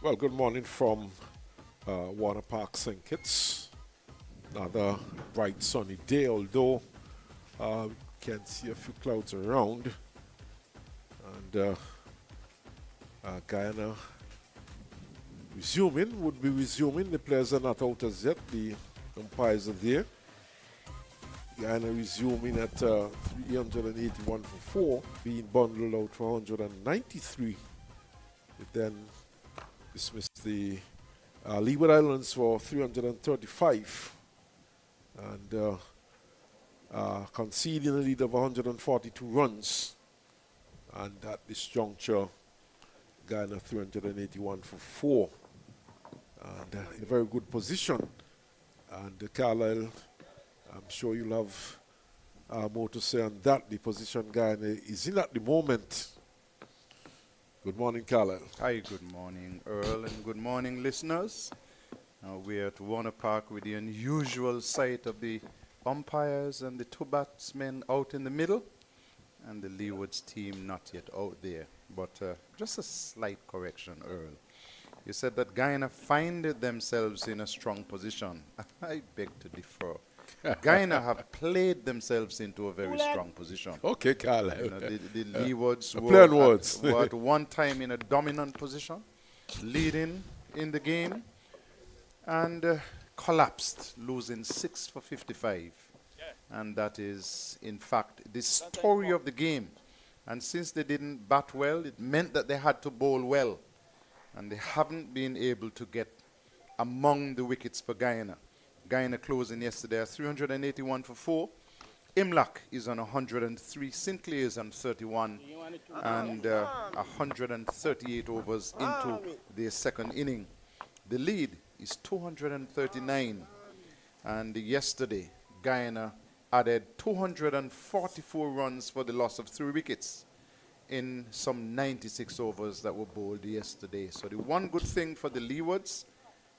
Well, good morning from Water Park, St. Kitts. Another bright sunny day, although we can see a few clouds around. And Guyana would be resuming. The players are not out as yet. The umpires are there. Guyana resuming at 381 for 4, being bundled out for 193. It then dismissed the Leeward Islands for 335 and conceding a lead of 142 runs. And at this juncture, Guyana 381 for 4. And in a very good position. And Carlisle, I'm sure you'll have more to say on that. The position Guyana is in at the moment. Good morning, Carlisle. Hi, good morning, Earl, and good morning, listeners. We're at Warner Park with the unusual sight of the umpires and the two batsmen out in the middle, and the Leewards team not yet out there. But just a slight correction, Earl. You said that Guyana find themselves in a strong position. I beg to differ. Guyana have played themselves into a very strong position. Okay, Carlisle. You know, the Leewards were at one time in a dominant position, leading in the game, and collapsed, losing 6 for 55. And that is, in fact, the story of the game. And since they didn't bat well, it meant that they had to bowl well. And they haven't been able to get among the wickets for Guyana. Guyana closing yesterday at 381 for 4. Imlach is on 103. Sinclair is on 31. And 138 overs into their second inning. The lead is 239. And yesterday, Guyana added 244 runs for the loss of 3 wickets in some 96 overs that were bowled yesterday. So the one good thing for the Leewards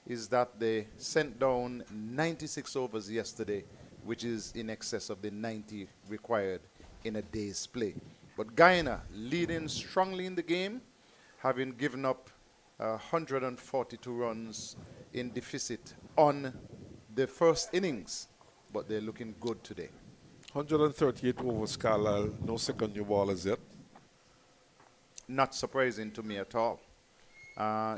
is that they sent down 96 overs yesterday, which is in excess of the 90 required in a day's play. But Guyana leading strongly in the game, having given up 142 runs in deficit on the first innings, but they're looking good today. 138 overs, Carlisle. No second new ballers yet. Not surprising to me at all.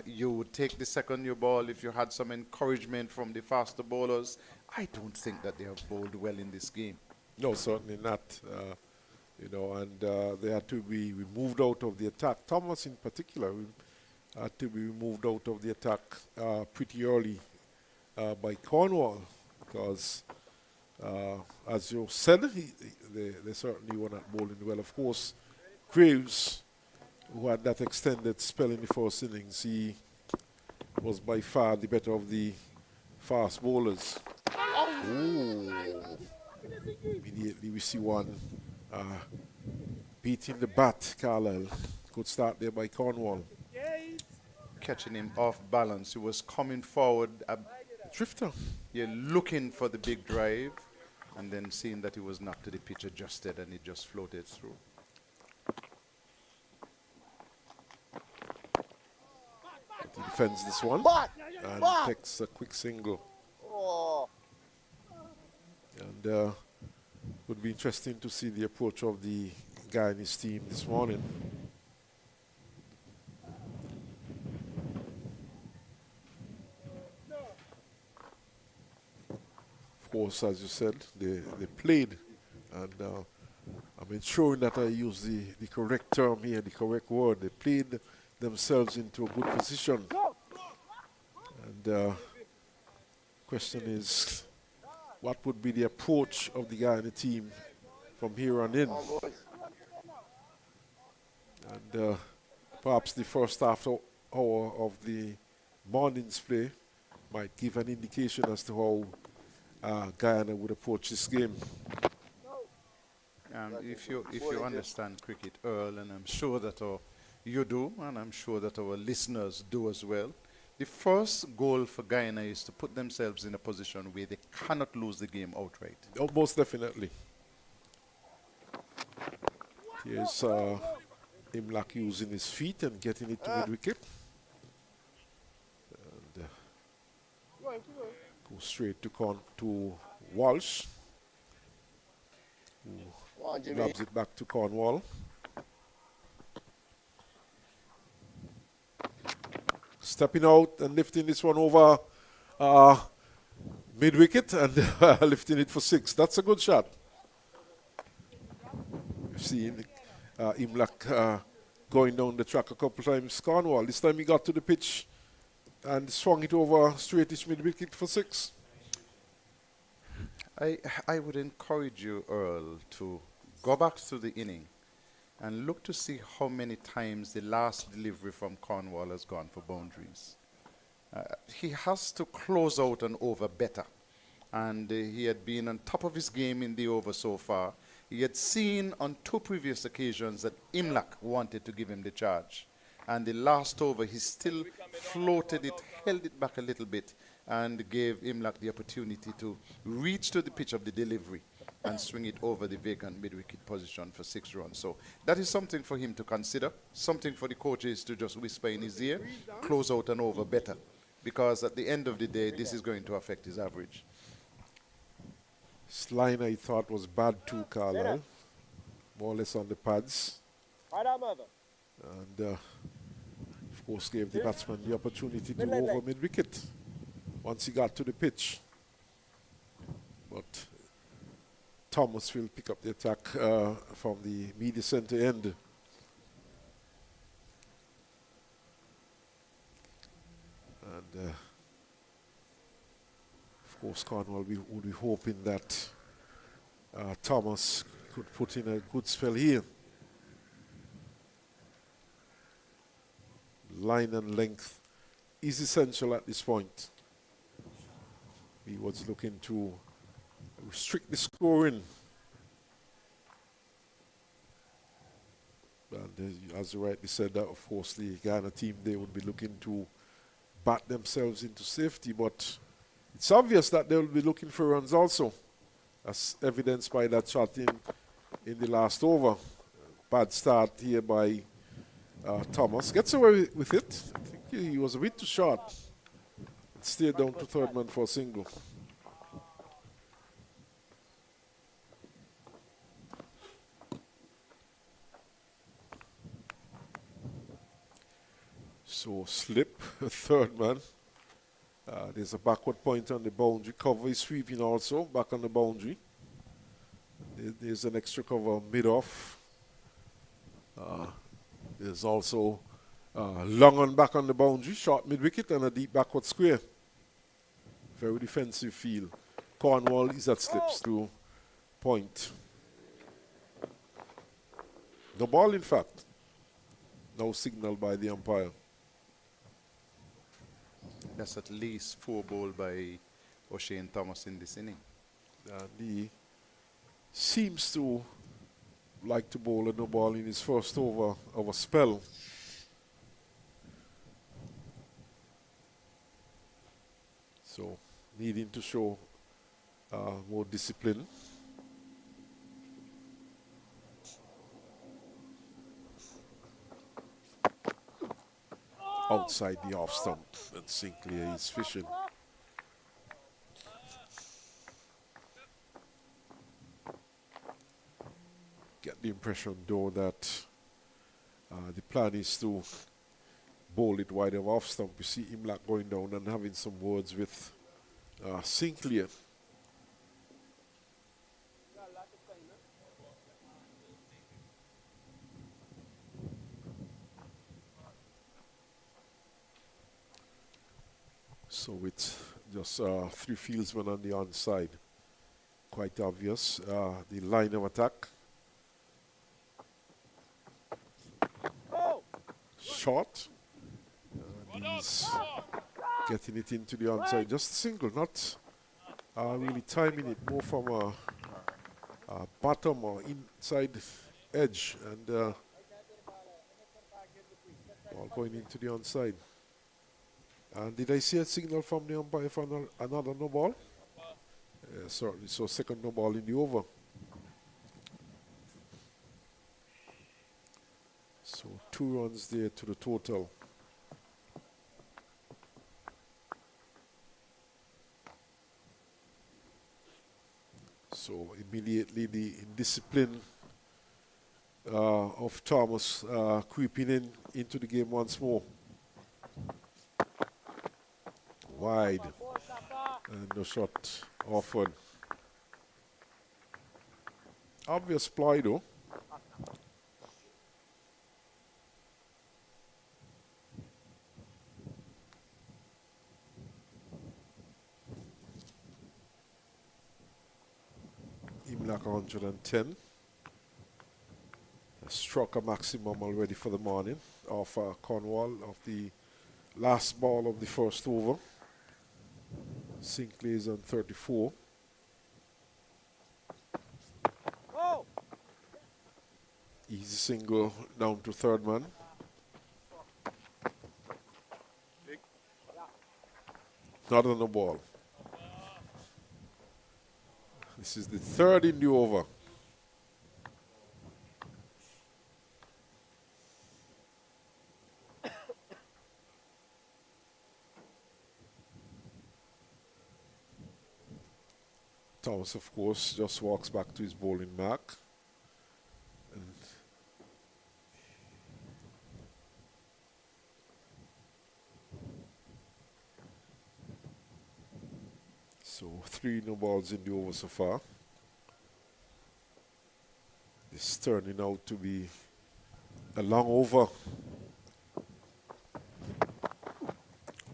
You would take the second new ball if you had some encouragement from the faster bowlers. I don't think that they have bowled well in this game. No, certainly not. And they had to be removed out of the attack. Thomas, in particular, had to be removed out of the attack pretty early by Cornwall because, as you said, they certainly were not bowling well. Of course, Graves, who had that extended spell in the first innings, he was by far the better of the fast bowlers. Oh. Immediately we see one beating the bat, Carlisle. Good start there by Cornwall. Catching him off balance. He was coming forward. Drifter. You're looking for the big drive, and then seeing that he was knocked to the pitch, adjusted, and he just floated through. He defends this one and takes a quick single. And would be interesting to see the approach of the Guyanese team this morning. Of course, as you said, they played, and I'm ensuring that I use the correct term here, the correct word. They played themselves into a good position. And question is, what would be the approach of the Guyana team from here on in? And perhaps the first half hour of the morning's play might give an indication as to how Guyana would approach this game. If you understand cricket, Earl, and I'm sure that you do, and I'm sure that our listeners do as well, the first goal for Guyana is to put themselves in a position where they cannot lose the game outright. Oh, most definitely. Here's Imlach using his feet and getting it to mid-wicket. Go straight to Walsh, who lobs it back to Cornwall. Stepping out and lifting this one over mid-wicket and lifting it for 6. That's a good shot. You've seen Imlach going down the track a couple of times. Cornwall, this time he got to the pitch and swung it over straightish mid-wicket for 6. I would encourage you, Earl, to go back through the inning and look to see how many times the last delivery from Cornwall has gone for boundaries. He has to close out an over better. And he had been on top of his game in the over so far. He had seen on 2 previous occasions that Imlach wanted to give him the charge. And the last over, he still floated it, held it back a little bit, and gave Imlach the opportunity to reach to the pitch of the delivery and swing it over the vacant mid-wicket position for 6 runs. So that is something for him to consider, something for the coaches to just whisper in his ear, close out and over better. Because at the end of the day, this is going to affect his average. This line I thought was bad too, Carlisle. More or less on the pads. And of course gave the batsman the opportunity to over mid-wicket once he got to the pitch. But Thomas will pick up the attack from the media centre end. And of course Cornwall would be hoping that Thomas could put in a good spell here. Line and length is essential at this point. He was looking to restrict the scoring. And as you rightly said, that of course the Guyana team, they would be looking to bat themselves into safety, but it's obvious that they will be looking for runs also, as evidenced by that shot in the last over. Bad start here by Thomas. Gets away with it. I think he was a bit too short. Stayed down to third man for a single. So slip, third man. There's a backward point on the boundary. Cover is sweeping also, back on the boundary. There's an extra cover mid-off. There's also long on back on the boundary, short mid-wicket and a deep backward square. Very defensive field. Cornwall is at slips through point. No ball, in fact. No signal by the umpire. That's at least 4 ball by O'Shane Thomas in this inning. And he seems to like to bowl a no ball in his first over of a spell. So needing to show more discipline. Outside the off stump, and Sinclair is fishing. Get the impression though that the plan is to bowl it wide of off stump. You see Imlach going down and having some words with Sinclair. So with just 3 fieldsmen on the onside, quite obvious. The line of attack. Short. He's getting it into the onside. Just a single, not really timing it, more from a bottom or inside edge, and ball going into the onside. And did I see a signal from the umpire for another no ball? Certainly. So second no ball in the over. So 2 runs there to the total. So immediately the indiscipline of Thomas creeping into the game once more. Wide. And the shot offered. Obvious ploy though. Even like 110. Struck a maximum already for the morning of Cornwall of the last ball of the first over. Sinclair is on 34. Oh. Easy single down to third man. Not on the ball. This is the third in the over. Thomas, of course, just walks back to his bowling mark. And so 3 no balls in the over so far. It's turning out to be a long over.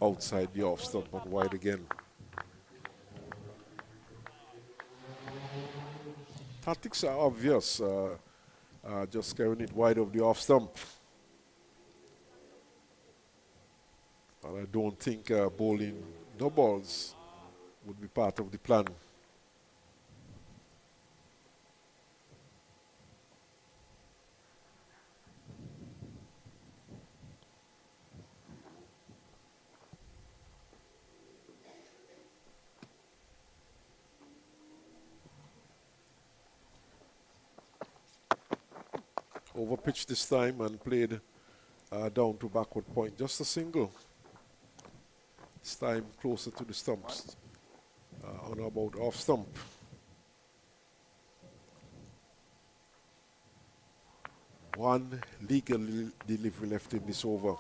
Outside the off stump and wide again. Tactics are obvious, just carrying it wide of the off stump. And I don't think bowling no balls would be part of the plan. Overpitched this time and played down to backward point. Just a single. This time closer to the stumps. On about off stump. One legal delivery left in this over.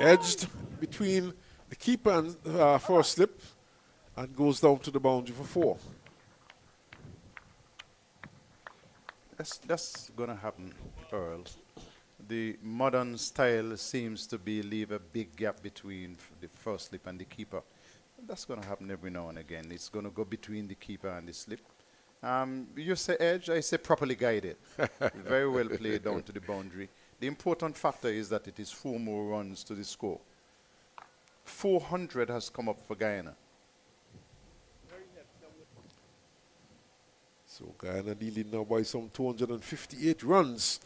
Edged between the keeper and first slip and goes down to the boundary for 4. That's going to happen, Earl. The modern style seems to be leave a big gap between the first slip and the keeper. That's going to happen every now and again. It's going to go between the keeper and the slip. You say edge, I say properly guided. Very well played down to the boundary. The important factor is that it is 4 more runs to the score. 400 has come up for Guyana. So Guyana leading now by some 258 runs.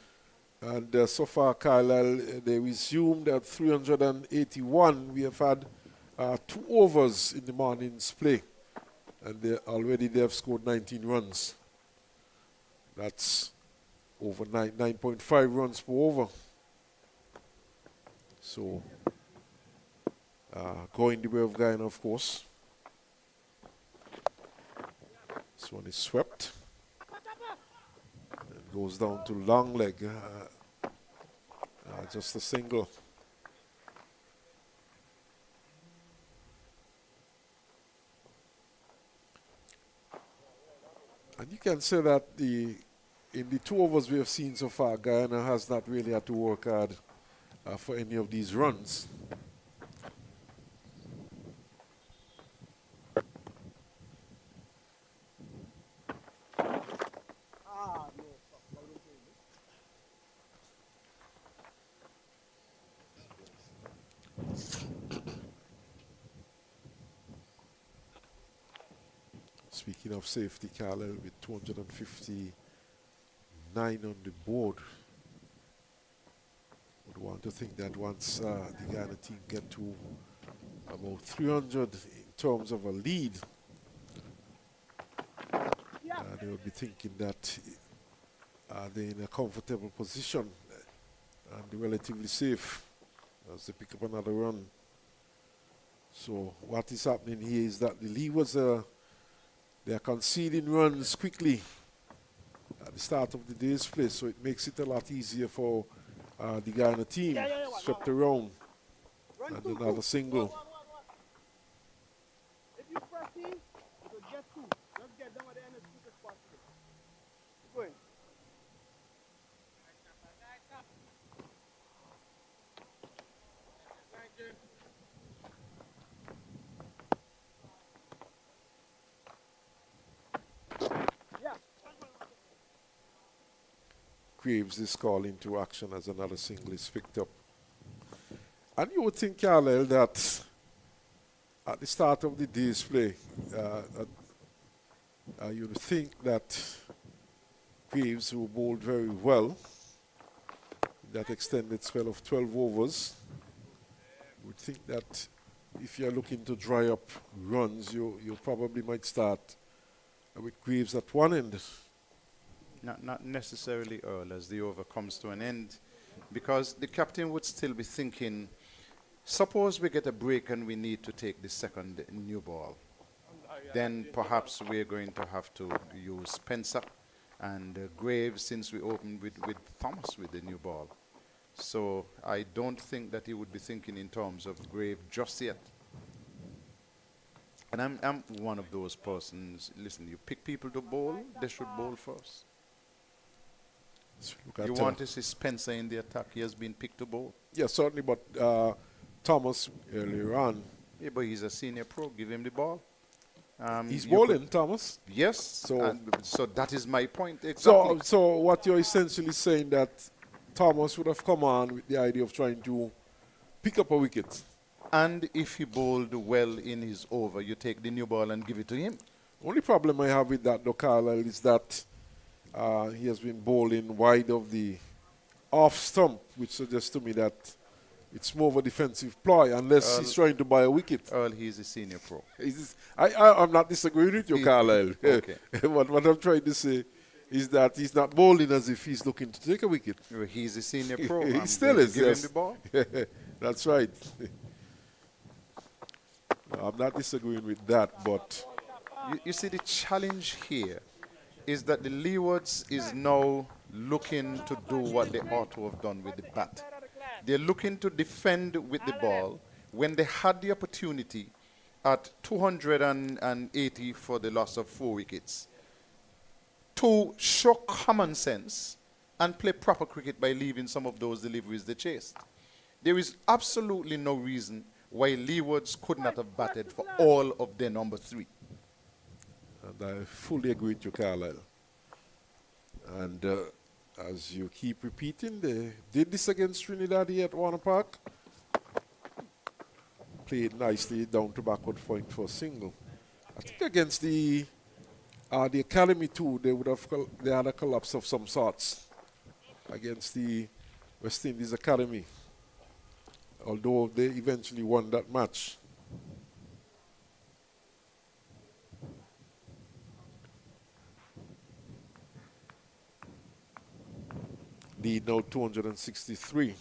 And so far, Carlisle, they resumed at 381. We have had 2 overs in the morning's play. And they have scored 19 runs. That's over 9.5 runs per over. So, going the way of Guyana, of course. This one is swept. It goes down to long leg. Just a single. And you can say that in the 2 overs we have seen so far, Guyana has not really had to work hard for any of these runs. Speaking of safety, Carlisle with 259 on the board. would want to think that once the Guyana team get to about 300 in terms of a lead, they would be thinking that they're in a comfortable position and relatively safe as they pick up another run. So what is happening here is that the Leewards they are conceding runs quickly at the start of the day's play, so it makes it a lot easier for the Guyana team. Swept around and another single. If you press in, you'll get two. Just get down at the end of the super spot. Keep going. Graves is called into action as another single is picked up. And you would think, Carlisle, that at the start of the day's play, you would think that Graves, who bowled very well, that extended spell of 12 overs, would think that if you're looking to dry up runs, you probably might start with Graves at one end. Not necessarily, Earl, as the over comes to an end, because the captain would still be thinking, suppose we get a break and we need to take the second new ball. Then perhaps we're going to have to use Spencer and Graves, since we opened with Thomas with the new ball. So I don't think that he would be thinking in terms of Graves just yet. And I'm one of those persons, listen, you pick people to bowl, they should bowl first. You want to see Spencer in the attack, he has been picked to bowl. Yeah, certainly, but Thomas earlier on. Yeah, but he's a senior pro, give him the ball. He's bowling, Thomas. Yes, so that is my point, exactly. So what you're essentially saying that Thomas would have come on with the idea of trying to pick up a wicket. And if he bowled well in his over, you take the new ball and give it to him. Only problem I have with that, though, Carlisle, is that he has been bowling wide of the off stump, which suggests to me that it's more of a defensive ploy, unless he's trying to buy a wicket. Earl, he's a senior pro. I'm not disagreeing with you, Carlisle. Okay. What I'm trying to say is that he's not bowling as if he's looking to take a wicket. Well, he's a senior pro. He still is, give yes. him the ball. That's right. No, I'm not disagreeing with that, but You see, the challenge here is that the Leewards is now looking to do what they ought to have done with the bat. They're looking to defend with the ball when they had the opportunity at 280 for the loss of 4 wickets to show common sense and play proper cricket by leaving some of those deliveries they chased. There is absolutely no reason why Leewards could not have batted for all of their number 3. and I fully agree with you, Carlisle. And as you keep repeating, they did this against Trinidad here at Warner Park. Played nicely down to backward point for a single. I think against the Academy too, they had a collapse of some sorts against the West Indies Academy. Although they eventually won that match. Lead now 263.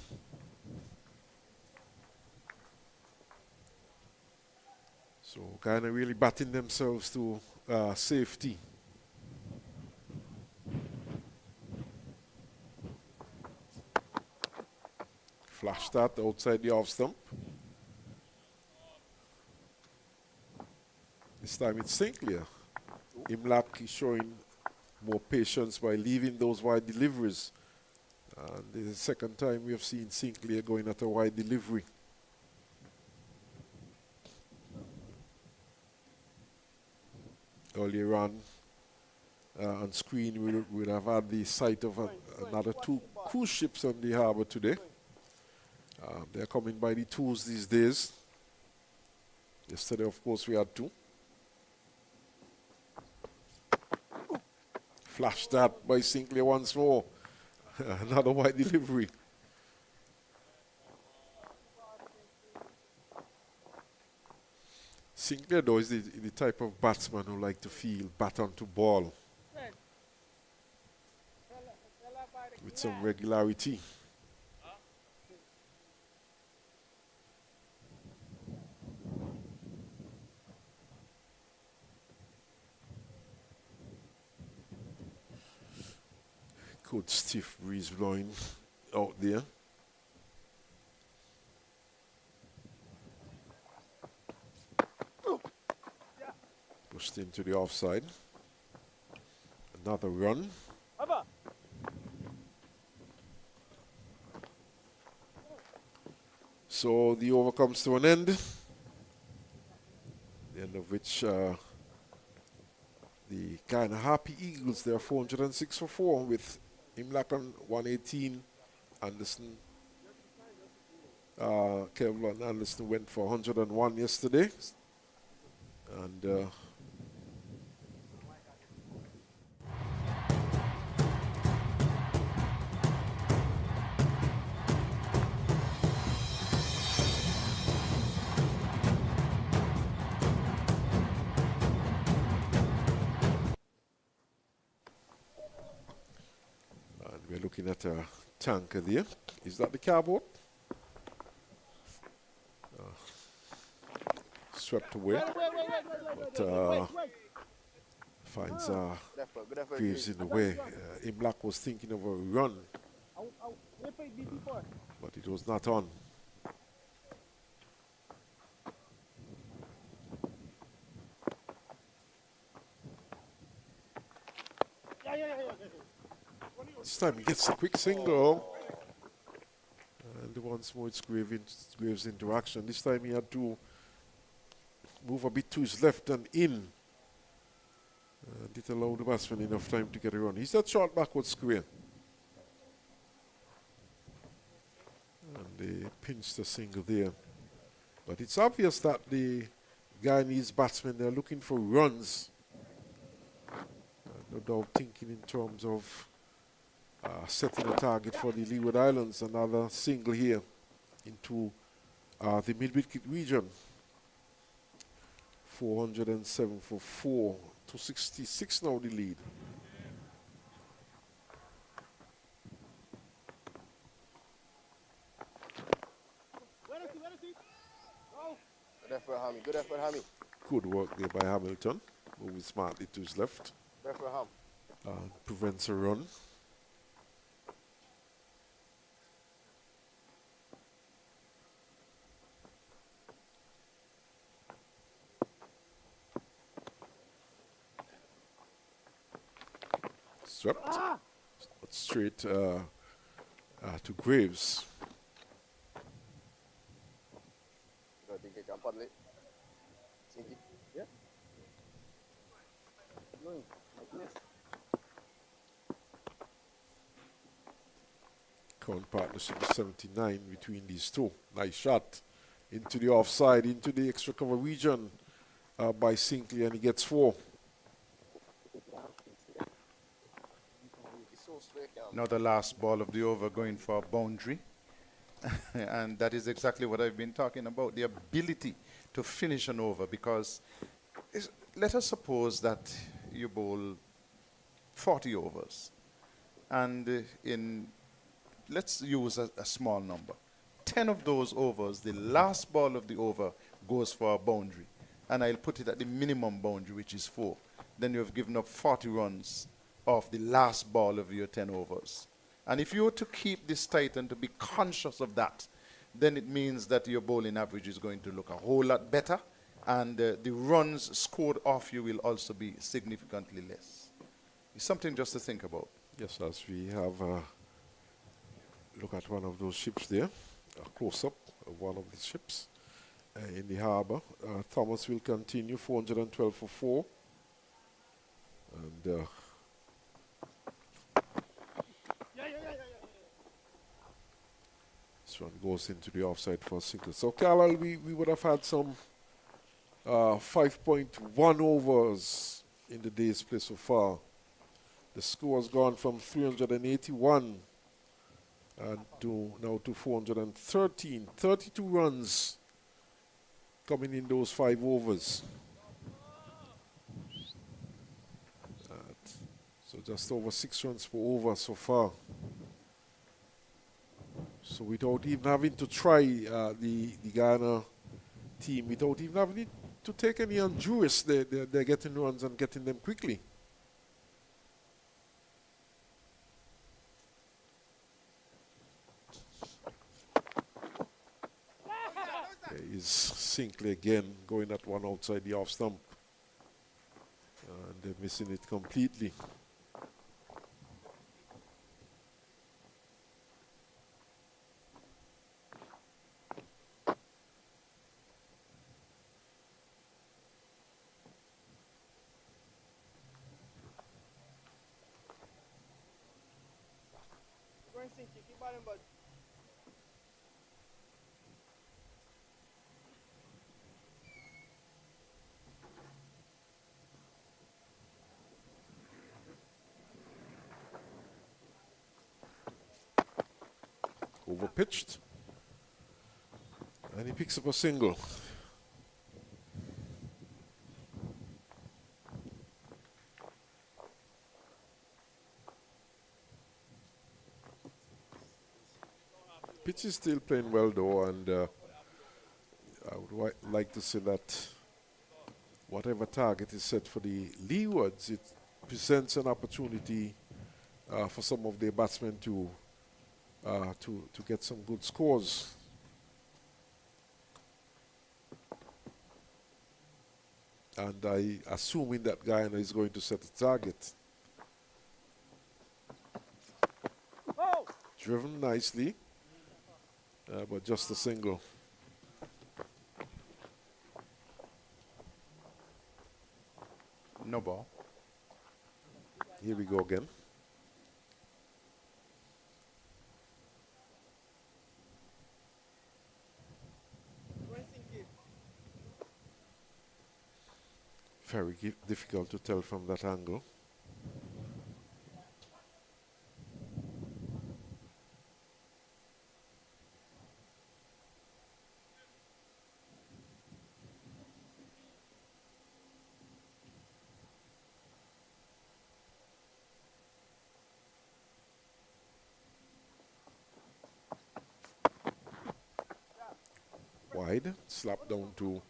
So Guyana really batting themselves to safety. Flash start outside the off stump. This time it's Sinclair. Imlap is showing more patience by leaving those wide deliveries. And this is the second time we have seen Sinclair going at a wide delivery. Earlier on screen, we would have had the sight of another 2 cruise ships on the harbor today. They're coming by the 2s these days. Yesterday, of course, we had 2. Flash that by Sinclair once more. Another wide delivery. Sinclair, though, is the type of batsman who like to feel bat onto ball with some regularity. Good stiff breeze blowing out there. Pushed into the offside. Another run. So the over comes to an end. The end of which the Guyana Harpy Eagles, they're 406 for 4 with Imlak on 118. Anderson, Kevlon Anderson went for 101 yesterday. And we're looking at a tanker there. Is that the carboat? Swept away. But finds Graves in the way. Imlak was thinking of a run, but it was not on. This time he gets a quick single. And once more it's Graves into action. This time he had to move a bit to his left and in. And it allowed the batsman enough time to get a run. He's that short backward square. And they pinched a single there. But it's obvious that the Guyanese batsmen, they're looking for runs. No doubt thinking in terms of setting a target for the Leeward Islands. Another single here into the mid-wicket region. 407 for 4 to 66 now the lead. Good effort, Hammy. Good effort, Hammy. Good work there by Hamilton, moving smartly to his left. Good effort, Ham. Prevents a run. Swept. Straight to Graves. Good, think you can paddle it. Sink it. Yeah. Current partnership is 79 between these two. Nice shot into the offside, into the extra cover region by Sinkley, and he gets 4. Now the last ball of the over going for a boundary. And that is exactly what I've been talking about, the ability to finish an over, because let us suppose that you bowl 40 overs. And let's use a small number. 10 of those overs, the last ball of the over goes for a boundary. And I'll put it at the minimum boundary, which is 4. Then you have given up 40 runs of the last ball of your 10 overs. And if you were to keep this tight and to be conscious of that, then it means that your bowling average is going to look a whole lot better, and the runs scored off you will also be significantly less. It's something just to think about. Yes, as we have a look at one of those ships there, a close-up of one of the ships in the harbour. Thomas will continue, 412 for 4. And this one goes into the offside for a single. So, Carlisle, we would have had some 5.1 overs in the day's play so far. The score has gone from 381 and now to 413. 32 runs coming in those 5 overs. So just over 6 runs per over so far. So without even having to try the Guyana team, without even having to take any undue, they're getting runs and getting them quickly. There is Sinkley again going at one outside the off stump. And they're missing it completely. Keep balling, bud. Overpitched. And he picks up a single. Pitch is still playing well though, and I would like to say that whatever target is set for the Leewards, it presents an opportunity for some of their batsmen to get some good scores. And I assuming that Guyana is going to set a target. Oh! Driven nicely, but just a single. No ball. Here we go again. Very difficult to tell from that angle. Wide, slap down to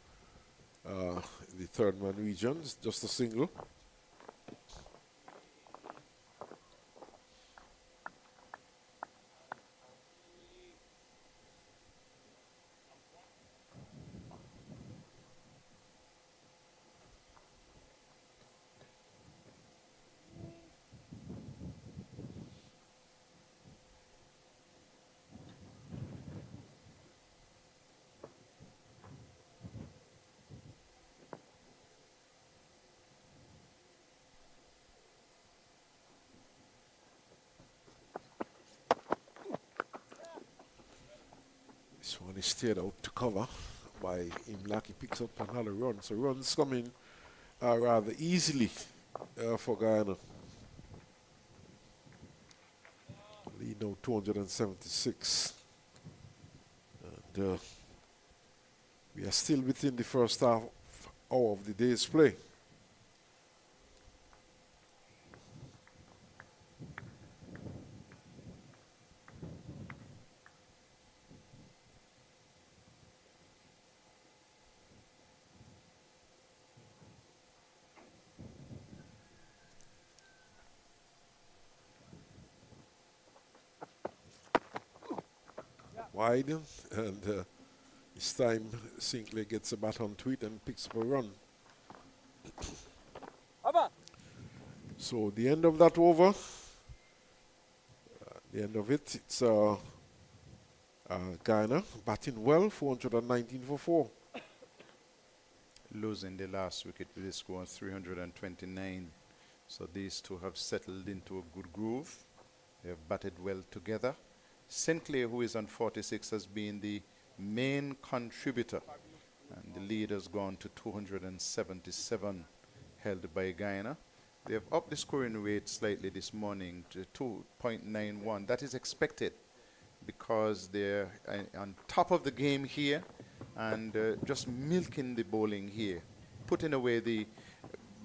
the third man region, just a single. This one is steered out to cover by Imlaki, picks up another run. So runs coming rather easily for Guyana. Lead now 276. And we are still within the first half hour of the day's play. Wide, and this time Sinclair gets a bat onto it and picks up a run. So the end of that over, the end of it, it's Guyana batting well, 419 for 4. Losing the last wicket with a score of 329. So these two have settled into a good groove. They have batted well together. Sinclair, who is on 46, has been the main contributor, and the lead has gone to 277, held by Guyana. They have upped the scoring rate slightly this morning to 2.91. That is expected because they're on top of the game here, and just milking the bowling here, putting away the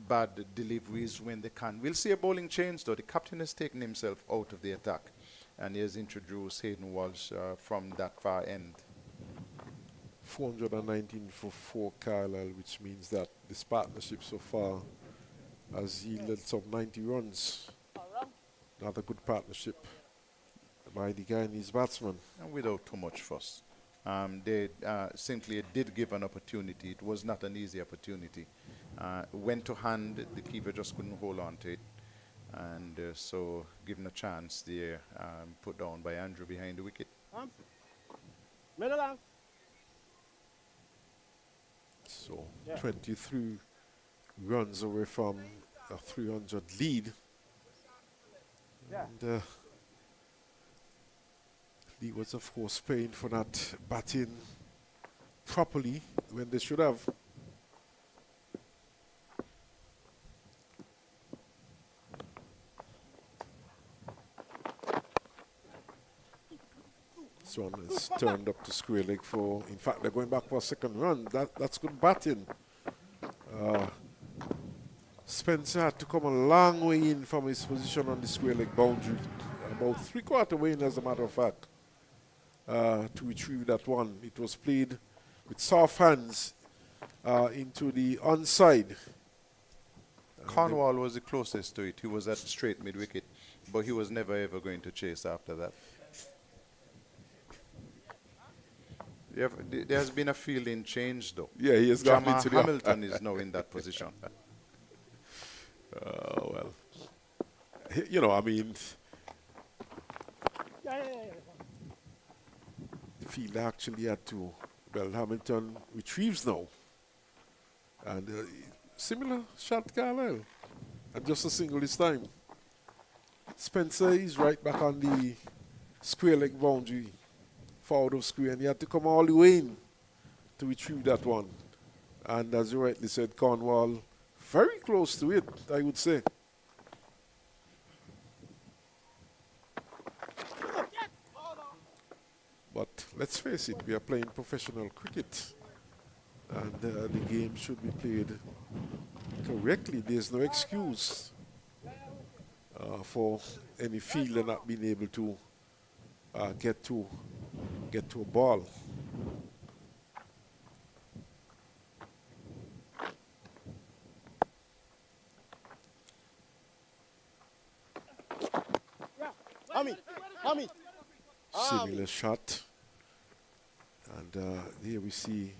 bad deliveries when they can. We'll see a bowling change though. The captain has taken himself out of the attack and he has introduced Hayden Walsh from that far end. 419 for 4 Carlisle, which means that this partnership so far has yielded some 90 runs. Another good partnership by the Guyanese batsman. And without too much fuss. They simply did give an opportunity. It was not an easy opportunity. Went to hand, the keeper just couldn't hold on to it. And so given a chance there, put down by Andrew behind the wicket. Middle. So 23 runs away from a 300 lead. And Leewards, of course, paying for not batting properly when they should have. This one is turned up to square leg for, in fact, they're going back for a second run. That's good batting. Spencer had to come a long way in from his position on the square leg boundary, about 3/4 way in, as a matter of fact, to retrieve that one. It was played with soft hands into the onside. Cornwall was the closest to it. He was at straight mid-wicket, but he was never ever going to chase after that. There has been a fielding change, though. Yeah, he has gone into the Hamilton is now in that position. Well, you know, I mean, the field actually had to, well, Hamilton retrieves now. And similar shot, Carlisle. And just a single this time. Spencer is right back on the square leg boundary, forward of square, and he had to come all the way in to retrieve that one. And as you rightly said, Cornwall, very close to it, I would say. But let's face it, we are playing professional cricket. And the game should be played correctly. There's no excuse for any fielder not being able to get to a ball. Similar shot. And here we see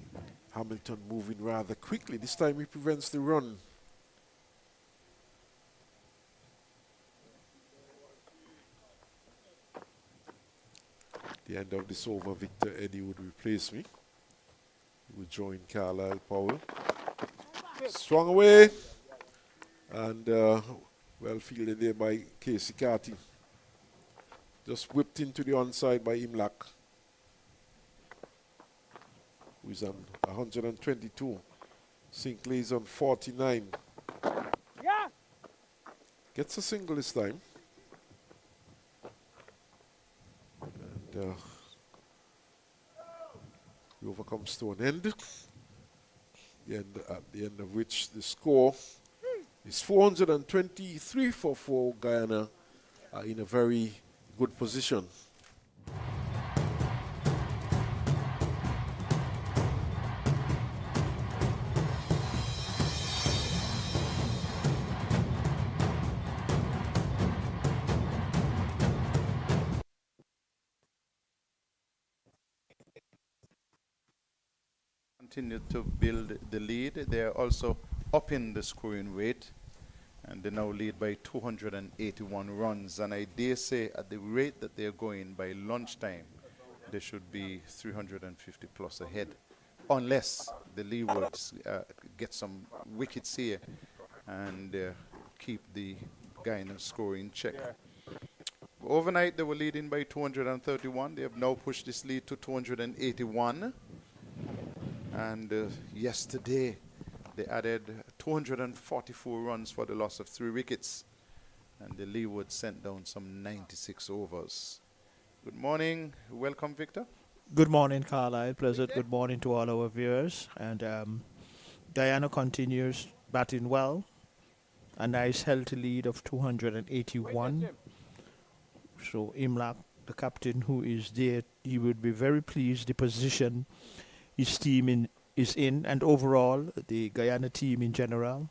Hamilton moving rather quickly. This time he prevents the run. The end of this over, Victor Eddy would replace me. He would join Carlisle Powell. Swung away. And well fielded there by Casey Carty. Just whipped into the onside by Imlak, who is on 122. Sinclair's on 49. Yeah. Gets a single this time. And the over comes to an end. At the end of which the score is 423 for 4. Guyana are in a very good position. Continue to build the lead. They're also upping the scoring rate, and they now lead by 281 runs. And I dare say at the rate that they're going by lunchtime, they should be 350 plus ahead, unless the Leewards get some wickets here and keep the Guyana score in check. Overnight, they were leading by 231. They have now pushed this lead to 281. And yesterday, they added 244 runs for the loss of 3 wickets. And the Leeward sent down some 96 overs. Good morning. Welcome, Victor. Good morning, Carlisle. Pleasant good morning to all our viewers. And Guyana continues batting well. A nice healthy lead of 281. So Imlak, the captain who is there, he would be very pleased the position his team is in, and overall the Guyana team in general.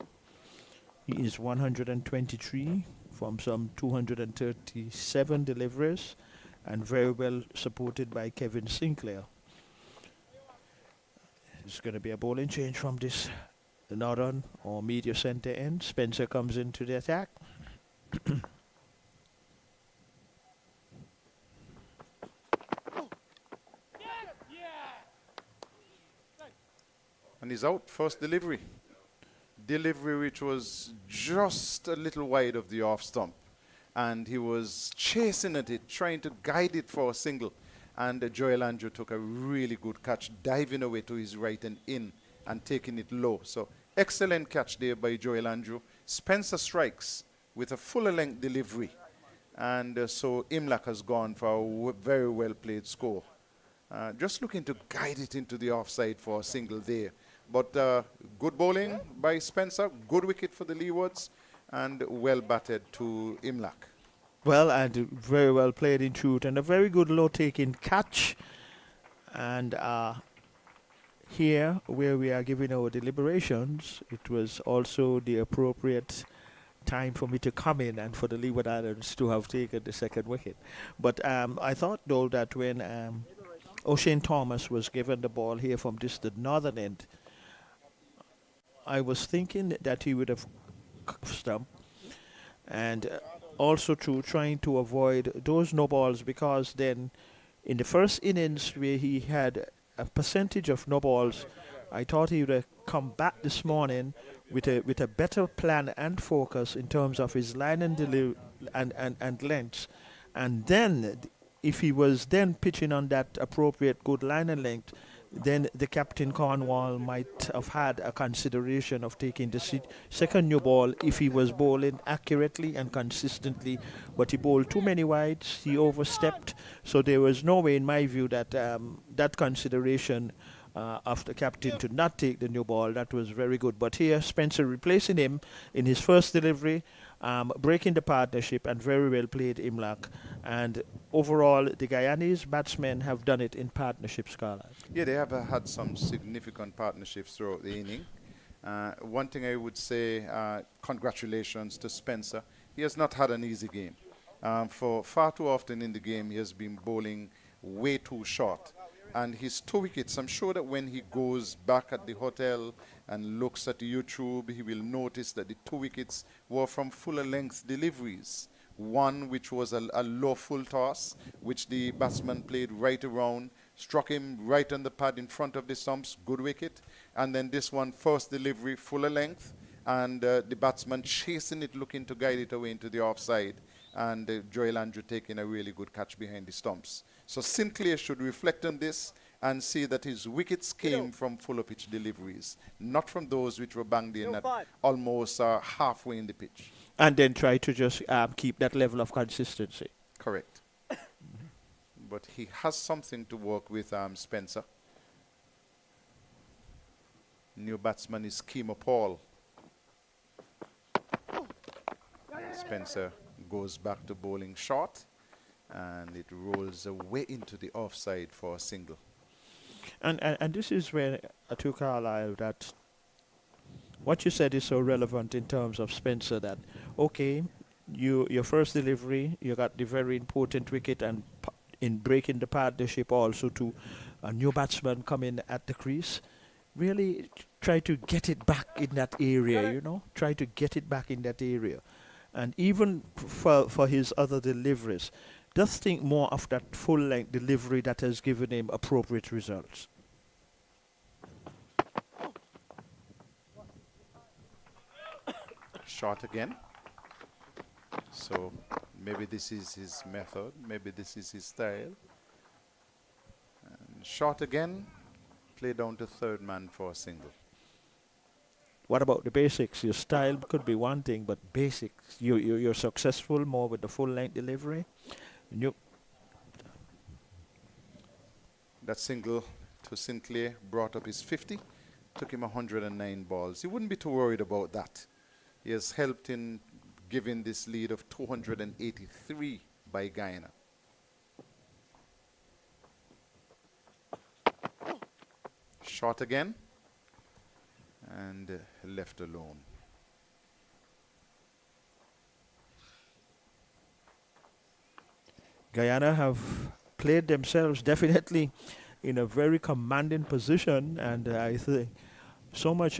He is 123 from some 237 deliveries and very well supported by Kevin Sinclair. It's going to be a bowling change from this northern or media center end. Spencer comes into the attack. And he's out, first delivery. Delivery which was just a little wide of the off stump. And he was chasing at it, trying to guide it for a single. And Joel Andrew took a really good catch, diving away to his right and in and taking it low. So excellent catch there by Joel Andrew. Spencer strikes with a fuller length delivery. And so Imlak has gone for a very well played score. Just looking to guide it into the offside for a single there. But good bowling by Spencer, good wicket for the Leewards, and well batted to Imlak. Well, and very well played in truth, and a very good low-taking catch. And here, where we are giving our deliberations, it was also the appropriate time for me to come in and for the Leeward Islands to have taken the second wicket. But I thought, though, that when O'Shane Thomas was given the ball here from the northern end, I was thinking that he would have stump, and also trying to avoid those no balls, because then in the first innings where he had a percentage of no balls, I thought he would have come back this morning with a better plan and focus in terms of his line and and lengths, and then if he was then pitching on that appropriate good line and length, then the captain Cornwall might have had a consideration of taking the second new ball if he was bowling accurately and consistently. But he bowled too many wides, he overstepped, so there was no way, in my view, that that consideration of the captain to not take the new ball, that was very good. But here, Spencer replacing him in his first delivery, breaking the partnership, and very well played Imlak. And overall, the Guyanese batsmen have done it in partnership, Scarlett. Yeah, they have had some significant partnerships throughout the inning. One thing I would say, congratulations to Spencer. He has not had an easy game. For far too often in the game, he has been bowling way too short. And his 2 wickets, I'm sure that when he goes back at the hotel and looks at YouTube, he will notice that the 2 wickets were from fuller length deliveries. One which was a low full toss, which the batsman played right around, struck him right on the pad in front of the stumps, good wicket. And then this one, first delivery, fuller length, and the batsman chasing it, looking to guide it away into the offside, and Joel Andrew taking a really good catch behind the stumps. So Sinclair should reflect on this and see that his wickets came from fuller pitch deliveries, not from those which were banged in at almost halfway in the pitch. And then try to just keep that level of consistency. Correct. But he has something to work with, Spencer. New batsman is Kemo Paul. Spencer goes back to bowling short, and it rolls away into the offside for a single. And this is where I took Carlisle that what you said is so relevant in terms of Spencer, that okay, your first delivery, you got the very important wicket, and in breaking the partnership also to a new batsman coming at the crease. Really try to get it back in that area, you know, try to get it back in that area. And even for his other deliveries, just think more of that full-length delivery that has given him appropriate results. Short again. So maybe this is his method, maybe this is his style. And short again, play down to third man for a single. What about the basics? Your style could be one thing, but basics, you're successful more with the full-length delivery. That single to Sinclair brought up his 50, took him 109 balls. He wouldn't be too worried about that. He has helped in giving this lead of 283 by Guyana. Shot again and left alone. Guyana have played themselves definitely in a very commanding position, and I think so much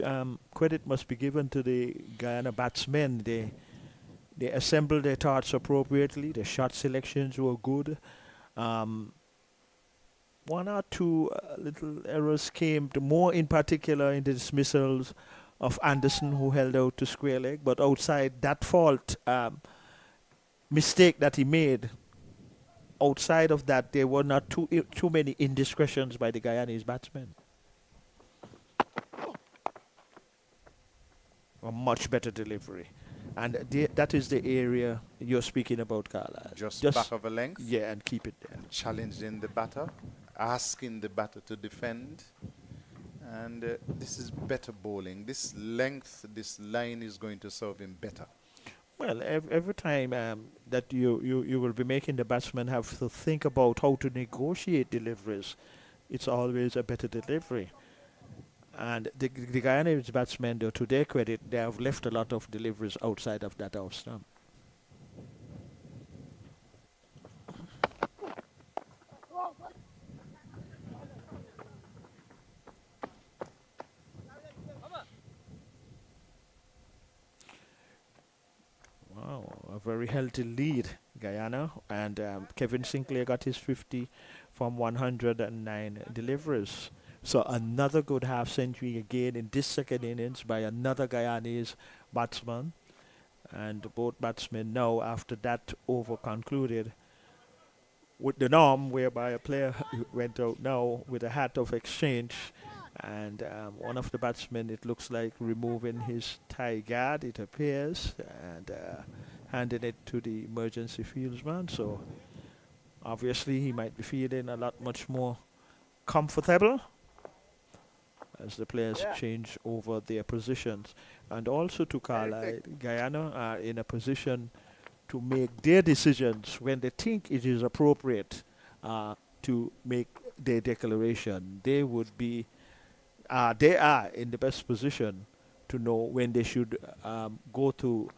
credit must be given to the Guyana batsmen. They assembled their thoughts appropriately. The shot selections were good. One or two little errors came, more in particular in the dismissals of Anderson, who held out to square leg. But outside that fault, mistake that he made, outside of that, there were not too many indiscretions by the Guyanese batsmen. A much better delivery. And that is the area you're speaking about, Carla. Just back of a length. Yeah, and keep it there. Challenging the batter, asking the batter to defend. And this is better bowling. This length, this line is going to serve him better. Well, every time that you will be making the batsman have to think about how to negotiate deliveries, it's always a better delivery. And the Guyanese batsmen, though, to their credit, they have left a lot of deliveries outside of that off stump. Wow, a very healthy lead, Guyana. And Kevin Sinclair got his 50 from 109 deliveries. So another good half century again in this second innings by another Guyanese batsman. And both batsmen now, after that over concluded, with the norm whereby a player went out now with a hat of exchange. And one of the batsmen, it looks like removing his tie guard, it appears, and handing it to the emergency fieldsman. So obviously he might be feeling a lot much more comfortable as the players change over their positions. And also to Carlisle, Guyana are in a position to make their decisions when they think it is appropriate to make their declaration. They would be, they are in the best position to know when they should go to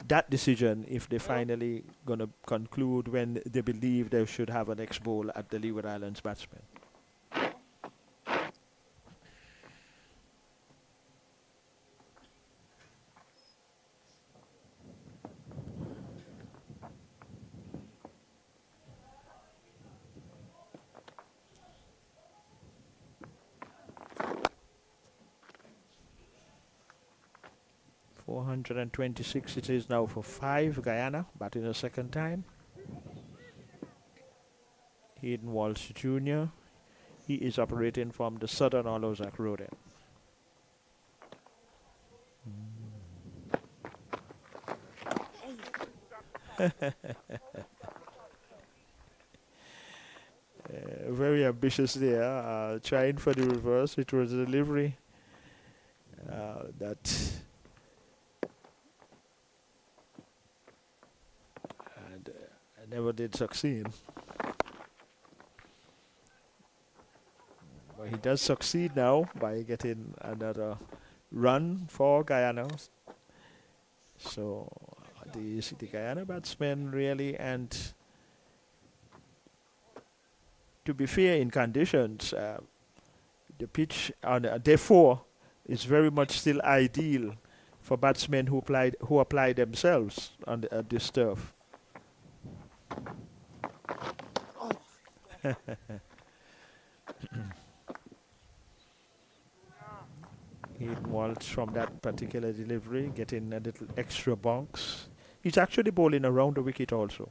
that decision if they finally going to conclude when they believe they should have an ex-bowl at the Leeward Islands batsman. .426 it is now for 5 Guyana, batting a second time. Hayden Walsh Jr. He is operating from the Southern Olozak Road end. Very ambitious there, trying for the reverse. It was a delivery that never did succeed. But he does succeed now by getting another run for Guyana. So the Guyana batsmen really, and to be fair in conditions, the pitch on day 4 is very much still ideal for batsmen who apply themselves on this turf. Hayden Walsh from that particular delivery getting a little extra bonks. He's actually bowling around the wicket also.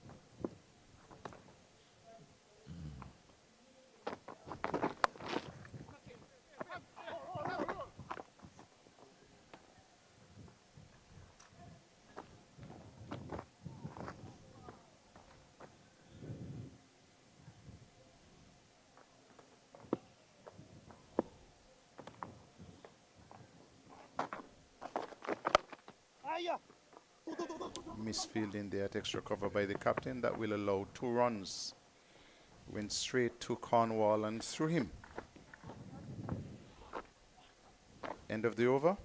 Fire! Misfielding there at extra cover by the captain. That will allow 2 runs. Went straight to Cornwall and threw him. End of the over.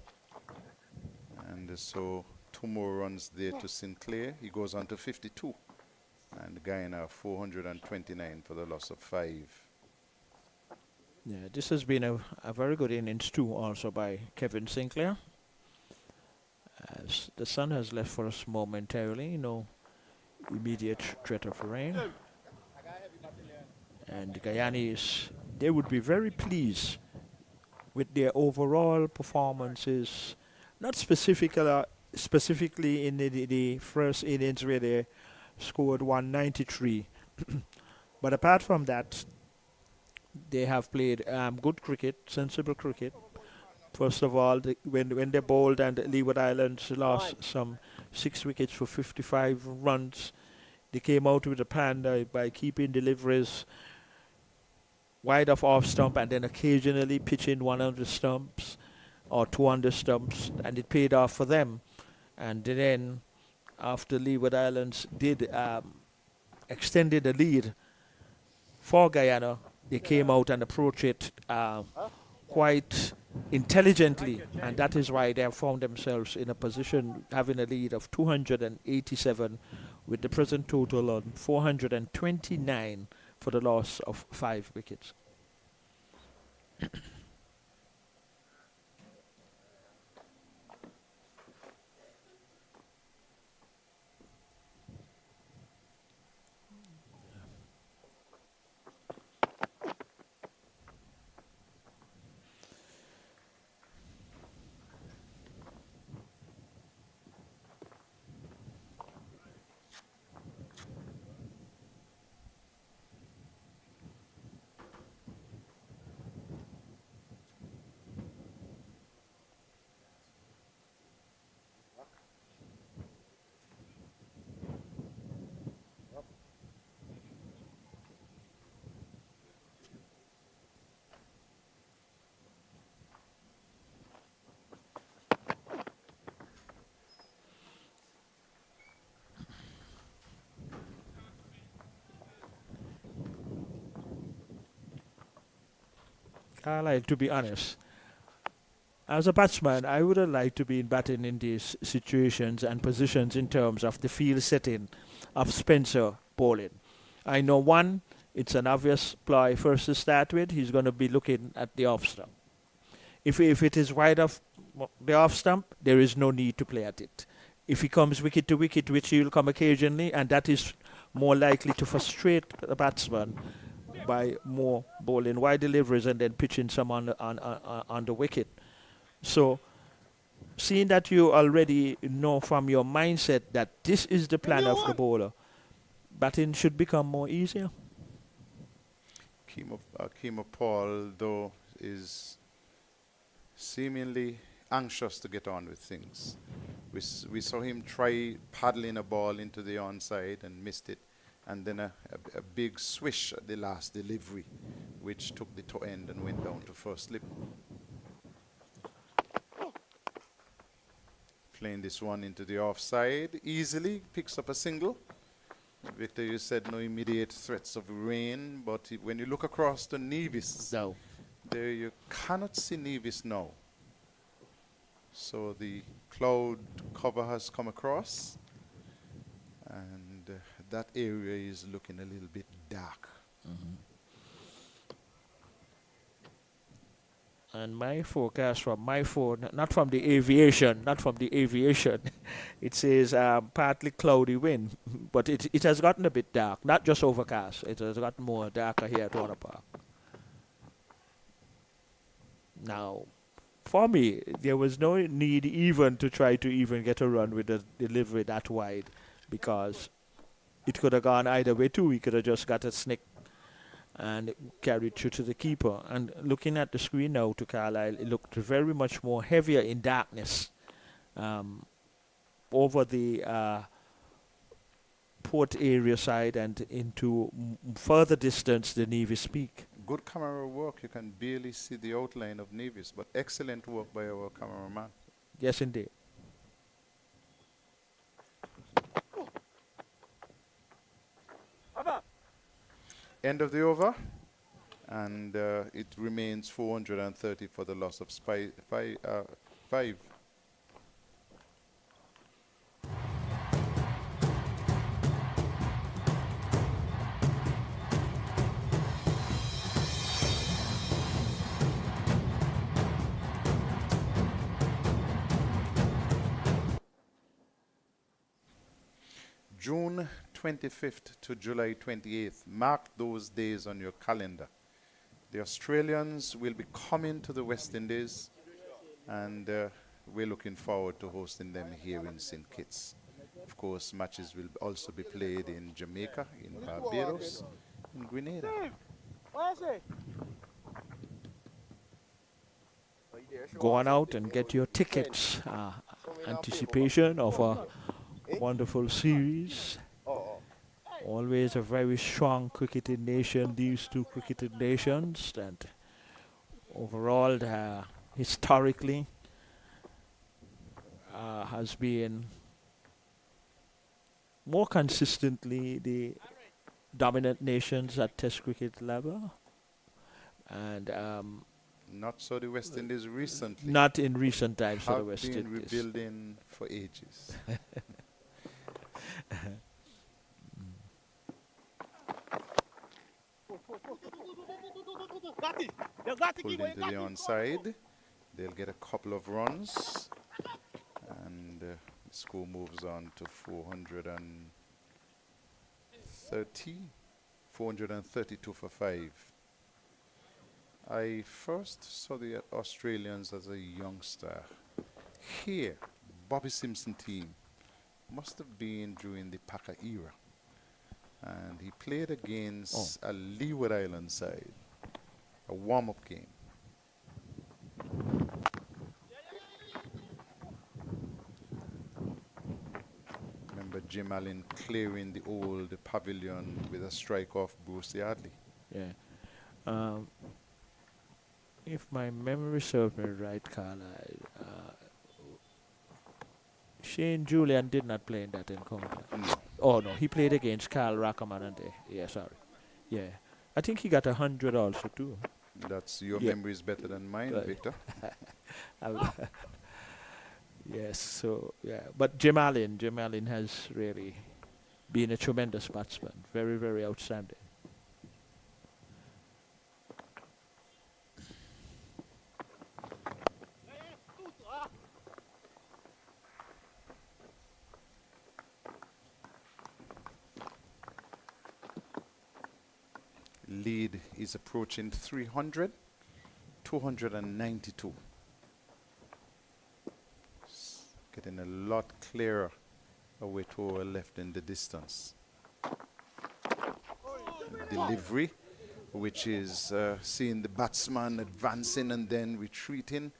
And so 2 more runs there to Sinclair. He goes on to 52. And Guyana 429 for the loss of 5. Yeah, this has been a very good innings too, also by Kevin Sinclair. As the sun has left for us momentarily, no immediate threat of rain. And Guyanese, they would be very pleased with their overall performances, not specifically in the first innings where they scored 193. But apart from that, they have played good cricket, sensible cricket. First of all, when they bowled and Leeward Islands lost some 6 wickets for 55 runs, they came out with a plan by keeping deliveries wide off stump and then occasionally pitching one on the stumps or 2 on the stumps, and it paid off for them. And then after Leeward Islands did extended the lead for Guyana, they came out and approached it quite intelligently, and that is why they have found themselves in a position having a lead of 287 with the present total on 429 for the loss of 5 wickets. Carlisle, to be honest, as a batsman, I would have liked to be batting in these situations and positions in terms of the field setting of Spencer bowling. I know one, it's an obvious ploy first to start with. He's going to be looking at the off stump. If it is wide off the off stump, there is no need to play at it. If he comes wicket to wicket, which he will come occasionally, and that is more likely to frustrate the batsman by more bowling wide deliveries and then pitching some on the wicket. So, seeing that you already know from your mindset that this is the plan of the bowler, batting should become more easier. Kimo Paul, though, is seemingly anxious to get on with things. We saw him try paddling a ball into the onside and missed it, and then a big swish at the last delivery, which took the toe end and went down to first slip. Playing this one into the offside, easily picks up a single. Victor, you said no immediate threats of rain, but when you look across to Nevis, No. there you cannot see Nevis now. So the cloud cover has come across, and that area is looking a little bit dark. And my forecast from my phone, not from the aviation, it says partly cloudy wind, but it has gotten a bit dark, not just overcast. It has gotten more darker here at Water Park. Now, for me, there was no need even to try to even get a run with the delivery that wide, because it could have gone either way too. We could have just got a snick and carried through to the keeper. And looking at the screen now to Carlisle, it looked very much more heavier in darkness over the port area side and into further distance the Nevis Peak. Good camera work. You can barely see the outline of Nevis, but excellent work by our cameraman. Yes, indeed. End of the over, and it remains 430 for the loss of 5. June 25th to July 28th. Mark those days on your calendar. The Australians will be coming to the West Indies, and we're looking forward to hosting them here in St. Kitts. Of course, matches will also be played in Jamaica, in Barbados, in Grenada. Go on out and get your tickets. Anticipation of a wonderful series. Always a very strong cricketing nation, these two cricketing nations, and overall, historically, has been more consistently the dominant nations at Test cricket level, and not so the West Indies recently. not in recent times for the Have West been Indies. rebuilding for ages. Pulled into the onside. They'll get a couple of runs, and the score moves on to 432 for 5. I first saw the Australians as a youngster. Here, Bobby Simpson team must have been during the Packer era, and he played against a Leeward Island side, a warm-up game. Remember Jim Allen clearing the old pavilion with a strike off Bruce Yardley. Yeah. If my memory serves me right, Carla, Shane Julian did not play in that encounter. No. Oh no, he played against Carl Rackerman and yeah, sorry. Yeah. I think he got 100 also too. That's your Yeah. memory is better than mine, Right. Victor. Yes, so yeah. But Jim Allen has really been a tremendous batsman. Very, very outstanding. Lead is approaching 300, 292. Getting a lot clearer away to our left in the distance. Delivery, which is seeing the batsman advancing and then retreating.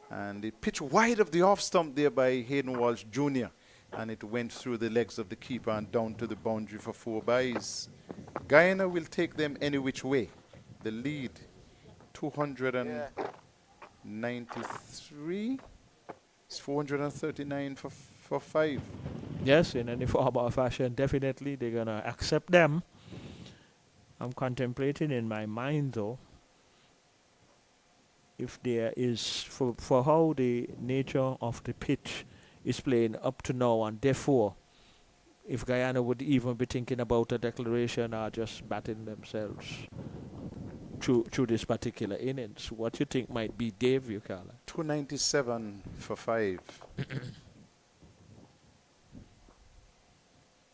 And the pitch wide of the off stump there by Hayden Walsh Jr. And it went through the legs of the keeper and down to the boundary for 4 byes. Guyana will take them any which way. The lead, 293. It's 439 for 5. Yes, in any form or fashion, definitely they're gonna accept them. I'm contemplating in my mind though, if there is for how the nature of the pitch is playing up to now, and therefore, if Guyana would even be thinking about a declaration or just batting themselves through this particular innings, what you think might be Dave Ukala? 297 for 5.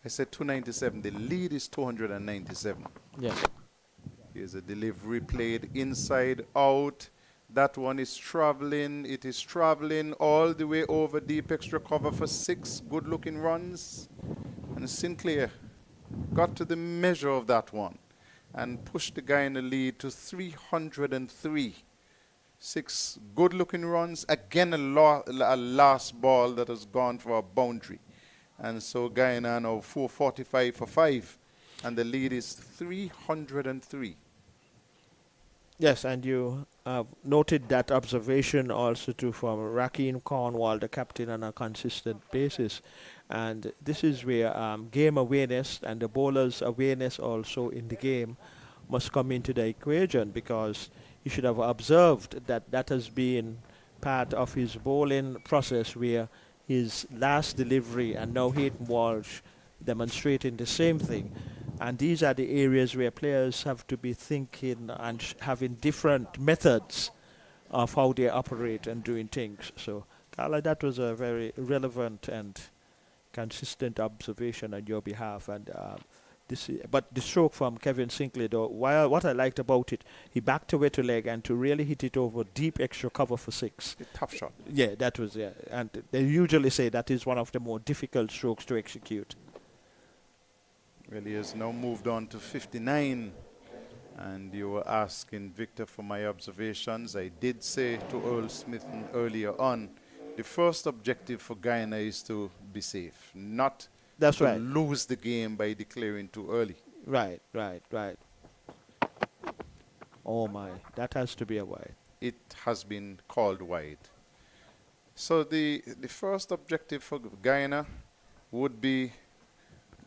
I said 297. The lead is 297. Yeah. Here's a delivery played inside out. That one is traveling. It is traveling all the way over deep extra cover for 6 good looking runs. And Sinclair got to the measure of that one and pushed the guy in the lead to 303. 6 good looking runs. Again, a last ball that has gone for a boundary. And so Guyana now 445 for 5. And the lead is 303. Yes, and you noted that observation also too from Rakeem Cornwall, the captain, on a consistent basis. And this is where game awareness and the bowler's awareness also in the game must come into the equation, because he should have observed that that has been part of his bowling process, where his last delivery and now Hayden Walsh demonstrating the same thing. And these are the areas where players have to be thinking and having different methods of how they operate and doing things. So, Carla, that was a very relevant and consistent observation on your behalf. And but the stroke from Kevin Sinclair, though, while what I liked about it, he backed away to leg and to really hit it over deep extra cover for 6. A tough shot. Yeah, that was, yeah. And they usually say that is one of the more difficult strokes to execute. Well, he has now moved on to 59. And you were asking Victor for my observations. I did say to Earl Smith earlier on, the first objective for Guyana is to be safe, not That's to right. lose the game by declaring too early. Right. Oh my, that has to be a wide. It has been called wide. So the first objective for Guyana would be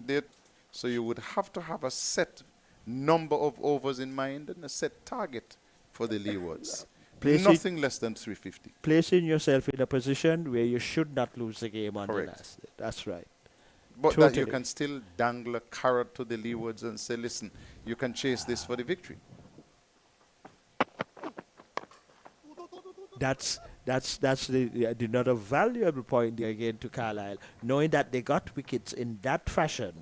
that, so you would have to have a set number of overs in mind and a set target for the Leewards. Nothing less than 350. Placing yourself in a position where you should not lose the game on the Correct. last. That's right. But that you Totally. can still dangle a carrot to the Leewards and say, listen, you can chase this for the victory. That's the another valuable point there again to Carlisle, knowing that they got wickets in that fashion,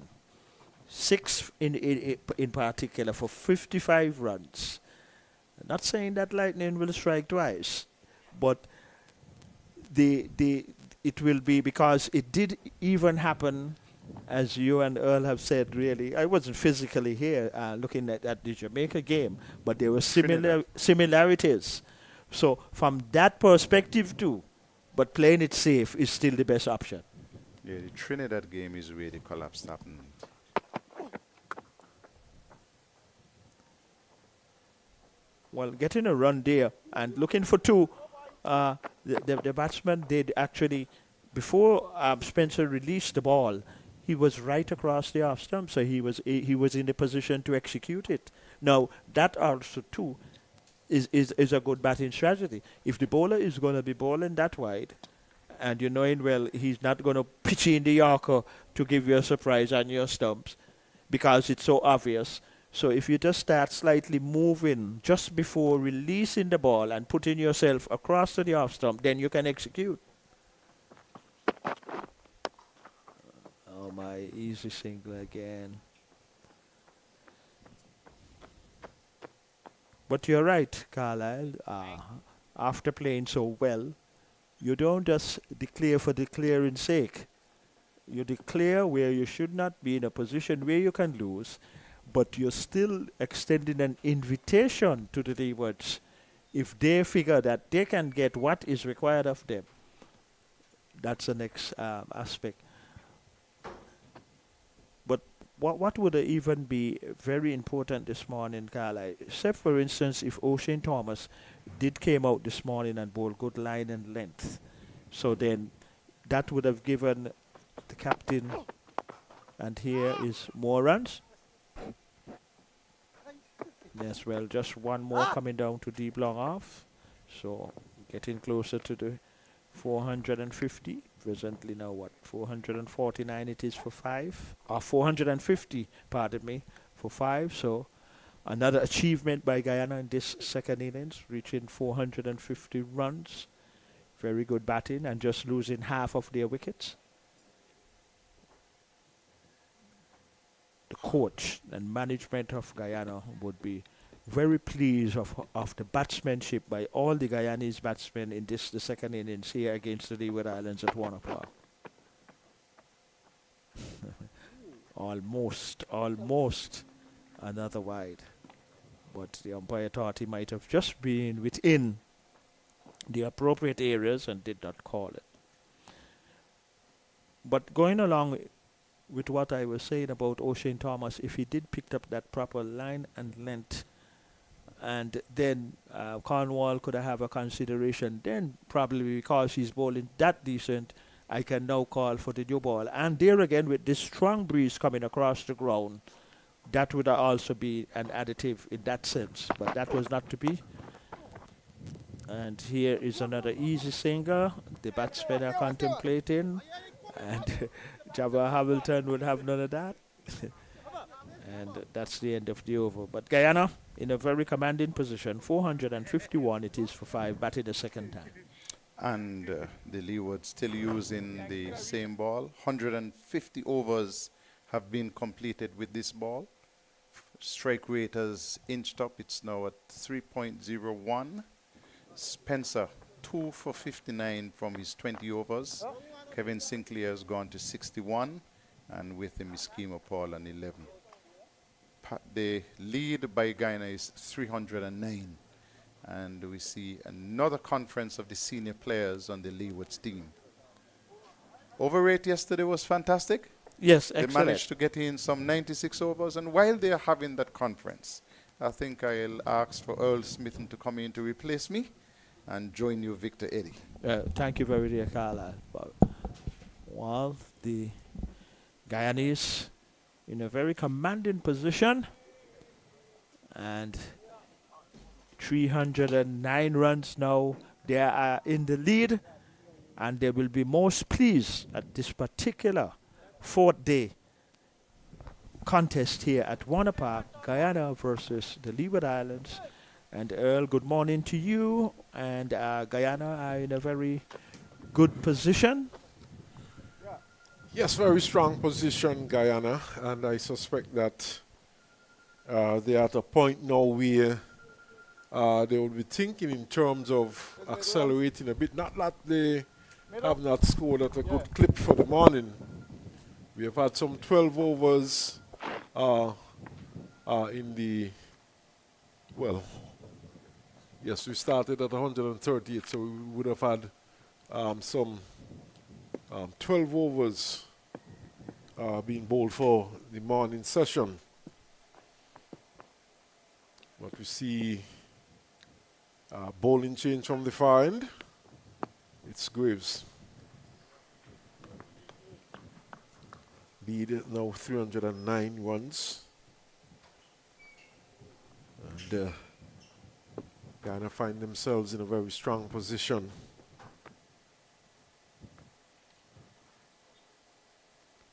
6 in particular for 55 runs. Not saying that lightning will strike twice, but it will be, because it did even happen, as you and Earl have said. Really, I wasn't physically here looking at the Jamaica game, but there were similarities. So from that perspective too, but playing it safe is still the best option. Yeah, the Trinidad game is where the collapse happened. Well, getting a run there and looking for 2, the batsman did actually, before Spencer released the ball, he was right across the off stump, so he was in a position to execute it. Now that also too is a good batting strategy. If the bowler is going to be bowling that wide, and you knowing well he's not going to pitch in the Yorker to give you a surprise on your stumps, because it's so obvious. So if you just start slightly moving just before releasing the ball and putting yourself across to the off stump, then you can execute. Oh my, easy single again. But you're right, Carlisle. After playing so well, you don't just declare for declaring's sake. You declare where you should not be in a position where you can lose, but you're still extending an invitation to the Leewards if they figure that they can get what is required of them. That's the next aspect. But what would even be very important this morning, Carlisle? Say, for instance, if O'Shane Thomas did came out this morning and bowled good line and length, so then that would have given the captain, and here is more runs. Yes, well, just one more coming down to deep long off. So getting closer to the 450. Presently now what? 449 it is for 5. Or 450, pardon me, for 5. So another achievement by Guyana in this second innings, reaching 450 runs. Very good batting and just losing half of their wickets. The coach and management of Guyana would be very pleased of the batsmanship by all the Guyanese batsmen in the second innings here against the Leeward Islands at 1 o'clock. almost another wide. But the umpire thought he might have just been within the appropriate areas and did not call it. But going along with what I was saying about O'Shane Thomas, if he did pick up that proper line and length, and then Cornwall could have a consideration, then probably because he's bowling that decent, I can now call for the new ball. And there again, with this strong breeze coming across the ground, that would also be an additive in that sense, but that was not to be. And here is another easy singer. The batsmen are contemplating, and Jabba Hamilton would have none of that. And that's the end of the over. But Guyana in a very commanding position, 451 it is for 5, batting the second time. And the Leeward still using the same ball. 150 overs have been completed with this ball. Strike rate has inched up. It's now at 3.01. Spencer, 2 for 59 from his 20 overs. Kevin Sinclair has gone to 61. And with him is Kemo Paul on 11. The lead by Guyana is 309. And we see another conference of the senior players on the Leewards team. Over rate yesterday was fantastic. Yes, They excellent. managed to get in some 96 overs, and while they're having that conference, I think I'll ask for Earl Smith to come in to replace me and join you, Victor Eddie. Thank you very much, Carla. Well, the Guyanese in a very commanding position, and 309 runs now. They are in the lead, and they will be most pleased at this particular fourth day contest here at Warner Park, Guyana versus the Leeward Islands. And Earl, good morning to you. And Guyana are in a very good position. Yes, very strong position, Guyana, and I suspect that they're at a point now where they will be thinking in terms of accelerating a bit. Not that they have not scored at a good clip for the morning. We have had some 12 overs in the, well, yes, we started at 138, so we would have had some 12 overs being bowled for the morning session. But we see bowling change from the far end. It's Graves. Lead now 309 runs. And Guyana find themselves in a very strong position.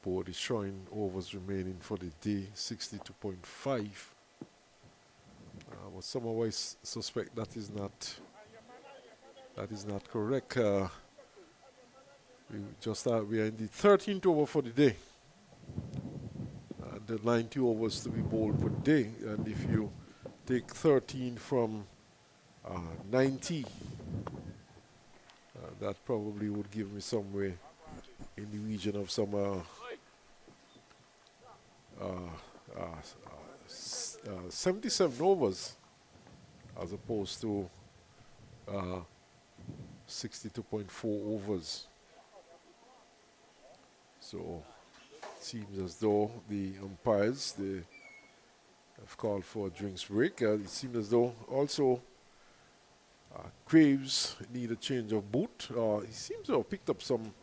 Board is showing overs remaining for the day, 62.5. But some of us suspect that is not correct. We are in the 13th over for the day. The 90 overs to be bowled per day, and if you take 13 from 90, that probably would give me somewhere in the region of some 77 overs, as opposed to 62.4 overs. So it seems as though the umpires have called for a drinks break. It seems as though also Graves need a change of boot. He seems to have picked up some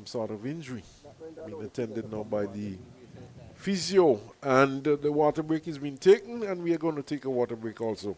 sort of injury, being attended now by the physio, and the water break is being taken, and we are going to take a water break also.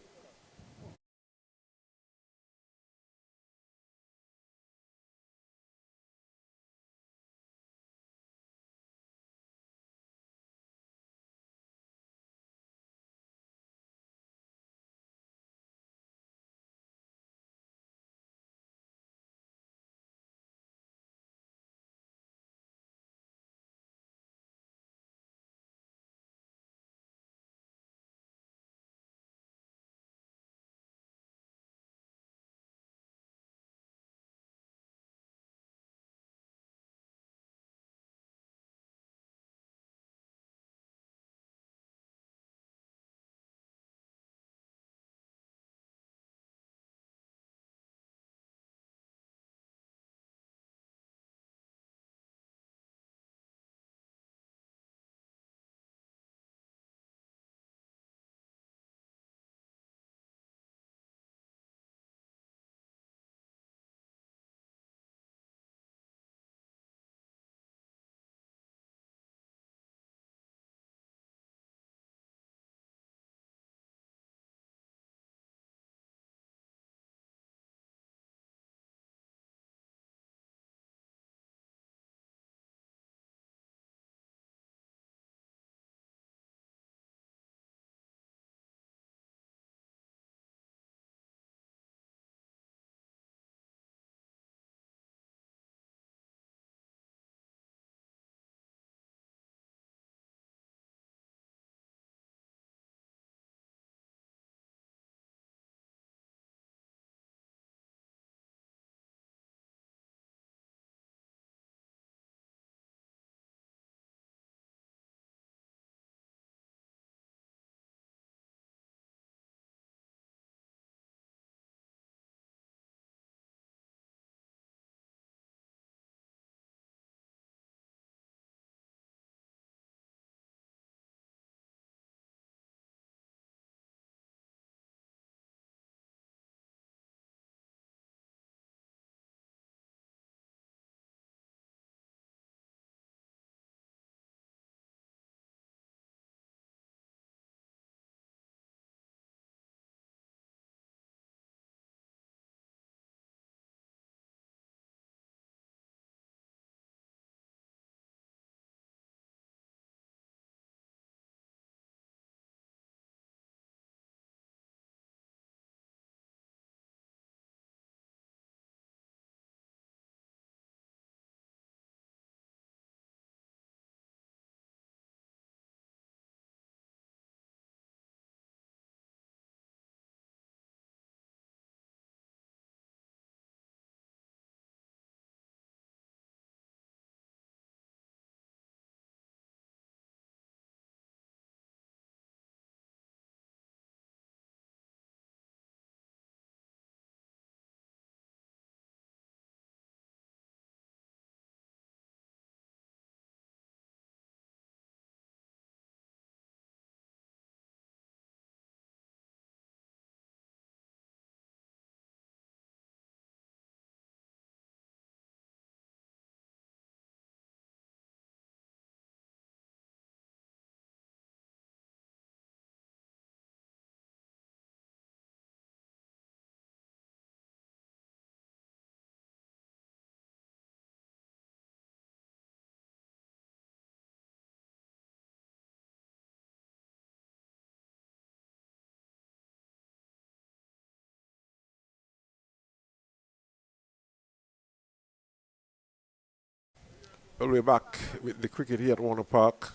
Well, we're back with the cricket here at Warner Park.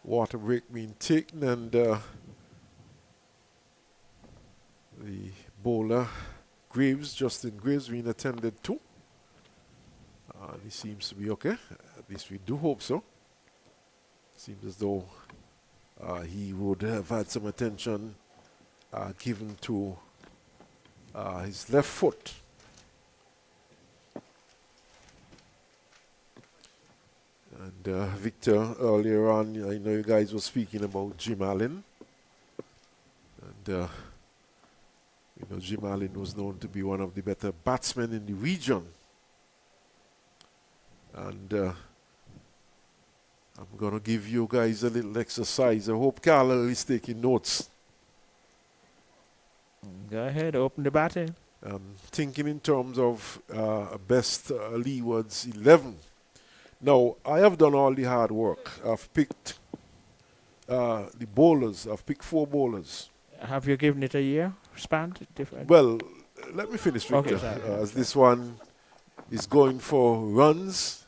Water break being taken, and the bowler Justin Graves, being attended to. He seems to be okay. At least we do hope so. Seems as though he would have had some attention given to his left foot. And Victor, earlier on, I know you guys were speaking about Jim Allen. And you know, Jim Allen was known to be one of the better batsmen in the region. And I'm going to give you guys a little exercise. I hope Carla is taking notes. Go ahead, open the batting. Thinking in terms of best Leewards 11. Now, I have done all the hard work. I've picked the bowlers. I've picked 4 bowlers. Have you given it a year span? Different? Well, let me finish, Victor. Okay, as this one is going for runs.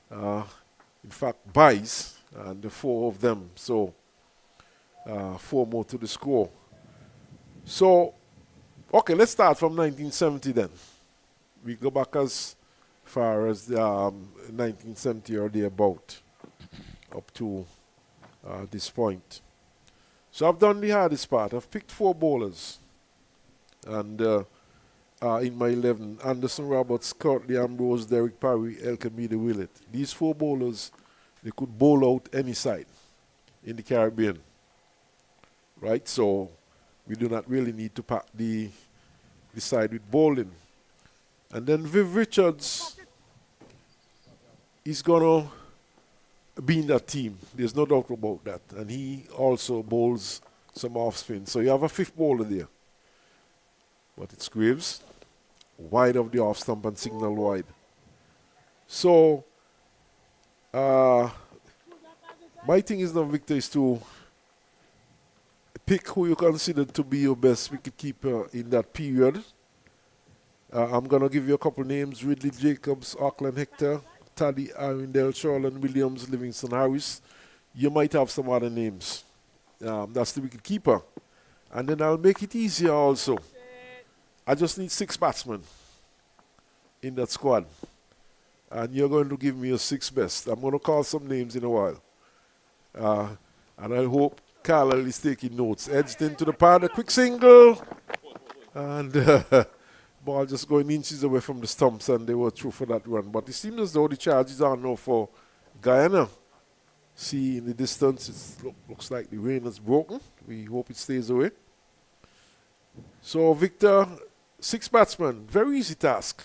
In fact, buys, and the 4 of them. So, 4 more to the score. So, okay, let's start from 1970 then. We go back as far as 1970 or thereabout, up to this point. So I've done the hardest part. I've picked 4 bowlers. And in my 11, Anderson Roberts, Courtney Ambrose, Derek Parry, Elkamide Willett. These 4 bowlers, they could bowl out any side in the Caribbean. Right? So we do not really need to pack the side with bowling. And then Viv Richards is going to be in that team. There's no doubt about that. And he also bowls some off spin. So you have a 5th bowler there. But it's Graves, wide of the off stump and signal wide. So, my thing is now, Victor, is to pick who you consider to be your best wicketkeeper in that period. I'm going to give you a couple names: Ridley Jacobs, Auckland Hector, Taddy Arundel, Sherlin Williams, Livingston Harris. You might have some other names. That's the wicketkeeper. And then I'll make it easier also. I just need 6 batsmen in that squad. And you're going to give me your 6 best. I'm going to call some names in a while. And I hope Carla is taking notes. Edged into the pad, a quick single. And ball just going inches away from the stumps, and they were through for that run. But it seems as though the charges are now for Guyana. See in the distance, it looks like the rain has broken. We hope it stays away. So, Victor, 6 batsmen, very easy task.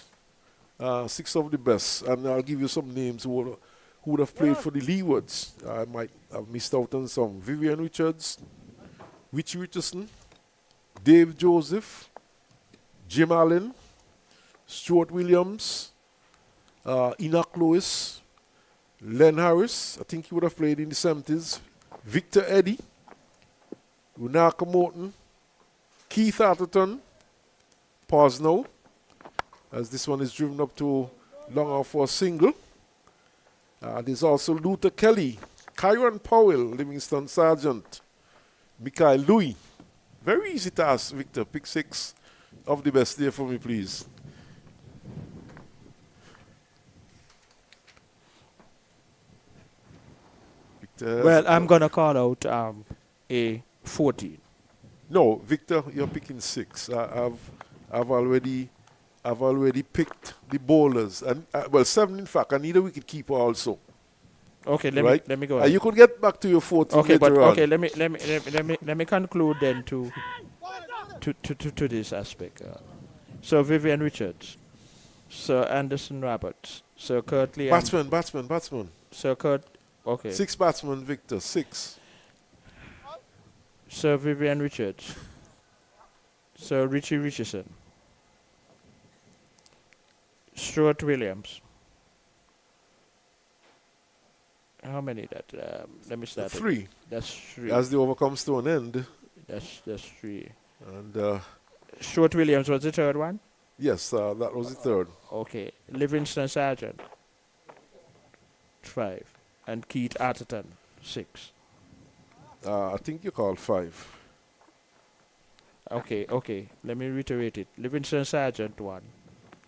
6 of the best. And I'll give you some names who would have played for the Leewards. I might have missed out on some. Vivian Richards, Richie Richardson, Dave Joseph, Jim Allen, Stuart Williams, Enoch Lewis, Len Harris, I think he would have played in the 70s, Victor Eddy, Unaka Morton, Keith Atherton, pause now, as this one is driven up to long off for a single. There's also Luther Kelly, Kyron Powell, Livingston Sargent, Mikael Louis. Very easy task, Victor. Pick 6 of the best there for me, please. Victor. Well, I'm going to call out a 14. No, Victor, you're picking 6. I've already picked the bowlers, and well, 7 in fact. I need a wicket keeper also. Okay, right? let me go ahead. You could get back to your 14 okay, later but on. okay, let me conclude then to this aspect. So Vivian Richards, Sir Anderson Roberts, Sir Curtly, batsman. Sir Kurt. Okay. 6 batsmen, Victor. 6. Sir Vivian Richards, Sir Richie Richardson, Stuart Williams. How many that? Let me start. 3. That's 3. As the over comes to an end. That's 3. And Stuart Williams was the 3rd one. yes, that was the 3rd. Okay, Livingston Sargent. 5. And Keith Atherton, 6. I think you called 5. Okay. Let me reiterate it. Livingston Sargent, 1.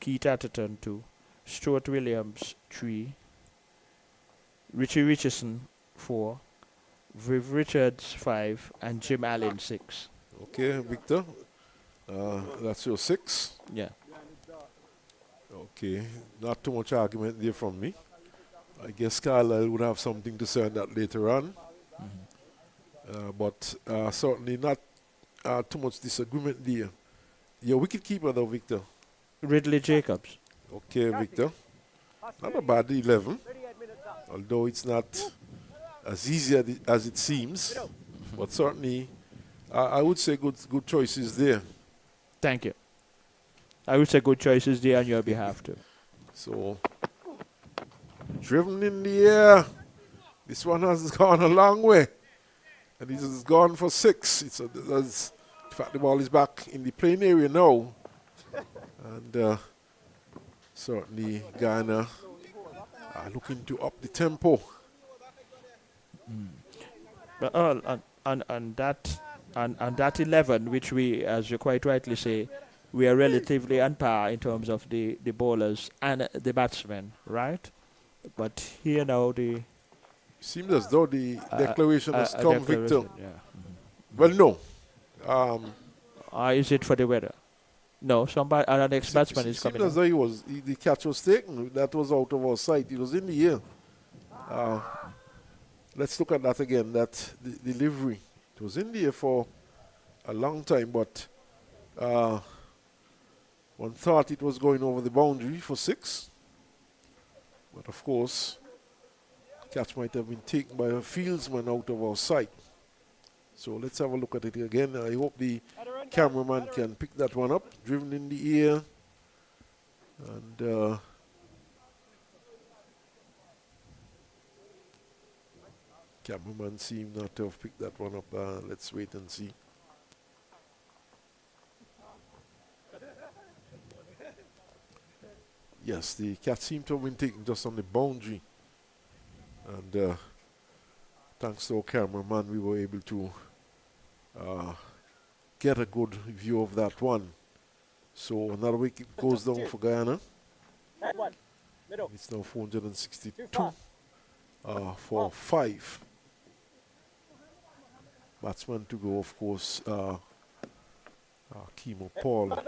Keith Atherton, 2. Stuart Williams, 3. Richie Richardson, 4. Viv Richards, 5. And Jim Allen, 6. Okay, Victor. That's your 6. Yeah. Okay, not too much argument there from me. I guess Carlisle would have something to say on that later on. But certainly not too much disagreement there. Your wicketkeeper though, Victor. Ridley Jacobs. Okay, Victor. Not a bad 11. Although it's not as easy as it seems. But certainly, I would say good choices there. Thank you. I would say good choices there on your behalf too. So, driven in the air. This one has gone a long way. And this has gone for 6. In fact, the ball is back in the playing area now. And certainly Guyana are looking to up the tempo. But on that 11, which we, as you quite rightly say, we are relatively on par in terms of the bowlers and the batsmen, right? But here now the Seems as though the declaration has come, Victor. Yeah. Well, no. Is it for the weather? No, an ex-batsman is coming. Seems as though the catch was taken. That was out of our sight. It was in the air. Let's look at that again. That the delivery. It was in the air for a long time, but one thought it was going over the boundary for 6. But of course, catch might have been taken by a fieldsman out of our sight. So let's have a look at it again. I hope the cameraman can pick that one up. Driven in the air. And cameraman seemed not to have picked that one up. Let's wait and see. Yes, the catch seemed to have been taken just on the boundary. And thanks to our cameraman, we were able to get a good view of that one. So another wicket goes down for Guyana. It's now 462 for 5. Batsman to go, of course, Kimo Paul.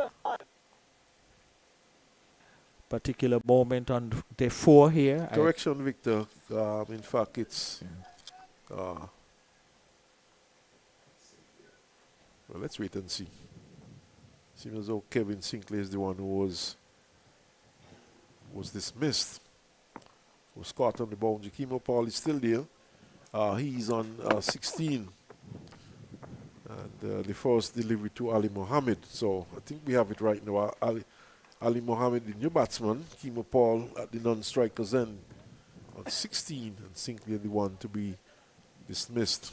Particular moment on day 4 here. Correction, Victor. In fact, it's... well, let's wait and see. Seems as though Kevin Sinclair is the one who was dismissed. Was caught on the boundary. Kimo Paul is still there. He's on 16. And the first delivery to Ali Mohammed. So I think we have it right now. Ali Mohammed, the new batsman. Kimo Paul at the non-strikers end on 16. And Sinclair the one to be dismissed.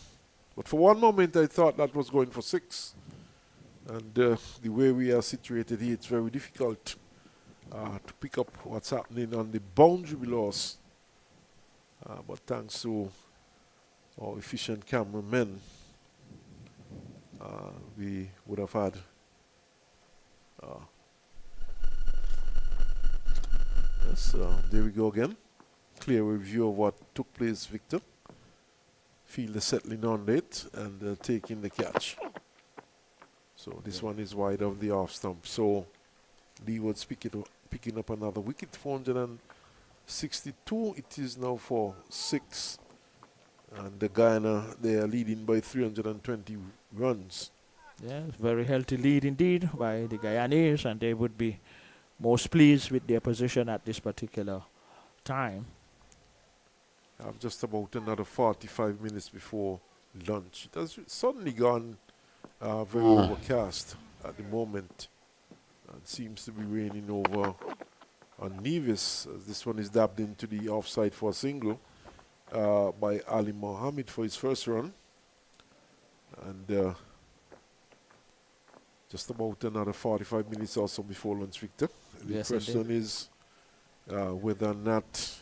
But for one moment I thought that was going for 6. And the way we are situated here, it's very difficult to pick up what's happening on the boundary below us. But thanks to our efficient cameramen, we would have had yes, there we go again. Clear review of what took place, Victor. Fielder settling on it and taking the catch. So this one is wide of the off stump. So Leeward's picking up another wicket, 462. It is now for 6. And the Guyana, they are leading by 320 runs. Yes, very healthy lead indeed by the Guyanese, and they would be most pleased with their position at this particular time. I have just about another 45 minutes before lunch. It has suddenly gone very overcast at the moment. It seems to be raining over on Nevis. This one is dabbed into the offside for a single by Ali Mohammed for his first run. And just about another 45 minutes or so before lunch, Victor. The Yes, question is whether or not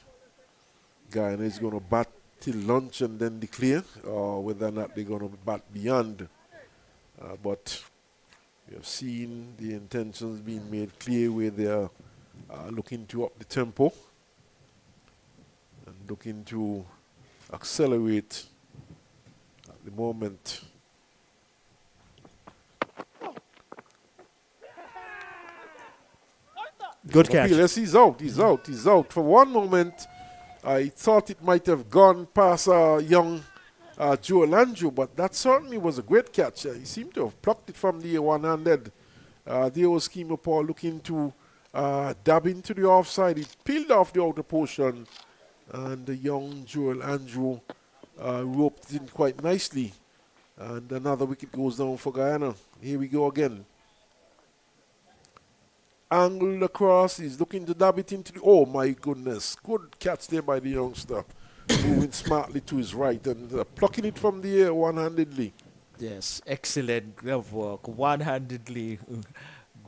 Guyana is going to bat till lunch and then declare, or whether or not they're going to bat beyond. But we have seen the intentions being made clear where they are looking to up the tempo and looking to accelerate at the moment. Good catch. Yes, he's out. He's out. He's out. For one moment, I thought it might have gone past young Joel Andrew, but that certainly was a great catch. He seemed to have plucked it from the one-handed. There was Kimo Paul looking to dab into the offside. He peeled off the outer portion, and the young Joel Andrew roped in quite nicely. And another wicket goes down for Guyana. Here we go again. Angled across, he's looking to dab it into the... Oh, my goodness. Good catch there by the youngster. Moving smartly to his right and plucking it from the air one-handedly. Yes, excellent glove work. One-handedly,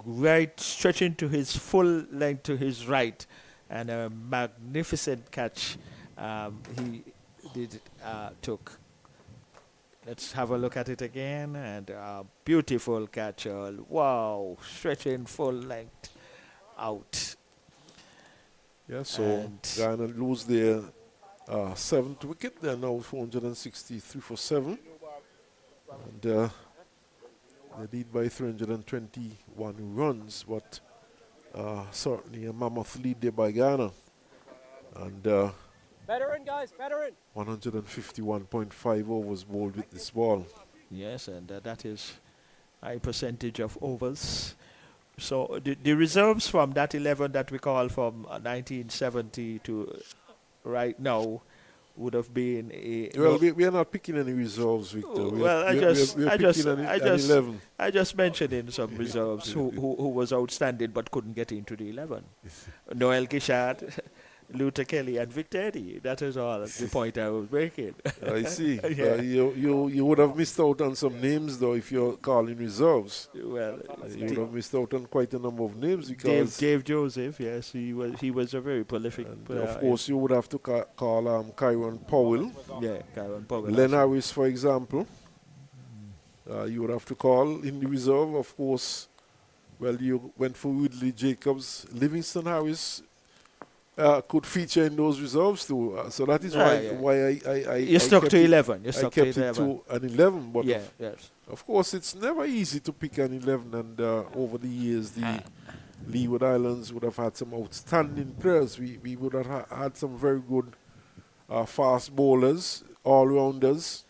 right, stretching to his full length to his right. And a magnificent catch he took. Let's have a look at it again. And beautiful catch. Wow, stretching full length out. Yeah, so Guyana lose their 7th wicket. They're now 463 for 7. And they lead by 321 runs, but certainly a mammoth lead there by Guyana. And Veteran, guys, veteran. 151.5 overs bowled with this ball. Yes, and that is high percentage of overs. So the reserves from that 11 that we call from 1970 to right now would have been a... Well, we are not picking any reserves, Victor. Well, I just mentioned in some reserves who was outstanding but couldn't get into the 11. Noel Gishad, Luther Kelly, and Victor Eddy. That is all the point I was making. I see. Yeah. You would have missed out on some names, though, if you're calling reserves. Well, You would have missed out on quite a number of names because... Dave Joseph, yes, he was a very prolific player. Of course, you would have to call Kyron Powell. Yeah, Kyron Powell. Len Harris, for example. You would have to call in the reserve, of course. Well, you went for Woodley Jacobs. Livingston Harris could feature in those reserves too. So that is why I You stuck to 11. You I stuck kept to 11. it to an 11. But Yeah, yes. of course, it's never easy to pick an 11. And over the years, the Leeward Islands would have had some outstanding players. We would have had some very good fast bowlers, all-rounders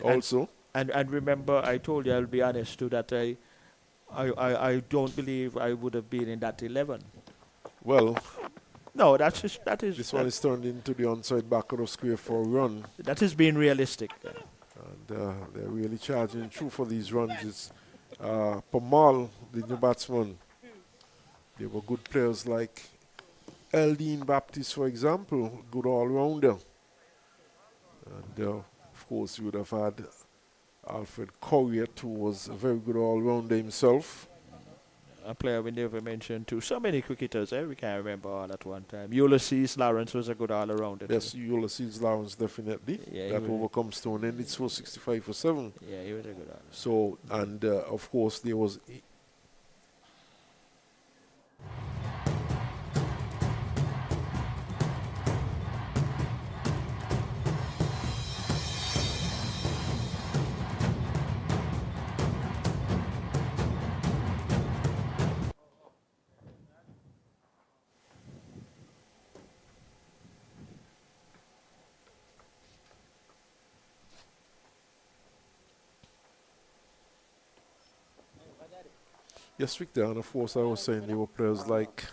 also. And remember, I told you, I'll be honest too, that I don't believe I would have been in that 11. Well, no, that is. This one is turned into the onside back of the square for a run. That is being realistic. And they're really charging through for these runs. It's Pamal, the new batsman. There were good players like Eldine Baptiste, for example, good all-rounder. And of course, you would have had Alfred Corriott, who was a very good all-rounder himself. A player we never mentioned too. So many cricketers, we can't remember all at one time. Ulysses Lawrence was a good all-rounder. Yes, Ulysses Lawrence, definitely. Yeah, that overcomes to an end. It's 465 for 7. Yeah, he was a good all-rounder. So, and of course, there was... Yes, Victor, and of course I was saying there were players like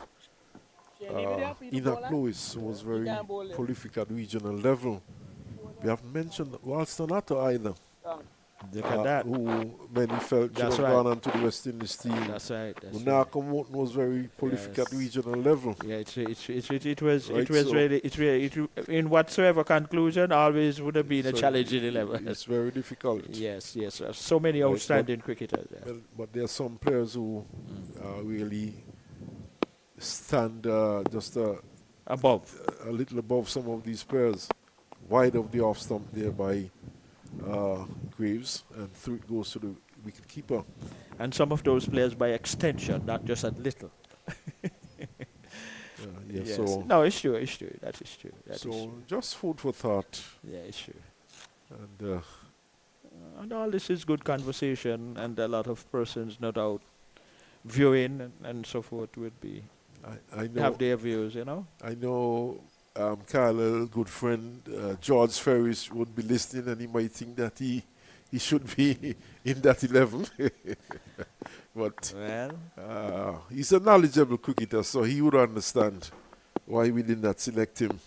Enoch Lewis, who was very prolific at regional level. We haven't mentioned Walstonato either. Look at that. Who many felt should have gone on to the West Indies team. That's right. Unaka Morton was very prolific at regional level. Yeah, it was really in whatsoever conclusion always would have been a challenging 11. It's very difficult. Yes. So many outstanding cricketers. Yeah. Well, but there are some players who really stand just a Above. a little above some of these players, wide of the off stump there by Graves, and through it goes to the wicket keeper. And some of those players by extension, not just a little. Yeah, Yes. so No, it's true, it's true. That is true. That is so true. just food for thought, Yeah, it's true. and And all this is good conversation, and a lot of persons, no doubt, viewing and so forth would be I know have their views, you know. I know Carl, good friend George Ferris would be listening, and he might think that he should be in that 11. But Well, he's a knowledgeable cricketer, so he would understand why we did not select him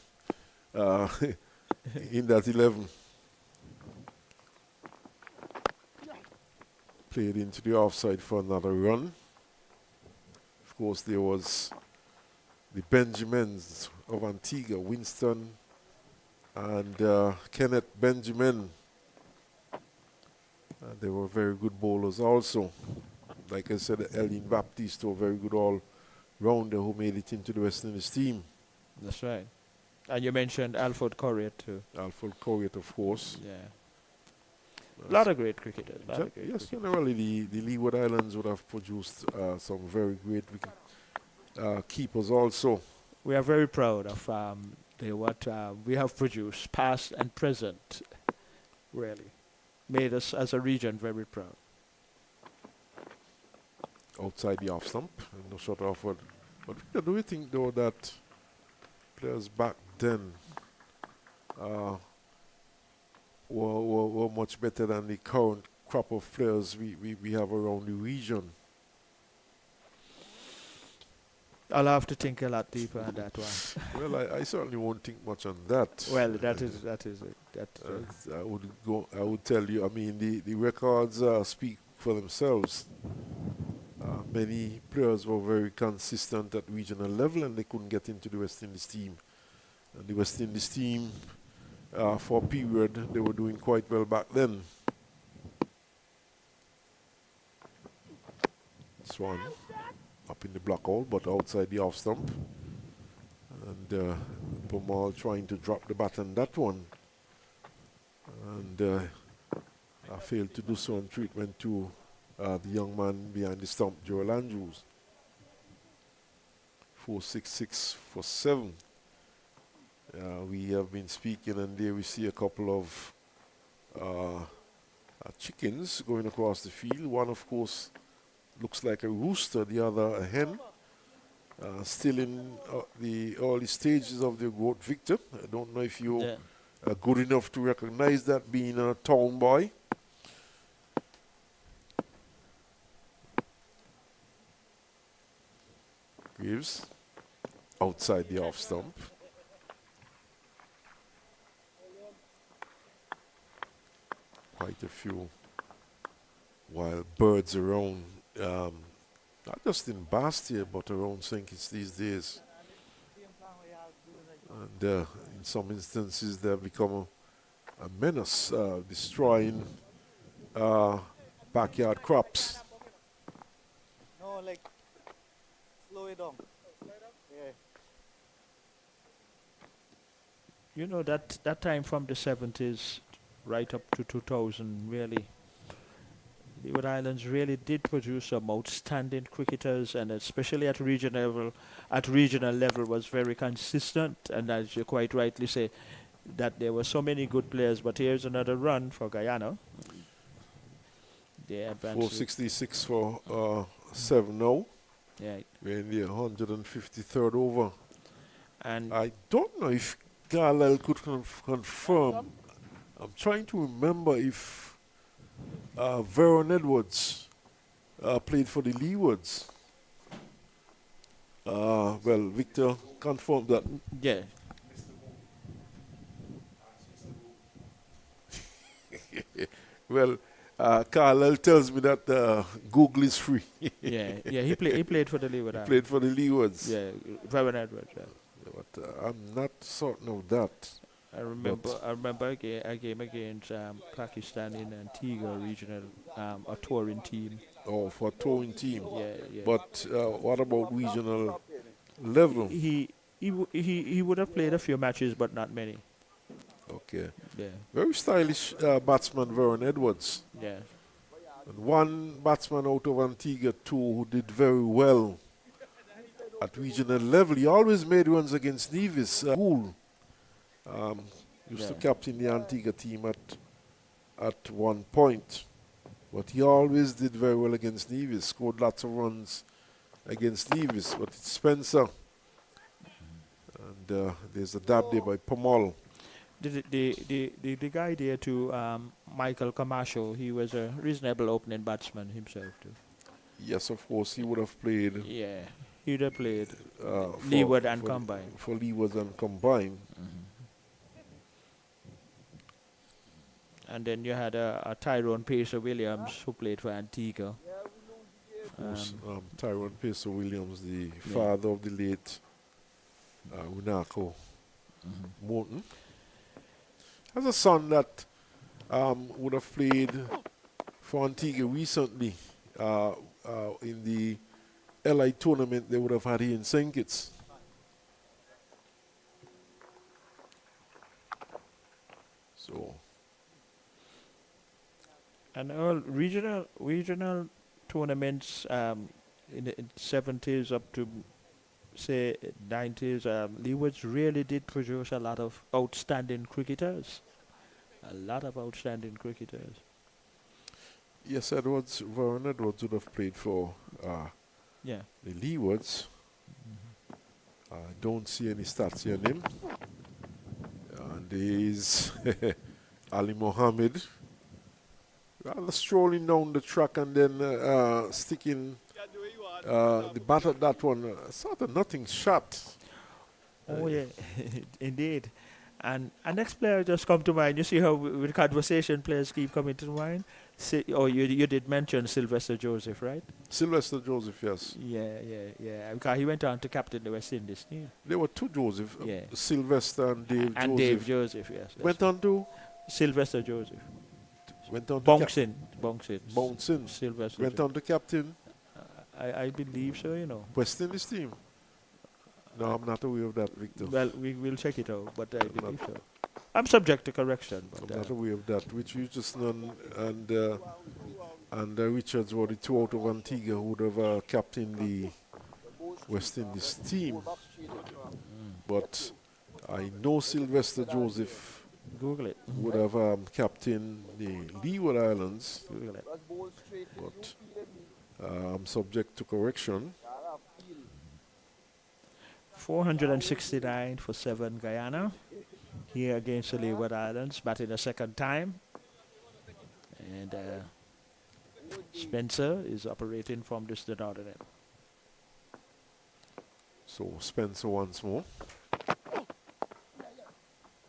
in that 11. Played into the offside for another run. Of course, there was the Benjamins of Antigua, Winston and Kenneth Benjamin. They were very good bowlers also. Like I said, Elin Baptiste, a very good all-rounder who made it into the West Indies team. that's right. And you mentioned Alfred Correa too. Alfred Corriott, of course. Yeah. A lot of great cricketers. Yes, generally the Leeward Islands would have produced some very great wicket keepers also. We are very proud of what we have produced, past and present. Really, made us as a region very proud. Outside the off stump, no shot offered. But do you think though that players back then were much better than the current crop of players we have around the region? I'll have to think a lot deeper on that one. Well, I certainly won't think much on that. Well, that is it. I would tell you. I mean, the records speak for themselves. Many players were very consistent at regional level, and they couldn't get into the West Indies team. And the West Indies team, for a period, they were doing quite well back then. Swan up in the block hole, but outside the off stump. And Pomal trying to drop the bat on that one. And I failed to do so, and treatment to the young man behind the stump, Joel Andrews. 4-6-6 for 7. We have been speaking, and there we see a couple of chickens going across the field. One, of course, looks like a rooster, the other a hen. Still in the early stages of their growth, Victor. I don't know if you're good enough to recognize that, being a town boy. Graves outside the off stump. Quite a few wild birds around, not just in Bastia, but around St. Kitts these days. And in some instances, they have become a menace, destroying backyard crops. No, like, slow it down. Yeah. You know, that time from the 70s right up to 2000, really, Leeward Islands really did produce some outstanding cricketers, and especially at regional level was very consistent. And as you quite rightly say, that there were so many good players. But here's another run for Guyana. They advanced 466 for 7 now. Yeah. We're in the 153rd over. And I don't know if Carlisle could confirm. I'm trying to remember if Veron Edwards played for the Leewards. Well, Victor confirmed that. yeah, Well, Carlisle tells me that Google is free. yeah. He played for the Leeward. Played for the Leewards. Yeah, Veron Edwards. Yeah. But I'm not certain of that. I remember a game against Pakistan in Antigua regional, a touring team. Oh, for a touring team. Yeah. But what about regional level? He he would have played a few matches, but not many. Okay. Yeah, Very stylish batsman, Vernon Edwards. yeah, And one batsman out of Antigua, too, who did very well at regional level. He always made runs against Nevis. Gould used to Yeah. captain the Antigua team at one point. But he always did very well against Nevis, scored lots of runs against Nevis. But it's Spencer. And there's a dab there by Pomal. The guy there too, Michael Camacho, he was a reasonable opening batsman himself too. Yes, of course, he would have played Yeah, he would have played for Leeward and combined. For Leeward and combined. And then you had a Tyrone Pacer Williams who played for Antigua. Tyrone Pacer Williams, the father of the late Winako Morton, has a son that would have played for Antigua recently in the LI tournament they would have had here in St. Kitts. So, And all regional tournaments in the 70s up to say 90s, Leewards really did produce a lot of outstanding cricketers. A lot of outstanding cricketers. yes, Vernon Edwards would have played for Yeah. the Leewards. I don't see any stats here on him. And there is Ali Mohammed, rather strolling down the track and then sticking the bat at that one. Sort of nothing shot. Oh yeah, indeed. And a next player just come to mind. You see how with conversation players keep coming to mind. You did mention Sylvester Joseph, right? Sylvester Joseph, yes. Yeah. Because he went on to captain the West Indies. Yeah. There were two Joseph, Yeah. Sylvester and Dave And Joseph. Dave Joseph, yes. Went on to? Sylvester Joseph. Went on to Bouncing. Sylvester. Went on to captain I believe so, you know. West Indies team. No, I'm not aware of that, Victor. Well, we will check it out, but I believe so. I'm subject to correction, but I'm not aware of that. Which Richardson and Richards were the two out of Antigua who would have captained the West Indies team. But I know Sylvester Joseph Google it. would have captained the Leeward Islands, Google it. but I'm subject to correction. 469 for 7 Guyana. Here against the Leeward Islands, batting a second time. And Spencer is operating from this the northern end. So Spencer once more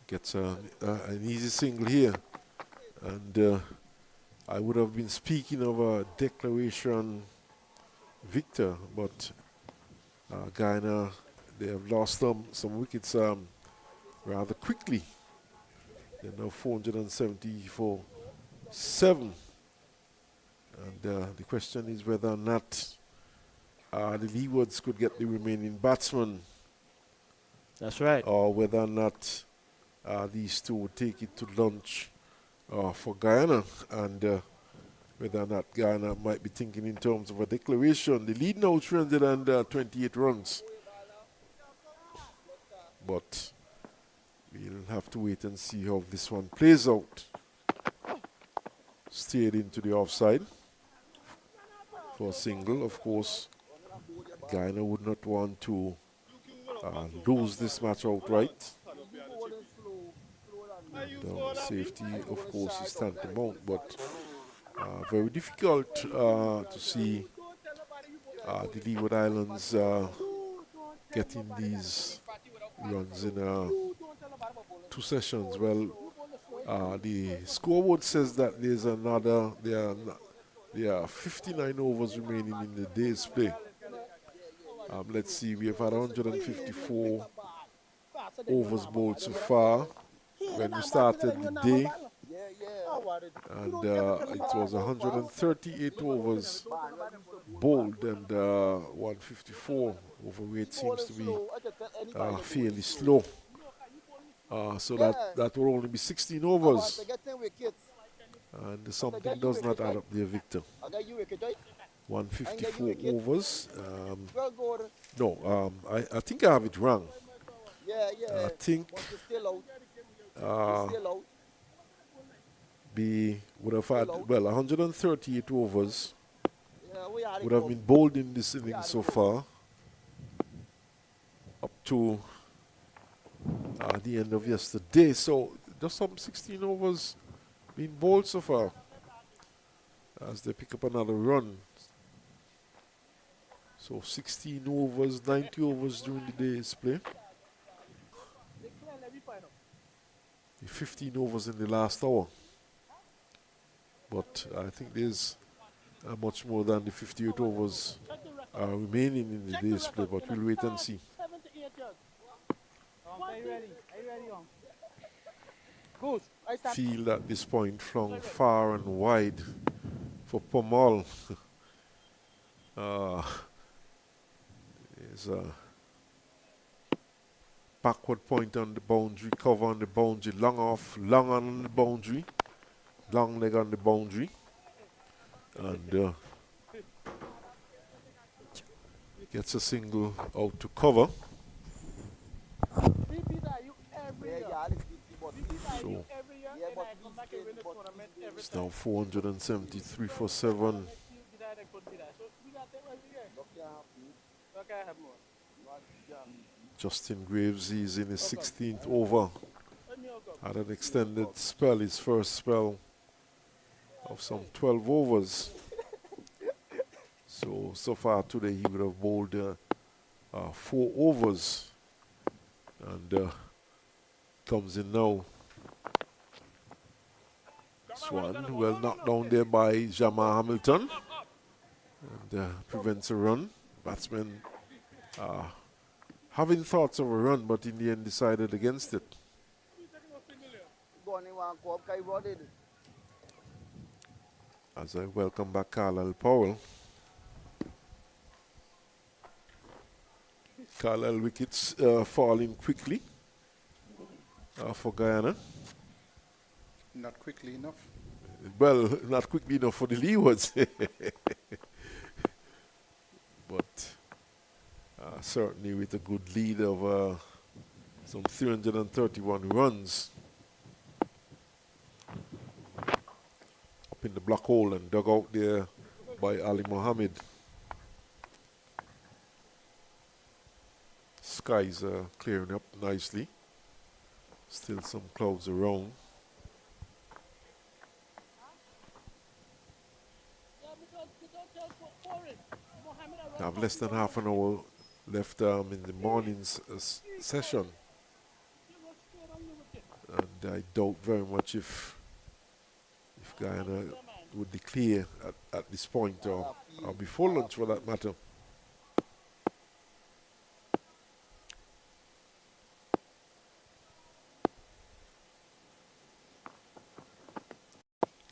gets an easy single here. And I would have been speaking of a declaration victor, but Guyana, they have lost some wickets rather quickly. They're now 470 for 7. And the question is whether or not the Leewards could get the remaining batsmen. That's right. Or whether or not these two would take it to lunch for Guyana. And whether or not Guyana might be thinking in terms of a declaration. The lead now 328 runs. But we'll have to wait and see how this one plays out. Steered into the offside for a single. Of course, Guyana would not want to lose this match outright. And, safety, of course, is tantamount, but very difficult to see the Leeward Islands getting these runs in 2 sessions. Well, the scoreboard says that there are 59 overs remaining in the day's play. Let's see, we have had 154 overs bowled so far. When we started the day, And it was 138 overs bowled, and 154 overweight seems to be fairly slow. So that will only be 16 overs. And something does not add up there, Victor. 154 overs. No, I think I have it wrong. I think would have had, well, 138 overs would have been bowled in this inning so far, up to the end of yesterday. So just some 16 overs being bowled so far as they pick up another run. So 16 overs, 90 overs during the day's play. 15 overs in the last hour. But I think there's much more than the 58 overs remaining in the day's play, but we'll wait and see. Field at this point flung far and wide for Pomal. There's a backward point on the boundary, cover on the boundary, long off, long on the boundary, long leg on the boundary, and gets a single out to cover. So it's now 473 for 7. Justin Graves, he's in his 16th over. Had an extended spell, his first spell of some 12 overs. So far today he would have bowled 4 overs. And comes in now. Swan, well knocked down there by Jamal Hamilton. And prevents a run. Batsman having thoughts of a run, but in the end decided against it. As I welcome back Carlisle Powell. Carlisle wickets falling quickly for Guyana. Not quickly enough. Well, not quickly enough for the Leewards. But certainly with a good lead of some 331 runs. Up in the black hole and dug out there by Ali Mohammed. Skies are clearing up nicely. Still some clouds around. I have less than half an hour left in the morning's session. And I doubt very much if Guyana would declare at this point or before lunch for that matter.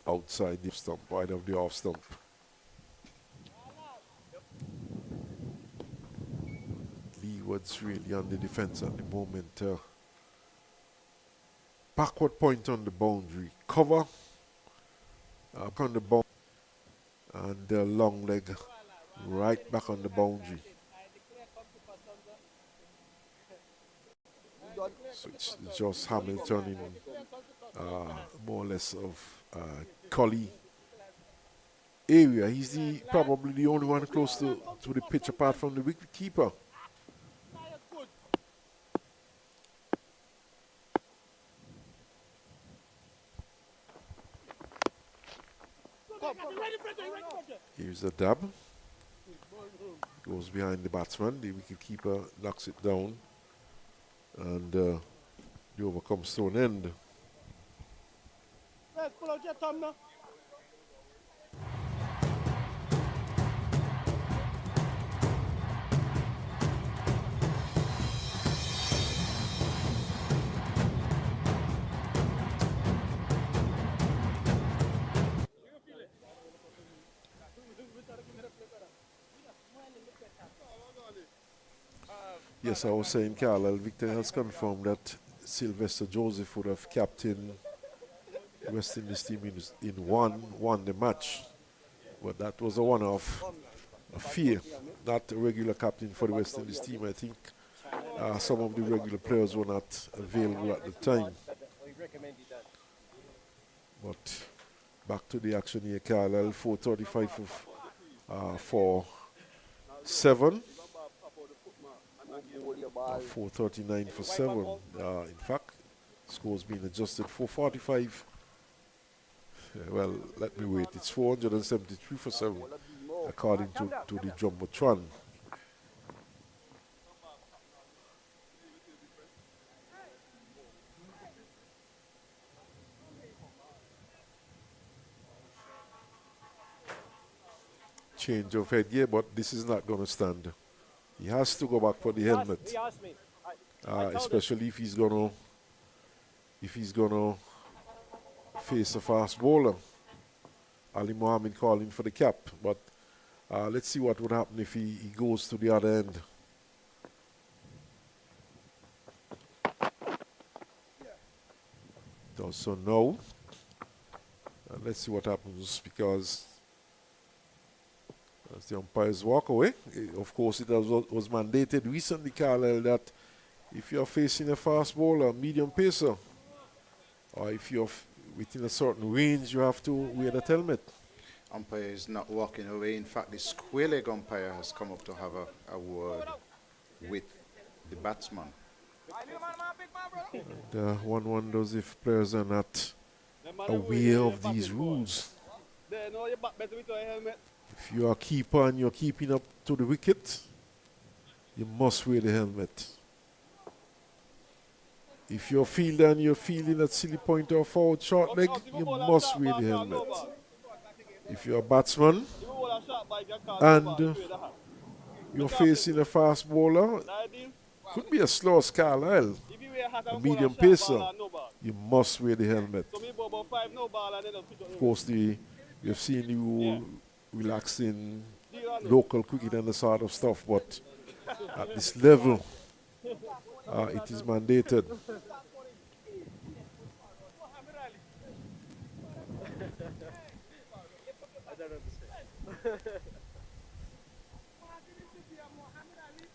Outside the stump, wide of the off stump. Leeward's really on the defense at the moment. Backward point on the boundary, cover up on the boundary, and long leg right back on the boundary. So it's just Hamilton in more or less of Cully area. He's probably the only one close to the pitch apart from the wicket keeper. Here's a dab. Goes behind the batsman. The wicket keeper knocks it down. And the over comes to an end. Pull out your thumb now. Yes, I was saying, Carlisle, Victor has confirmed that Sylvester Joseph would have captained the West Indies team in won the match. But that was a one-off fear, not a regular captain for the West Indies team. I think some of the regular players were not available at the time. But back to the action here, Carlisle, 435 for 7. 439 for 7. In fact, score's been adjusted. 445. Well, let me wait. It's 473 for 7, according to the Jumbotron. Change of headgear, but this is not going to stand. He has to go back for the helmet, especially if he's gonna face a fast bowler. Ali Mohammed calling for the cap, but let's see what would happen if he goes to the other end. Does so now. Let's see what happens, because as the umpires walk away, of course it was mandated recently, Carlisle, that if you're facing a fast bowler, medium pacer, or if you're within a certain range, you have to wear that helmet. Umpire is not walking away. In fact, the square leg umpire has come up to have a word with the batsman. And one wonders if players are not aware of these rules. If you are a keeper and you're keeping up to the wicket, you must wear the helmet. If you're a fielder and you're fielding at silly point or forward short leg, you must wear the helmet. If you're a batsman and you're facing a fast bowler, could be a slow Carlisle, a medium pacer, you must wear the helmet. Of course, we've seen you relaxing local cricket and the sort of stuff, but at this level, it is mandated.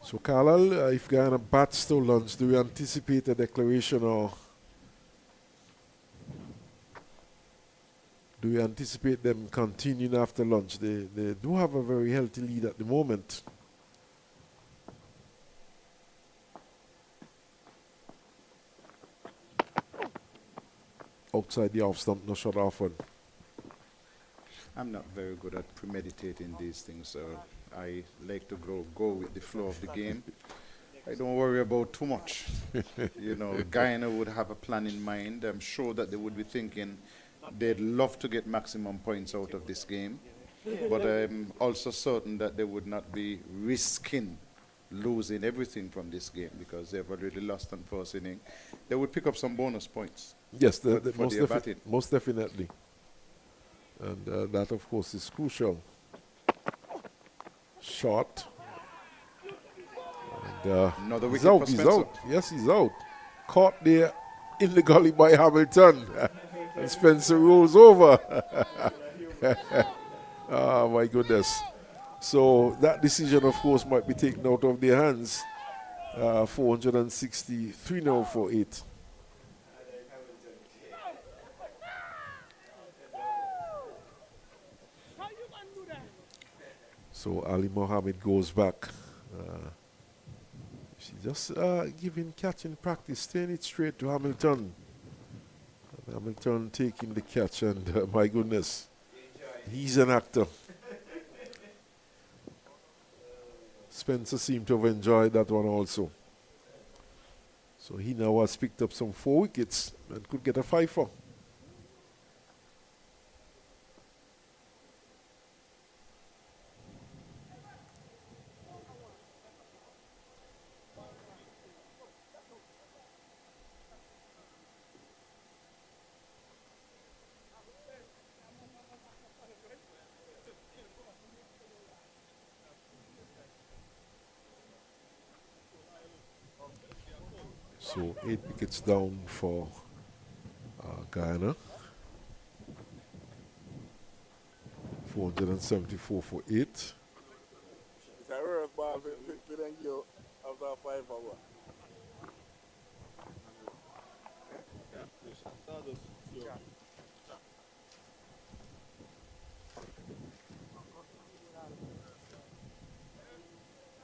So, Carlisle, if Guyana bats to lunch, do you anticipate a declaration, or do you anticipate them continuing after lunch? They do have a very healthy lead at the moment. Outside the off stump, no shot off one. I'm not very good at premeditating these things, so I like to go with the flow of the game. I don't worry about too much. You know, Guyana would have a plan in mind. I'm sure that they would be thinking they'd love to get maximum points out of this game. But I'm also certain that they would not be risking losing everything from this game, because they've already lost on first inning. They would pick up some bonus points. Yes, most definitely. And that, of course, is crucial. Shot. And another he's wicket out, for he's Spencer. out. Yes, he's out. Caught there in the gully by Hamilton. And Spencer rolls over. Oh, my goodness. So that decision, of course, might be taken out of their hands. 463 now for 8. So Ali Mohammed goes back. She's just giving catching practice, staying it straight to Hamilton. And Hamilton taking the catch, and my goodness, he's an actor. Spencer seemed to have enjoyed that one also. So he now has picked up some 4 wickets and could get a 5-4. So 8 wickets down for Guyana. 474 for 8. It's a rare ball for them you after 5 hours.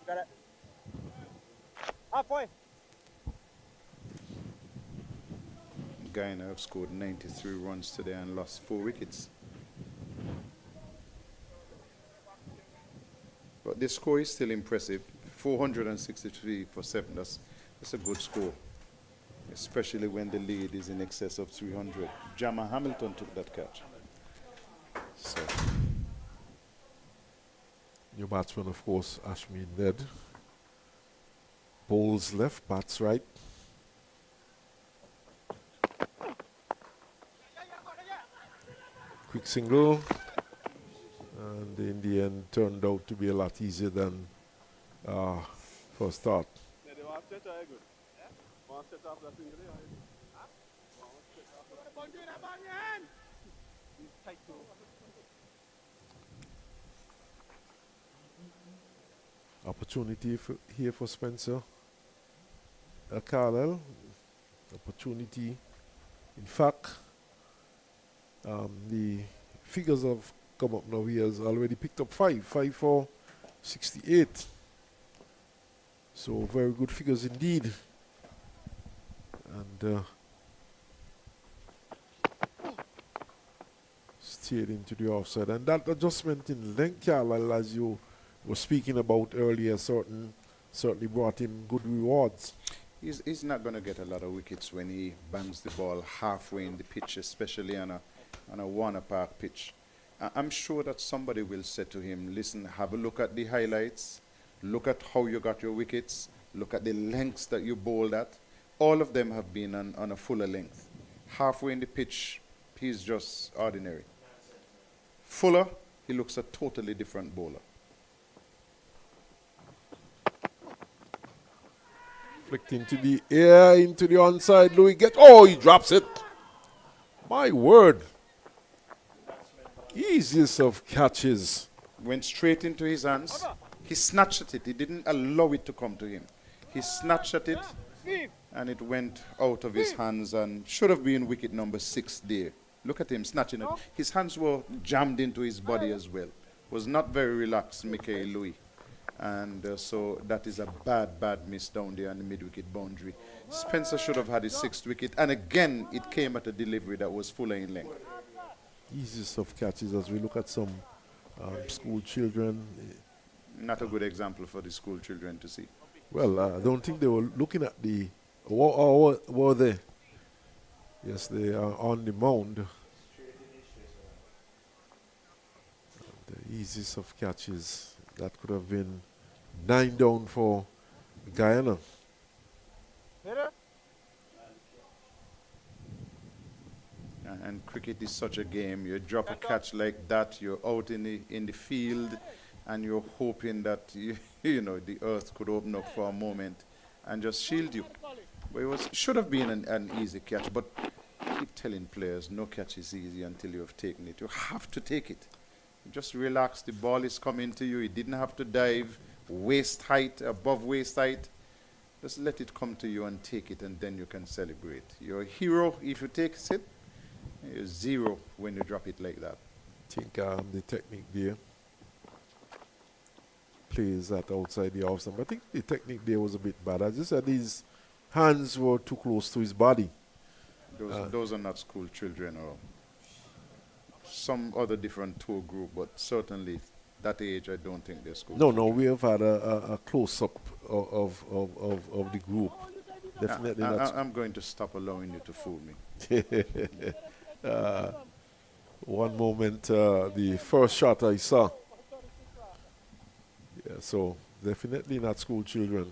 Got it. Halfway. Guyana have scored 93 runs today and lost 4 wickets. But the score is still impressive. 463 for 7. That's a good score, especially when the lead is in excess of 300. Jammer Hamilton took that catch. So New batsman, of course, Ashmead Ned. Bowls left, bats right. Quick single. And in the end, turned out to be a lot easier than first thought. Opportunity here for Spencer Carlisle. Opportunity. In fact, the figures have come up now. He has already picked up 5 for 68. So very good figures indeed. And steered into the offside. And that adjustment in length, Carlisle, as you were speaking about earlier, certainly brought him good rewards. he's not going to get a lot of wickets when he bangs the ball halfway in the pitch, especially on a Warner Park pitch. I'm sure that somebody will say to him, listen, have a look at the highlights, look at how you got your wickets, look at the lengths that you bowled at. All of them have been on a fuller length. Halfway in the pitch, he's just ordinary. Fuller, he looks a totally different bowler. Flicked into the air, into the onside. Louis gets, oh, he drops it. My word. Easiest of catches. Went straight into his hands. He snatched at it. He didn't allow it to come to him. He snatched at it, and it went out of his hands and should have been wicket number 6 there. Look at him snatching it. His hands were jammed into his body as well. Was not very relaxed, Michael Louis. And so that is a bad miss down there on the mid-wicket boundary. Spencer should have had his 6th wicket. And again, it came at a delivery that was fuller in length. Easiest of catches as we look at some school children. Not a good example for the school children to see. Well, I don't think they were looking at the... Or were they? Yes, they are on the mound. The easiest of catches. That could have been 9 down for Guyana. And cricket is such a game. You drop a catch like that, you're out in the field, and you're hoping that you know the earth could open up for a moment and just shield you. But it should have been an easy catch. But I keep telling players, no catch is easy until you have taken it. You have to take it. Just relax. The ball is coming to you. You didn't have to dive waist height, above waist height. Just let it come to you and take it, and then you can celebrate. You're a hero if you take it. You're 0 when you drop it like that. I think the technique there plays that outside the off stump. I think the technique there was a bit bad. As you said, his hands were too close to his body. Those are not school children or some other different tour group, but certainly that age I don't think they're school children. No, we have had a close-up of the group. Definitely not. I'm going to stop allowing you to fool me. One moment, the first shot I saw. Yeah, so definitely not school children.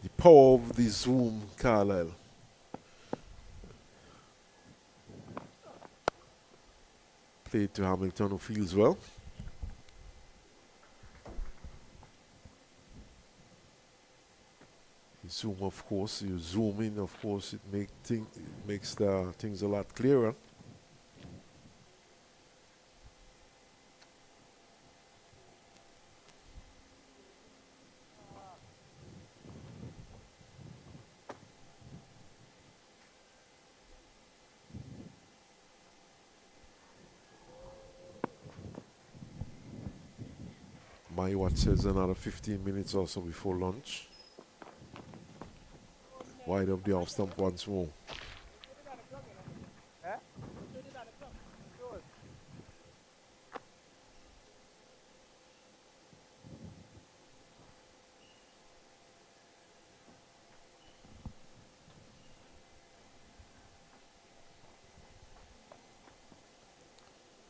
The power of the zoom, Carlisle. Played to Hamilton, who feels well. zoom, of course. You zoom in, of course, it makes the things a lot clearer. My watch says another 15 minutes or so before lunch. Wide up the off stump once more.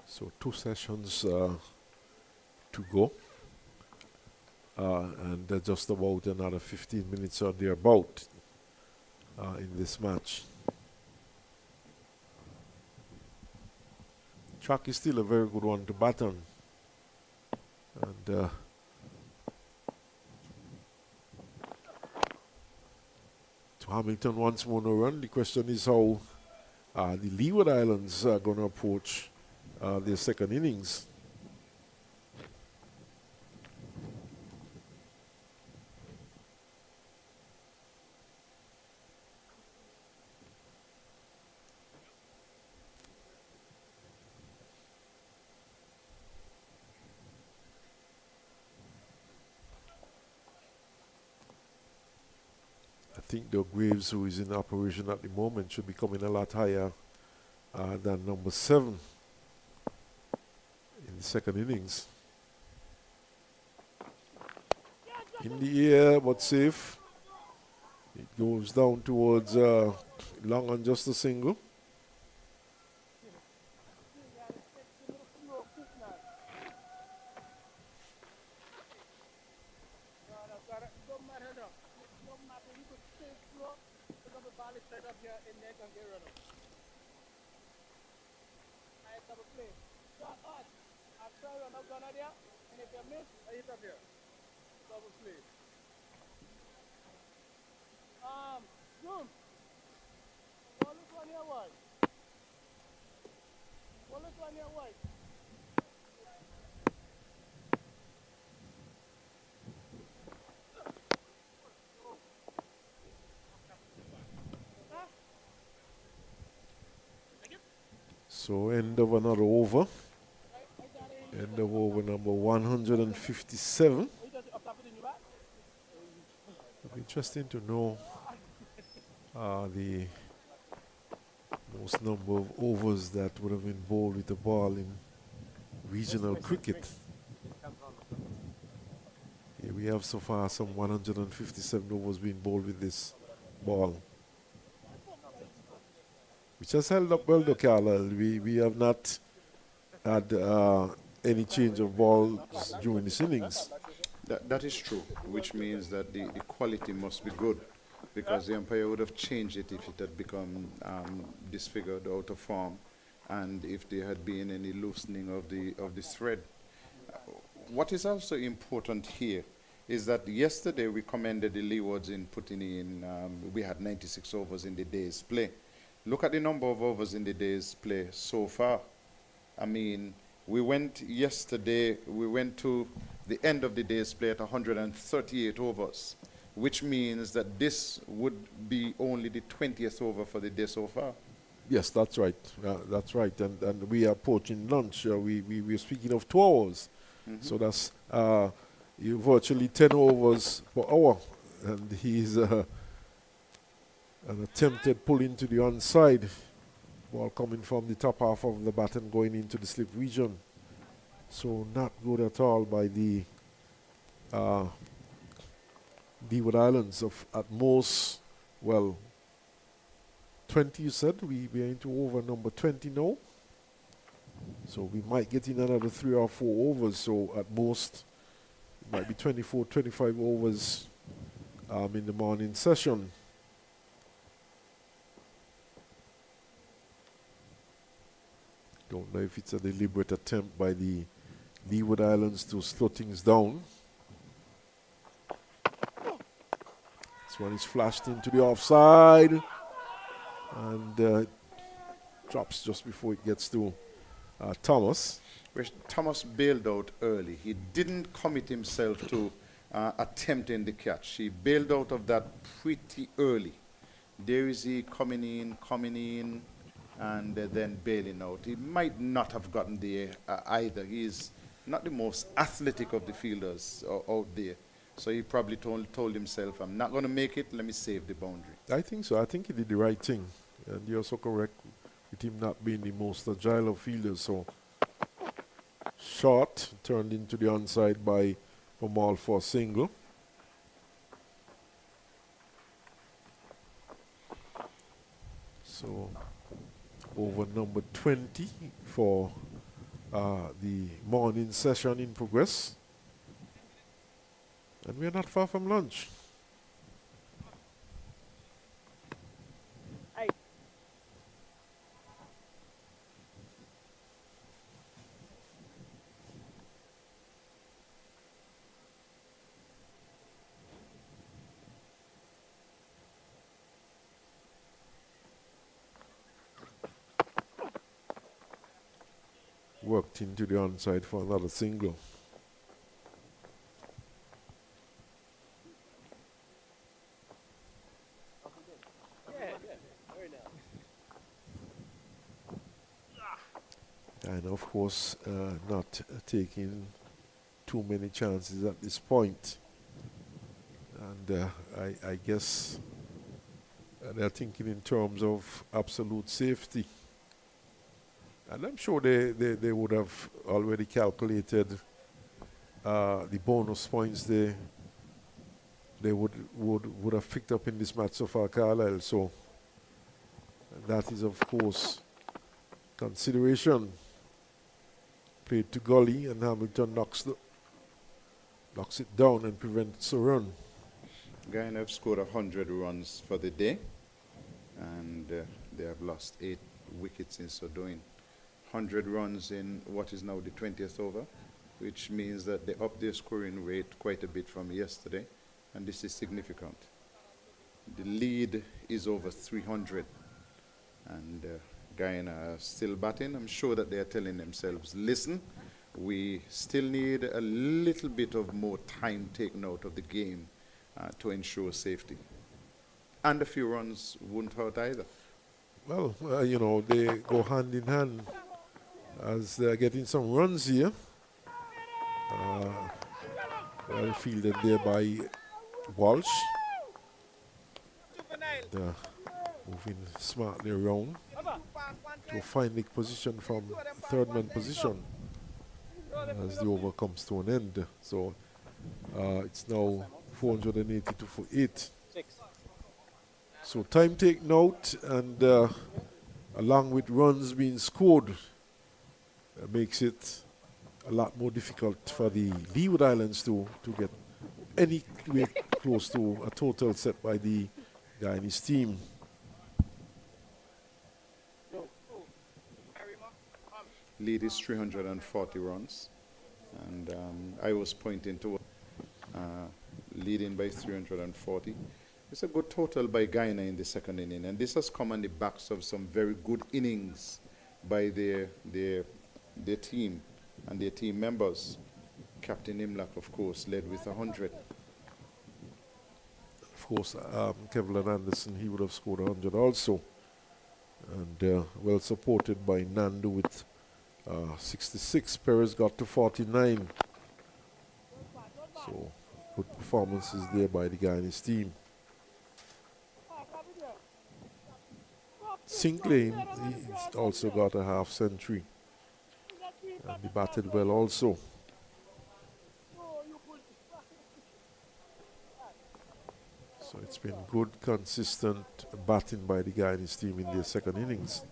So 2 sessions to go. And just about another 15 minutes or thereabout in this match. Track is still a very good one to bat on. And to Hamilton once more no run. The question is how the Leeward Islands are going to approach their second innings. I think the Graves, who is in operation at the moment, should be coming a lot higher than number 7 in the second innings. In the air, but safe. It goes down towards long on just a single. So end of another over. End of over number 157. It'll be interesting to know the most number of overs that would have been bowled with the ball in regional cricket. Here we have so far some 157 overs being bowled with this ball, which has held up well, though, Carlisle. We have not had any change of balls during this innings. That is true, which means that the quality must be good, because the umpire would have changed it if it had become disfigured, out of form, and if there had been any loosening of the thread. What is also important here is that yesterday we commended the Leewards in putting in, we had 96 overs in the day's play. Look at the number of overs in the day's play so far. I mean, we went to the end of the day's play at 138 overs, which means that this would be only the 20th over for the day so far. Yes, that's right. That's right. And we are approaching lunch. We're speaking of 2 hours. Mm-hmm. So that's virtually 10 overs per hour. And he's an attempted pull into the onside. Ball coming from the top half of the bat and going into the slip region. So not good at all by the Leeward Islands. Of at most, well, 20 you said. We are into over number 20 now. So we might get in another 3 or 4 overs. So at most, it might be 24, 25 overs in the morning session. Don't know if it's a deliberate attempt by the Leeward Islands to slow things down. This one is flashed into the offside and drops just before it gets to Thomas. Thomas bailed out early. He didn't commit himself to attempting the catch. He bailed out of that pretty early. There is he coming in, and then bailing out. He might not have gotten there either. He's not the most athletic of the fielders out there. So he probably told himself, I'm not going to make it, let me save the boundary. I think so. I think he did the right thing. And you're also correct with him not being the most agile of fielders. So short, turned into the onside by Pamal for a single. So over number 20 for the morning session in progress. And we're not far from lunch. Worked into the onside for another single. And of course, not taking too many chances at this point. And I guess they're thinking in terms of absolute safety. And I'm sure they would have already calculated the bonus points they would have picked up in this match so far, Carlisle. So that is, of course, consideration. Played to Gully, and Hamilton knocks it down and prevents a run. Guyana have scored 100 runs for the day, and they have lost 8 wickets in so doing. 100 runs in what is now the 20th over, which means that they upped their scoring rate quite a bit from yesterday, and this is significant. The lead is over 300, and Guyana are still batting. I'm sure that they are telling themselves, listen, we still need a little bit of more time taken out of the game to ensure safety. And a few runs wouldn't hurt either. Well, you know, they go hand in hand as they're getting some runs here. Well fielded there by Walsh. Moving smartly around to find the position from third man position as the over comes to an end. So it's now 482 for 8. So time taken out, and along with runs being scored, makes it a lot more difficult for the Leeward Islands to get anywhere close to a total set by the Guyanese team. Lead is 340 runs, and I was pointing to leading by 340. It's a good total by Guyana in the second inning, and this has come on the backs of some very good innings by their team and their team members. Captain Imlach, of course, led with 100. Of course, Kevlin Anderson, he would have scored 100 also. And well supported by Nandu with 66. Perez got to 49. So good performances there by the Guyanese team. Sinclair, he's also got a half century. And he batted well also. So it's been good, consistent batting by the Guyanese team in their second innings.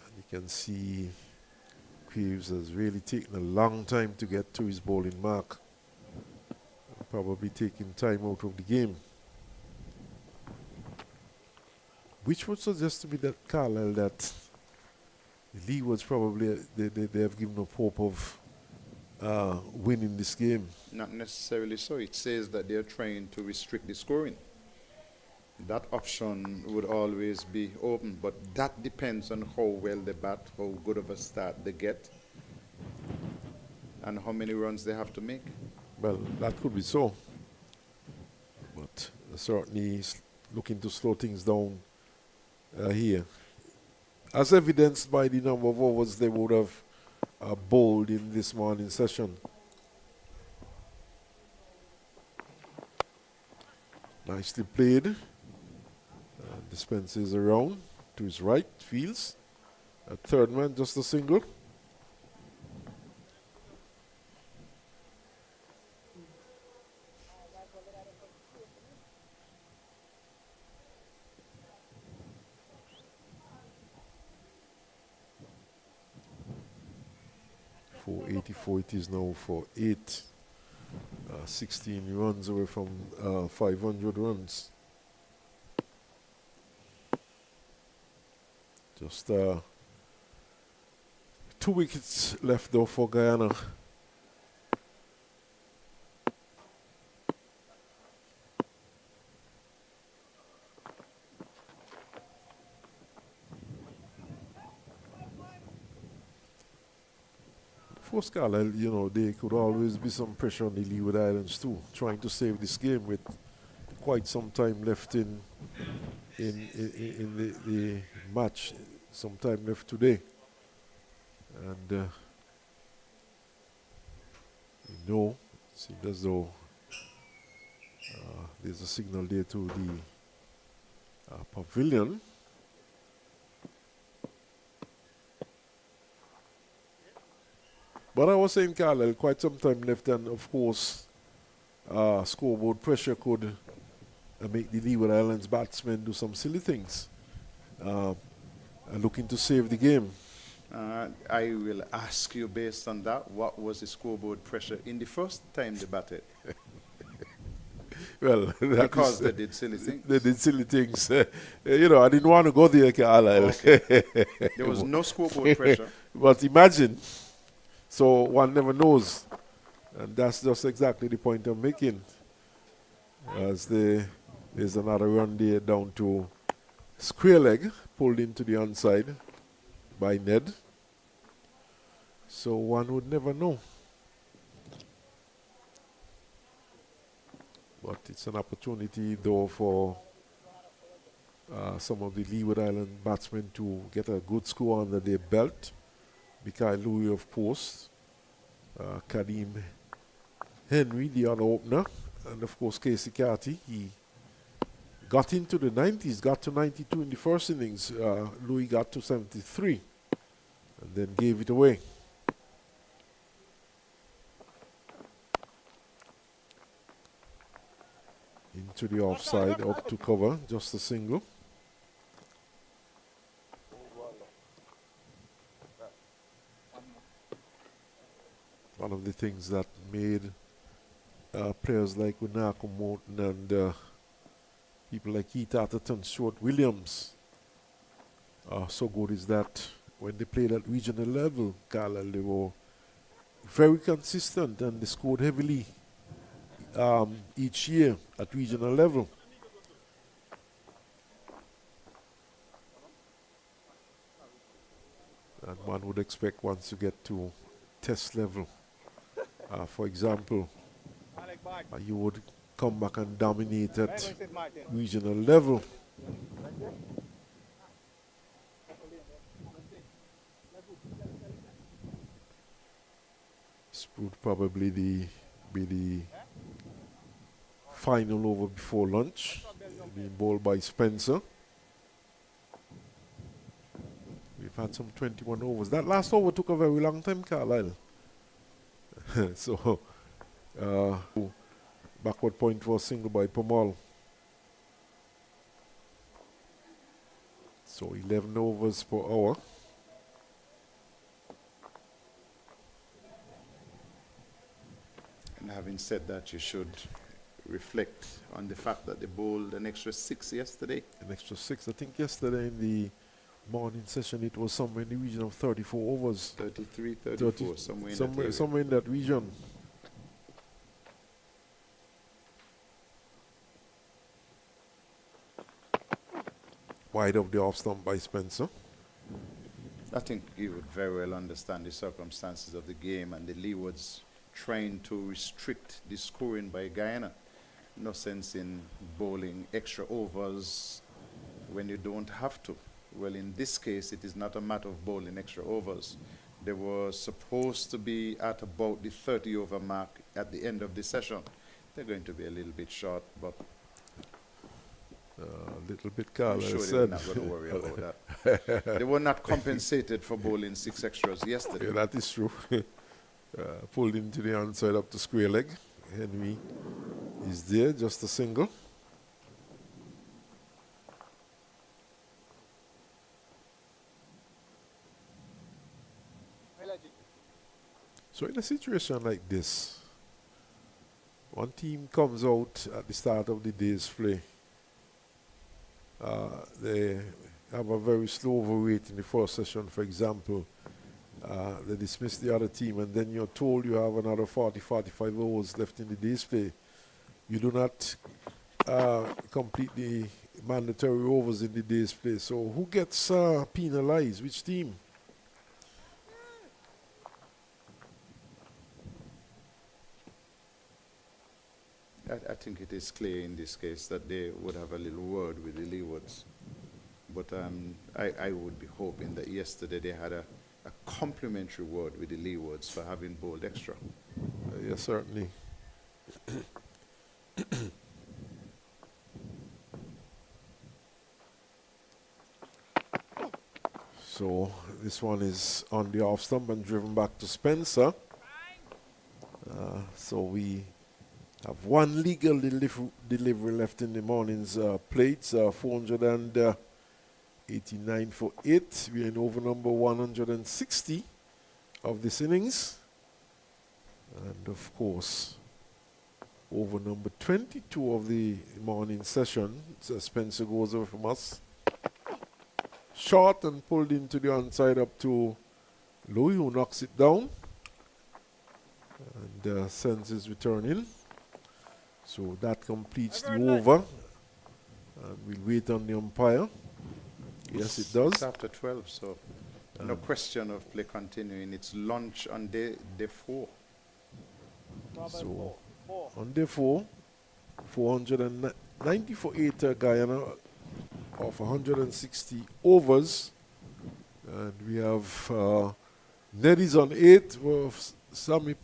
And you can see Queves has really taken a long time to get to his bowling mark. Probably taking time out of the game. which would suggest to me that Carlisle that the Leewards probably they have given up hope of winning this game. Not necessarily so. It says that they're trying to restrict the scoring. That option would always be open, but that depends on how well they bat, how good of a start they get, and how many runs they have to make. Well, that could be so. But certainly looking to slow things down here. As evidenced by the number of overs they would have bowled in this morning session. Nicely played. Dispenses around to his right, fields. A third man, just a single. .484 it is now for 8. 16 runs away from 500 runs. Just 2 wickets left though for Guyana. For Carlisle, you know, there could always be some pressure on the Leeward Islands too, trying to save this game with quite some time left in the match, some time left today. And you know, it seems as though there's a signal there to the pavilion. But I was saying, Carlisle, quite some time left, and of course, scoreboard pressure could make the Leeward Islands batsmen do some silly things, looking to save the game. I will ask you, based on that, what was the scoreboard pressure in the first time they batted? Well, because they did silly things. They did silly things. You know, I didn't want to go there, Carlisle. Okay. There was no scoreboard pressure. But imagine. So one never knows. And that's just exactly the point I'm making. As there's another run there down to square leg, pulled into the onside by Ned. So one would never know. But it's an opportunity though for some of the Leeward Island batsmen to get a good score under their belt. Mikael Louis, of course, Kadeem Henry, the other opener, and of course Casey Carty. He got into the 90s, got to 92 in the first innings. Louis got to 73 and then gave it away. Into the offside, up to cover, just a single. One of the things that made players like Winako Morton and people like Keith Atherton, Stuart Williams so good is that when they played at regional level, Carlisle, they were very consistent and they scored heavily each year at regional level. And one would expect once you get to test level, for example, you would come back and dominate at regional level. This would probably be the final over before lunch, being bowled by Spencer. We've had some 21 overs. That last over took a very long time, Carlisle. So, backward point was single by Pamal. So 11 overs per hour. And having said that, you should reflect on the fact that they bowled an extra 6 yesterday. An extra 6. I think yesterday in the morning session it was somewhere in the region of 34 overs. 33, 34, somewhere in that area. Somewhere in that region. Wide of the off stump by Spencer. I think you would very well understand the circumstances of the game and the Leewards trying to restrict the scoring by Guyana. No sense in bowling extra overs when you don't have to. Well, in this case, it is not a matter of bowling extra overs. They were supposed to be at about the 30 over mark at the end of the session. They're going to be a little bit short, but a little bit calm. I'm sure they're not going to worry about that. They were not compensated for bowling 6 extras yesterday. Yeah, that is true. Pulled into the onside up to square leg. Henry is there, just a single. So in a situation like this, one team comes out at the start of the day's play. They have a very slow overweight in the first session, for example. They dismiss the other team, and then you're told you have another 40-45 hours left in the day's play. You do not complete the mandatory overs in the day's play. So who gets penalized? Which team? I think it is clear in this case that they would have a little word with the Leewards. But I would be hoping that yesterday they had a complimentary word with the Leewards for having bowled extra. Yes, certainly. So this one is on the off stump and driven back to Spencer. So we have one legal delivery left in the morning's plates, 489 for 8. We're in over number 160 of this innings. And of course, over number 22 of the morning session. So Spencer goes over from us. Short and pulled into the onside up to Louis, who knocks it down. And sends his return in. So that completes the over. And we'll wait on the umpire. Yes, it does. It's after 12, so no question of play continuing. It's lunch on day 4. So on day 4, 490 for 8 Guyana of 160 overs. And we have Neddy's on 8 with Sammy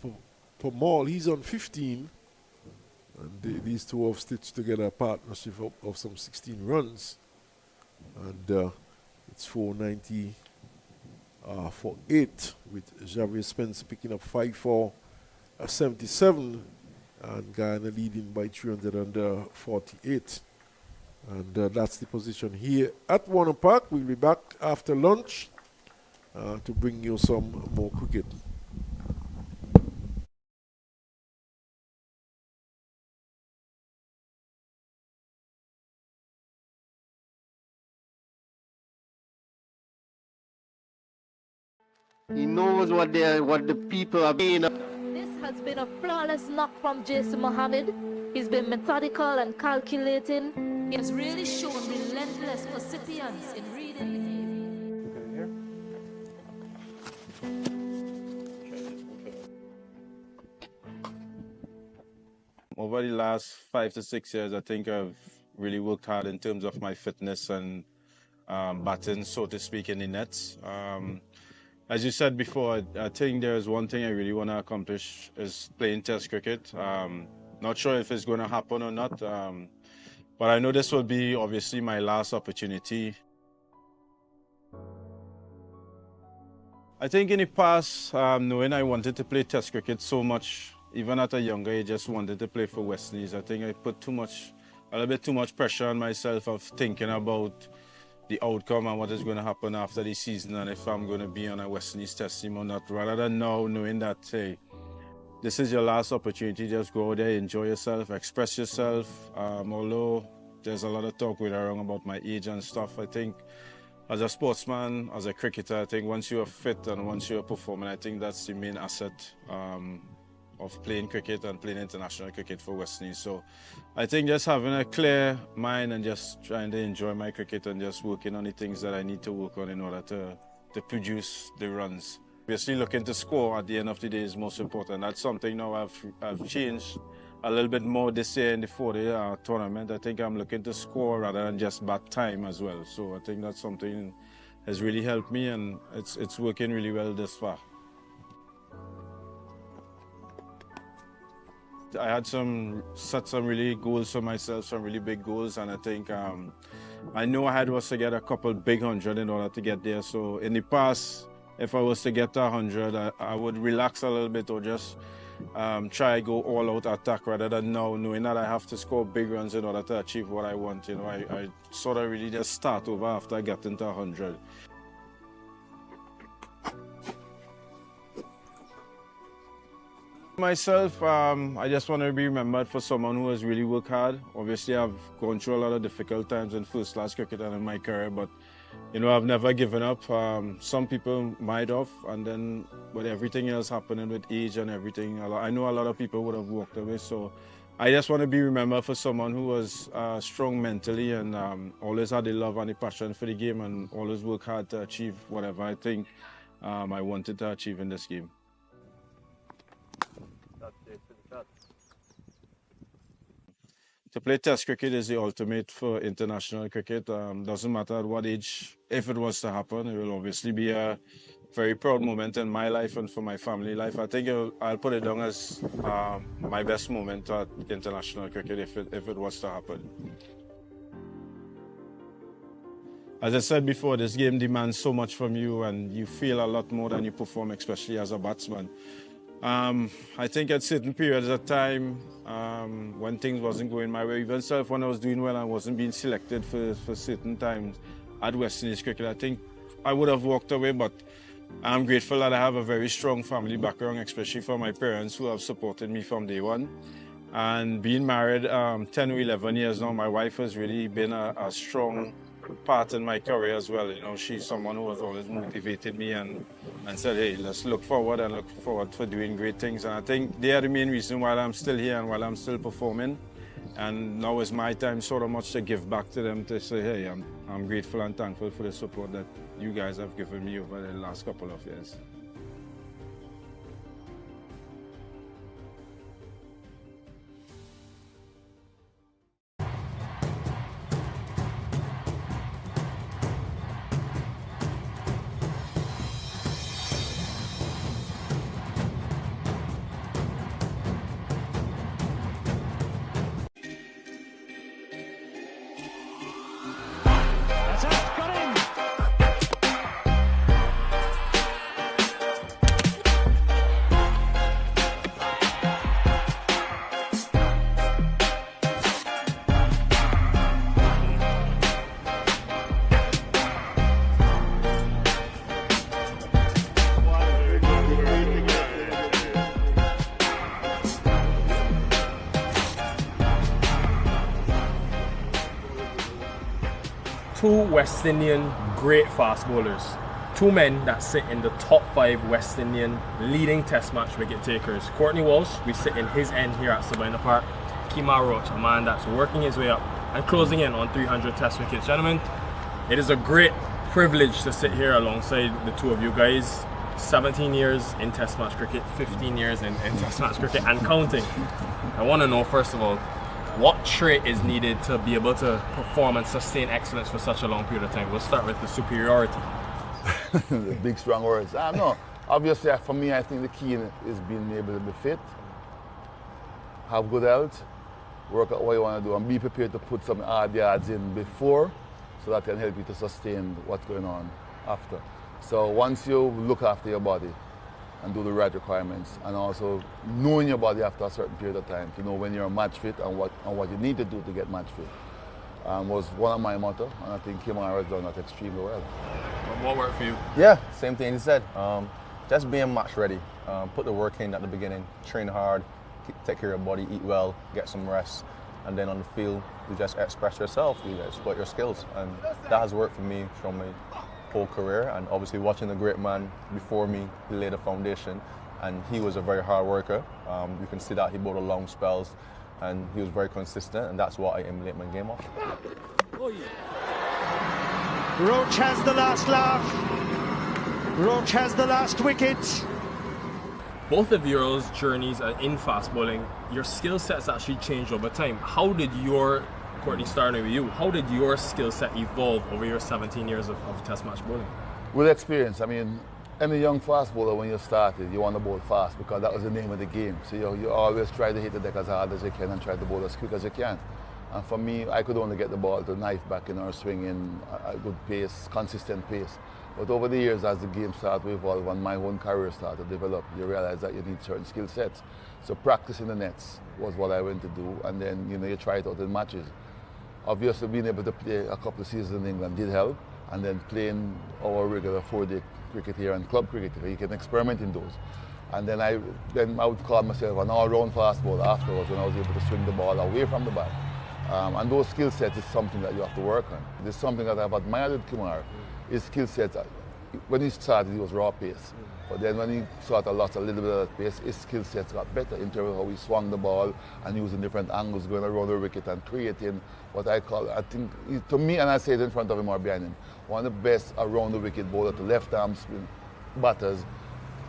Pamal. He's on 15. And these two have stitched together a partnership of some 16 runs. And it's 490 for 8, with Javier Spence picking up 5 for 77, and Guyana leading by 348. And that's the position here at Warner Park. We'll be back after lunch to bring you some more cricket. He knows what the people are being. This has been a flawless knock from Jason Mohammed. He's been methodical and calculating. He has really shown relentless perseverance in reading the game. Over the last 5 to 6 years, I think I've really worked hard in terms of my fitness and batting, so to speak, in the nets. As you said before, I think there's one thing I really want to accomplish is playing Test cricket. Not sure if it's going to happen or not, but I know this will be obviously my last opportunity. I think in the past, knowing I wanted to play Test cricket so much, even at a younger age, just wanted to play for West Indies. I think I put a little bit too much pressure on myself of thinking about the outcome and what is going to happen after the season and if I'm going to be on a West Indies Test team or not, rather than now knowing that, hey, this is your last opportunity. Just go out there, enjoy yourself, express yourself. Although there's a lot of talk with around about my age and stuff, I think as a sportsman, as a cricketer, I think once you are fit and once you are performing, I think that's the main asset of playing cricket and playing international cricket for West Indies. So I think just having a clear mind and just trying to enjoy my cricket and just working on the things that I need to work on in order to produce the runs. Obviously looking to score at the end of the day is most important. That's something now I've changed a little bit more this year in the 4-day tournament. I think I'm looking to score rather than just bat time as well. So I think that's something has really helped me, and it's working really well this far. I had set some really goals for myself, some really big goals, and I think I know I had was to get a couple big 100 in order to get there. So in the past, if I was to get to 100, I would relax a little bit or just try go all out attack rather than now knowing that I have to score big runs in order to achieve what I want. You know, I sort of really just start over after I get into 100. Myself, I just want to be remembered for someone who has really worked hard. Obviously, I've gone through a lot of difficult times in first-class cricket and in my career, but you know, I've never given up. Some people might have, and then with everything else happening with age and everything, I know a lot of people would have walked away. So I just want to be remembered for someone who was strong mentally and always had the love and the passion for the game and always worked hard to achieve whatever I think I wanted to achieve in this game. To play Test cricket is the ultimate for international cricket. Doesn't matter at what age, if it was to happen, it will obviously be a very proud moment in my life and for my family life. I think I'll put it down as my best moment at international cricket if it was to happen. As I said before, this game demands so much from you and you feel a lot more than you perform, especially as a batsman. I think at certain periods of time when things wasn't going my way, even self when I was doing well and wasn't being selected for certain times at West Indies cricket, I think I would have walked away, but I'm grateful that I have a very strong family background, especially for my parents who have supported me from day one. And being married 10 or 11 years now, my wife has really been a strong part in my career as well. You know, she's someone who has always motivated me and said, hey, let's look forward and look forward for doing great things. And I think they are the main reason why I'm still here and while I'm still performing. And now is my time sort of much to give back to them, to say, hey, I'm grateful and thankful for the support that you guys have given me over the last couple of years. Two West Indian great fast bowlers. Two men that sit in the top 5 West Indian leading test match wicket takers. Courtney Walsh, we sit in his end here at Sabina Park. Kemar Roach, a man that's working his way up and closing in on 300 test wickets. Gentlemen, it is a great privilege to sit here alongside the two of you guys. 17 years in test match cricket, 15 years in test match cricket and counting. I want to know, first of all, what trait is needed to be able to perform and sustain excellence for such a long period of time? We'll start with the superiority. The big strong words. No, obviously for me I think the key is being able to be fit, have good health, work out what you want to do and be prepared to put some hard yards in before so that can help you to sustain what's going on after. So once you look after your body and do the right requirements and also knowing your body after a certain period of time to know when you're match fit and what you need to do to get match fit was one of my motto, and I think Kemar has done that extremely well. What worked for you? Yeah, same thing you said. just being match ready. Put the work in at the beginning, train hard, take care of your body, eat well, get some rest, and then on the field, you just express yourself, you exploit your skills. And that has worked for me from my whole career. And obviously watching the great man before me, he laid a foundation, and he was a very hard worker. You can see that he bowled long spells, and he was very consistent, and that's what I emulate my game off. Roach has the last laugh. Roach has the last wicket. Both of your journeys in fast bowling, your skill sets actually changed over time. How did your, Courtney, starting with you, how did your skill set evolve over your 17 years of test match bowling? With experience, I mean, any young fast bowler, when you started, you want to bowl fast because that was the name of the game. So you always try to hit the deck as hard as you can and try to bowl as quick as you can. And for me, I could only get the ball to knife back in or swing in a good pace, consistent pace. But over the years, as the game started to evolve and my own career started to develop, you realize that you need certain skill sets. So practicing the nets was what I went to do, and then you try it out in matches. Obviously, being able to play a couple of seasons in England did help, and then playing our regular 4-day cricket here and club cricket, where you can experiment in those. And then I would call myself an all-round fast bowler afterwards when I was able to swing the ball away from the bat. And those skill sets is something that you have to work on. There's something that I've admired with Kumar. His skill sets, when he started, he was raw pace. But then when he sort of lost a little bit of that pace, his skill sets got better in terms of how he swung the ball and using different angles, going around the wicket and creating what I call, I think, to me, and I say it in front of him or behind him, one of the best around the wicket bowler to left arm spin batters,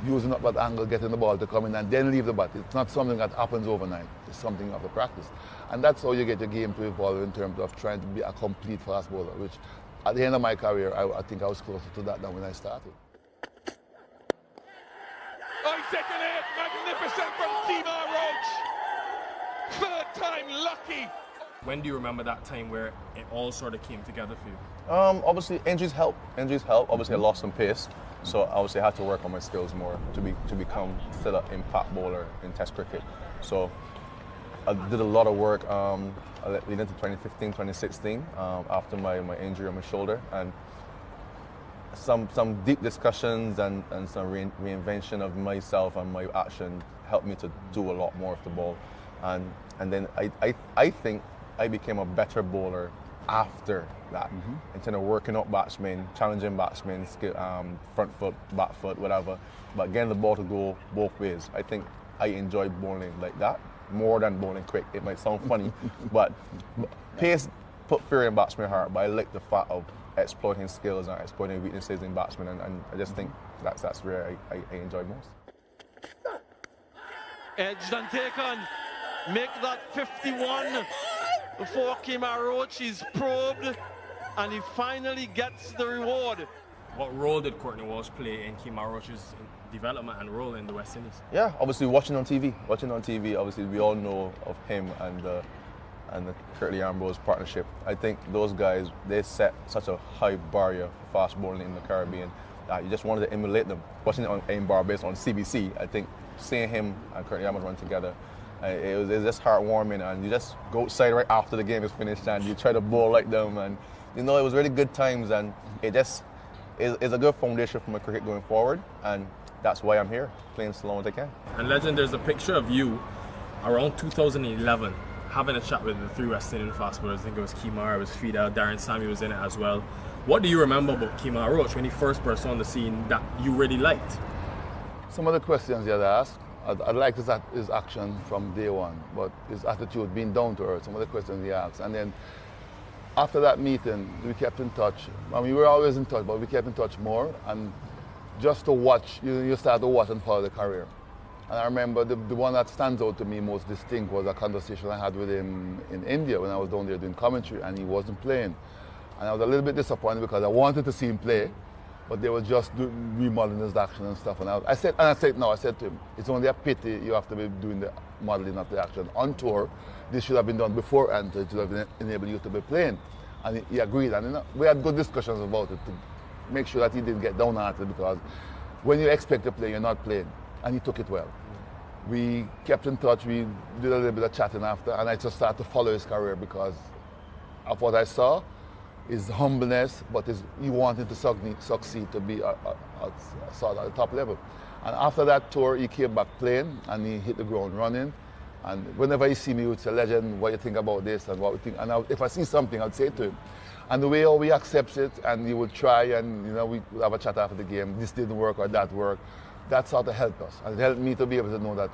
using up that angle, getting the ball to come in and then leave the bat. It's not something that happens overnight. It's something you have to practice. And that's how you get your game to evolve in terms of trying to be a complete fast bowler, which at the end of my career, I think I was closer to that than when I started. I second it, magnificent from Kemar Roach. Third time lucky. When do you remember that time where it all sort of came together for you? Obviously, injuries help. Obviously, I lost some pace, so obviously I had to work on my skills more to become still an impact bowler in Test cricket. So I did a lot of work leading into 2015, 2016 after my injury on my shoulder, and some deep discussions and some reinvention of myself and my action helped me to do a lot more of the ball, and then I think I became a better bowler after that, instead of working up batsmen, challenging batsmen, front foot, back foot, whatever, but getting the ball to go both ways. I think I enjoy bowling like that more than bowling quick. It might sound funny, but pace put fear in batsmen's heart, but I like the fact of exploiting skills and exploiting weaknesses in batsmen, and I just think that's where I enjoy most. Edged and taken. Make that 51 before Kemar Roach is probed, and he finally gets the reward. What role did Courtney Walsh play in Kemar Roach's development and role in the West Indies? Yeah, obviously watching on TV, obviously we all know of him and the Curtly Ambrose partnership. I think those guys, they set such a high barrier for fast bowling in the Caribbean that you just wanted to emulate them. Watching it on AIM Barbados on CBC, I think seeing him and Curtly Ambrose run together, it was just heartwarming, and you just go outside right after the game is finished and you try to bowl like them, and it was really good times, and it just is a good foundation for my cricket going forward, and that's why I'm here, playing as long as I can. And Legend, there's a picture of you around 2011 having a chat with the three West Indian fast bowlers. I think it was Kemar, it was Fida, Darren Sammy was in it as well. What do you remember about Kemar Roach when he first burst on the scene that you really liked? Some of the questions he had asked, I liked his action from day one, but his attitude, being down to earth, some of the questions he asked. And then after that meeting, we kept in touch. I mean, we were always in touch, but we kept in touch more. And just to watch, you start to watch and follow the career. And I remember the one that stands out to me most distinct was a conversation I had with him in India when I was down there doing commentary, and he wasn't playing. And I was a little bit disappointed because I wanted to see him play, but they were just remodeling his action and stuff. And I said to him, it's only a pity you have to be doing the modeling of the action on tour. This should have been done before, and it should have enabled you to be playing. And he agreed, and we had good discussions about it to make sure that he didn't get downhearted, because when you expect to play, you're not playing. And he took it well. We kept in touch, we did a little bit of chatting after, and I just started to follow his career because of what I saw. his humbleness, but he wanted to succeed to be sort of at the top level. And after that tour, he came back playing and he hit the ground running. And whenever he see me, he would say, "Legend, what do you think about this?" and what we think. And if I see something, I'd say it to him. And the way how he accepts it, and he would try, and you know, we would have a chat after the game. This didn't work or that worked. That sort of helped us, and it helped me to be able to know that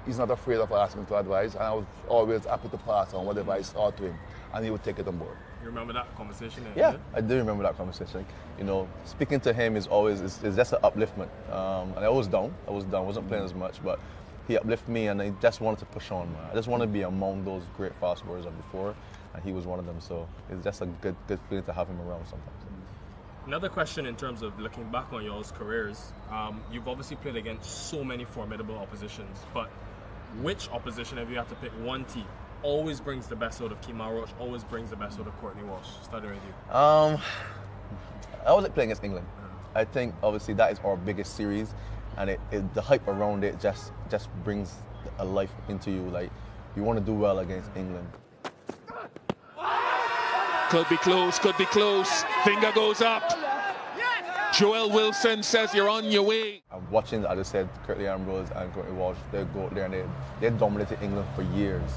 he's not afraid of asking for advice. And I was always happy to pass on whatever I saw to him, and he would take it on board. You remember that conversation? Yeah, I do remember that conversation. You know, speaking to him is always is just an upliftment. And I was down. Wasn't playing as much, but he uplifted me, and I just wanted to push on, man. I just wanted to be among those great fast bowlers of before, and he was one of them. So it's just a good feeling to have him around sometimes. Another question in terms of looking back on y'all's careers, you've obviously played against so many formidable oppositions, but which opposition, if you had to pick one team, always brings the best out of Kemar Roach, always brings the best out of Courtney Walsh? Starting with you. I always like playing against England. I think obviously that is our biggest series, and the hype around it just brings a life into you. Like, you want to do well against England. Could be close, could be close. Finger goes up. Joel Wilson says you're on your way. I'm watching, as I said, Curtly Ambrose and Courtney Walsh, they go there and they dominated England for years,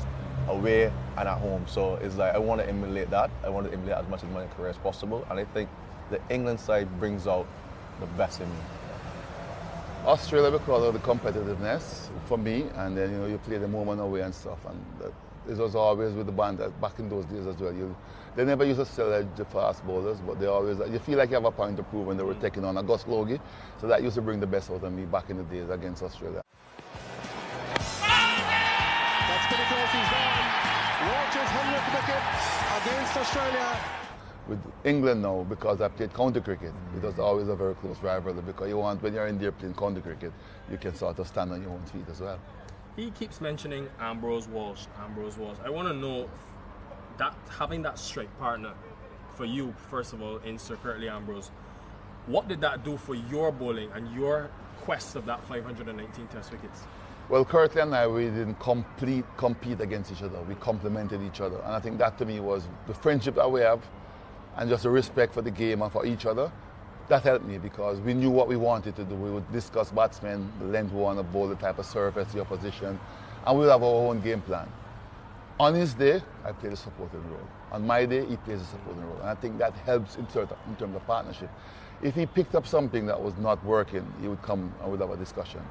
away and at home. So it's like, I want to emulate that. I want to emulate as much of my career as possible. And I think the England side brings out the best in me. Australia, because of the competitiveness for me, and then you know, you play the moment away and stuff, and it was always with the band back in those days as well. They never used to sell the fast bowlers, but they always, you feel like you have a point to prove when they were taking on August Logie. So that used to bring the best out of me back in the days against Australia. That's pretty close, he's down. Walsh's 100th wicket against Australia. With England now, because I played county cricket, it was always a very close rivalry, because you want, when you're in there playing county cricket, you can sort of stand on your own feet as well. He keeps mentioning Ambrose Walsh. I want to know that having that strike partner for you, first of all, in Sir Curtly Ambrose, what did that do for your bowling and your quest of that 519 Test wickets? Well, Curtly and I, we didn't compete against each other. We complemented each other, and I think that to me was the friendship that we have, and just the respect for the game and for each other. That helped me, because we knew what we wanted to do. We would discuss batsmen, the length we want to bowl, the type of surface, the opposition, and we'll have our own game plan. On his day, I played a supporting role. On my day, he plays a supporting role. And I think that helps in terms of partnership. If he picked up something that was not working, he would come and we'd have a discussion.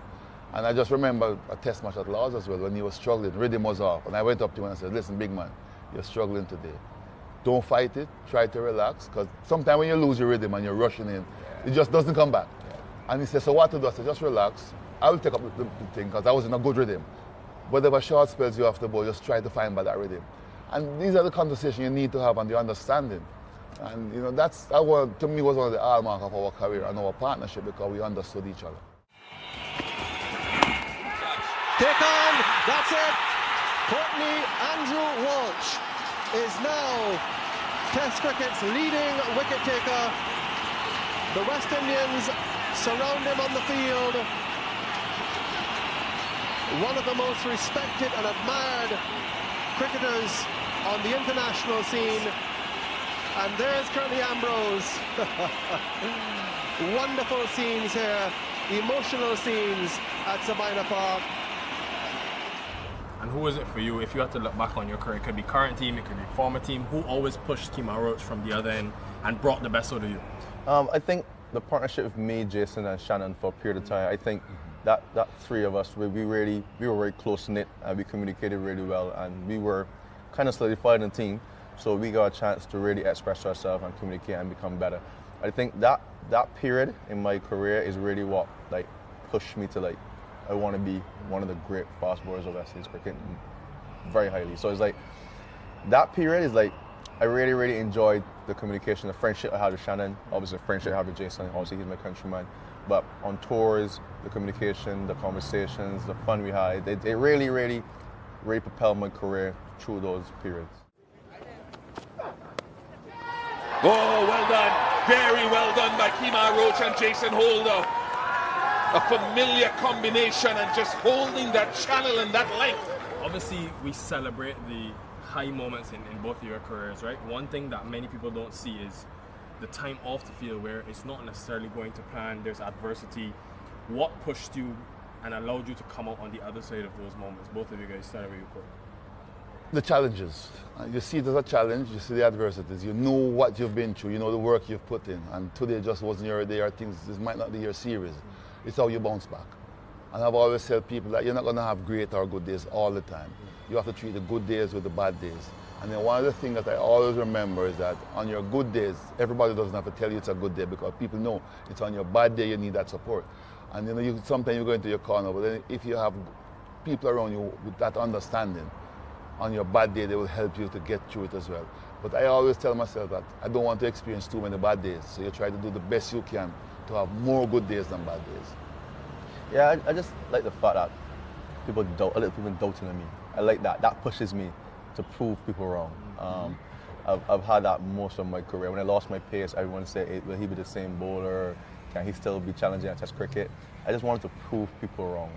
And I just remember a test match at Lords as well, when he was struggling, rhythm was off. And I went up to him and I said, "Listen, big man, you're struggling today. Don't fight it, try to relax, because sometimes when you lose your rhythm and you're rushing in, it just doesn't come back." And he said, "So what to do?" I said, "Just relax. I will take up the thing, because I was in a good rhythm. Whatever short spells you have to bowl, just try to find by that rhythm." And these are the conversations you need to have, and the understanding. And you know, to me, was one of the hallmarks of our career and our partnership, because we understood each other. Take on, that's it. Courtney Andrew Walsh is now Test cricket's leading wicket taker. The West Indians surround him on the field. One of the most respected and admired cricketers on the international scene. And there's Curtly Ambrose. Wonderful scenes here, emotional scenes at Sabina Park. And who is it for you, if you had to look back on your career? It could be current team, it could be former team. Who always pushed Kemar Roach from the other end and brought the best out of you? I think the partnership with me, Jason, and Shannon for a period of time, I think that three of us, we were very close-knit, and we communicated really well, and we were kind of solidified in the team, so we got a chance to really express ourselves and communicate and become better. I think that period in my career is really what pushed me to I want to be one of the great fast bowlers of West Indies cricket very highly. So it's that period is I really, really enjoyed the communication, the friendship I had with Shannon, obviously the friendship I had with Jason, obviously he's my countryman. But on tours, the communication, the conversations, the fun we had, it really, really, really propelled my career through those periods. Oh, well done. Very well done by Kemar Roach and Jason Holder. A familiar combination and just holding that channel and that length. Obviously, we celebrate the high moments in both of your careers, right? One thing that many people don't see is the time off the field where it's not necessarily going to plan, there's adversity. What pushed you and allowed you to come out on the other side of those moments? Both of you guys, started with you, Courtney. The challenges. You see it as a challenge, you see the adversities, you know what you've been through, you know the work you've put in, and today just wasn't your day, or things, this might not be your series. It's how you bounce back. And I've always tell people that you're not going to have great or good days all the time. You have to treat the good days with the bad days. And then one of the things that I always remember is that on your good days, everybody doesn't have to tell you it's a good day, because people know it's on your bad day you need that support. And you know, sometimes you go into your corner, but then if you have people around you with that understanding, on your bad day, they will help you to get through it as well. But I always tell myself that I don't want to experience too many bad days, so you try to do the best you can to have more good days than bad days. Yeah, I just like the fact that people doubting on me. I like that. That pushes me to prove people wrong. I've had that most of my career. When I lost my pace, everyone said, hey, will he be the same bowler? Can he still be challenging at Test cricket? I just wanted to prove people wrong.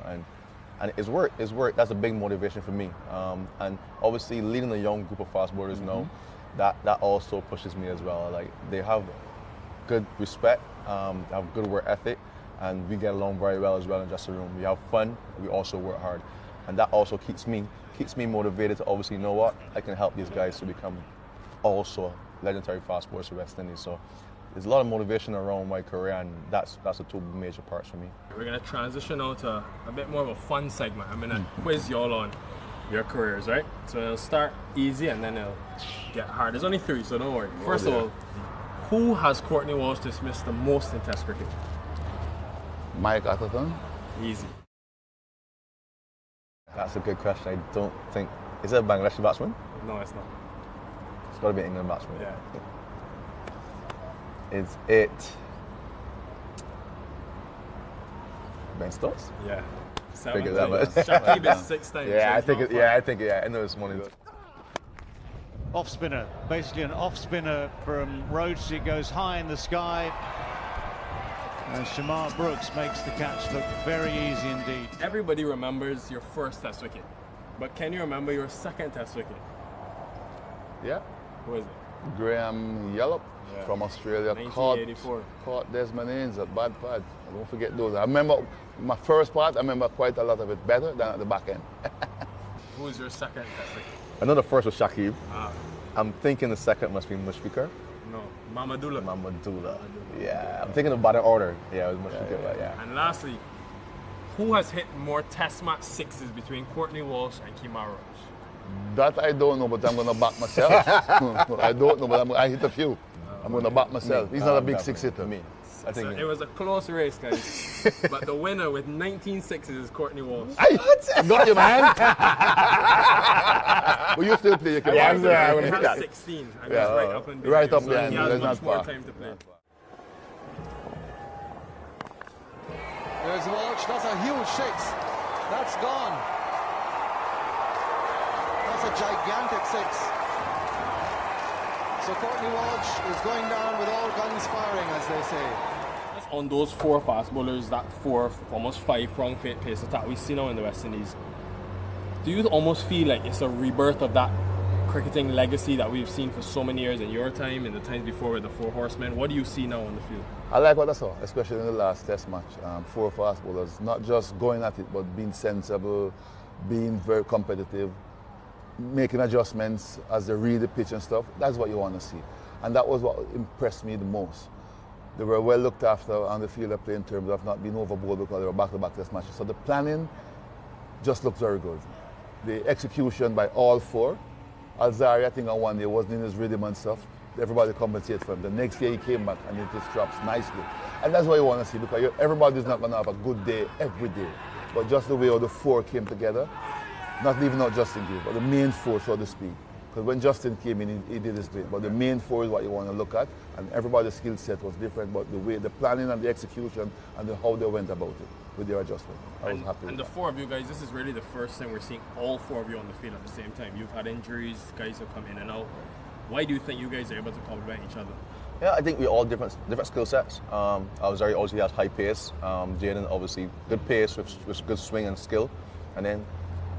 And it's worked. It's worked. That's a big motivation for me. And obviously, leading a young group of fast bowlers now, that also pushes me as well. Like, they have good respect, they have good work ethic, and we get along very well as well in the dressing room. We have fun. We also work hard, and that also keeps me motivated to obviously know what I can help these guys to become also legendary fast bowlers for West Indies. So there's a lot of motivation around my career, and that's the two major parts for me. We're going to transition now to a bit more of a fun segment. I'm going to quiz you all on your careers, right? So it'll start easy and then it'll get hard. There's only 3, so don't worry. First of all, who has Courtney Walsh dismissed the most in Test cricket? Mike Atherton. Easy. That's a good question. I don't think... Is it a Bangladeshi batsman? No, it's not. It's got to be an England batsman. Yeah. Is it Ben Stokes? Yeah. Figured that much. Shakib is 6 times. Yeah, so I think I know this morning. Off spinner, basically an off spinner from Rhodes. It goes high in the sky. And Shamar Brooks makes the catch look very easy indeed. Everybody remembers your first Test wicket, but can you remember your second Test wicket? Yeah. Who is it? Graham Yallop from Australia. 1984. Caught Desmond Haynes at bad pad. I don't forget those. I remember my first part, I remember quite a lot of it better than at the back end. Who was your second Test wicket? I know the first was Shakib. I'm thinking the second must be Mushfiqur. No, Mamadullah. Yeah, I'm thinking about the order. Yeah, it was Mushfiqur. Yeah. And lastly, who has hit more Test match sixes between Courtney Walsh and Kemar Roach? That I don't know, but I'm going to back myself. I don't know, but I hit a few. I'm going to back myself. He's not a big six hitter. Me. I think it was a close race, guys. But the winner with 19 sixes is Courtney Walsh. Got you, man. But you still play. You can he has 16. And he's right up and right up so there. he has much more time to play. There's Walsh. That's a huge six. That's gone. That's a gigantic six. So Courtney Walsh is going down with all guns firing, as they say. On those 4 fast bowlers, that 4, almost 5 prong pace attack we see now in the West Indies, do you almost feel like it's a rebirth of that cricketing legacy that we've seen for so many years in your time, in the times before with the 4 horsemen? What do you see now on the field? I like what I saw, especially in the last Test match. 4 fast bowlers, not just going at it, but being sensible, being very competitive, making adjustments as they read the pitch and stuff. That's what you want to see. And that was what impressed me the most. They were well looked after on the field of play in terms of not being overboard because they were back-to-back Test matches. So the planning just looked very good. The execution by all 4. Alzari, I think on one day, wasn't in his rhythm and stuff. Everybody compensated for him. The next day he came back and it just drops nicely. And that's what you want to see, because everybody's not going to have a good day every day. But just the way all the 4 came together, not leaving out Justin Gill, but the main 4, so to speak. Because when Justin came in, he did his bit. But the main 4 is what you want to look at. And everybody's skill set was different, but the way, the planning and the execution and how they went about it with their adjustment. I was happy with And the 4 of you guys, this is really the first time we're seeing all 4 of you on the field at the same time. You've had injuries, guys have come in and out. Why do you think you guys are able to complement each other? Yeah, I think we're all different skill sets. Alzari obviously has high pace. Jaden obviously good pace with good swing and skill. And then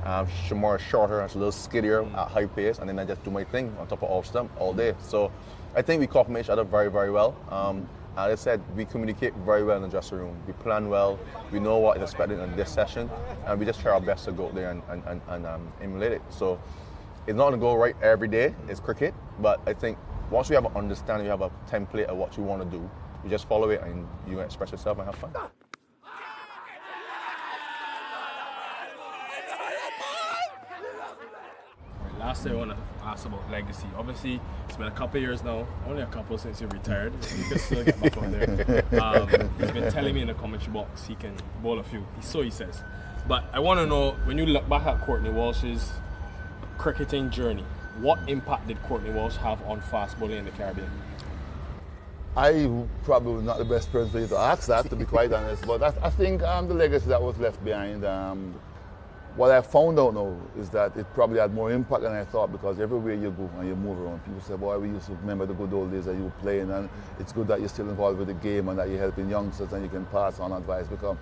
Shamar is shorter, it's a little skiddier at high pace, and then I just do my thing on top of off stump all day. So I think we complement each other very, very well. As I said, we communicate very well in the dressing room. We plan well, we know what is expected in this session, and we just try our best to go out there and emulate it. So it's not going to go right every day, it's cricket, but I think once we have an understanding, we have a template of what you want to do, you just follow it and you express yourself and have fun. Last thing I want to ask about legacy. Obviously, it's been a couple of years now, only a couple since you retired. You can still get back on there. He's been telling me in the commentary box he can bowl a few. So he says. But I want to know, when you look back at Courtney Walsh's cricketing journey, what impact did Courtney Walsh have on fast bowling in the Caribbean? I probably not the best person for you to ask that, to be quite honest. But I think the legacy that was left behind, what I found out now is that it probably had more impact than I thought, because everywhere you go and you move around, people say, boy, we used to remember the good old days that you were playing, and it's good that you're still involved with the game and that you're helping youngsters and you can pass on advice, because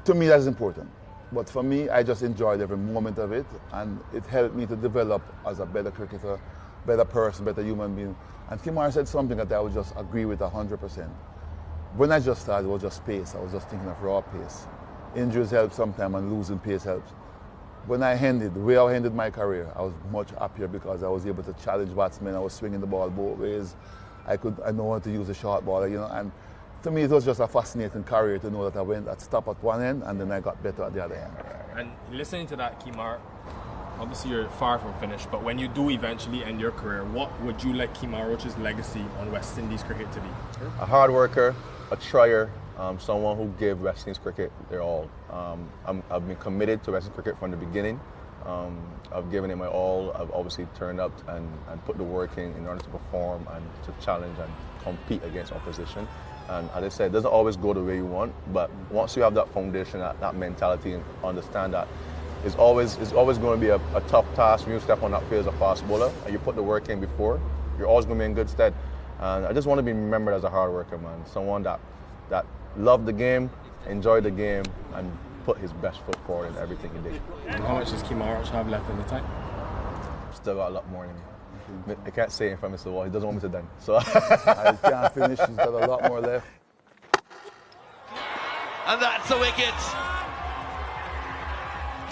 to me that's important. But for me, I just enjoyed every moment of it, and it helped me to develop as a better cricketer, better person, better human being. And Kimar said something that I would just agree with 100%. When I just started, it was just pace. I was just thinking of raw pace. Injuries help sometimes, and losing pace helps. When I ended, the way I ended my career, I was much happier because I was able to challenge batsmen. I was swinging the ball both ways. I know how to use a short ball, and to me it was just a fascinating career to know that I stopped at one end and then I got better at the other end. And listening to that, Kimar, obviously you're far from finished, but when you do eventually end your career, what would you like Kimar Roach's legacy on West Indies cricket to be? A hard worker, a trier, someone who gave West Indies cricket their all. I've been committed to West Indies cricket from the beginning. I've given it my all. I've obviously turned up and put the work in order to perform and to challenge and compete against opposition. And as I said, it doesn't always go the way you want, but once you have that foundation, that mentality, and understand that it's always going to be a tough task when you step on that field as a fast bowler and you put the work in before, you're always going to be in good stead. And I just want to be remembered as a hard worker, man. Someone that loved the game, enjoyed the game, and put his best foot forward in everything he did. And how much does Kimar Roach have left in the tank? Still got a lot more in me. I can't say it in front of Mr. Wall, he doesn't want me to done. So I can't finish, he's got a lot more left. And that's a wicket.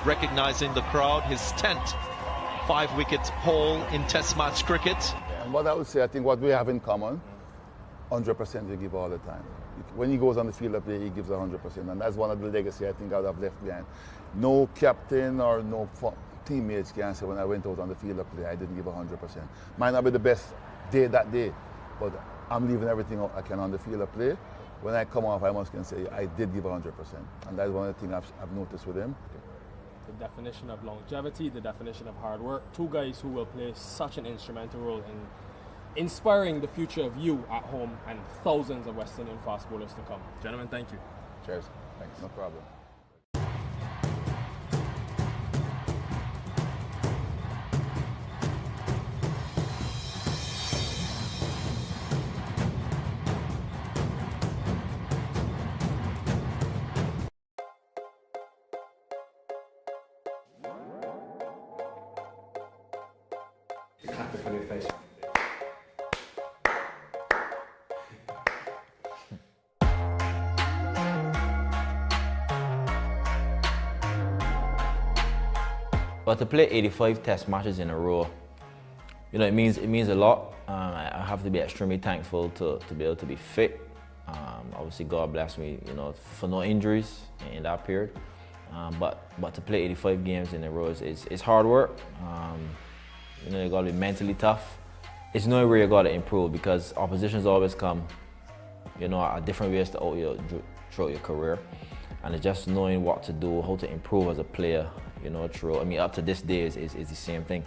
Recognising the crowd, his 10th 5-wicket haul in Test match cricket. And what I would say, I think what we have in common, 100% we give all the time. When he goes on the field of play, he gives 100%, and that's one of the legacy I think I would have left behind. No captain or no teammates can say when I went out on the field of play, I didn't give 100%. Might not be the best day that day, but I'm leaving everything I can on the field of play. When I come off, I must can say I did give 100%, and that's one of the things I've noticed with him. The definition of longevity, the definition of hard work. Two guys who will play such an instrumental role in inspiring the future of you at home and thousands of West Indian fast bowlers to come. Gentlemen, thank you. Cheers. Thanks. No problem. For your face. But to play 85 test matches in a row, it means a lot. I have to be extremely thankful to be able to be fit. Obviously, God bless me, for no injuries in that period. But to play 85 games in a row is hard work. You got to be mentally tough. It's nowhere you got to improve because oppositions always come, at different ways throughout your career. And it's just knowing what to do, how to improve as a player, up to this day is the same thing.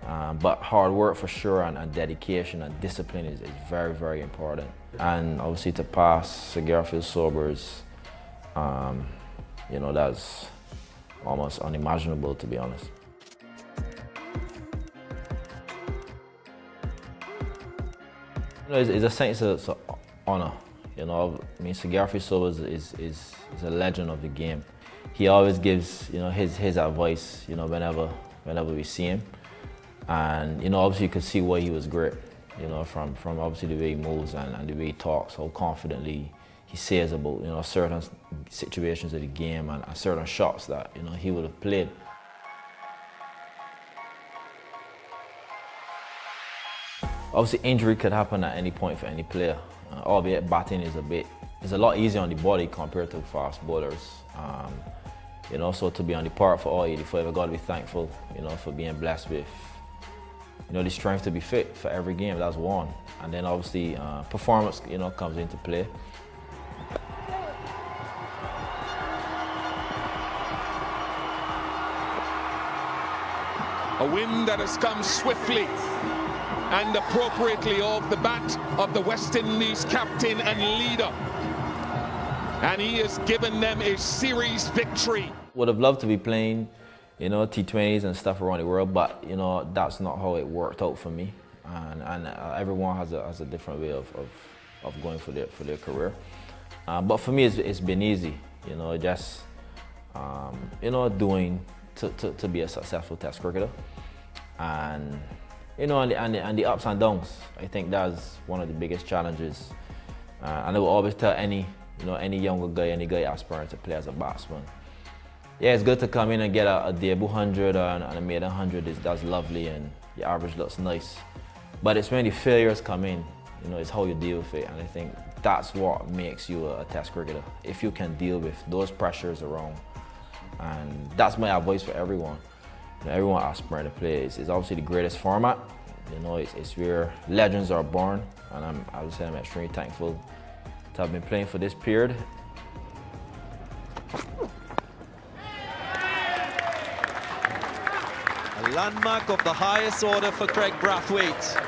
But hard work for sure and dedication and discipline is very, very important. And obviously to pass Sir Garfield Sobers, that's almost unimaginable, to be honest. It's a sense of honor. Sir Garfield Sobers is a legend of the game. he always gives, you know, his advice, you know, whenever we see him. And, you know, obviously you could see why he was great, you know, from obviously the way he moves and the way he talks, how confidently he says about, you know, certain situations of the game and certain shots that, you know, he would have played. Obviously injury could happen at any point for any player, albeit batting is a lot easier on the body compared to fast bowlers. You know, so to be on the park for all 85, I gotta be thankful, you know, for being blessed with, you know, the strength to be fit for every game. That's one. And then obviously performance, you know, comes into play. A win that has come swiftly and appropriately off the bat of the West Indies captain and leader. And he has given them a series victory. Would have loved to be playing, you know, T20s and stuff around the world, but, you know, that's not how it worked out for me. And everyone has a different way of going for their career. But for me, it's been easy, you know, just, you know, doing to be a successful Test cricketer. And, you know, and the ups and downs, I think that's one of the biggest challenges. And I will always tell any younger guy, any guy aspiring to play as a batsman, yeah, it's good to come in and get a debut 100 and a maiden 100. That's lovely and your average looks nice. But it's when the failures come in, you know, it's how you deal with it. And I think that's what makes you a Test cricketer, if you can deal with those pressures around. And that's my advice for everyone. You know, everyone aspiring to play. It's obviously the greatest format. You know, it's where legends are born. And I would say I'm extremely thankful to have been playing for this period. A landmark of the highest order for Craig Brathwaite.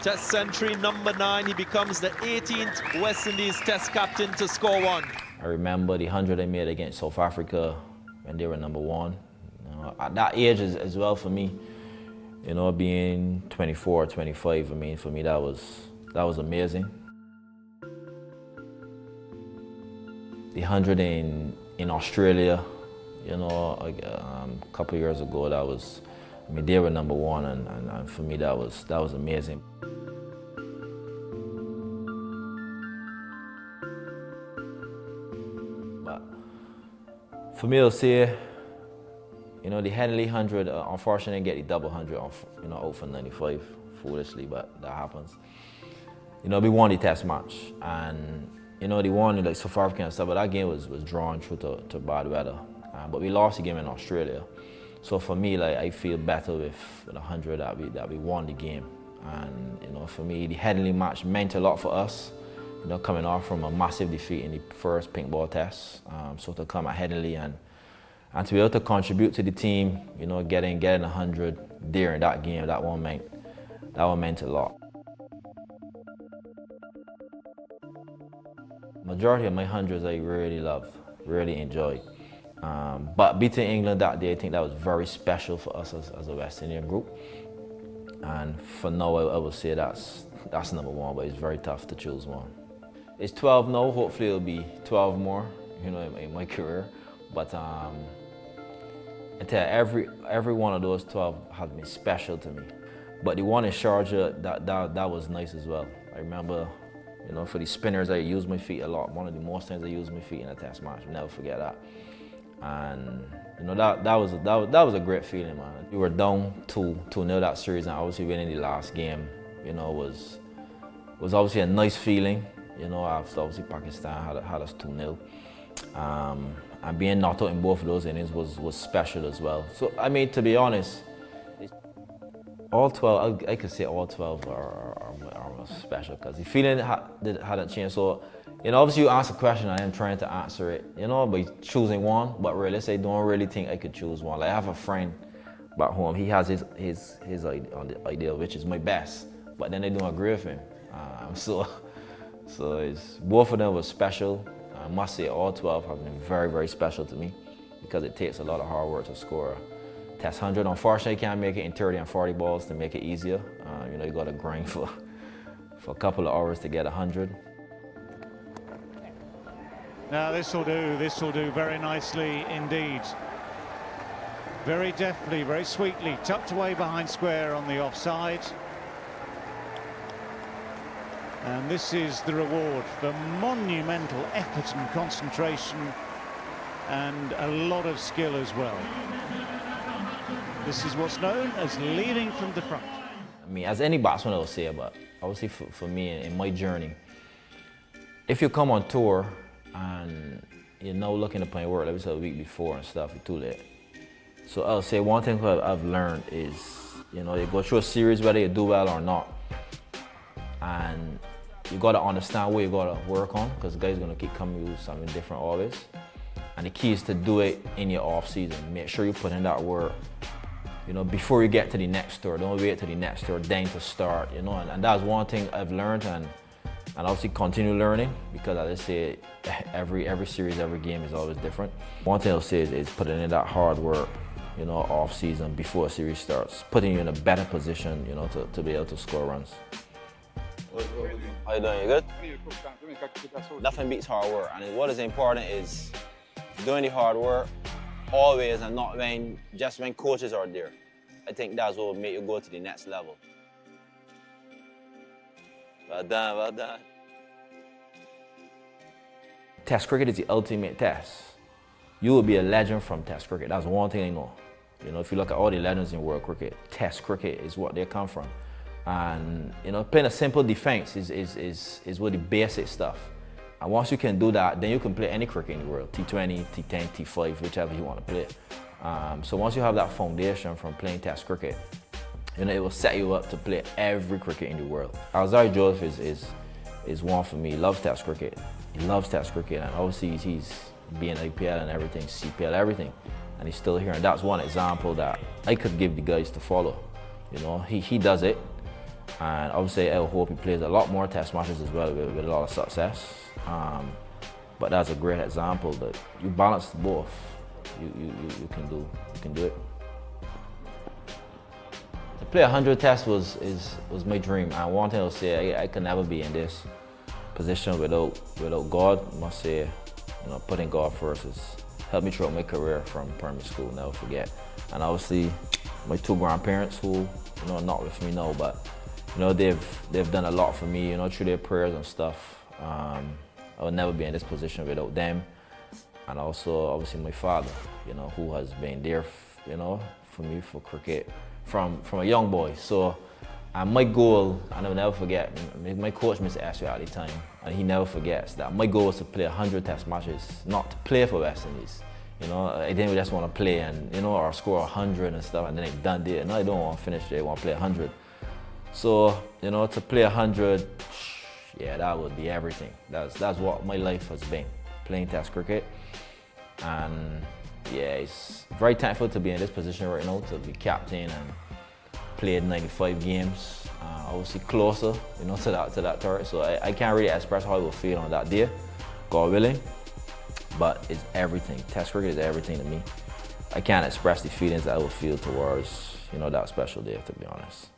Test century number 9, he becomes the 18th West Indies Test captain to score one. I remember the 100 I made against South Africa when they were number 1. You know, at that age as well for me, you know, being 24, 25, I mean, for me that was amazing. The 100 in Australia, you know, a couple of years ago, I mean, they were number 1, and for me that was amazing. But for me to say, you know, the Henley 100, unfortunately, I didn't get the double 100, you know, out for 95, foolishly, but that happens. You know, we won the Test match, and you know, they won like South Africa and stuff, but that game was drawn through to bad weather. But we lost the game in Australia. So for me, like, I feel better with the 100 that we won the game. And, you know, for me, the Headingley match meant a lot for us, you know, coming off from a massive defeat in the first pink ball Test. So to come at Headingley and to be able to contribute to the team, you know, getting 100 there in that game, that one meant a lot. Majority of my 100s I really loved, really enjoyed. But beating England that day, I think that was very special for us as a West Indian group. And for now, I would say that's number 1, but it's very tough to choose one. It's 12 now, hopefully it'll be 12 more, you know, in my career. But I tell you, every one of those 12 has been special to me. But the one in Sharjah, that was nice as well. I remember, you know, for the spinners, I used my feet a lot. One of the most times I used my feet in a Test match. I'll never forget that. And you know, that was a great feeling, man. We were down 2-0 that series, and obviously winning the last game, you know, was obviously a nice feeling. You know, after obviously Pakistan had us 2-0. And being knocked out in both of those innings was special as well. So I mean, to be honest, all 12, I could say all 12 are special, because the feeling hadn't changed. So, you know, obviously you ask a question, I am trying to answer it, you know, by choosing one, but really, I don't really think I could choose one. Like, I have a friend back home, he has his idea, which is my best, but then I don't agree with him. So both of them were special. I must say all 12 have been very, very special to me, because it takes a lot of hard work to score a Test 100. Unfortunately, you can't make it in 30 and 40 balls to make it easier. You know, you got to grind for a couple of hours to get 100. Now this will do very nicely indeed. Very deftly, very sweetly, tucked away behind square on the offside. And this is the reward for monumental effort and concentration and a lot of skill as well. This is what's known as leading from the front. I mean, as any batsman will say, but obviously for me in my journey, if you come on tour and you're now looking to play work, like we said a week before and stuff, it's too late. So I'll say one thing I've learned is, you know, you go through a series whether you do well or not, and you gotta understand what you gotta work on, because the guy's gonna keep coming with something different always. And the key is to do it in your off season. Make sure you put in that work, you know, before you get to the next tour. Don't wait to the next tour then to start, you know. And that's one thing I've learned, and obviously continue learning, because as I say, every series, every game is always different. One thing I'll say is putting in that hard work, you know, off season before a series starts, putting you in a better position, you know, to be able to score runs. How you doing? You good? Nothing beats hard work, and what is important is doing the hard work always, and not just when coaches are there. I think that's what will make you go to the next level. Well done, well done. Test cricket is the ultimate test. You will be a legend from Test cricket. That's one thing I know. You know, if you look at all the legends in world cricket, Test cricket is what they come from. And you know, playing a simple defense is what the basic stuff. And once you can do that, then you can play any cricket in the world, T20, T10, T5, whichever you want to play. So once you have that foundation from playing Test cricket, you know, it will set you up to play every cricket in the world. Alzari Joseph is one for me. He loves Test cricket. He loves Test cricket, and obviously he's being IPL and everything, CPL, everything, and he's still here. And that's one example that I could give the guys to follow. You know, he does it, and obviously I hope he plays a lot more Test matches as well with a lot of success. But that's a great example that you balance both. You can do it. To play 100 Tests was my dream, and one thing I'll say, I can never be in this position without God. I must say, you know, putting God first has helped me throughout my career from primary school, never forget. And obviously, my two grandparents who, you know, are not with me now, but you know, they've done a lot for me, you know, through their prayers and stuff. I would never be in this position without them. And also, obviously, my father, you know, who has been there, you know, for me for cricket from a young boy. So, and my goal, and I'll never forget, my coach, Mr. Ashley, at the time, and he never forgets that my goal was to play 100 Test matches, not to play for West Indies. You know, I didn't just want to play and, you know, or score 100 and stuff, and then they done it. No, I don't want to finish there, I want to play 100. So, you know, to play 100, yeah, that would be everything. That's what my life has been, playing Test cricket. And yeah, it's very thankful to be in this position right now, to be captain and played 95 games, obviously closer, you know, to that turret. So I can't really express how I will feel on that day, God willing. But it's everything. Test cricket is everything to me. I can't express the feelings that I will feel towards, you know, that special day, to be honest.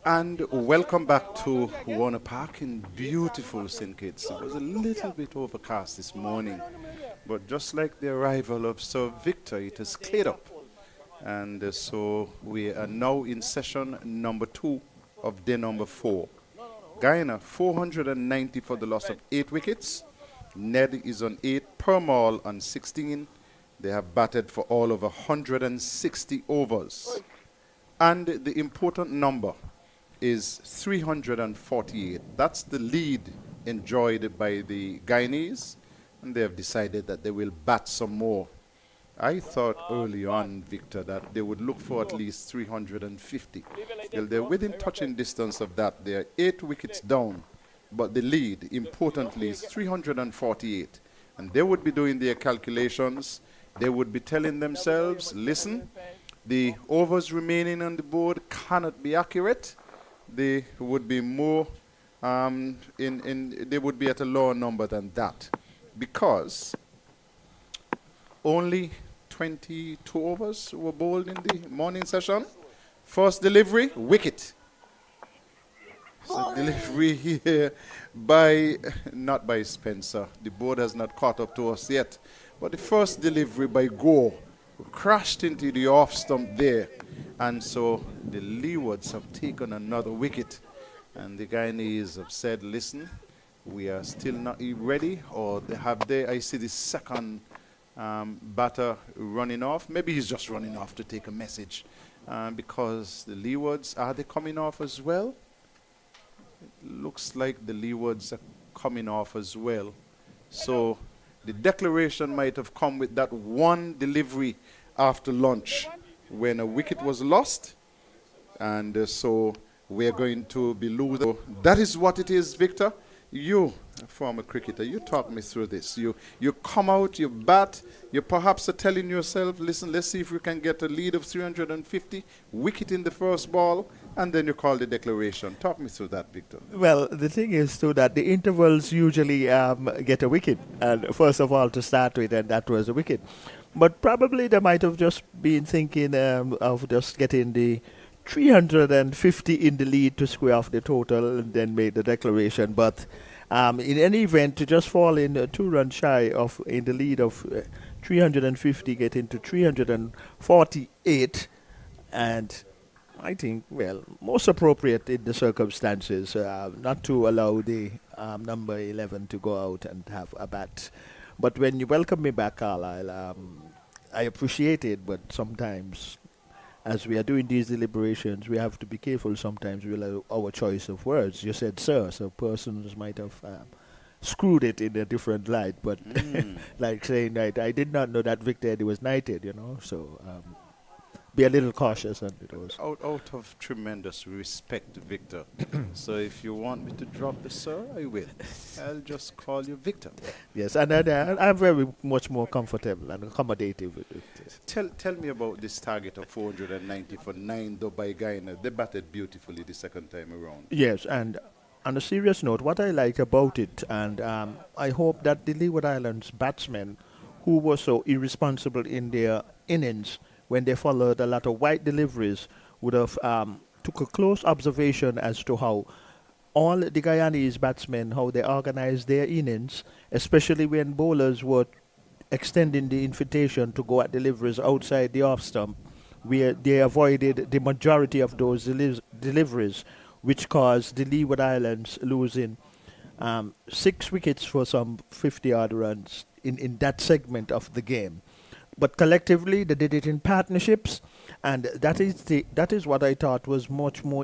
And welcome back to Warner Park in beautiful St. Kitts. It was a little bit overcast this morning, but just like the arrival of Sir Victor, it has cleared up. And so we are now in session number 2 of day number 4. Guyana 490 for the loss of 8 wickets. Ned is on 8, Permal on 16. They have batted for all of 160 overs. And the important number is 348. That's the lead enjoyed by the Guyanese, and they have decided that they will bat some more. I thought early on, Victor, that they would look for at least 350. Well, they're within touching distance of that. They are 8 wickets down, but the lead, importantly, is 348. And they would be doing their calculations. They would be telling themselves, listen, the overs remaining on the board cannot be accurate. They would be more, they would be at a lower number than that, because only 22 overs were bowled in the morning session. First delivery, wicket. So delivery here by, not by Spencer. The board has not caught up to us yet. But the first delivery by Gore crashed into the off stump there. And so the Leewards have taken another wicket. And the Guyanese have said, listen, we are still not ready. Or I see the second batter running off. Maybe he's just running off to take a message. Because the Leewards, are they coming off as well? It looks like the Leewards are coming off as well. So the declaration might have come with that one delivery after lunch when a wicket was lost. And so we're going to be losing. That is what it is, Victor. You, a former cricketer, you talk me through this. You come out, you bat, you perhaps are telling yourself, listen, let's see if we can get a lead of 350, wicket in the first ball, and then you call the declaration. Talk me through that, Victor. Well, the thing is, too, that the intervals usually get a wicket, and first of all to start with, and that was a wicket. But probably they might have just been thinking of just getting the 350 in the lead to square off the total and then make the declaration. But in any event, to just fall in 2 runs shy of in the lead of 350, getting to 348, and I think, well, most appropriate in the circumstances, not to allow the number 11 to go out and have a bat. But when you welcome me back, Carlisle, I appreciate it, but sometimes, as we are doing these deliberations, we have to be careful sometimes with our choice of words. You said sir, so persons might have screwed it in a different light, but like saying that I did not know that Victor Eddie was knighted, you know, so be a little cautious on those. Out of tremendous respect, Victor. So if you want me to drop the sir, I will. I'll just call you Victor. Yes, and I'm very much more comfortable and accommodative with it. Tell me about this target of 490 for 9 though by Guyana. They batted beautifully the second time around. Yes, and on a serious note, what I like about it, and I hope that the Leeward Islands batsmen who were so irresponsible in their innings when they followed a lot of white deliveries would have took a close observation as to how all the Guyanese batsmen, how they organized their innings, especially when bowlers were extending the invitation to go at deliveries outside the off stump, where they avoided the majority of those deliveries, which caused the Leeward Islands losing 6 wickets for some 50-odd runs in that segment of the game. But collectively, they did it in partnerships, and that is what I thought was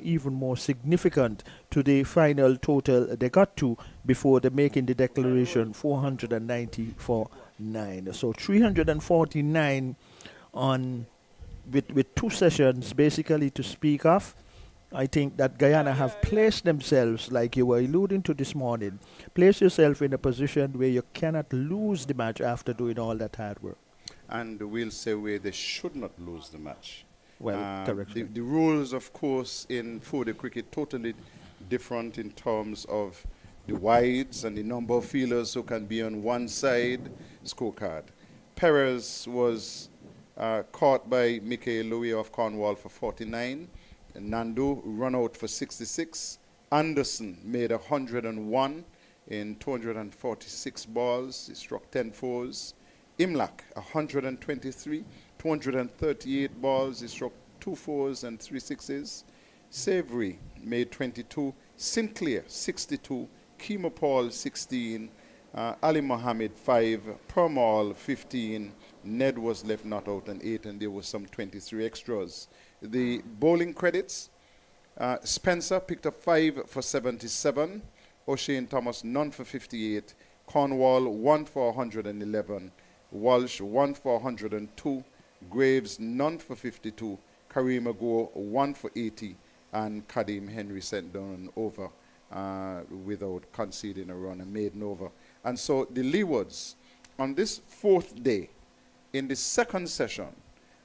even more significant to the final total they got to before they making the declaration 490 for 9. So 349 on with 2 sessions basically to speak of. I think that Guyana have placed themselves, like you were alluding to this morning, place yourself in a position where you cannot lose the match after doing all that hard work. And we'll say where they should not lose the match. Well, correct. The rules, of course, in 4-day cricket totally different in terms of the wides and the number of fielders who can be on one side scorecard. Perez was caught by Michael Louis of Cornwall for 49. Nandu run out for 66. Anderson made 101 in 246 balls. He struck 10 fours. Imlach 123, 238 balls. He struck 2 fours and 3 sixes. Savory made 22. Sinclair 62. Kemo Paul 16. Ali Mohammed 5. Permal 15. Ned was left not out and 8, and there was some 23 extras. The bowling credits, Spencer picked up 5 for 77. O'Shane Thomas none for 58. Cornwall 1 for 111. Walsh 1 for 102. Graves none for 52. Kareem Ago 1 for 80. And Kadim Henry sent down an over without conceding a run and made an over. And so the Leewards on this 4th day in the 2nd session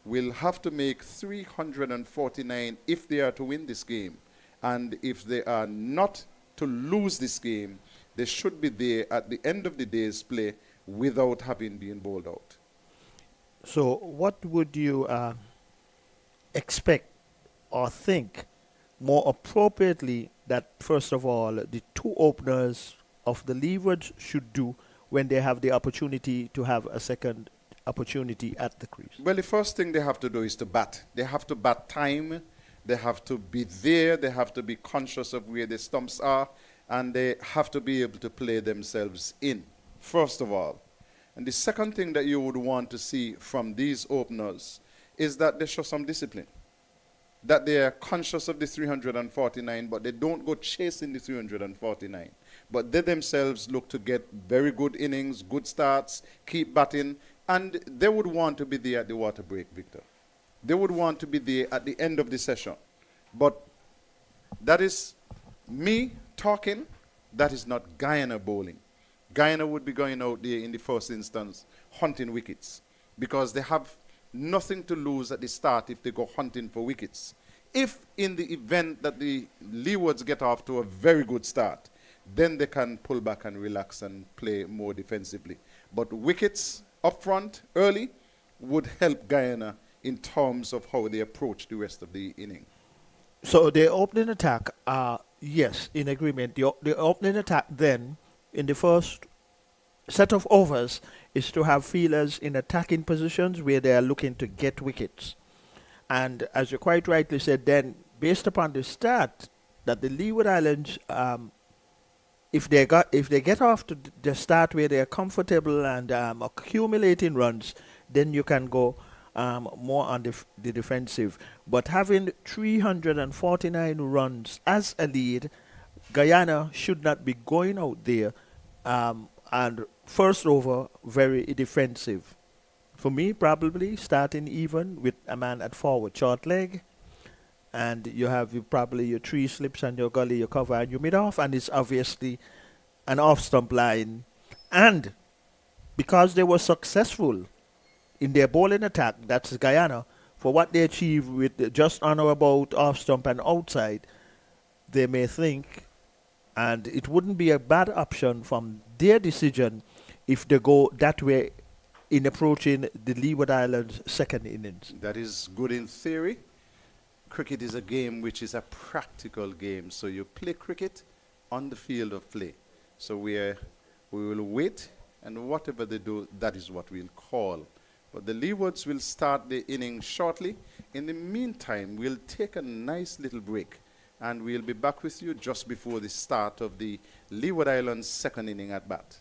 will have to make 349 if they are to win this game. And if they are not to lose this game, they should be there at the end of the day's play without having been bowled out. So what would you expect or think more appropriately that, first of all, the 2 openers of the Leewards should do when they have the opportunity to have a second opportunity at the crease? Well, the first thing they have to do is to bat. They have to bat time. They have to be there. They have to be conscious of where the stumps are. And they have to be able to play themselves in, first of all. And the second thing that you would want to see from these openers is that they show some discipline. That they are conscious of the 349, but they don't go chasing the 349. But they themselves look to get very good innings, good starts, keep batting, and they would want to be there at the water break, Victor. They would want to be there at the end of the session. But that is me talking, that is not Guyana bowling. Guyana would be going out there in the first instance hunting wickets because they have nothing to lose at the start if they go hunting for wickets. If in the event that the Leewards get off to a very good start, then they can pull back and relax and play more defensively. But wickets up front early would help Guyana in terms of how they approach the rest of the inning. So the opening attack, yes, in agreement. The opening attack then, in the first set of overs, is to have fielders in attacking positions where they are looking to get wickets. And as you quite rightly said, then, based upon the start that the Leeward Islands, if they get off to the start where they are comfortable and accumulating runs, then you can go more on the defensive. But having 349 runs as a lead, Guyana should not be going out there and first over very defensive. For me, probably starting even with a man at forward, short leg, and you have probably your 3 slips and your gully, your cover and your mid-off, and it's obviously an off-stump line. And because they were successful in their bowling attack, that's Guyana, for what they achieved with just on or about off-stump and outside, they may think, and it wouldn't be a bad option from their decision if they go that way in approaching the Leeward Islands' second innings. That is good in theory. Cricket is a game which is a practical game, so you play cricket on the field of play. So we will wait, and whatever they do, that is what we'll call. But the Leewards will start the inning shortly. In the meantime, we'll take a nice little break, and we'll be back with you just before the start of the Leeward Islands' second inning at bat.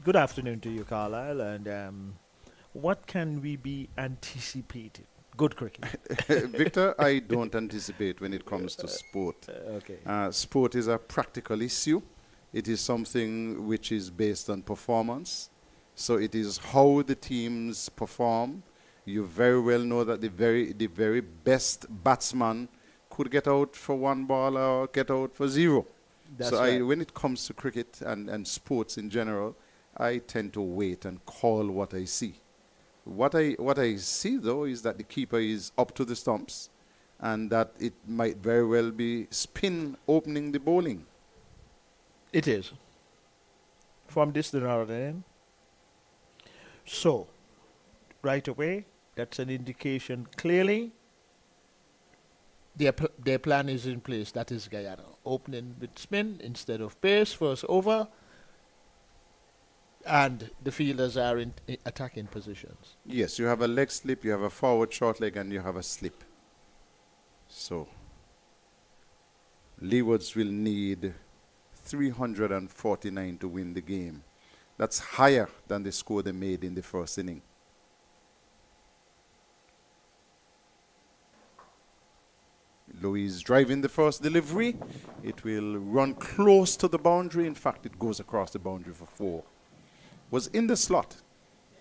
Good afternoon to you, Carlisle. And what can we be anticipating? Good cricket. Victor, I don't anticipate when it comes to sport. Okay. Sport is a practical issue. It is something which is based on performance. So it is how the teams perform. You very well know that the very best batsman could get out for one ball or get out for zero. That's so right. when it comes to cricket and sports in general, I tend to wait and call what I see. What I see, though, is that the keeper is up to the stumps and that it might very well be spin opening the bowling. It is. From this to another end. So, right away, that's an indication clearly their plan is in place. That is Guyana. Opening with spin instead of pace, first over. And the fielders are in attacking positions. Yes, you have a leg slip, you have a forward short leg, and you have a slip. So, Leewards will need 349 to win the game. That's higher than the score they made in the first inning. Louis driving the first delivery. It will run close to the boundary. In fact, it goes across the boundary for 4. Was in the slot,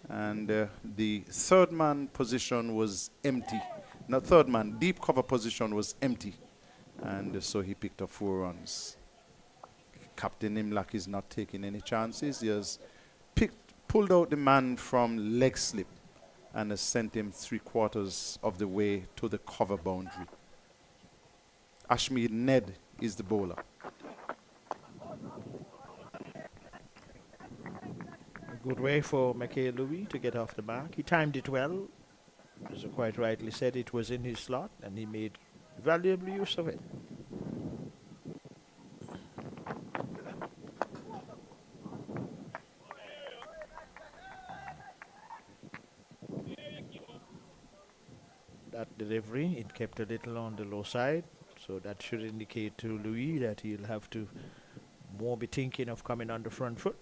and the third man position was empty. Not third man, deep cover position was empty, and so he picked up 4 runs. Captain Imlak is not taking any chances. He has pulled out the man from leg slip and has sent him 3/4 of the way to the cover boundary. Ashmead Ned is the bowler. Good way for McKay Louis to get off the mark. He timed it well. As you quite rightly said, it was in his slot, and he made valuable use of it. That delivery, it kept a little on the low side, so that should indicate to Louis that he'll have to more be thinking of coming on the front foot.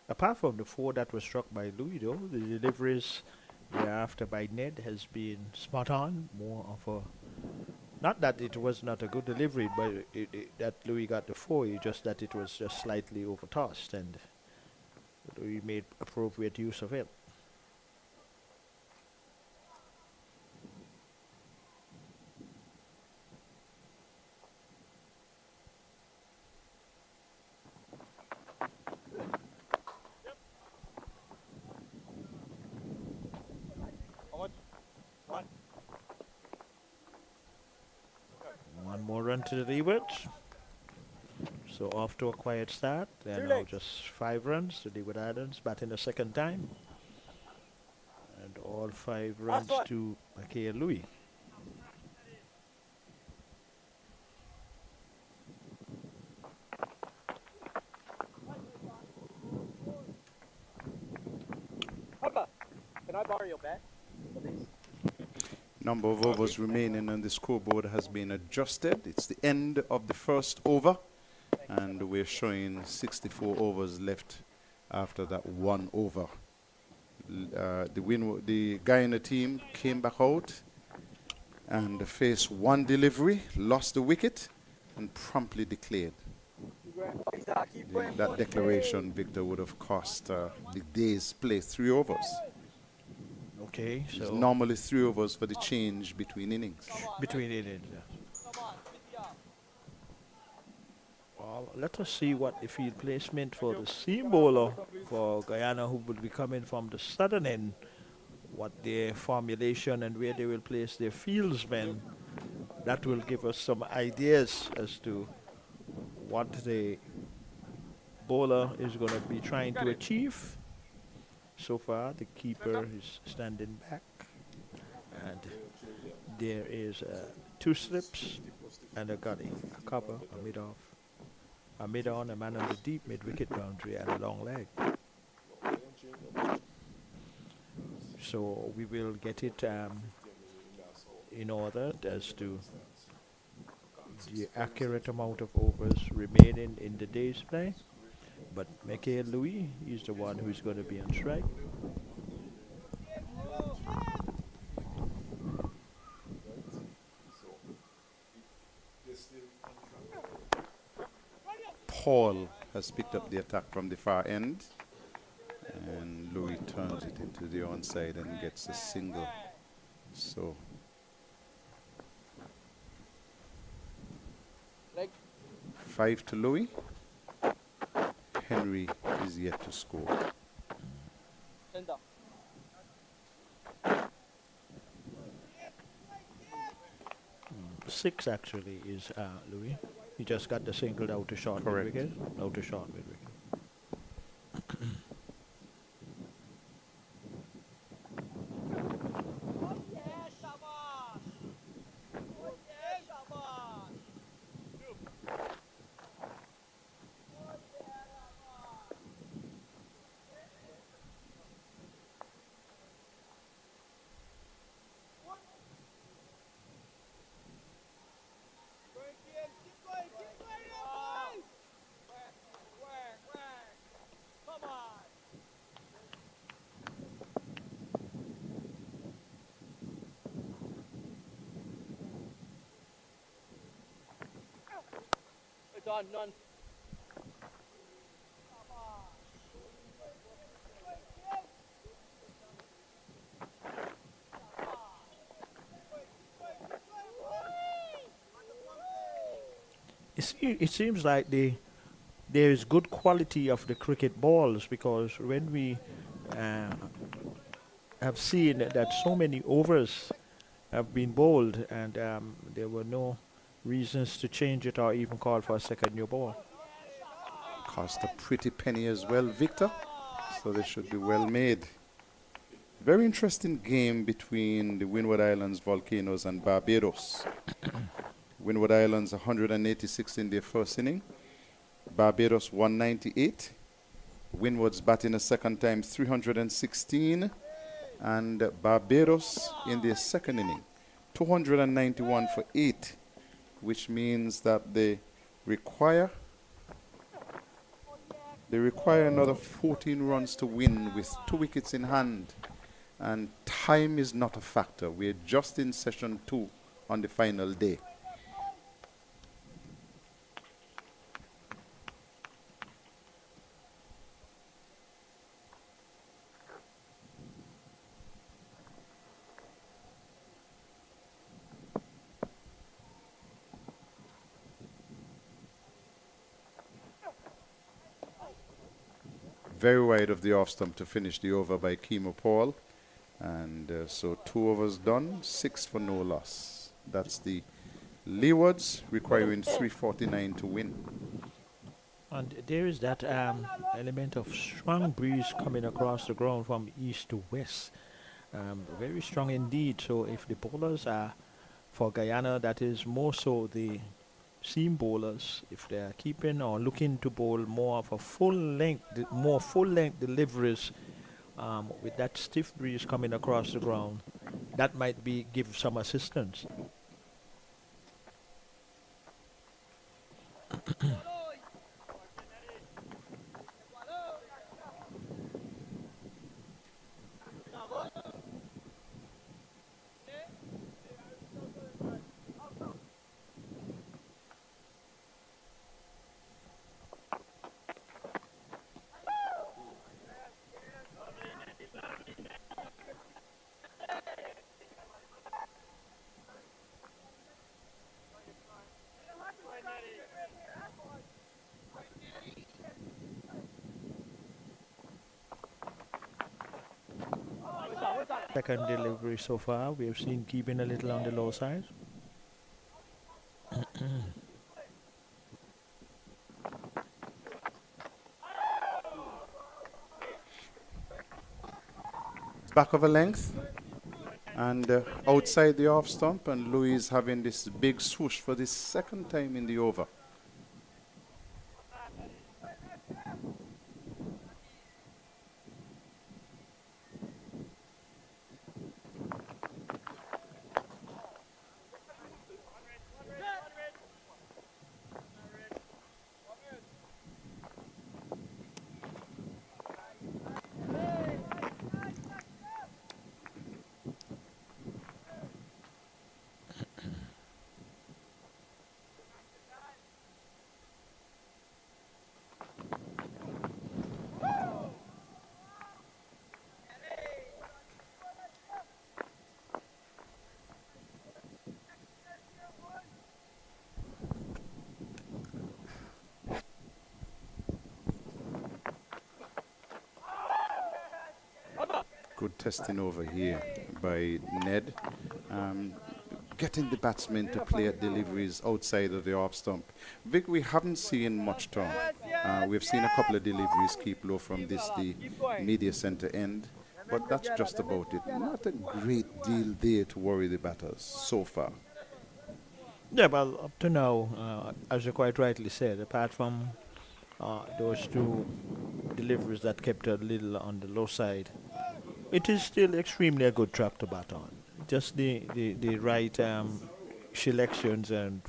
Apart from the 4 that were struck by Louis, though, the deliveries thereafter by Ned has been spot on. More of a, not that it was not a good delivery, but that Louis got the 4, just that it was just slightly overtossed, and Louis made appropriate use of it. One more run to the Leewards. So off to a quiet start. They're now just 5 runs to Leeward Islands, batting the second time. And all 5 runs to McKay Louis. Papa, can I borrow your bat? Number of overs remaining on the scoreboard has been adjusted. It's the end of the first over, and we're showing 64 overs left after that 1 over. The Guyana team came back out and faced 1 delivery, lost the wicket, and promptly declared. That declaration, Victor, would have cost the day's play 3 overs. Okay, It's so normally 3 overs for the change between innings. between innings. Yeah. Well, let us see what the field placement for the seam bowler for Guyana, who will be coming from the southern end, what their formulation and where they will place their fieldsmen. That will give us some ideas as to what the bowler is going to be trying to achieve. So far, the keeper is standing back, and there is 2 slips and a gully, a cover, a mid-off, a mid-on, a man on the deep mid-wicket boundary, and a long leg. So we will get it in order as to the accurate amount of overs remaining in the day's play. But Michael Louis is the one who's going to be on strike. Paul has picked up the attack from the far end, and Louis turns it into the onside and gets a single. So 5 to Louis. Henry is yet to score. 6 actually is Louis. He just got the single out to short mid-wicket. Out to short mid-wicket. None. It seems like there is good quality of the cricket balls, because when we have seen that so many overs have been bowled and there were no reasons to change it or even call for a second new ball. Cost a pretty penny as well, Victor. So they should be well made. Very interesting game between the Windward Islands Volcanoes and Barbados. Windward Islands 186 in their first inning. Barbados 198. Windward's batting a second time 316. And Barbados in their second inning 291 for 8. Which means that they require another 14 runs to win with 2 wickets in hand. And time is not a factor. We're just in session 2 on the final day. Very wide of the off stump to finish the over by Kemo Paul. And so 2 overs done, 6 for no loss. That's the Leewards, requiring 349 to win. And there is that element of strong breeze coming across the ground from east to west. Very strong indeed. So if the bowlers are, for Guyana, that is more so the seam bowlers, if they are keeping or looking to bowl more of a full-length deliveries with that stiff breeze coming across the ground, that might give some assistance. Second delivery so far, we have seen keeping a little on the low side. Back of a length and outside the off stump, and Louis having this big swoosh for the second time in the over. Good testing over here by Ned. Getting the batsmen to play at deliveries outside of the off stump. Vic, we haven't seen much turn. We've seen a couple of deliveries keep low from the media center end, but that's just about it. Not a great deal there to worry the batters so far. Yeah, well, up to now, as you quite rightly said, apart from those two deliveries that kept a little on the low side, it is still extremely a good track to bat on. Just the right selections, and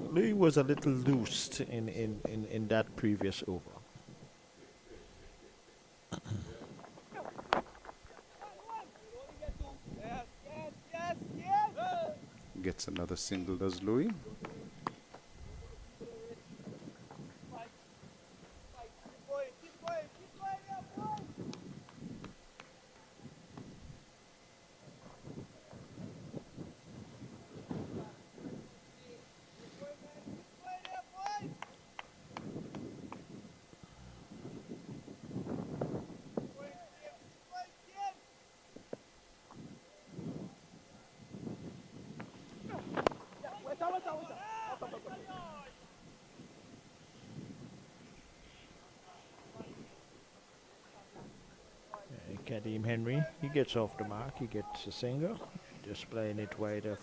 Lee was a little loosed in that previous over. Gets another single, does Louis? Kadeem Henry, he gets off the mark, he gets a single, just playing it wide of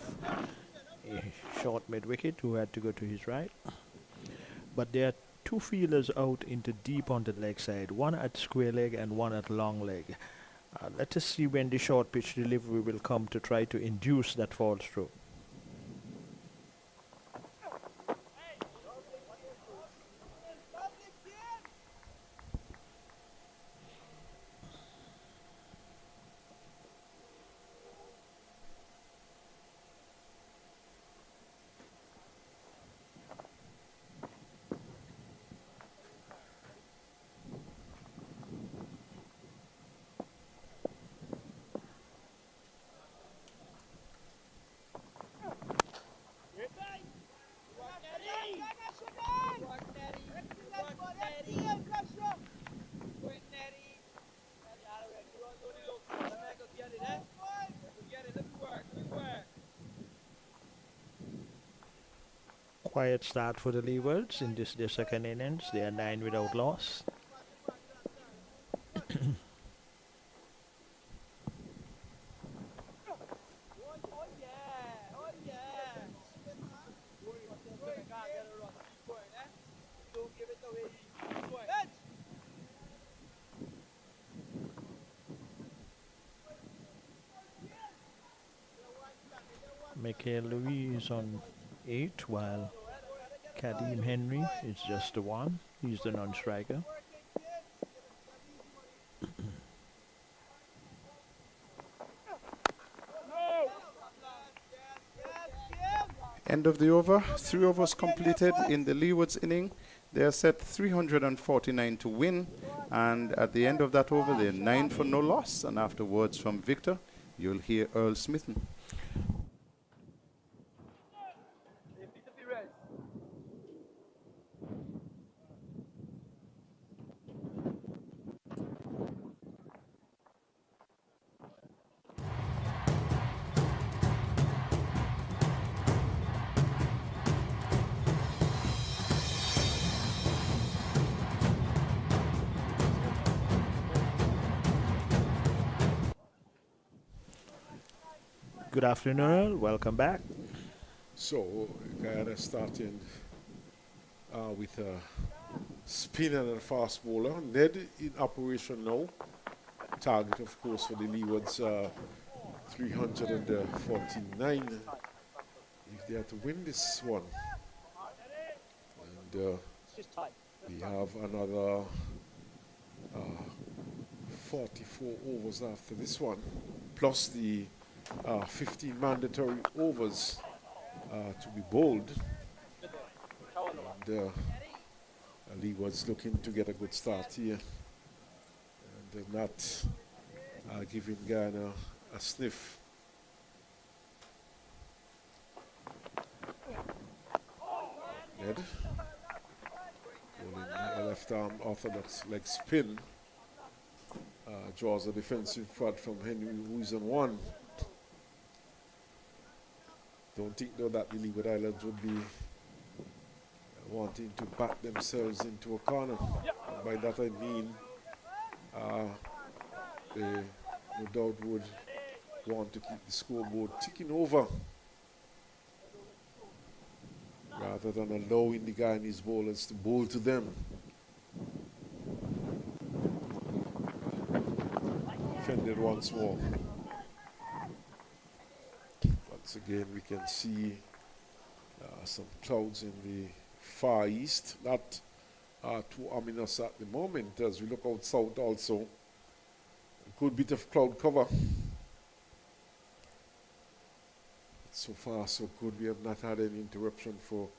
a short mid-wicket who had to go to his right. But there are two fielders out into deep on the leg side, one at square leg and one at long leg. Let us see when the short pitch delivery will come to try to induce that false throw. Quiet start for the Leewards in their second innings. They are 9 without loss. Michael Louis is on 8, while Kadeem Henry is just the 1. He's the non-striker. End of the over. 3 overs completed in the Leeward's inning. They are set 349 to win, and at the end of that over, they're 9 for no loss. And afterwards, from Victor, you'll hear Earl Smithen. Good afternoon, welcome back. So, Guyana starting with a spinner and a fast bowler. Ned in operation now. Target, of course, for the Leewards 349 if they are to win this one. And we have another 44 overs after this one, plus the 15 mandatory overs to be bowled. And Leeward's looking to get a good start here, and not giving Guyana a sniff. Ned bowling a left arm orthodox leg spin. draws a defensive fraud from Henry, who is on one. Don't think though that the Leeward Islands would be wanting to back themselves into a corner. And by that I mean they no doubt would want to keep the scoreboard ticking over rather than allowing the Guyanese bowlers to bowl to them. Defended once more. Once again we can see some clouds in the far east. Not too ominous at the moment as we look out south also. A good bit of cloud cover. So far so good. We have not had any interruption for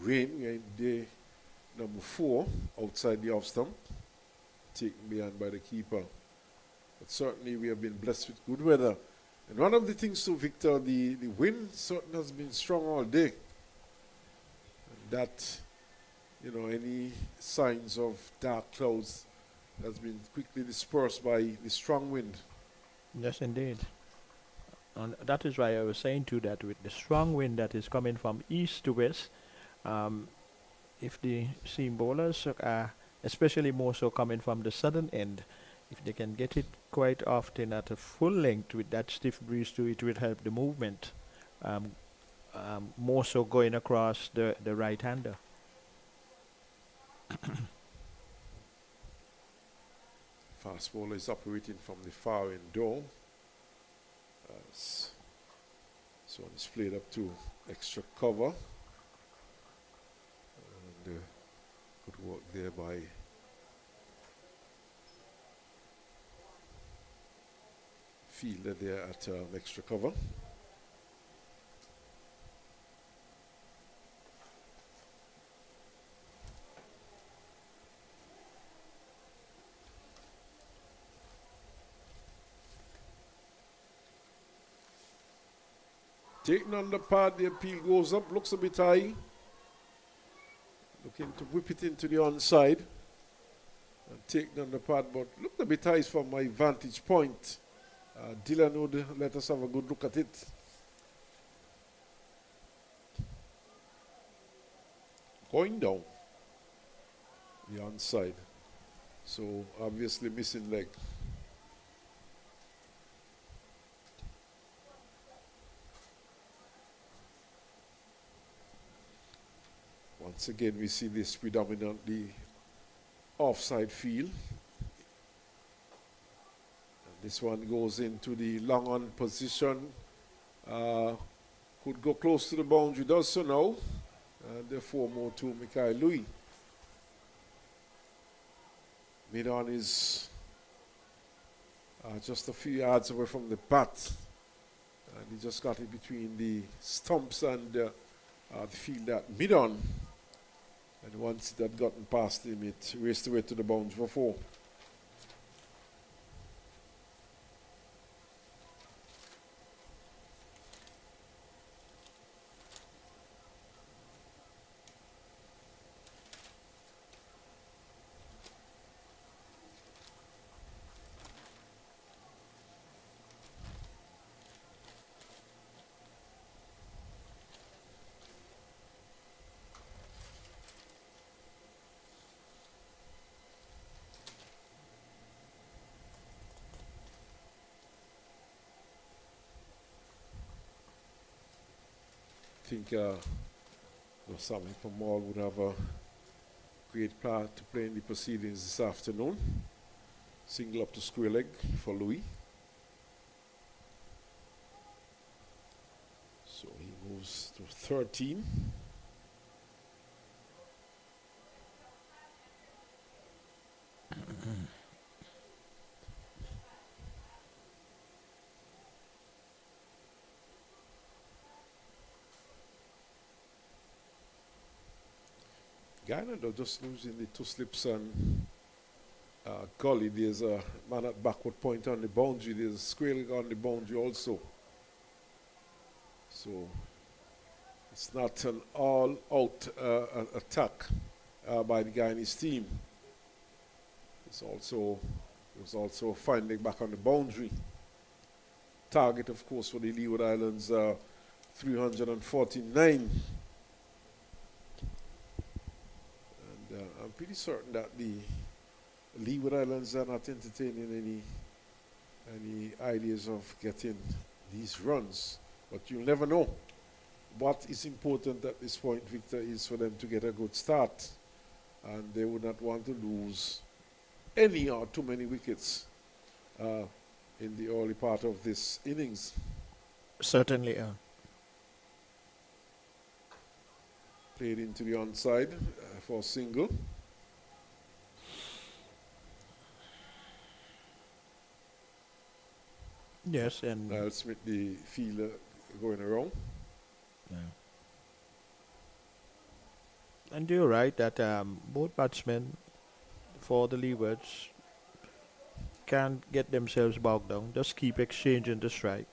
rain. We are in day number 4 outside the off stump, taken behind by the keeper. But certainly we have been blessed with good weather. And one of the things too, Victor, the wind certainly has been strong all day. And that, you know, any signs of dark clouds has been quickly dispersed by the strong wind. Yes, indeed. And that is why I was saying too that with the strong wind that is coming from east to west, if the seam bowlers, especially more so coming from the southern end, if they can get it quite often at a full length with that stiff breeze too, it will help the movement, more so going across the right-hander. Fast bowler is operating from the far end door. So it's played up to extra cover. And good work there by fielder there at extra cover. Taking on the pad, the appeal goes up, looks a bit high. Looking to whip it into the onside. And taking on the pad, but looked a bit high from my vantage point. Dylan would let us have a good look at it. Going down the onside. So obviously missing leg. Once again, we see this predominantly offside field. And this one goes into the long on position. Could go close to the boundary, does so now. And therefore more to Mikhail Louis. Mid-on is just a few yards away from the bat. And he just got it between the stumps and the field at mid-on. And once it had gotten past him, it raced away to the boundary for 4. I think Sammy Pamal would have a great part to play in the proceedings this afternoon. Single up to square leg for Louis. So he moves to 13. Guyana though just losing the 2 slips and gully. There's a man at backward point on the boundary. There's a square leg on the boundary also. So it's not an all-out attack by the Guyanese team. There's also It was also finding back on the boundary. Target, of course, for the Leeward Islands, 349. And I'm pretty certain that the Leeward Islands are not entertaining any ideas of getting these runs. But you'll never know. What is important at this point, Victor, is for them to get a good start. And they would not want to lose any or too many wickets in the early part of this innings. Certainly. Played into the onside for single. Yes, and Niall Smith, the fielder, going around. Yeah. And you're right that both batsmen for the Leewards can't get themselves bogged down. Just keep exchanging the strike.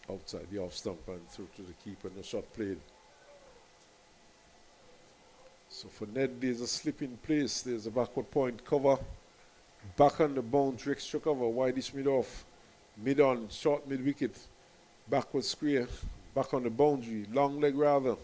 Outside the off stump and through to the keeper, no shot played. So for Ned, there's a slip in place. There's a backward point cover. Back on the boundary, extra cover, wideish mid off. Mid on, short mid wicket. Backward square, back on the boundary, long leg rather.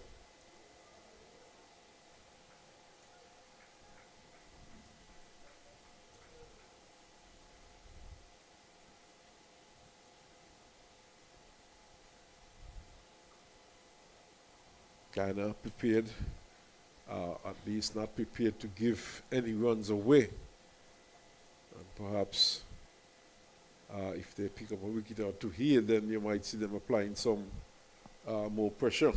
Guyana prepared, at least not prepared to give any runs away. And perhaps if they pick up a wicket or two here, then you might see them applying some more pressure.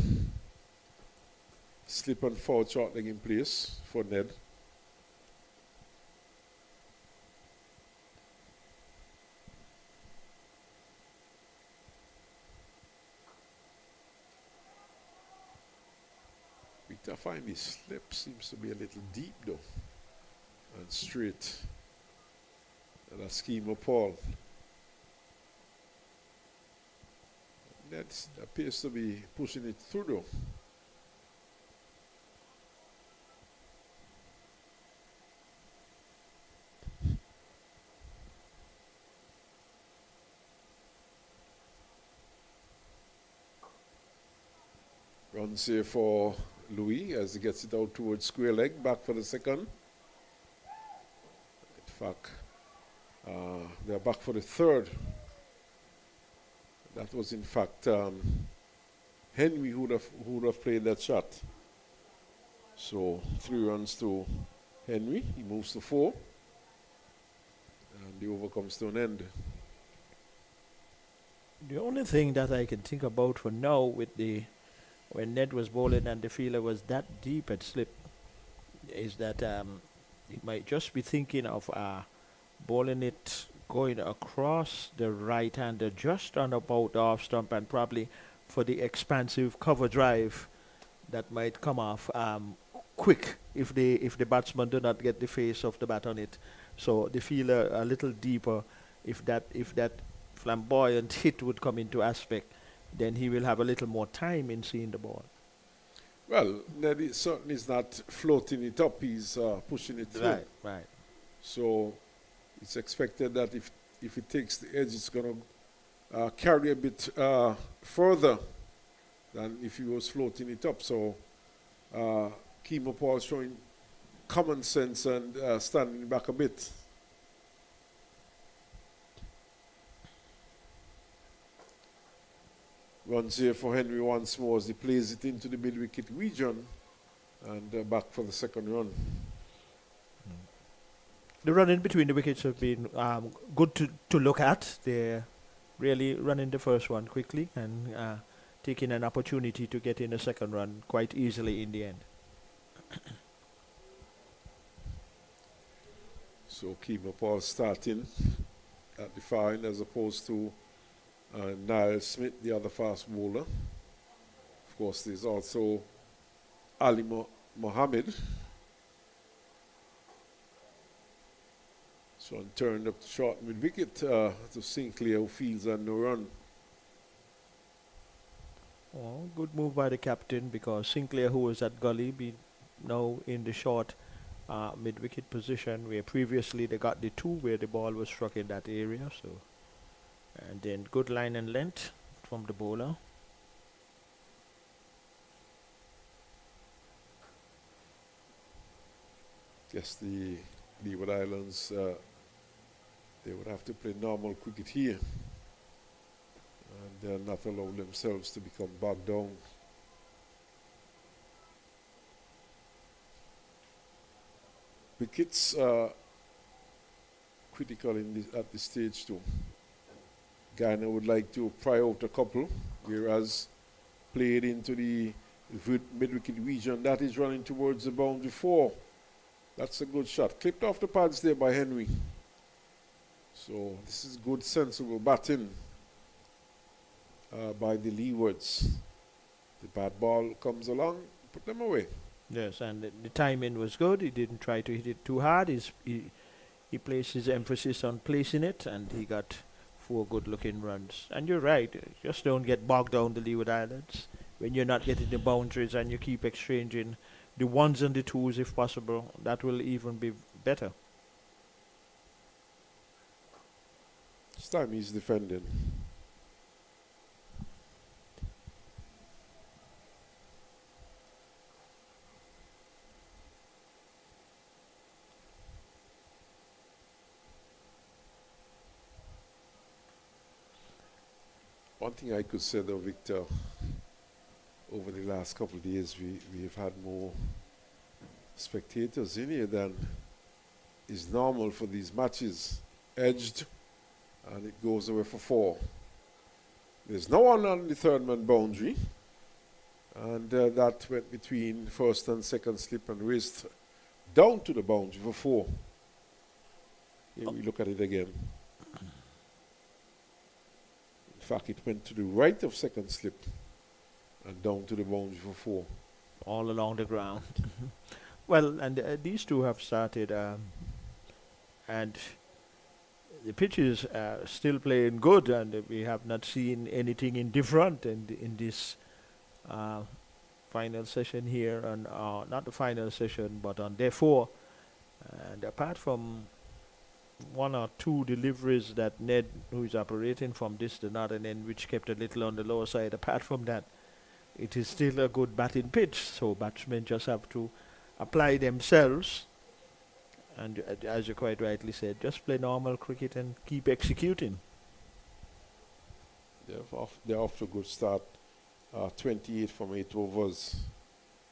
Slip and forward short leg in place for Ned. I find his slip seems to be a little deep though, and straight. And a scheme of Paul. That appears to be pushing it through though. Runs here for Louis as he gets it out towards square leg, back for the second. In fact, they're back for the third. That was in fact Henry who would have played that shot. So 3 runs to Henry, he moves to 4. And the over comes to an end. The only thing that I can think about for now with when Ned was bowling and the fielder was that deep at slip is that he might just be thinking of bowling it going across the right-hander just on about the off stump, and probably for the expansive cover drive that might come off quick if the batsman do not get the face of the bat on it. So the fielder a little deeper, if that flamboyant hit would come into aspect, then he will have a little more time in seeing the ball. Well, Ned certainly is not floating it up, he's pushing it through. Right. So it's expected that if it takes the edge, it's going to carry a bit further than if he was floating it up. So Kimo Paul showing common sense and standing back a bit. Runs here for Henry once more as he plays it into the mid-wicket region, and back for the second run. The run in between the wickets have been good to look at. They're really running the first one quickly and taking an opportunity to get in a second run quite easily in the end. So Kimo Paul starting at the far end as opposed to Niall Smith, the other fast bowler. Of course, there's also Ali Mohammed. So turned up short mid-wicket to Sinclair, who fields and no run. Oh, good move by the captain, because Sinclair, who was at gully, be now in the short mid-wicket position, where previously they got the 2 where the ball was struck in that area. So, and then good line and length from the bowler. Guess the Leeward Islands, they would have to play normal cricket here and not allow themselves to become bogged down. Wickets are critical at this stage too. Guyana would like to pry out a couple, whereas played into the mid-wicket region, that is running towards the boundary 4. That's a good shot. Clipped off the pads there by Henry. So this is good, sensible batting by the Leewards. The bad ball comes along, put them away. Yes, and the timing was good. He didn't try to hit it too hard. He placed his emphasis on placing it, and he got 4 good-looking runs. And you're right, just don't get bogged down the Leeward Islands when you're not getting the boundaries and you keep exchanging the 1s and the 2s if possible. That will even be better. This time he's defending. One thing I could say though, Victor, over the last couple of days we've had more spectators in here than is normal for these matches. Edged, and it goes away for 4. There's no one on the 3rd man boundary, and that went between 1st and 2nd slip and raced down to the boundary for 4. Here we look at it again. In fact, it went to the right of 2nd slip and down to the boundary for 4. All along the ground. Well, and these two have started, and the pitches are still playing good, and we have not seen anything indifferent in this final session here, and not the final session, but on day 4. And apart from 1 or 2 deliveries that Ned, who is operating from this to northern end, which kept a little on the lower side, apart from that, it is still a good batting pitch, so batsmen just have to apply themselves, and as you quite rightly said, just play normal cricket and keep executing. They're off to a good start. 28 from 8 overs,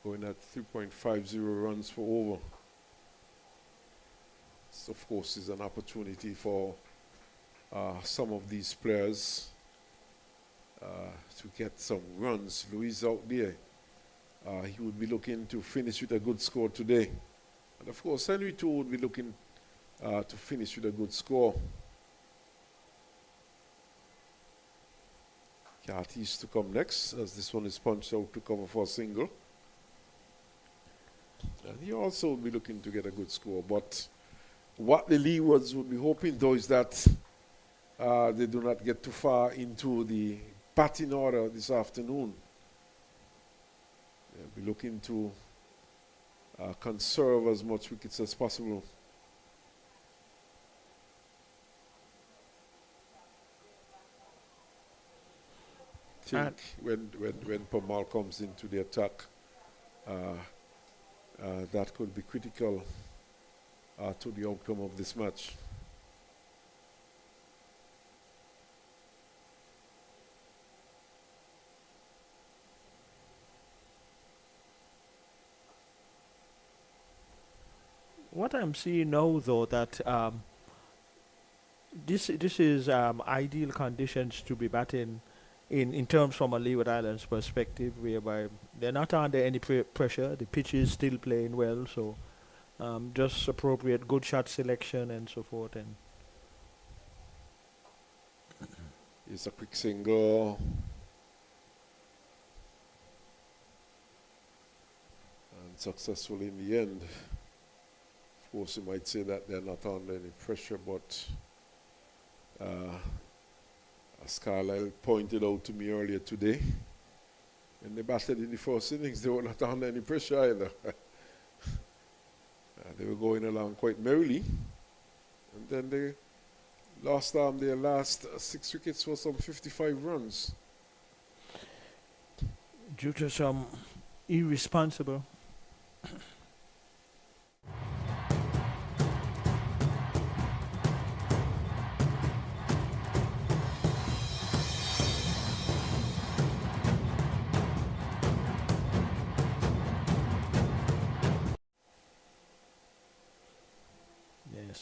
going at 3.50 runs per over. This, of course, is an opportunity for some of these players to get some runs. Louis out there, he would be looking to finish with a good score today. And of course, Henry too would be looking to finish with a good score. Carty's to come next, as this one is punched out to cover for a single. And he also would be looking to get a good score. But what the Leewards would be hoping, though, is that they do not get too far into the batting order this afternoon. They'll be looking to conserve as much wickets as possible. I think when Pamal comes into the attack, that could be critical to the outcome of this match. What I'm seeing now, though, that this is ideal conditions to be batting in terms from a Leeward Islands perspective, whereby they're not under any pressure. The pitch is still playing well, so just appropriate good shot selection and so forth. And it's a quick single. And successful in the end. Of course, you might say that they're not under any pressure, but as Carlisle pointed out to me earlier today, when they batted in the first innings, they were not under any pressure either. And They were going along quite merrily. And then they lost their last 6 wickets for some 55 runs. Due to some irresponsible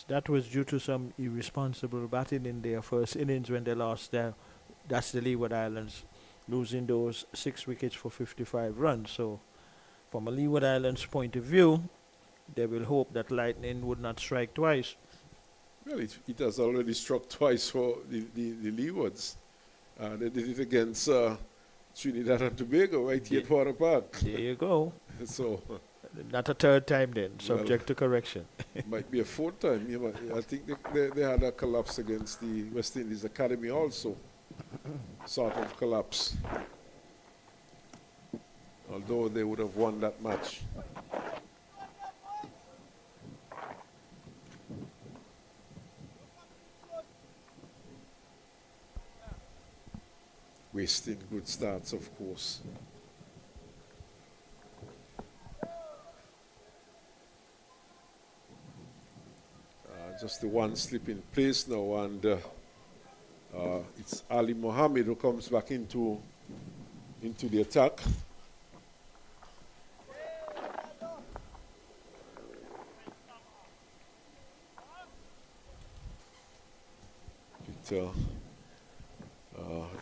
that was due to some irresponsible batting in their first innings when they lost their, that's the Leeward Islands, losing those 6 wickets for 55 runs. So from a Leeward Islands point of view, they will hope that lightning would not strike twice. Well, it has already struck twice for the Leewards. They did it against Trinidad and Tobago right here at Water Park. There you go. So not a third time then, subject to correction. Might be a 4th time. You know, I think they had a collapse against the West Indies Academy also. Sort of collapse. Although they would have won that match. Wasting good starts, of course. Just the one slip in place now, and it's Ali Mohammed who comes back into the attack.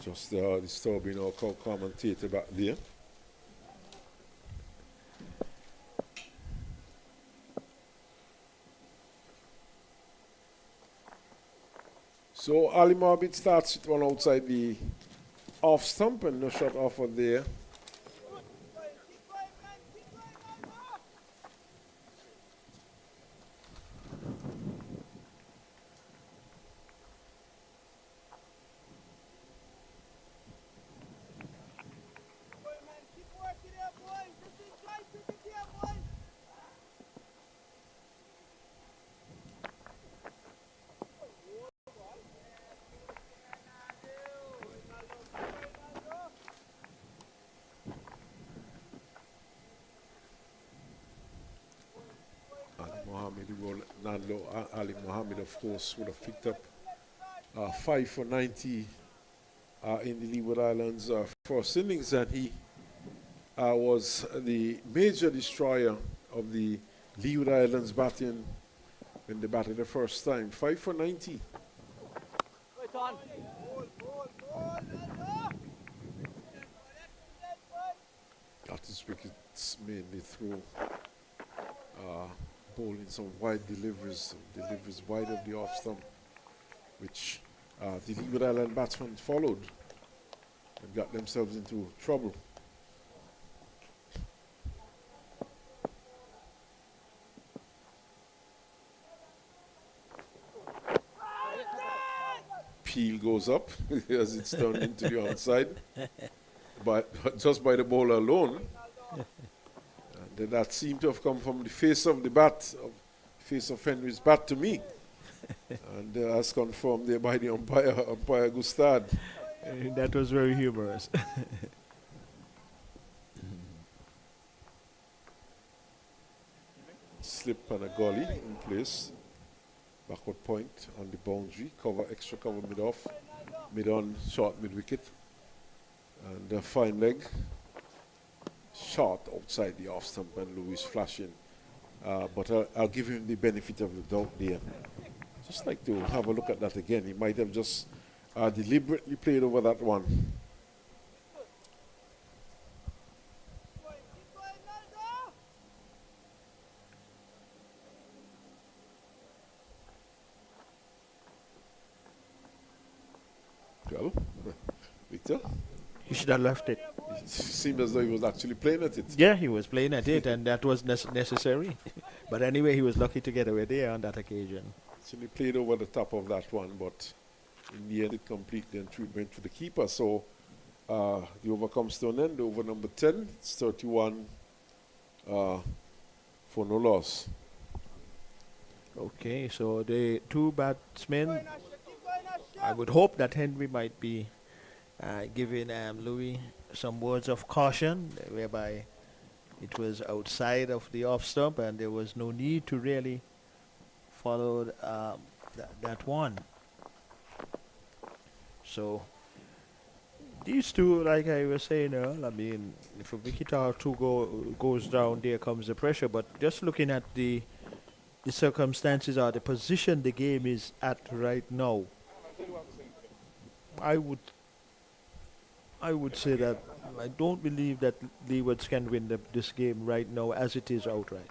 Just disturbing our commentator back there. So Ali Mohammed starts it one outside the off stump and no shot offered there. Ali Mohammed, of course, would have picked up 5 for 90 in the Leeward Islands first innings, and he was the major destroyer of the Leeward Islands batting when they batted the first time. 5 for 90. That is wickets mainly through bowling some wide deliveries wide of the off stump, which the Leeward Island batsmen followed and got themselves into trouble. Peel goes up as it's turned into the onside, but just by the bowler alone. And that seemed to have come from the face of the bat, face of Henry's bat to me. And as confirmed there by the umpire Gustad. That was very humorous. Slip and a gully in place. Backward point on the boundary. Extra cover mid-off. Mid-on, short mid-wicket. And a fine leg. Short outside the off stump and Lewis flashing. But I'll give him the benefit of the doubt there. Just like to have a look at that again. He might have just deliberately played over that one. Well, Victor? He should have left it. It seemed as though he was actually playing at it. Yeah, he was playing at it, and that was necessary. But anyway, he was lucky to get away there on that occasion. So he played over the top of that one, but in the end it completely went to the keeper. So the over comes to an end. Over number 10, it's 31 for no loss. Okay, so the two batsmen, I would hope that Henry might be giving Louis some words of caution, whereby it was outside of the off stump and there was no need to really follow that one. So these two, like I was saying earlier, I mean, if a wicket or two goes down, there comes the pressure. But just looking at the circumstances or the position the game is at right now, I would say that I don't believe that Leewards can win this game right now as it is outright.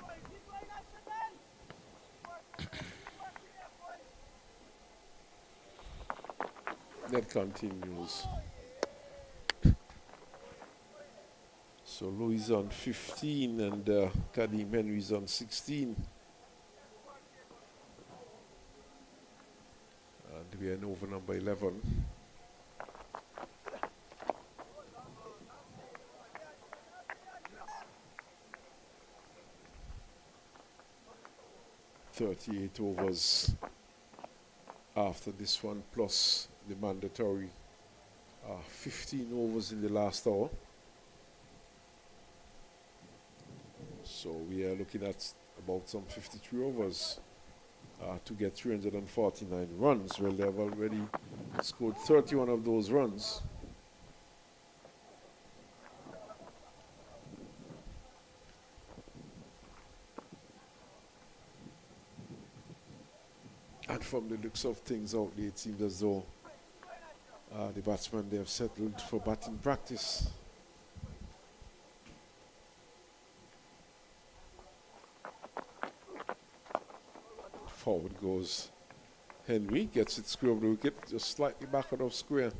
That continues. So Louis on 15 and Kadim Henry's on 16. And we are in over number 11. .38 overs after this one, plus the mandatory 15 overs in the last hour. So we are looking at about some 53 overs to get 349 runs. Well, they have already scored 31 of those runs. And from the looks of things out there, it seems as though the batsmen, they have settled for batting practice. Forward goes Henry, gets it square of the wicket, just slightly back out of square.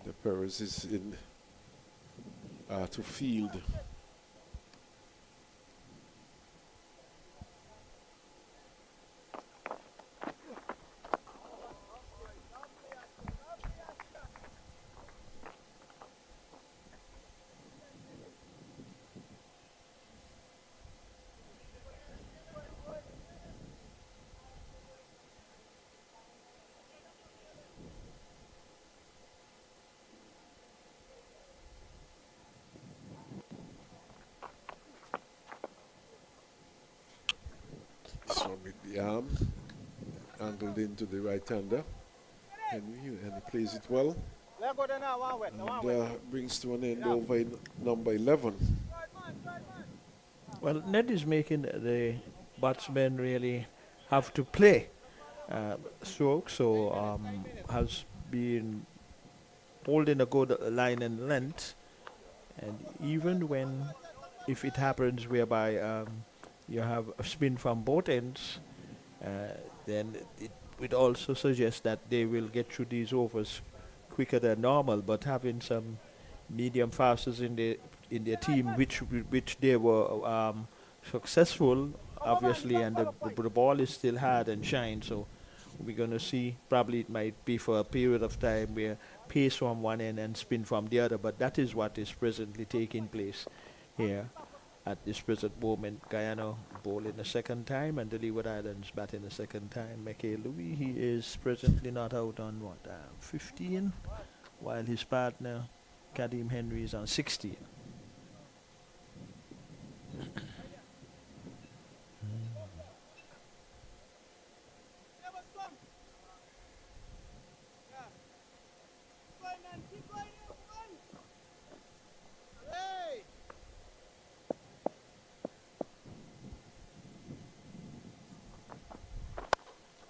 The Perez is in to field. With the arm angled into the right-hander. Henry, and he plays it well. And brings to an end over in number 11. Well, Ned is making the batsmen really have to play stroke, so has been holding a good line and length. And even when, if it happens whereby you have a spin from both ends, then it would also suggest that they will get through these overs quicker than normal. But having some medium fasters in their team, which they were successful, obviously, and the ball is still hard and shine. So we're going to see, probably it might be for a period of time where pace from one end and spin from the other. But that is what is presently taking place here. At this present moment, Guyana bowling the second time and the Leeward Islands batting the second time. Michael Louis, he is presently not out on 15, while his partner, Kadim Henry, is on 16.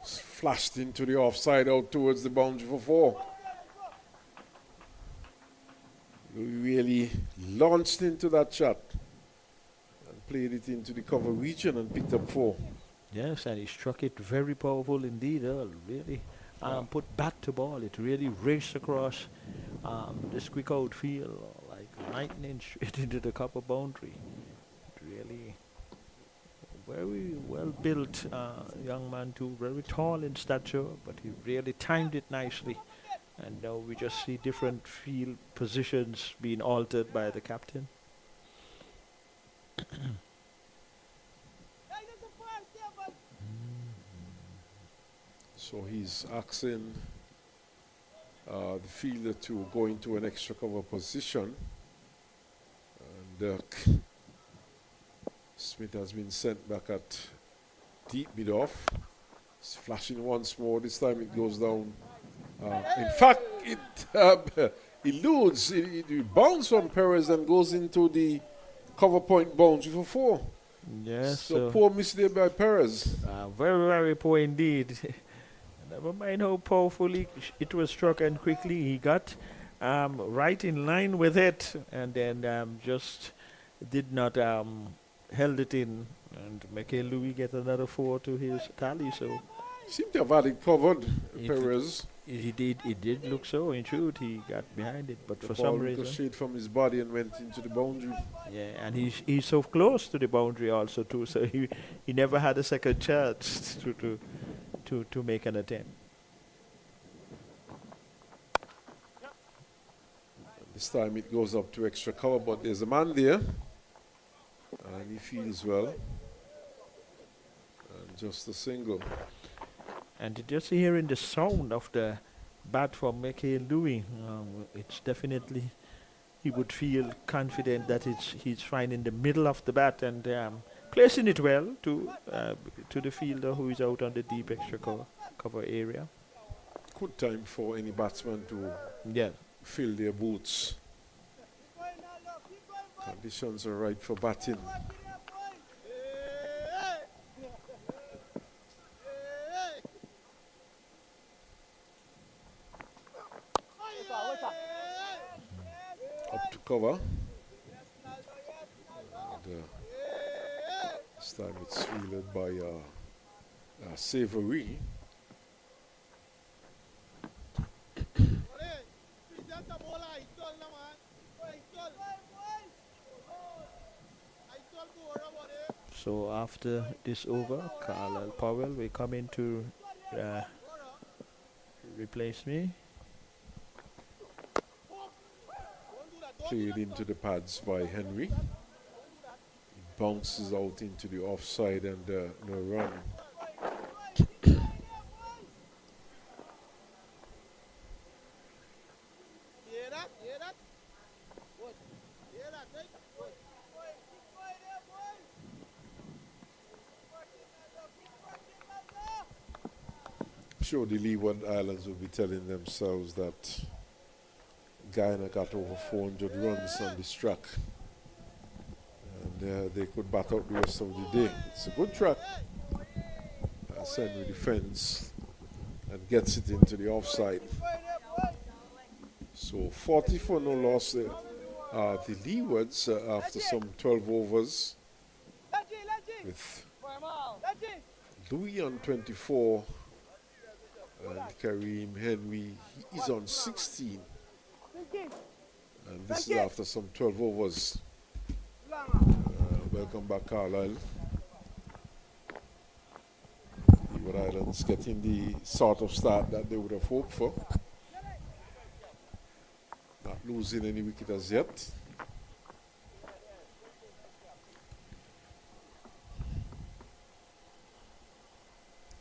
Flashed into the offside out towards the boundary for 4. He really launched into that shot and played it into the cover region and picked up 4. Yes, and he struck it very powerful indeed, Earl. Really put bat to ball. It really raced across this quick outfield like lightning straight into the cover boundary. It really very well built young man too, very tall in stature, but he really timed it nicely. And now we just see different field positions being altered by the captain. So he's asking the fielder to go into an extra cover position. And Smith has been sent back at deep mid-off. It's flashing once more. This time it goes down. In fact, it eludes. It bounces on Perez and goes into the cover point boundary for 4. Yes. So poor miss there by Perez. Very, very poor indeed. Never mind how powerfully it was struck and quickly he got right in line with it, and then just did not held it in, and Michael Louis get another 4 to his tally. So seemed to have had it covered, Perez. It did look so. In truth, he got behind it, but The for ball some reason, ricocheted from his body and went into the boundary. yeah, and he's so close to the boundary also too. So he never had a second chance to make an attempt. This time it goes up to extra cover, but there's a man there, and he feels well. And just a single. And just hearing the sound of the bat from Michael Louis, it's definitely, he would feel confident that he's fine in the middle of the bat and placing it well to the fielder who is out on the deep extra cover area. Good time for any batsman to fill their boots. Conditions are right for batting. Up to cover. And, this time it's fielded by Savory. So after this over, Carlisle Powell will come in to replace me. Played into the pads by Henry. It bounces out into the offside and no run. Sure, the Leeward Islands will be telling themselves that Guyana got over 400 runs on this track, and they could bat out the rest of the day. It's a good track. Henry defends and gets it into the offside. So 40 for no loss there. The Leewards, after some 12 overs, with Louis on 24 and Kareem Henry, he is on 16. And this is after some 12 overs. Welcome back, Carlisle. Leeward Islands getting the sort of start that they would have hoped for. Not losing any wicket as yet.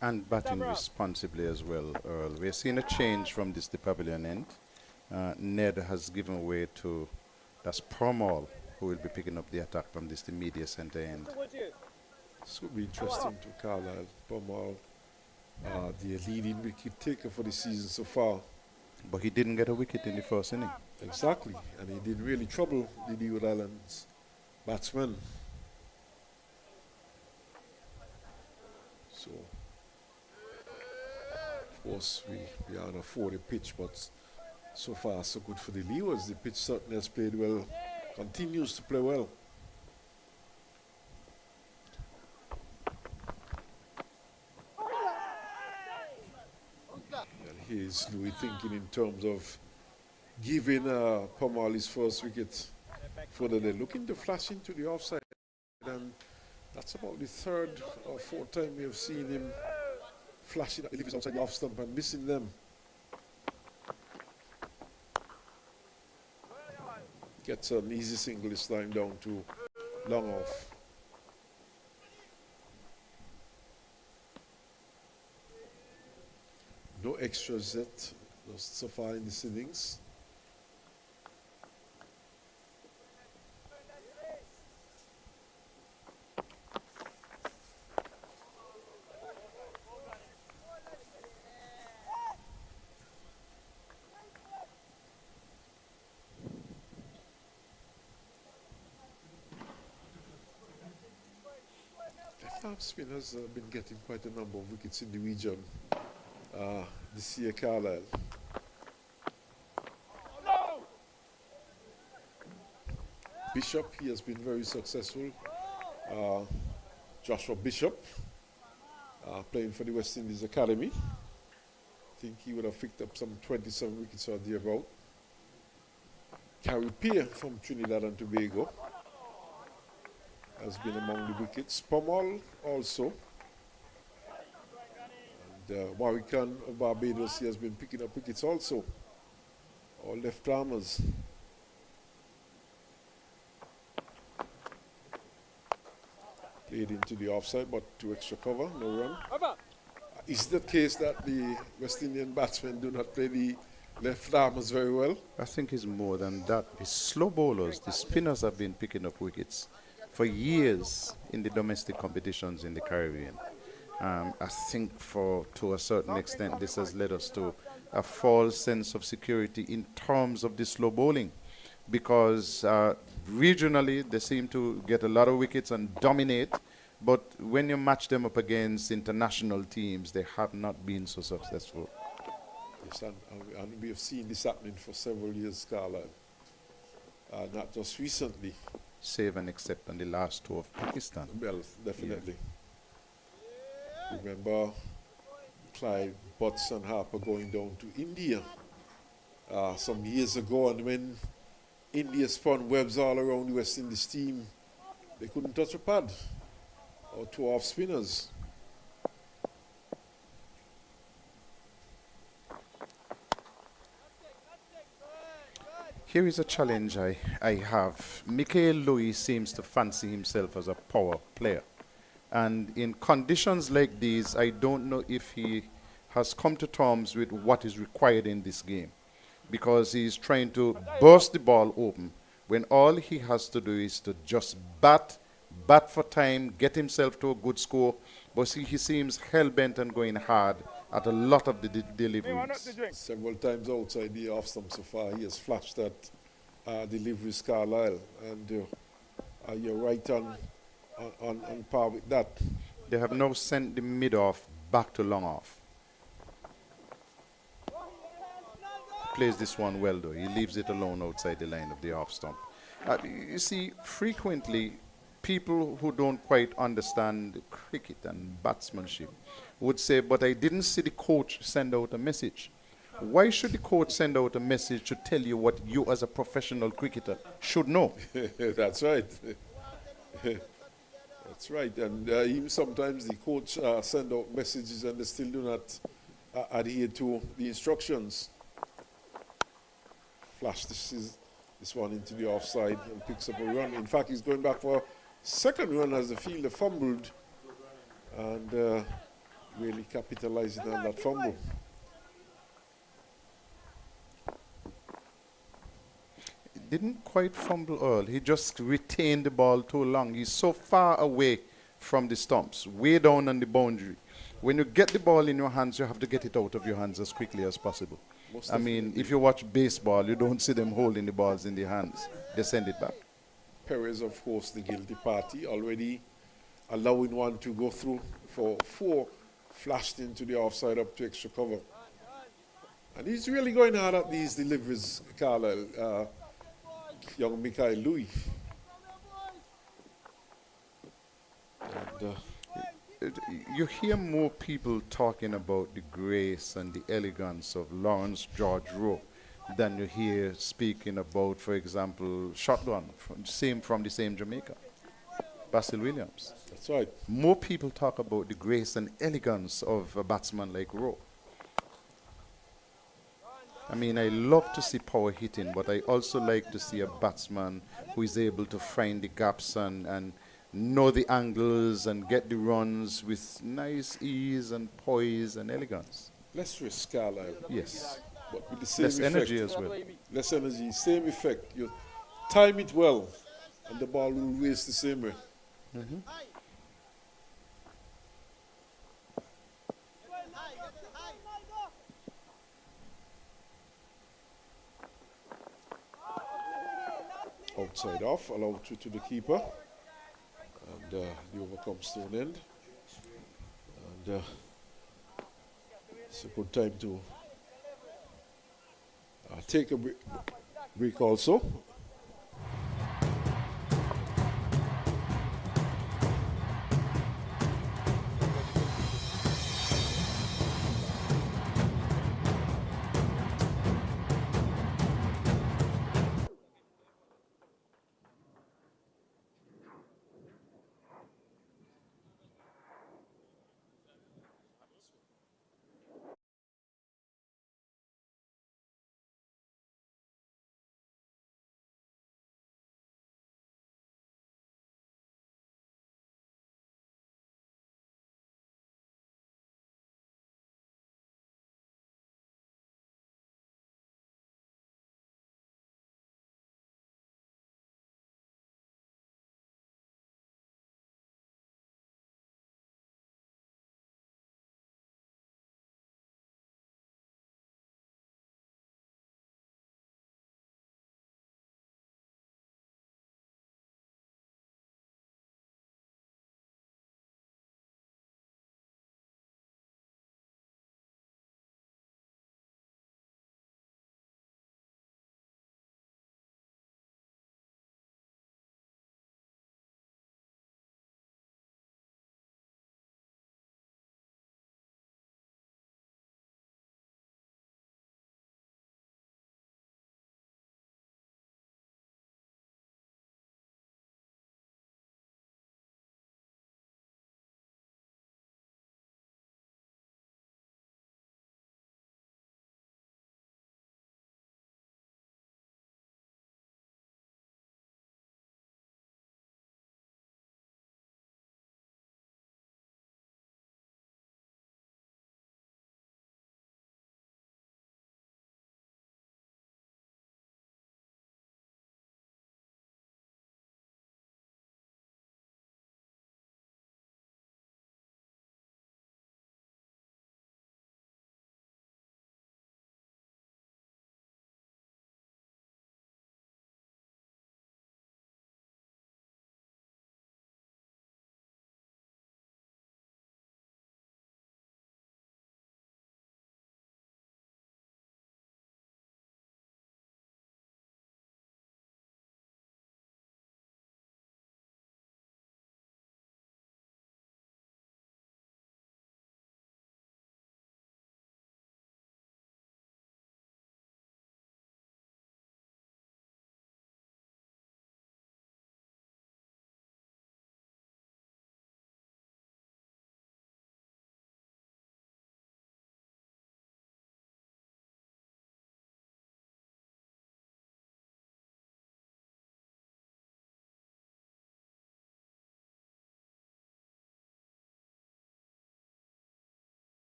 And batting responsibly as well, Earl. We're seeing a change from this the pavilion end. Ned has given way to, that's Permal, who will be picking up the attack from this the media center end. This would be interesting to Carlisle. Permal, the leading wicket taker for the season so far. But he didn't get a wicket in the first inning. Exactly, and he did really trouble the Leeward Islands batsmen. So, of course, we are on a 40 pitch, but so far so good for the Leewards. The pitch certainly has played well, continues to play well. And here's Louis thinking in terms of giving Permal his first wicket. Further, they're looking to flash into the offside, and that's about the third or fourth time we have seen him flashing, he leaves outside the off stump and missing them. Gets an easy single this time down to long off. extras yet so far in this innings. Left-arm spinners have been getting quite a number of wickets in the region this year, Carlisle. Bishop, he has been very successful. Joshua Bishop, playing for the West Indies Academy. I think he would have picked up some 27 wickets or thereabout. Carrie Peer from Trinidad and Tobago has been among the wickets. Pommel also. And Warwican of Barbados, he has been picking up wickets also. All left-armers. Played into the offside, but to extra cover, no run. Is it the case that the West Indian batsmen do not play the left-armers very well? I think it's more than that. The slow bowlers, the spinners have been picking up wickets for years in the domestic competitions in the Caribbean. I think to a certain extent this has led us to a false sense of security in terms of the slow bowling, because regionally they seem to get a lot of wickets and dominate, but when you match them up against international teams, they have not been so successful. Yes, and we have seen this happening for several years, Carlisle. Not just recently. Save and except on the last tour of Pakistan. Well, definitely. Yeah. Remember Clive, Butts and Harper going down to India some years ago, and when India spun webs all around the West Indies team, they couldn't touch a pad or two off spinners. Here is a challenge I have. Michael Louis seems to fancy himself as a power player. And in conditions like these, I don't know if he has come to terms with what is required in this game, because he's trying to burst the ball open when all he has to do is to just bat for time, get himself to a good score. But see, he seems hell-bent and going hard at a lot of the deliveries. Several times outside the off stump so far, he has flashed at deliveries, Carlisle, and you're right on par with that. They have now sent the mid-off back to long-off. Plays this one well, though. He leaves it alone outside the line of the off stump. You see, frequently, people who don't quite understand cricket and batsmanship would say, but I didn't see the coach send out a message. Why should the coach send out a message to tell you what you as a professional cricketer should know? That's right. That's right. And even sometimes the coach send out messages and they still do not adhere to the instructions. Flash this one into the offside and picks up a run. In fact, he's going back for a second run as the fielder fumbled and really capitalizing on that fumble. He didn't quite fumble early. He just retained the ball too long. He's so far away from the stumps, way down on the boundary. When you get the ball in your hands, you have to get it out of your hands as quickly as possible. I mean, if you watch baseball, you don't see them holding the balls in their hands. They send it back. Perez, of course, the guilty party, already allowing one to go through for 4, flashed into the offside up to extra cover. And he's really going hard at these deliveries, Carlisle, young Michael Louis. And, you hear more people talking about the grace and the elegance of Lawrence George Rowe than you hear speaking about, for example, shotgun from the same Jamaica, Basil Williams. That's right. More people talk about the grace and elegance of a batsman like Rowe. I mean, I love to see power hitting, but I also like to see a batsman who is able to find the gaps and know the angles and get the runs with nice ease and poise and elegance. Less risk, Carlisle. Yes. But with the same Less effect. energy as well. Less energy, same effect. You time it well, and the ball will race the same way. Mm-hmm. Outside off, allowed through to the keeper. And the over comes to an end. And it's a good time to take a break also.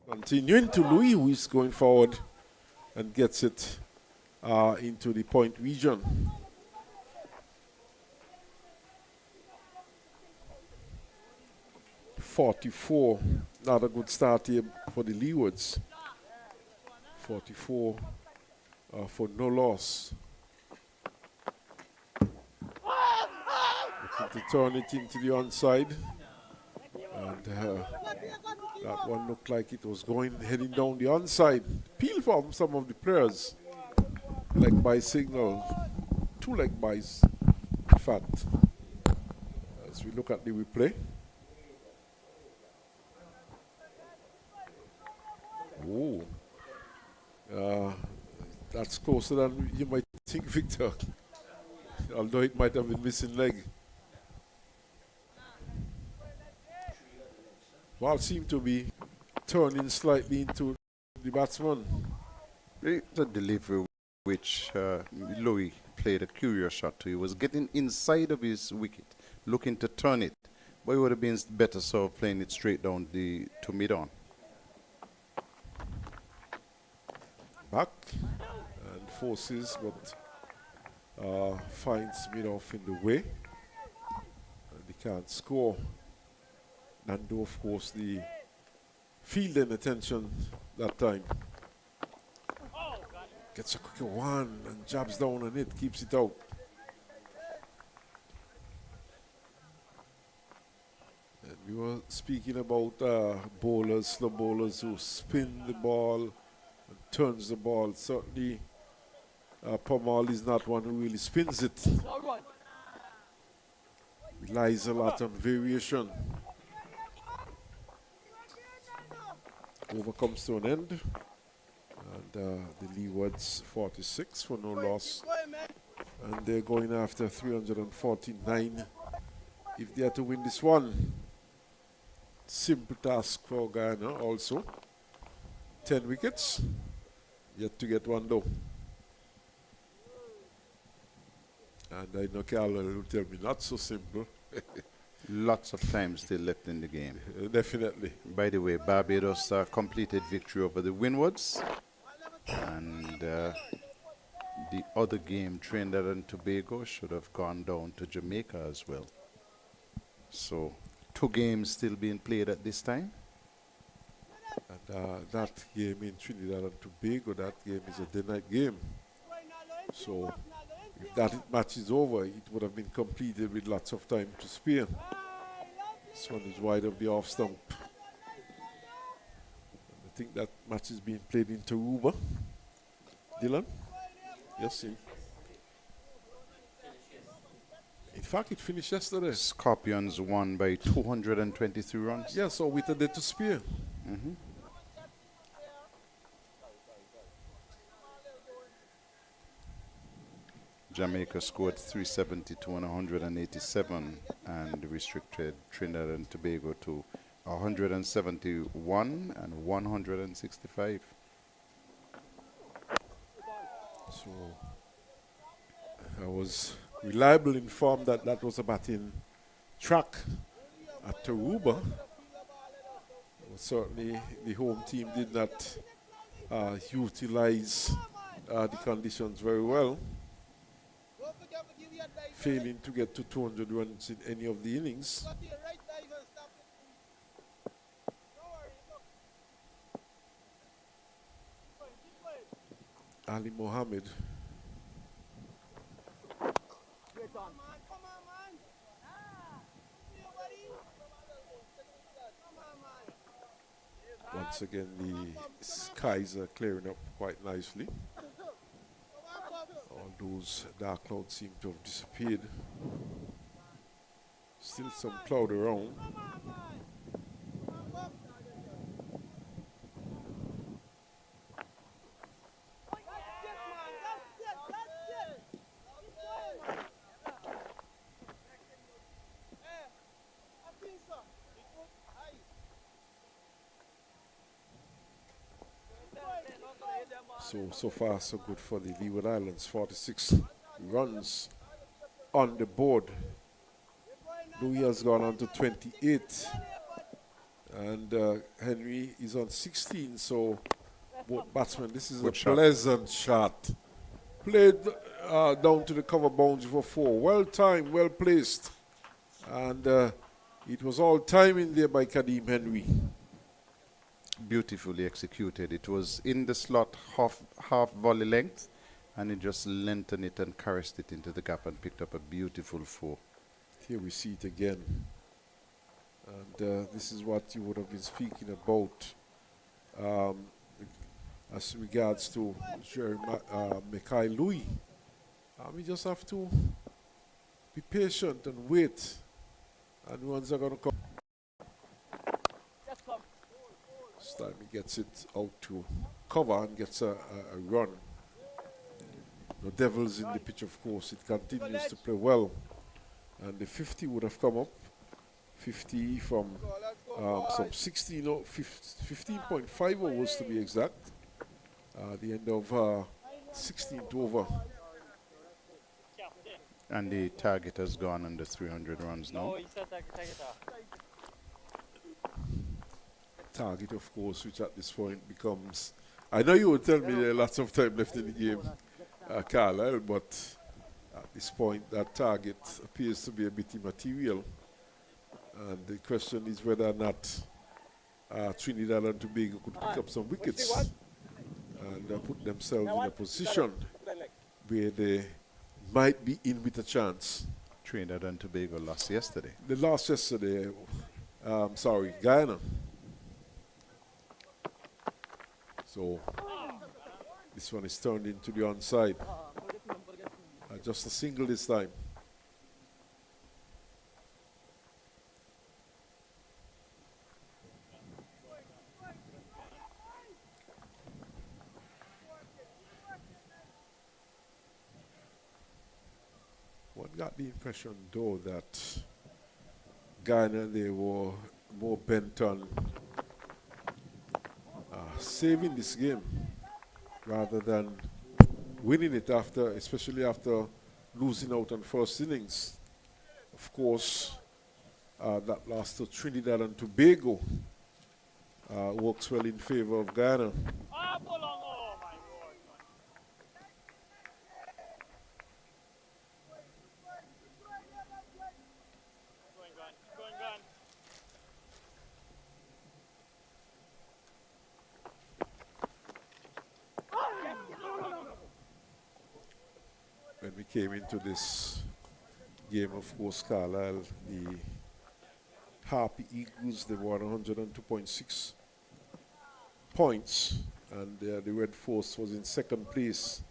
Continuing to Louis, who is going forward and gets it into the point region. .44, not a good start here for the Leewards. 44 for no loss. Looking to turn it into the onside. And that one looked like it was heading down the onside. Peel from some of the players. Leg by signal. 2 leg bys, in fact. As we look at the replay. Oh. That's closer than you might think, Victor. Although it might have been missing leg. Ball seemed to be turning slightly into the batsman. The delivery which Louis played a curious shot to. He was getting inside of his wicket, looking to turn it. But it would have been better served playing it straight down to mid-on. Back and forces, but finds mid-off in the way. And they can't score. And do, of course, the fielding attention that time. Gets a quick one and jabs down on it, keeps it out. And we were speaking about bowlers, slow bowlers who spin the ball and turns the ball. Certainly, Pamal is not one who really spins it. Relies a lot on variation. Over comes to an end. And the Leewards 46 for no loss. And they're going after 349 if they are to win this one. Simple task for Guyana also. 10 wickets. Yet to get one though. And I know Carl will tell me not so simple. Lots of time still left in the game. Definitely. By the way, Barbados completed victory over the Windwards. And the other game, Trinidad and Tobago, should have gone down to Jamaica as well. So 2 games still being played at this time. And that game in Trinidad and Tobago, that game is a day-night game. So if that match is over, it would have been completed with lots of time to spare. This one is wide of the off stump. I think that match is being played in Taruba. Dylan? Yes, sir. In fact, it finished yesterday. Scorpions won by 223 runs. Yeah, so with a day to spare. Mm-hmm. Jamaica scored 372 and 187 and restricted Trinidad and Tobago to 171 and 165. So I was reliably informed that that was a batting track at Taruba. Certainly the home team did not utilize the conditions very well, failing to get to 200 runs in any of the innings. Ali Mohammed. Once again, the skies are clearing up quite nicely. All those dark clouds seem to have disappeared. Still some cloud around. So far, so good for the Leeward Islands. 46 runs on the board. Louis has gone on to 28. And Henry is on 16. So, both batsmen, this is good a shot. Pleasant shot. Played down to the cover boundary for 4. Well timed, well placed. And it was all timing there by Kadeem Henry. Beautifully executed. It was in the slot half volley length, and it just lengthened it and caressed it into the gap and picked up a beautiful 4. Here we see it again. And this is what you would have been speaking about as regards to Mikhail Louis. We just have to be patient and wait. And ones are going to come. This time he gets it out to cover and gets a run. The Devils in the pitch, of course, it continues to play well. And the 50 would have come up. 50 from some 16 or 15.5 overs to be exact. The end of 16th over. And the target has gone under 300 runs now. Target, of course, which at this point becomes... I know you would tell me there are lots of time left in the game, Carlisle, but at this point that target appears to be a bit immaterial. And the question is whether or not Trinidad and Tobago could pick up some wickets and put themselves in a position where they might be in with a chance. Trinidad and Tobago lost yesterday. They lost yesterday. Sorry, Guyana. So this one is turned into the onside. Just a single this time. One got the impression, though, that Guyana, they were more bent on saving this game rather than winning it after, especially after losing out on first innings. Of course, that loss to Trinidad and Tobago works well in favor of Guyana. When we came into this game, of course, Carlisle, the Harpy Eagles, they won 102.6 points, and the Red Force was in second place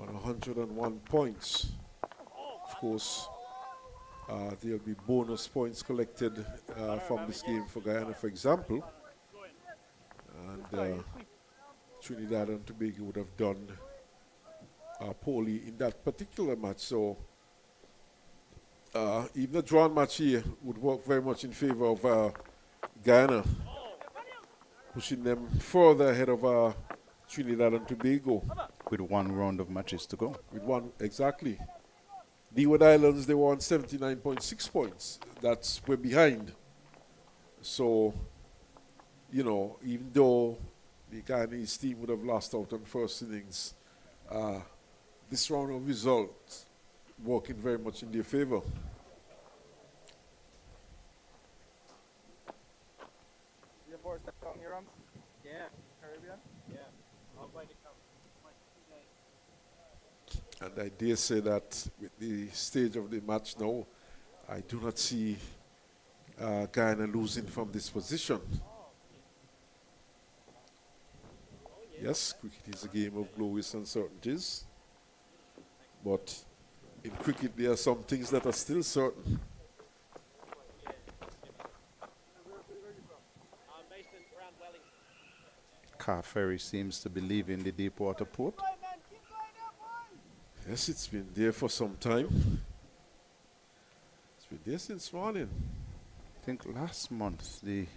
on 101 points. Of course, there'll be bonus points collected from this game for Guyana, for example, and Trinidad and Tobago would have done poorly in that particular match. So even a drawn match here would work very much in favor of Guyana, pushing them further ahead of Trinidad and Tobago. With one round of matches to go. With one, exactly. Leeward Islands, they were on 79.6 points. That's we're behind. So, you know, even though the Guyanese team would have lost out on first innings, this round of results working very much in their favor. And I dare say that with the stage of the match now, I do not see Guyana losing from this position. Yes, cricket is a game of glorious uncertainties. But in cricket, there are some things that are still certain. Car Ferry seems to be leaving the Deepwater Port. Yes, it's been there for some time. It's been there since morning. I think last month they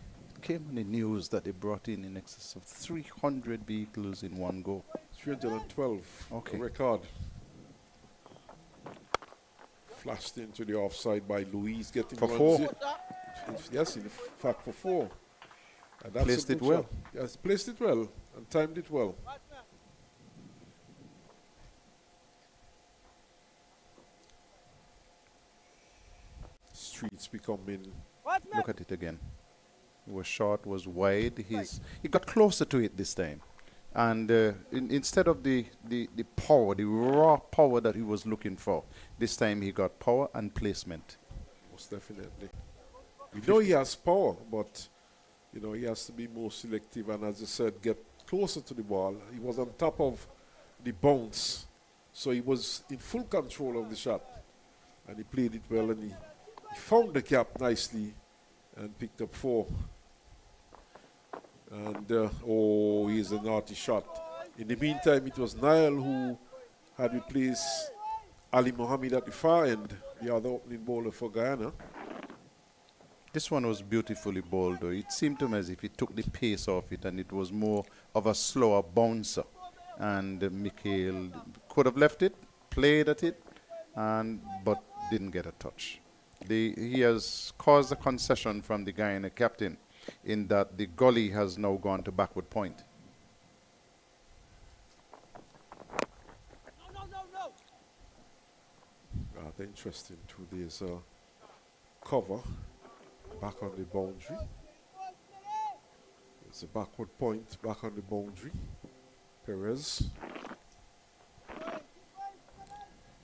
came on the news that they brought in excess of 300 vehicles in one go. 312. Okay. A record. Flashed into the offside by Louise, getting for runs 4. Yes, in fact for 4. And that's placed it well. Shot. Yes, placed it well and timed it well. Streets becoming. Look at it again. It was short, was wide. He got closer to it this time. And instead of the power, the raw power that he was looking for, this time he got power and placement. Most definitely. We know he has power, but you know, he has to be more selective and, as you said, get closer to the ball. He was on top of the bounce, so he was in full control of the shot, and he played it well, and he found the gap nicely and picked up 4. And oh, he's a naughty shot. In the meantime, it was Niall who had replaced Ali Mohammed at the far end, the other opening bowler for Guyana. This one was beautifully bowled, though. It seemed to me as if he took the pace off it, and it was more of a slower bouncer. And Mikhail could have left it, played at it, but didn't get a touch. He has caused a concession from the Guyana captain in that the gully has now gone to backward point. Rather interesting too. There's a cover back on the boundary. There's a backward point back on the boundary. Perez.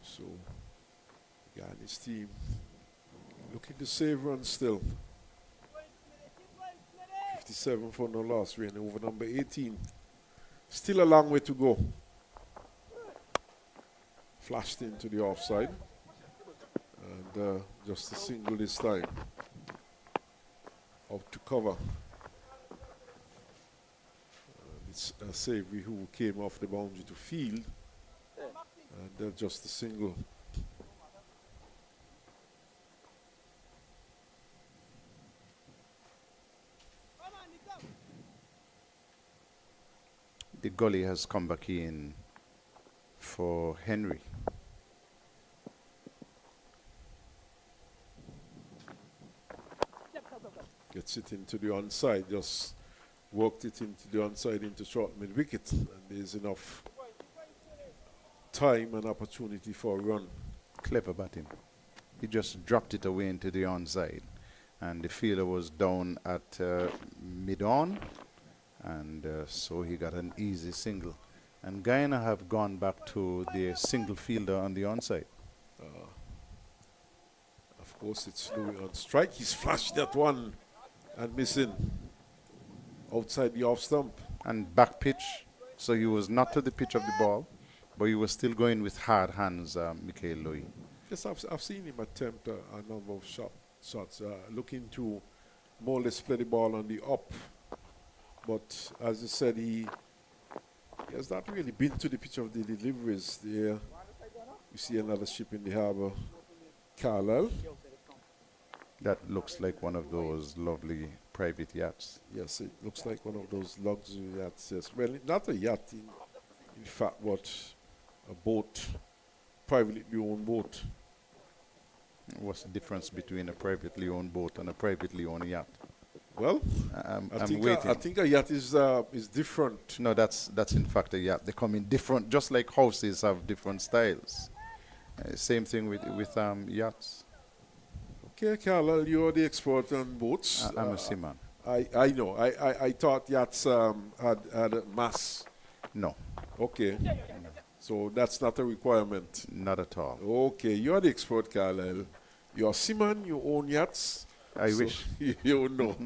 So, Guyana's team looking to save runs still. 57 for no loss, Rain over number 18. Still a long way to go. Flashed into the offside. And just a single this time. Out to cover. It's Savory who came off the boundary to field. And just a single. The gully has come back in for Henry. Gets it into the onside, just worked it into the onside into short mid wicket, and there's enough time and opportunity for a run. Clever batting. He just dropped it away into the onside, and the fielder was down at mid-on, and so he got an easy single. And Guyana have gone back to their single fielder on the onside. Of course, it's Louis on strike. He's flashed that one and missing outside the off stump. And back pitch, so he was not to the pitch of the ball, but he was still going with hard hands, Mikhail Louis. Yes, I've seen him attempt a number of shots, looking to more or less play the ball on the up. But as you said, he has not really been to the pitch of the deliveries. There, you see another ship in the harbor, Carlisle. That looks like one of those lovely private yachts. Yes, it looks like one of those luxury yachts. Yes, well, not a yacht in fact, but a boat, privately owned boat. What's the difference between a privately owned boat and a privately owned yacht? Well, I'm I think a yacht is different. No, that's in fact a yacht. They come in different, just like houses have different styles. Same thing with yachts. Okay, Carla, you're the expert on boats. I'm a seaman. I know. I thought yachts had a mass. No. Okay. So that's not a requirement. Not at all. Okay, you're the expert, Carlisle. You're a seaman, you own yachts. I wish. You know.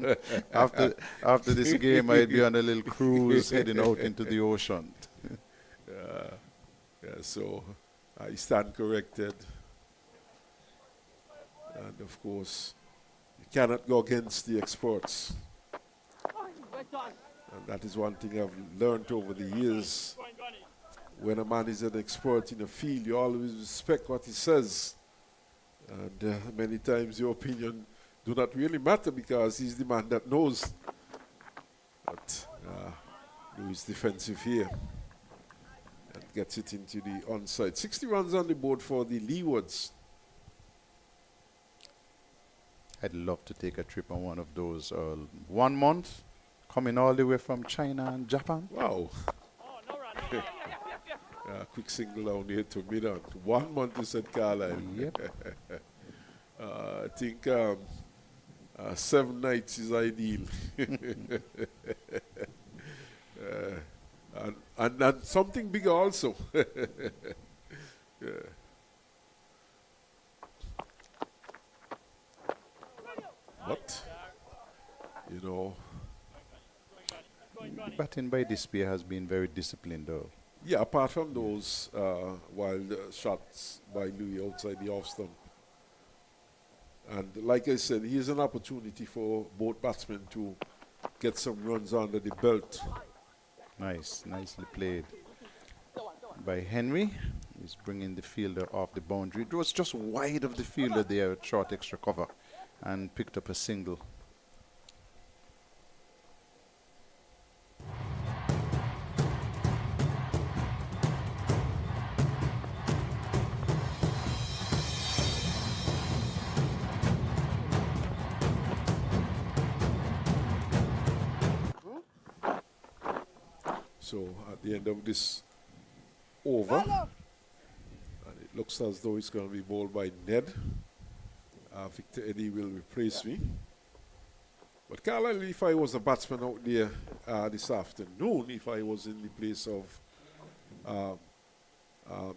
after this game, I'd be on a little cruise heading out into the ocean. So I stand corrected. And of course, you cannot go against the experts. And that is one thing I've learned over the years. When a man is an expert in a field, you always respect what he says. And many times your opinion do not really matter because he's the man that knows. But Louis defensive here. And gets it into the onside. 60 runs on the board for the Leewards. I'd love to take a trip on one of those 1 month, coming all the way from China and Japan. Wow. Quick single down here to mid-on. 1 month, you said, Carlisle. Yep. I think 7 nights is ideal. And And something bigger also. Yeah. But, you know. Batting by this pair has been very disciplined, though. Yeah, apart from those wild shots by Louis outside the off stump. And like I said, here's an opportunity for both batsmen to get some runs under the belt. Nice, nicely played by Henry. He's bringing the fielder off the boundary. It was just wide of the fielder there, short extra cover, and picked up a single. So at the end of this over, and it looks as though it's going to be bowled by Ned. Victor Eddie will replace me. But Carlisle, if I was a batsman out there this afternoon, if I was in the place of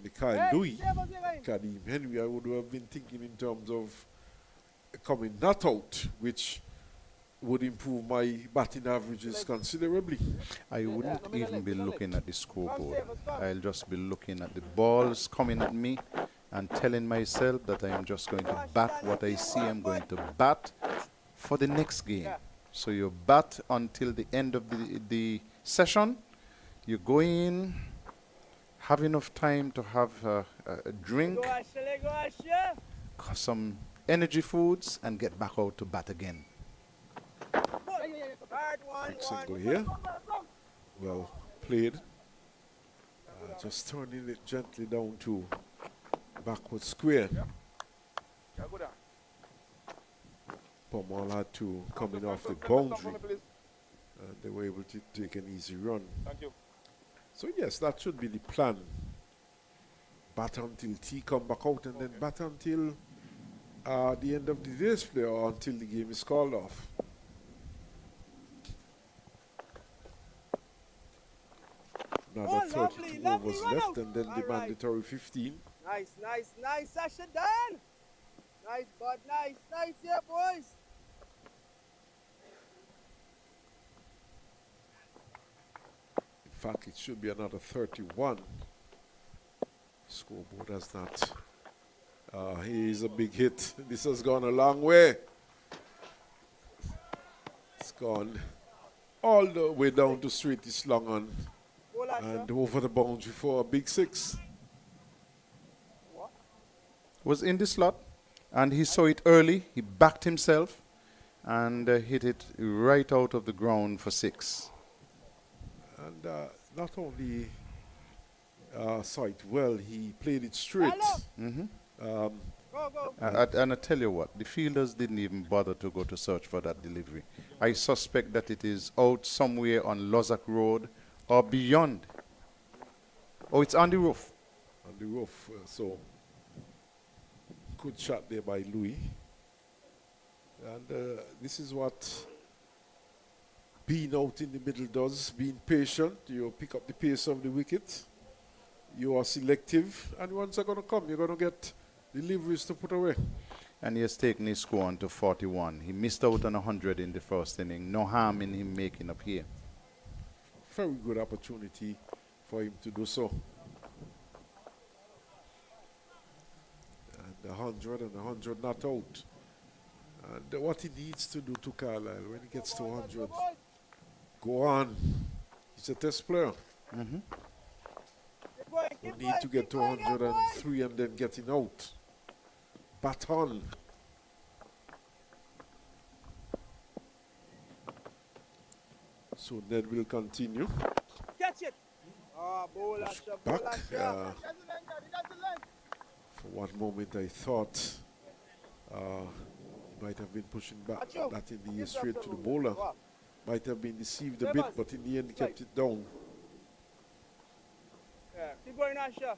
Mikhail Louis, Kadeem Henry, I would have been thinking in terms of coming not out, which would improve my batting averages considerably. I wouldn't even be looking at the scoreboard. I'll just be looking at the balls coming at me and telling myself that I am just going to bat what I see I'm going to bat for the next game. So you bat until the end of the session. You go in, have enough time to have a drink, some energy foods, and get back out to bat again. Quick single here. Well played. Just turning it gently down to backward square. Pomal had to come in off the boundary. And they were able to take an easy run. So yes, that should be the plan. Bat until T come back out and then bat until the end of the display or until the game is called off. Another 32 overs left and then the mandatory 15. Nice, nice, nice, Sasha Dan. Nice, bud, nice, nice, yeah, boys. In fact, it should be another 31. Scoreboard has not. Here's a big hit. This has gone a long way. It's gone all the way down to straight is long on and over the boundary for a big 6. Was in the slot, and he saw it early. He backed himself and hit it right out of the ground for 6. And not only saw it well, he played it straight. And I tell you what, the fielders didn't even bother to go to search for that delivery. I suspect that it is out somewhere on Lozak Road or beyond. Oh, it's on the roof. On the roof, so good shot there by Louis. And this is what being out in the middle does, being patient. You pick up the pace of the wicket. You are selective, and once they're going to come, you're going to get deliveries to put away. And he has taken his score on to 41. He missed out on 100 in the first inning. No harm in him making up here. Very good opportunity for him to do so. And 100 and 100 not out. And what he needs to do to Carlisle when he gets to 100, go on. He's a test player. You need to get to 103 and then getting out. Bat on. So Ned will continue. Catch it. Push back. For one moment I thought he might have been pushing back that in the straight to the bowler. Might have been deceived a bit, but in the end he kept it down. Yeah, keep going, Asha.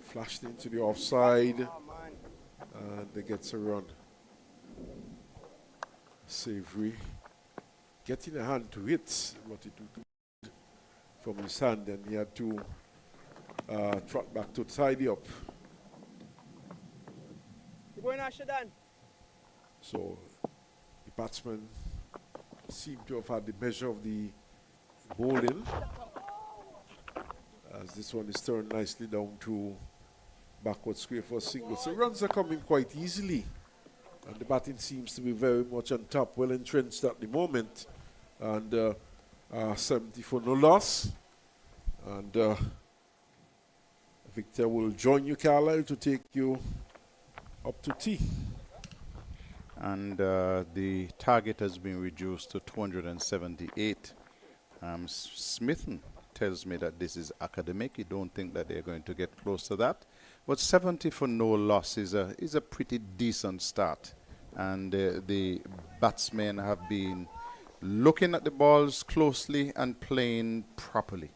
Flashed into the offside, and they gets a run. Savory getting a hand to it, but it took from his hand, and he had to trot back to tidy up. Keep going, Asher, Dan. So the batsman seemed to have had the measure of the bowling, as this one is turned nicely down to backward square for a single. So runs are coming quite easily, and the batting seems to be very much on top, well entrenched at the moment, and 70 for no loss. And Victor will join you, Carlisle, to take you up to tea. And the target has been reduced to 278. Smithen tells me that this is academic. He don't think that they're going to get close to that. But 70 for no loss is a pretty decent start. And the batsmen have been looking at the balls closely and playing properly.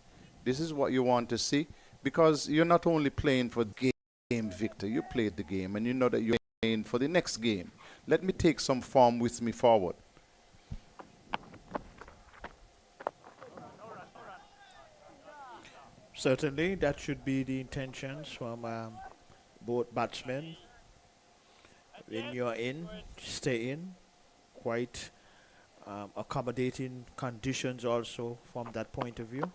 This is what you want to see, because you're not only playing for the game, Victor. You played the game, and you know that you're playing for the next game. Let me take some form with me forward. Certainly, that should be the intentions from both batsmen. When you're in, stay in. Quite accommodating conditions also from that point of view.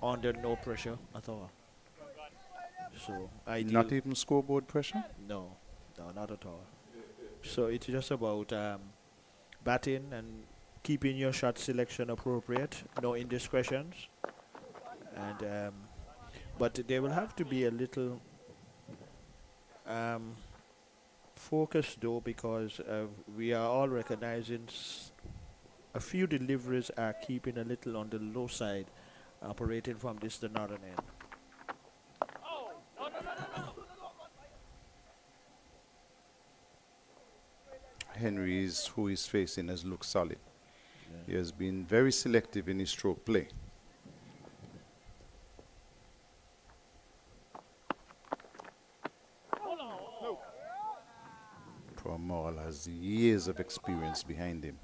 Under no pressure at all. So not even scoreboard pressure? No, not at all. So it's just about batting and keeping your shot selection appropriate, no indiscretions. And but there will have to be a little focus though, because we are all recognizing a few deliveries are keeping a little on the low side, operating from the northern end. Henry, who is facing, has looked solid. Yeah. He has been very selective in his stroke play. Pramal has years of experience behind him.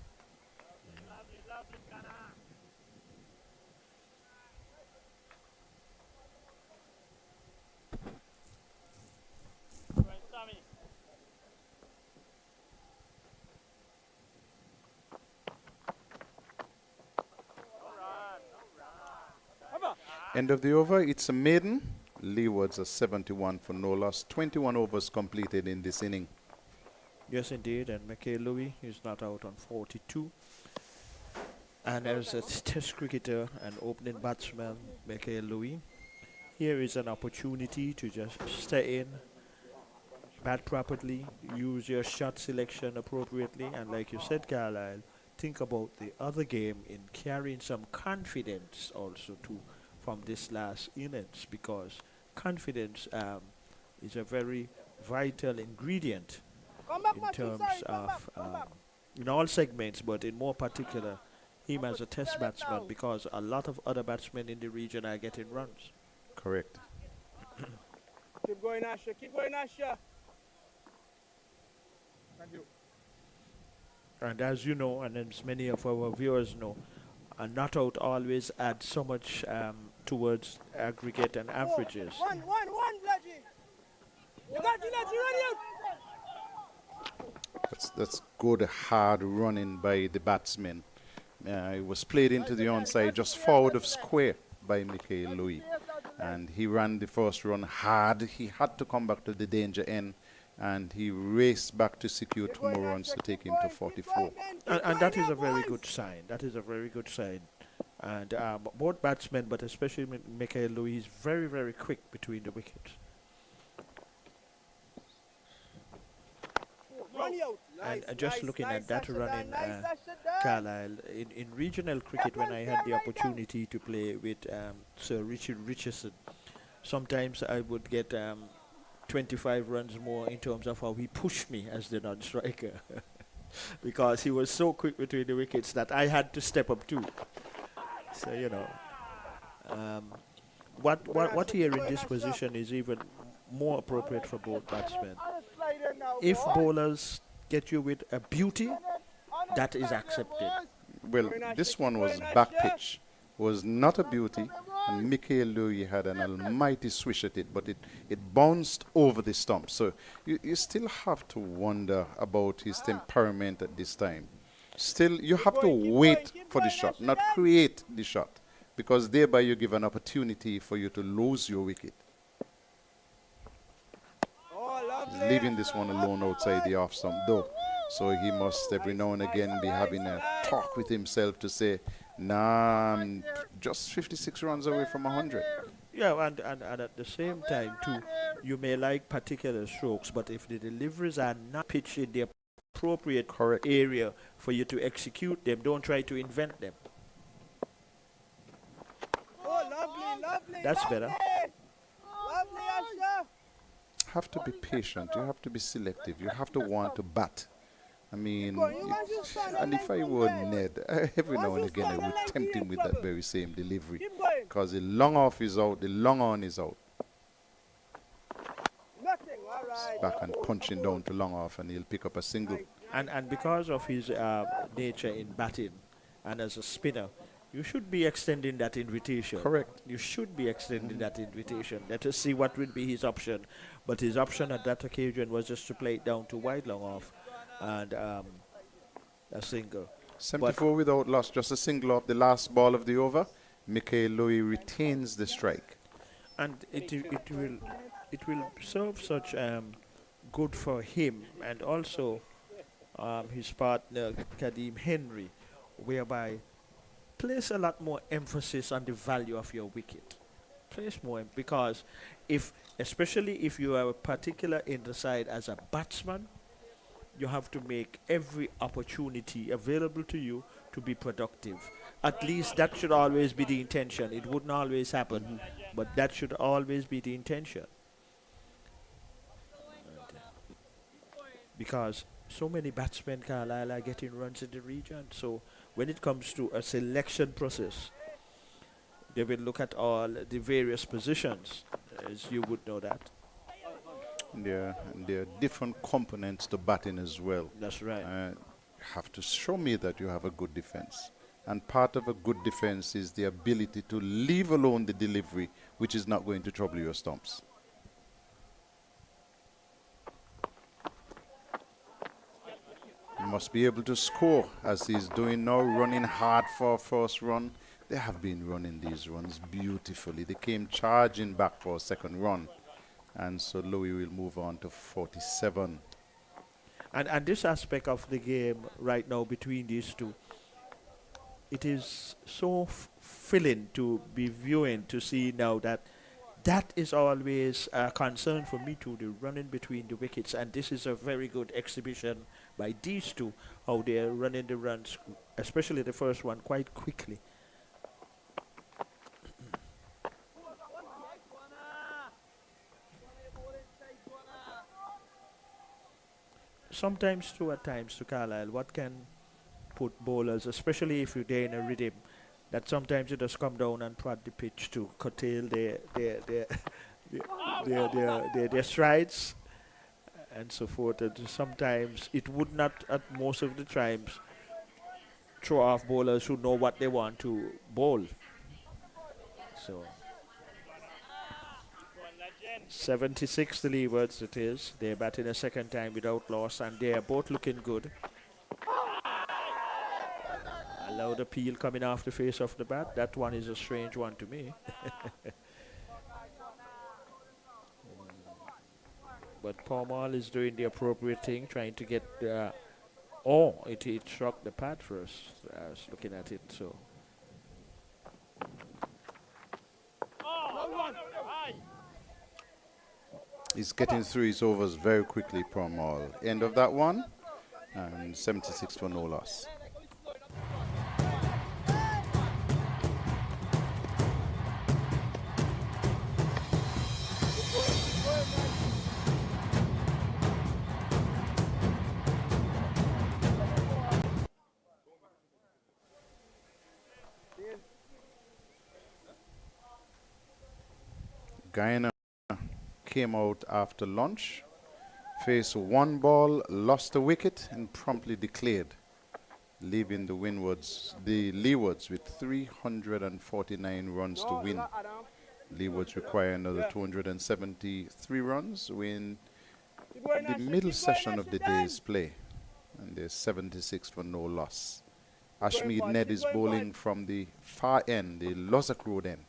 End of the over, it's a maiden. Leewards are 71 for no loss. 21 overs completed in this inning. Yes, indeed, and McKay Louis is not out on 42. And as a test cricketer and opening batsman, McKay Louis, here is an opportunity to just stay in, bat properly, use your shot selection appropriately, and like you said, Carlisle, think about the other game in carrying some confidence also too from this last innings, because confidence is a very vital ingredient in terms of in all segments, but in more particular him as a test batsman, because a lot of other batsmen in the region are getting runs. Correct. Keep going, Asher. Keep going, Asher. Thank you. And as you know, and as many of our viewers know, a not out always adds so much towards aggregate and averages. One, Ledgy. You got it, Ledgy, ready out. That's good hard running by the batsman. It was played into the onside just forward of square by Michael Louis. And he ran the first run hard. He had to come back to the danger end, and he raced back to secure 2 more runs to take him to 44. And that is a very good sign. That is a very good sign. And both batsmen, but especially Michael Louis, is very, very quick between the wickets. And just looking at that running, Carlisle, in regional cricket, when I had the opportunity to play with Sir Richard Richardson, sometimes I would get 25 runs more in terms of how he pushed me as the non-striker, because he was so quick between the wickets that I had to step up too. So, you know, what here in this position is even more appropriate for both batsmen. if bowlers get you with a beauty, that is accepted. Well, this one was back pitch, was not a beauty, and Michael Louis had an almighty swish at it, but it bounced over the stump. So you still have to wonder about his temperament at this time. Still, you have to wait for the shot, not create the shot, because thereby you give an opportunity for you to lose your wicket. He's leaving this one alone outside the off stump, though. So he must every now and again be having a talk with himself to say, nah, I'm just 56 runs away from 100. Yeah, and at the same time, too, you may like particular strokes, but if the deliveries are not pitched in the appropriate area for you to execute them, don't try to invent them. Oh, lovely, lovely. That's lovely. better. Lovely, Asha. Have to be patient. You have to be selective. You have to want to bat. I mean, and if I were Ned, every now and again I would tempt him with that very same delivery. Because the long off is out, the long on is out. He's back and punching down to long off, and he'll pick up a single. And because of his nature in batting and as a spinner, you should be extending that invitation. Correct. You should be extending that invitation. Let us see what would be his option. But his option at that occasion was just to play it down to wide long off and a single. 74 without loss, just a single off the last ball of the over. Michael Louis retains the strike. And it will serve such good for him and also his partner Kadeem Henry, whereby place a lot more emphasis on the value of your wicket. Place more, because especially if you are particular in the side as a batsman, you have to make every opportunity available to you to be productive. At least that should always be the intention. It wouldn't always happen, but that should always be the intention. Because so many batsmen, Carlisle, are getting runs in the region. So when it comes to a selection process, they will look at all the various positions, as you would know that. There are different components to batting as well. That's right. You have to show me that you have a good defense. And part of a good defense is the ability to leave alone the delivery, which is not going to trouble your stumps. You must be able to score, as he's doing now, running hard for a first run. They have been running these runs beautifully. They came charging back for a second run. And so Louis will move on to 47. And this aspect of the game right now between these two, it is so filling to be viewing, to see now that is always a concern for me too, the running between the wickets. And this is a very good exhibition by these two, how they are running the runs, especially the first one, quite quickly. Sometimes too, at times to Carlisle, what can put bowlers, especially if you're in a rhythm, that sometimes you just come down and prod the pitch to curtail their strides and so forth. And sometimes it would not, at most of the times, throw off bowlers who know what they want to bowl. So 76 the Leewards it is. They're batting a second time without loss, and they are both looking good. A loud appeal coming off the face of the bat. That one is a strange one to me. But Palmal is doing the appropriate thing, trying to get it struck the pad first. I was looking at it, so. He's getting through his overs very quickly, Palmal. End of that one, and 76 for no loss. Guyana came out after lunch, Faced 1 ball, lost a wicket, and promptly declared, leaving the Leewards with 349 runs to win. Leewards require another 273 runs win the middle session of the day's play, and there's 76 for no loss. Ashmead Ned is bowling from the far end, the Lozak Road end.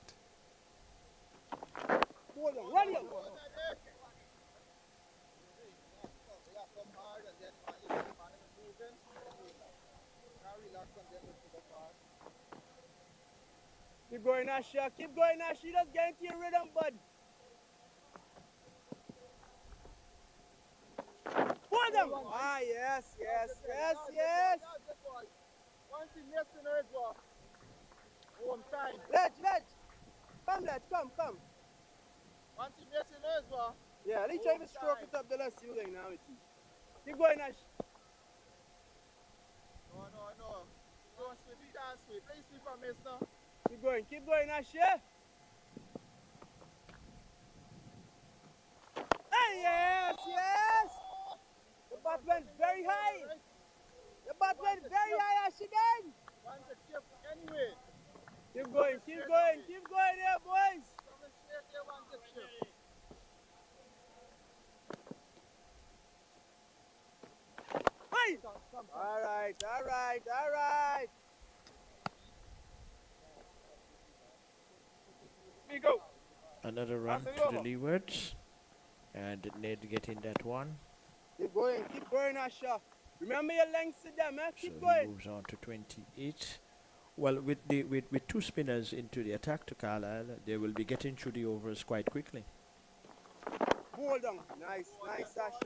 Keep going, Asha. Keep going, Asha. Just get into your rhythm, bud. Hold them. Ah, yes, yes, yes, yes. One team yesterday as well. Home time. Ledge. Come, Ledge. Come. One team yesterday as well. Yeah, let's try to stroke it up. Let's see what's going now with you. Keep going, Ash. No. Don't sweep. You can't sweep. Please sweep from this now. Keep going, Ash, yeah? Hey, yes! The bat went very high. Ash, again. Anyway. Keep going here, boys. Hey! All right. Go. Another run to the Leewards, and Ned getting that one. Keep going, Asha. Remember your lengths to them, eh? Keep So going. he moves on to 28. Well, with 2 spinners into the attack to Carlisle, they will be getting through the overs quite quickly. Hold on. Nice, Asha.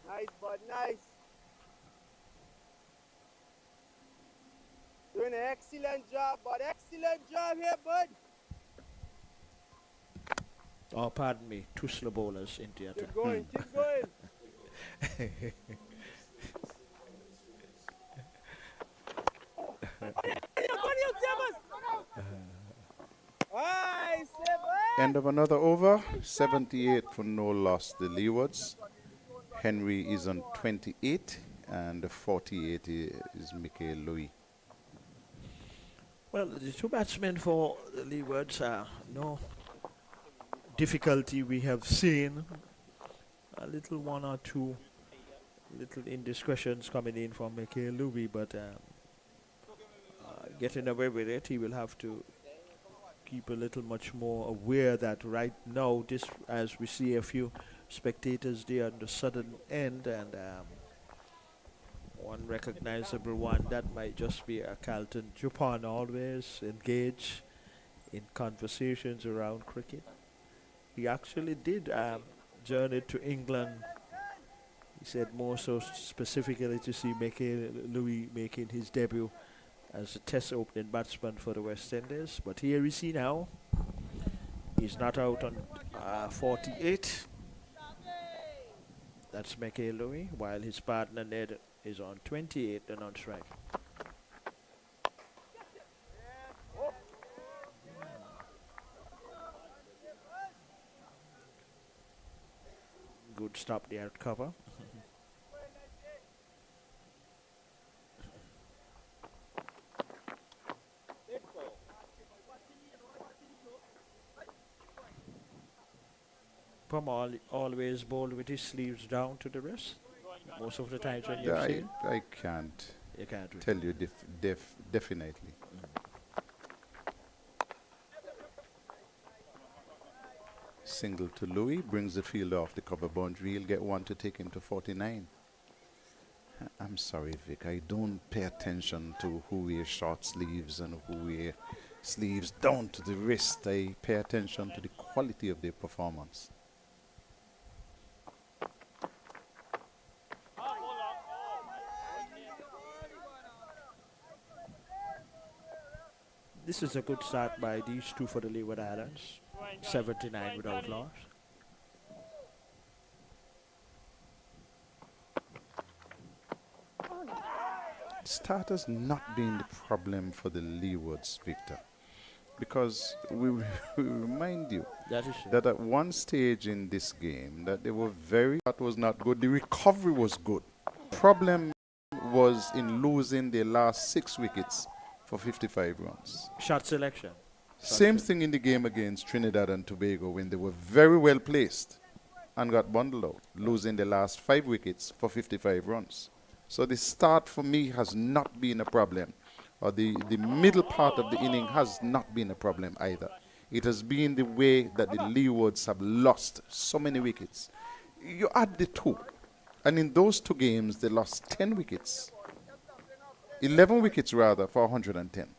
Nice, bud, nice. Doing an excellent job, bud. Excellent job here, bud. Oh, pardon me. 2 slow bowlers into the attack. Keep going. End of another over, 78 for no loss, the Leewards. Henry is on 28, and 48 is Michael Louis. Well, the 2 batsmen for the Leewards are no difficulty we have seen. A little 1 or 2 little indiscretions coming in from Michael Louis, but getting away with it, he will have to keep a little much more aware that right now, this as we see a few spectators there on the southern end, and one recognizable one that might just be a Carlton Japan, always engage in conversations around cricket. He actually did journey to England. He said more so specifically to see Louis making his debut as a test opening batsman for the West Indies. But here is he now. He's not out on 48. That's Michael Louis, while his partner Ned is on 28 and on strike. Good stop there at cover. Pam always bowled with his sleeves down to the wrist. Most of the times when you've seen. I can't. You can't tell you definitely. Single to Louis brings the fielder off the cover boundary. He'll get 1 to take him to 49. I'm sorry, Vic. I don't pay attention to who wears short sleeves and who wears sleeves down to the wrist. I pay attention to the quality of their performance. This is a good start by these 2 for the Leeward Islands. 79 without loss. Start has not been the problem for the Leewards, Victor. because we remind you That is true. that at one stage in this game that they were that was not good. The recovery was good. Problem was in losing their last 6 wickets for 55 runs. Shot selection. Same thing in the game against Trinidad and Tobago when they were very well placed and got bundled out, losing the last 5 wickets for 55 runs. So the start for me has not been a problem, or the middle part of the inning has not been a problem either. It has been the way that the Leewards have lost so many wickets. You add the 2, and in those 2 games they lost 10 wickets. 11 wickets rather for 110.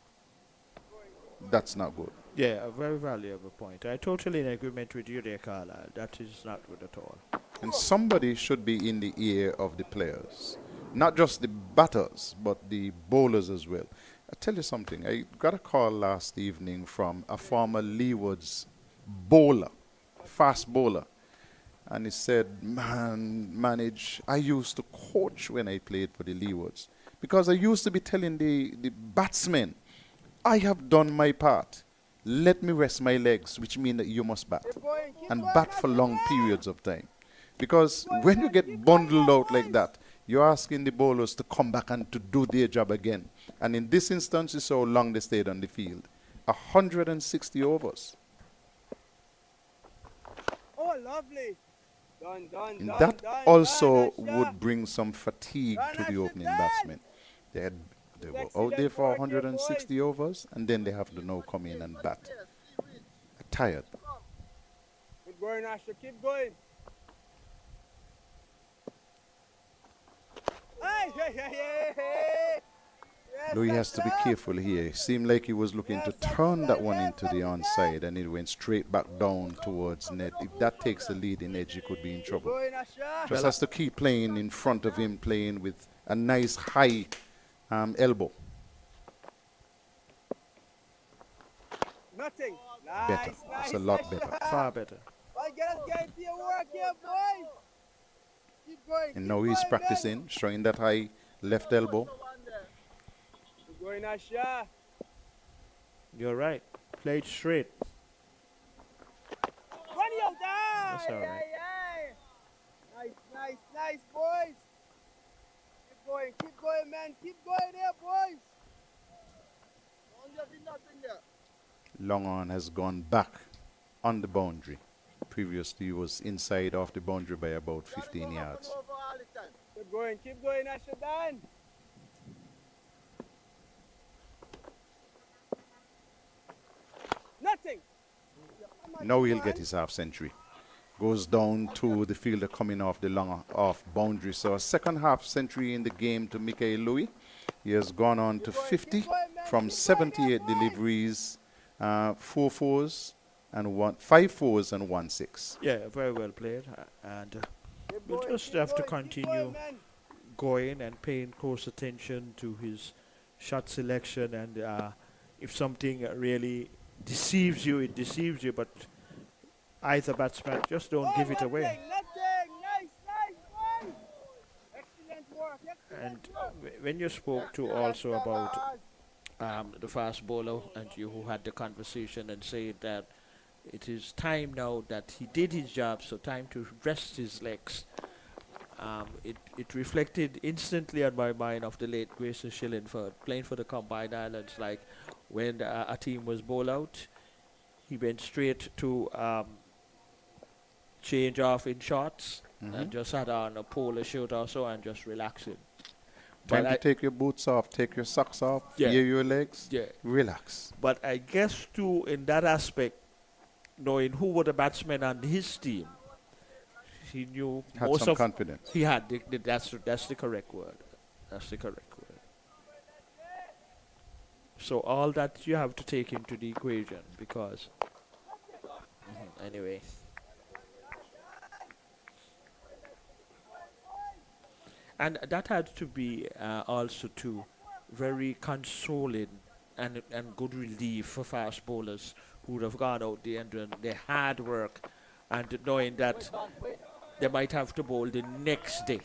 That's not good. Yeah, a very valuable point. I totally in agreement with you there, Carla. That is not good at all. And somebody should be in the ear of the players. Not just the batters, but the bowlers as well. I tell you something. I got a call last evening from a former Leewards bowler, fast bowler. And he said, manage, I used to coach when I played for the Leewards. Because I used to be telling the batsmen, I have done my part. Let me rest my legs, which means that you must bat. And bat for long periods of time. Because when you get bundled out like that, you're asking the bowlers to come back and to do their job again. And in this instance, you saw how long they stayed on the field. 160 overs. Oh, lovely. Done, And done, that done, also done, would bring some fatigue to the opening batsmen. They were out there for 160 overs, and then they have to now come in and bat. Tired. Keep going, Asher. Keep going. Hey, hey, hey, hey, hey. Yes, Louis has to be careful here. It seemed like he was looking to turn that one into the onside, and it went straight back down towards net. If that takes the leading edge, he could be in trouble. Just has to keep playing in front of him, playing with a nice high elbow. Nothing. Better. Nice, It's a lot better. Far better. Get into your work here, boys. Keep going. And now he's practicing, showing that high left elbow. Keep going, Asher. You're right. Played straight. Run you down. That's all right. Nice, boys. Keep going, man. Keep going there, boys. Long on has gone back on the boundary. Previously, he was inside off the boundary by about 15 yards. Keep going, Asher Dan. Nothing. Now he'll get his half century. Goes down to the fielder coming off the long off boundary. So a second half century in the game to Michael Louis. He has gone on to 50 from 78 deliveries, 4 fours and 5 fours and 1 6. Yeah, very well played. And we'll just have to continue going and paying close attention to his shot selection. And if something really deceives you, it deceives you. But either batsman, just don't give it away. And when you spoke to also about the fast bowler and you who had the conversation and said that it is time now that he did his job, so time to rest his legs. It reflected instantly on my mind of the late Grayson Shillingford playing for the Combined Islands. Like when a team was bowled out, he went straight to change off in shots and just had on a polo shirt or so and just relaxing. Time to take your boots off, take your socks off, Yeah. gear your legs, Yeah. relax. But I guess too, in that aspect, knowing who were the batsmen on his team, he knew Had most some of confidence. He had that's the correct word. That's the correct word. So all that you have to take into the equation because anyway. And that had to be also too very consoling and good relief for fast bowlers who would have gone out there and done their hard work and knowing that they might have to bowl the next day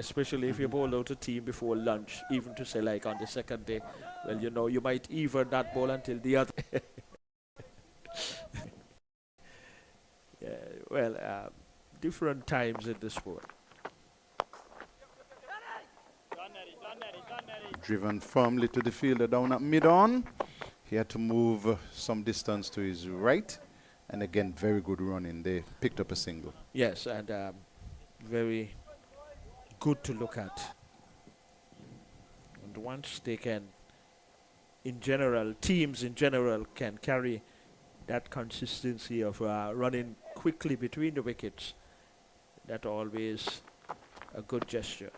especially if you bowl out a team before lunch, even to say like on the second day, well, you know, you might even that ball until the other. Yeah, well, different times in the sport. Driven firmly to the fielder down at mid-on. He had to move some distance to his right. And again, very good running. They picked up a single. Yes, and very good to look at. And once they can, in general, teams in general can carry that consistency of running quickly between the wickets, that always a good gesture.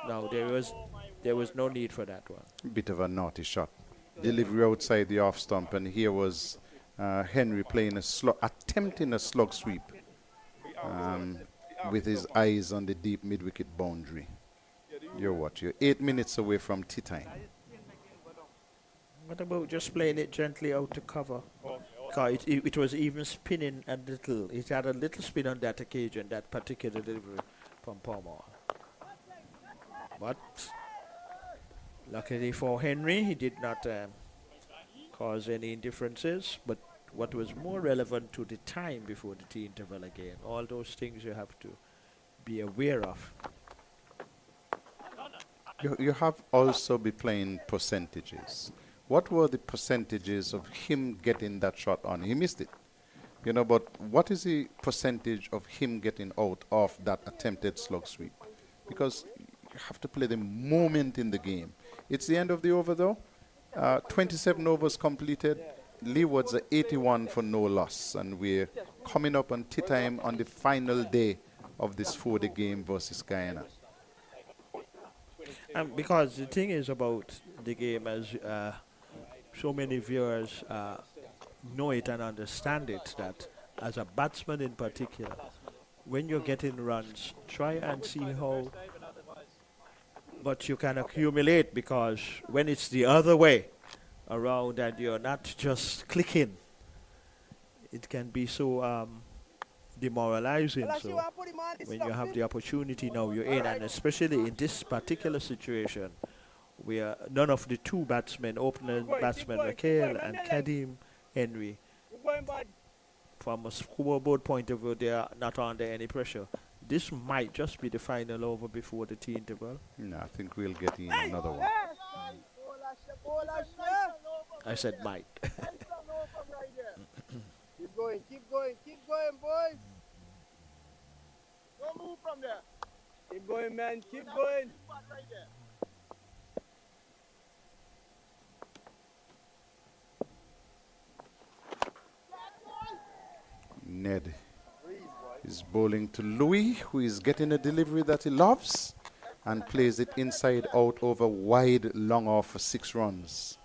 Now there was no need for that one. Bit of a naughty shot. Delivery outside the off stump, and here was Henry playing attempting a slug sweep with his eyes on the deep mid-wicket boundary. You're 8 minutes away from tea time. What about just playing it gently out to cover? Because it was even spinning a little. It had a little spin on that occasion, that particular delivery from Palmer. But luckily for Henry, he did not cause any indifferences. But what was more relevant to the time before the tea interval again, all those things you have to be aware of. You have also been playing percentages. What were the percentages of him getting that shot on? He missed it. You know, but what is the percentage of him getting out of that attempted slug sweep? Because you have to play the moment in the game. It's the end of the over, though. 27 overs completed. Leewards are 81 for no loss. And we're coming up on tea time on the final day of this 4-day game versus Guyana. Because the thing is about the game, as so many viewers know it and understand it, that as a batsman in particular, when you're getting runs, try and see how much you can accumulate, because when it's the other way around and you're not just clicking, it can be so demoralizing. So when you have the opportunity now, you're in, and especially in this particular situation where none of the two batsmen, opening batsmen Raquel and Kadim Henry, from a scoreboard point of view, they are not under any pressure. This might just be the final over before the tea interval. No, I think we'll get in another one. I said might. Keep going, boys. Don't move from there. Keep going, man, keep going. Ned is bowling to Louis, who is getting a delivery that he loves and plays it inside out over wide long off for 6 runs.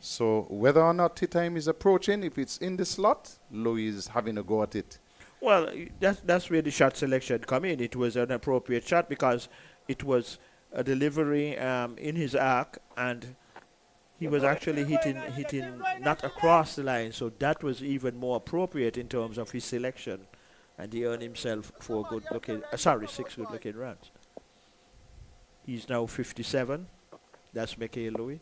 So whether or not tea time is approaching, if it's in the slot, Louis is having a go at it. Well, that's where the shot selection come in. It was an appropriate shot because it was a delivery in his arc, and he was actually hitting not across the line, so that was even more appropriate in terms of his selection, and he earned himself 6 good-looking runs. He's now 57. That's Michael Louis.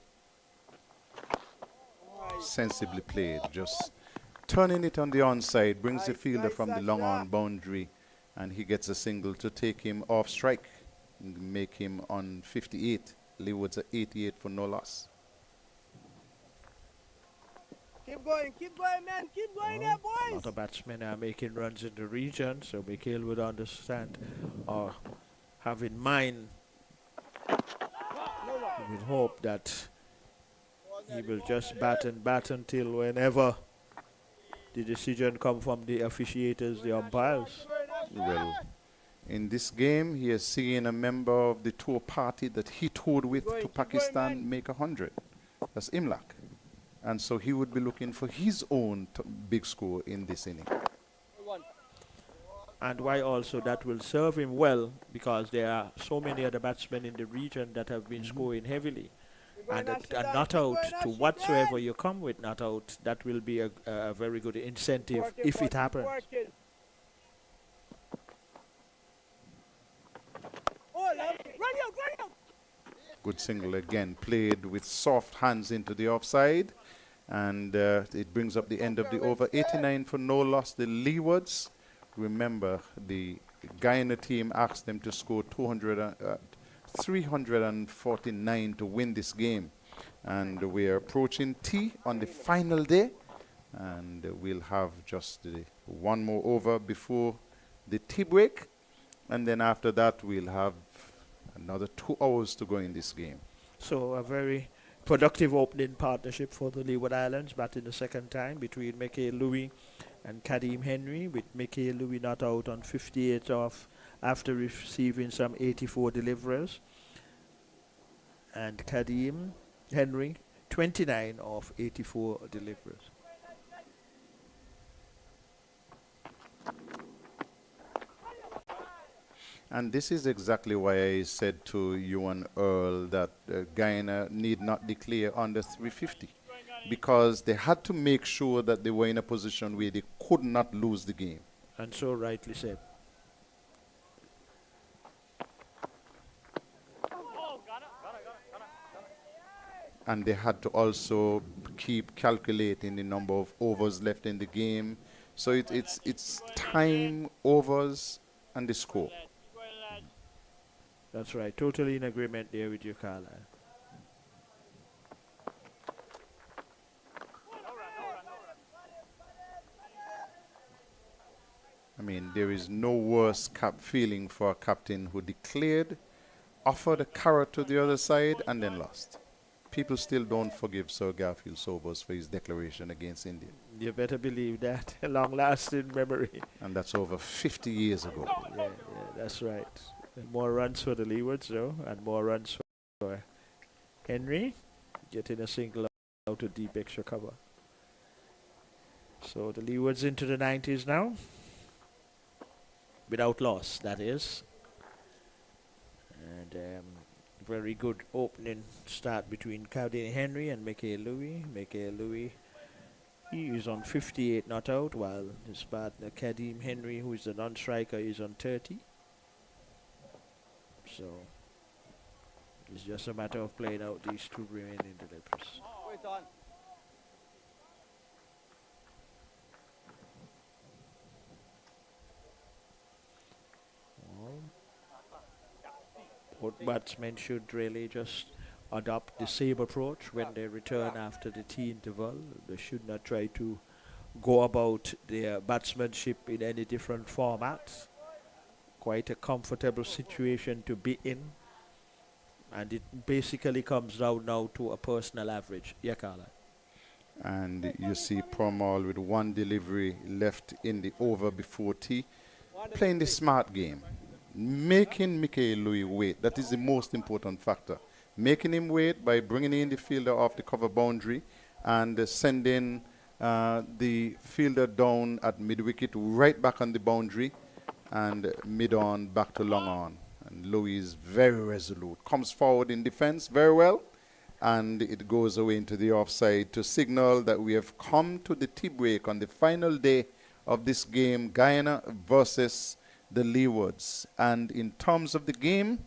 Sensibly played, just turning it on the onside, brings the fielder from the long on boundary, and he gets a single to take him off strike and make him on 58. Leewards are 88 for no loss. Keep going, man. Keep going there, boys. A lot of batsmen are making runs in the region, so Mikhail would understand or have in mind, he would hope that he will just bat until whenever the decision comes from the officiators, the umpires. Well, in this game, he has seen a member of the tour party that he toured with to Pakistan make 100. That's Imlak. And so he would be looking for his own big score in this inning. And why also that will serve him well, because there are so many other batsmen in the region that have been scoring heavily. And a not out to whatsoever you come with not out, that will be a very good incentive if it happens. Good single again, played with soft hands into the offside. And it brings up the end of the over. 89 for no loss, the Leewards. Remember, the Guyana team asked them to score 349 to win this game. And we're approaching tea on the final day. And we'll have just one more over before the tea break. And then after that, we'll have another 2 hours to go in this game. So a very productive opening partnership for the Leeward Islands, batting the second time between Mickey Louis and Kadeem Henry, with Mickey Louis not out on 58 off after receiving some 84 deliverers, and Kadeem Henry 29 off 84 deliverers. And this is exactly why I said to you and Earl that Guyana need not declare under 350, because they had to make sure that they were in a position where they could not lose the game. And so rightly said. And they had to also keep calculating the number of overs left in the game. So it's time, overs, and the score. That's right. Totally in agreement there with you, Carla. I mean, there is no worse feeling for a captain who declared, offered a carrot to the other side, and then lost. People still don't forgive Sir Garfield Sobers for his declaration against India. You better believe that. A long-lasting memory. And that's over 50 years ago. Yeah, that's right. More runs for the Leewards, though, and more runs for Henry, getting a single out of deep extra cover. So the Leewards into the 90s now, without loss, that is. And very good opening start between Kadeem Henry and Mickey Louis. Mickey Louis, he is on 58 not out, while his partner Kadeem Henry, who is the non-striker, is on 30. So it's just a matter of playing out these two remaining deliveries. Both batsmen should really just adopt the same approach when they return after the tea interval. They should not try to go about their batsmanship in any different format. Quite a comfortable situation to be in, and it basically comes down now to a personal average. Yeah, Carla. And you see Promal with one delivery left in the over before tea, playing the smart game, making Mickey Louis wait. That is the most important factor. Making him wait by bringing in the fielder off the cover boundary and sending the fielder down at mid-wicket right back on the boundary, and mid-on back to long-on. And Louis is very resolute. Comes forward in defense very well, and it goes away into the offside to signal that we have come to the tea break on the final day of this game, Guyana versus the Leewards. And in terms of the game,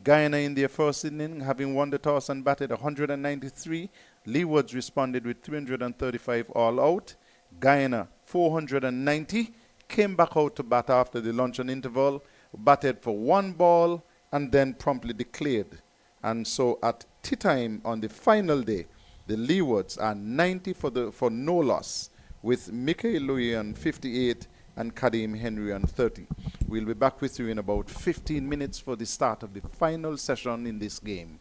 Guyana in their first inning, having won the toss and batted 193, Leewards responded with 335 all out. Guyana 490. Came back out to bat after the luncheon interval, batted for 1 ball, and then promptly declared. And so at tea time on the final day, the Leewards are 90 for no loss, with Mickey Louis on 58 and Kadeem Henry on 30. We'll be back with you in about 15 minutes for the start of the final session in this game.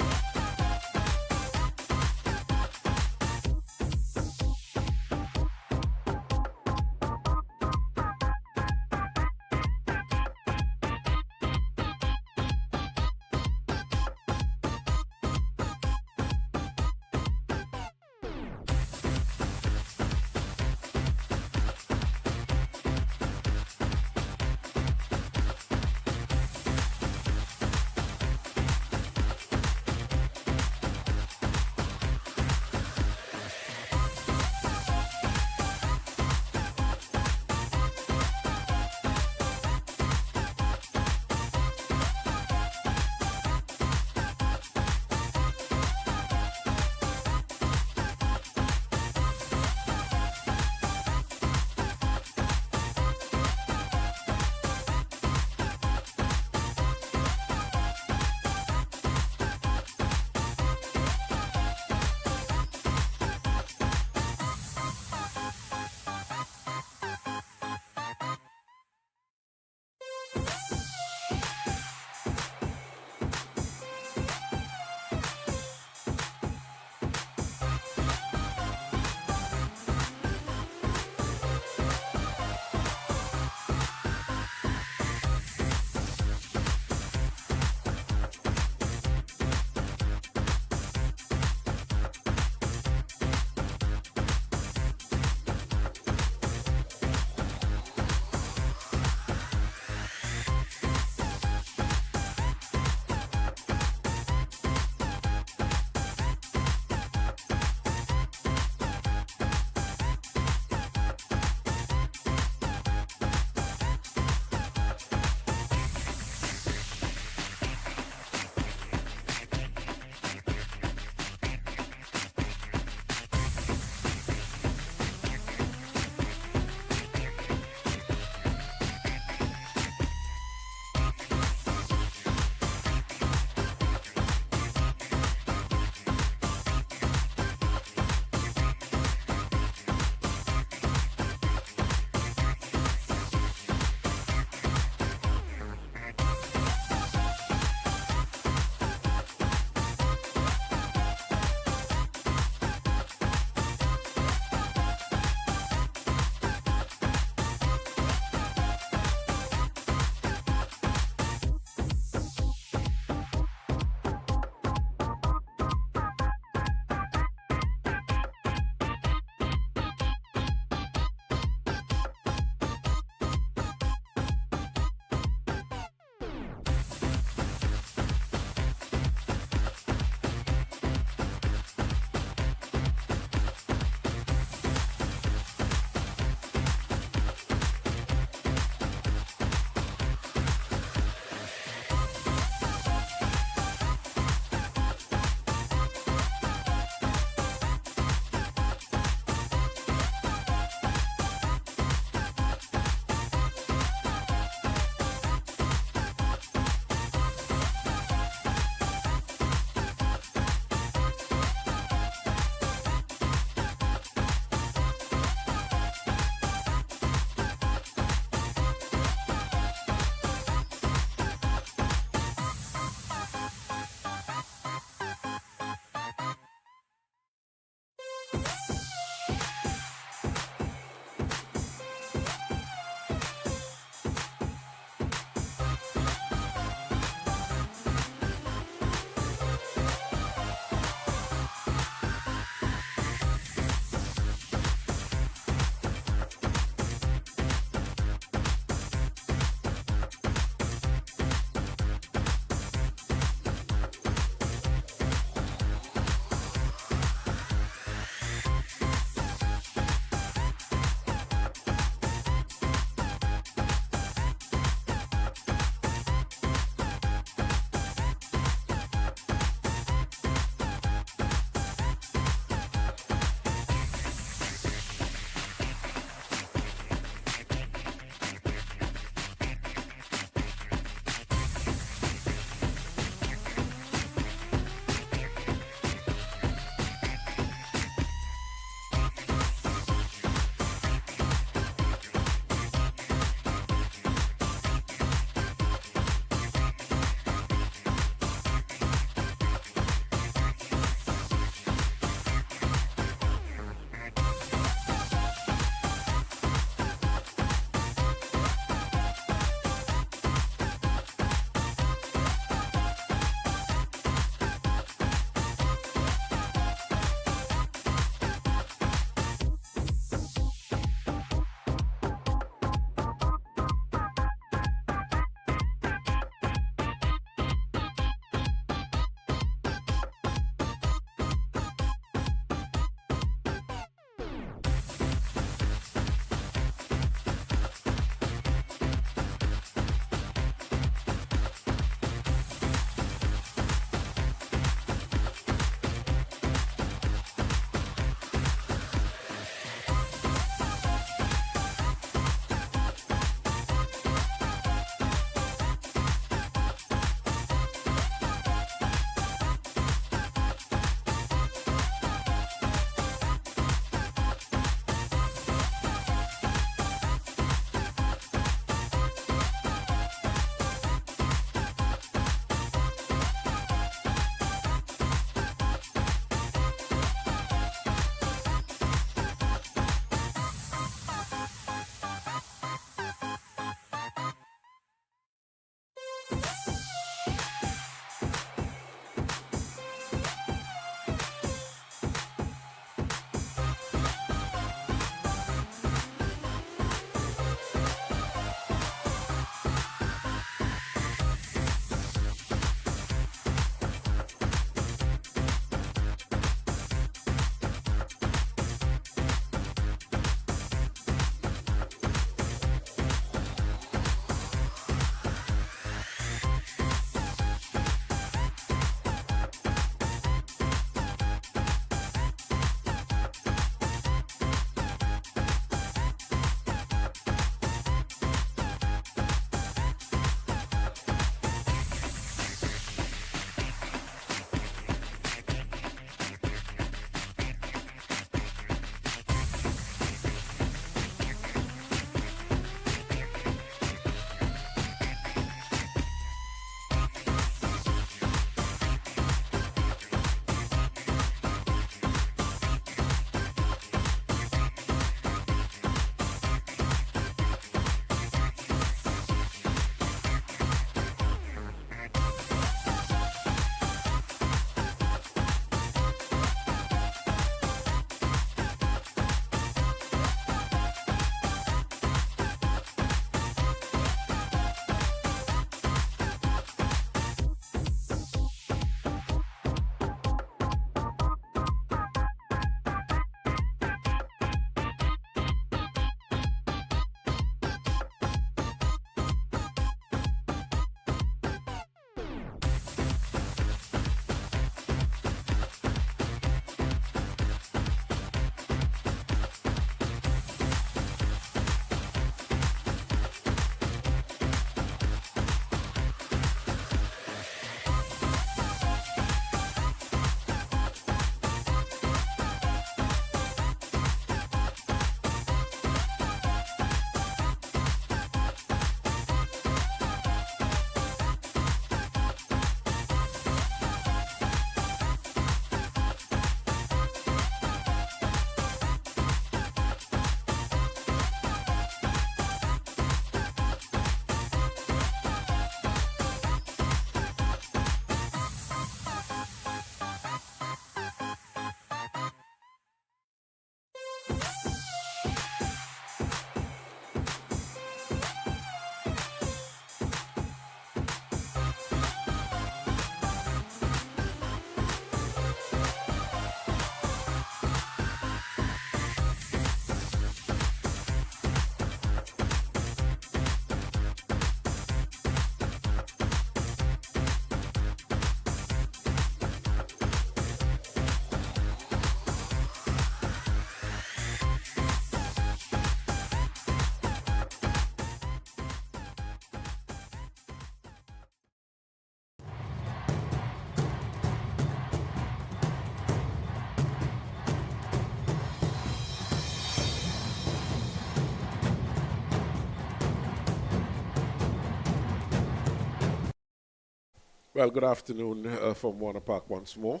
Well, good afternoon from Warner Park once more.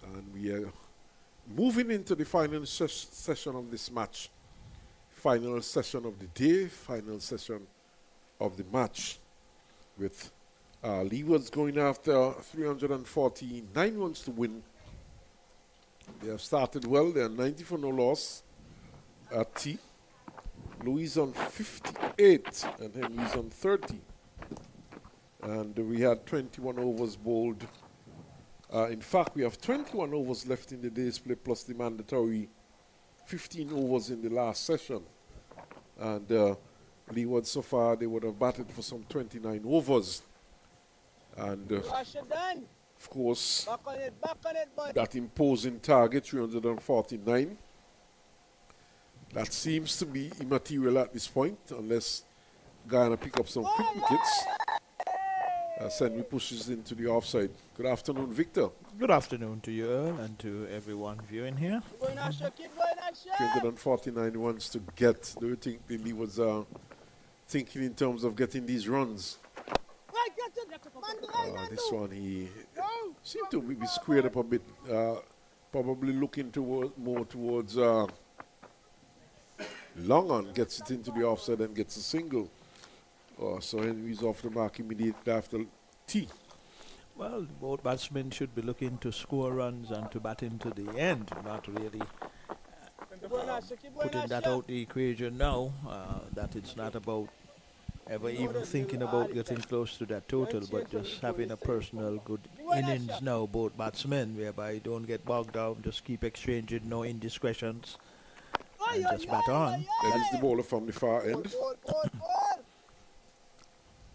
And we are moving into the final session of this match. Final session of the day, final session of the match, with Leewards going after 349 runs to win. They have started well. They are 90 for no loss at T. Louis on 58 and Henry's on 30. And we had 21 overs bowled. In fact, we have 21 overs left in the day's play plus the mandatory 15 overs in the last session. And Leeward so far, they would have batted for some 29 overs. And of course, that imposing target, 349, that seems to be immaterial at this point, unless Guyana pick up some quick wickets. Henry pushes into the offside. Good afternoon, Victor. Good afternoon to you, Earl, and to everyone viewing here. 349 runs to get. Do you think the Leewards are thinking in terms of getting these runs? This one, he seemed to be squared up a bit. Probably looking more towards long on, gets it into the offside and gets a single. So Henry's off the mark immediately after T. Well, both batsmen should be looking to score runs and to bat into the end, not really putting that out the equation now, that it's not about ever even thinking about getting close to that total, but just having a personal good innings now, both batsmen, whereby you don't get bogged down, just keep exchanging, no indiscretions, and just bat on. That is the bowler from the far end.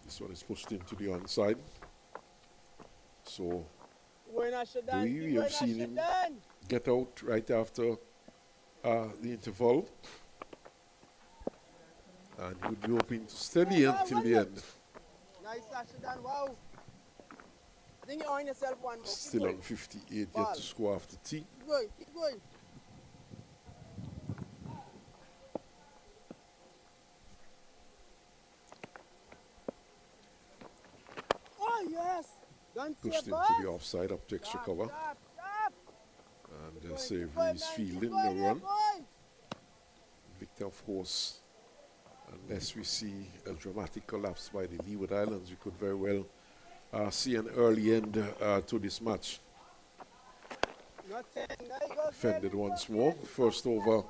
This one is pushed into the onside. So we have seen him get out right after the interval. And he would be hoping to steady until the end. Nice, Ashadan, wow. I think you earn yourself one. Still on 58 yet to score after T. Keep going, keep going. Oh, yes. Pushed into the offside, up to extra cover. And Savory's fielding the run. Victor, of course, unless we see a dramatic collapse by the Leeward Islands, we could very well see an early end to this match. Defended once more. First over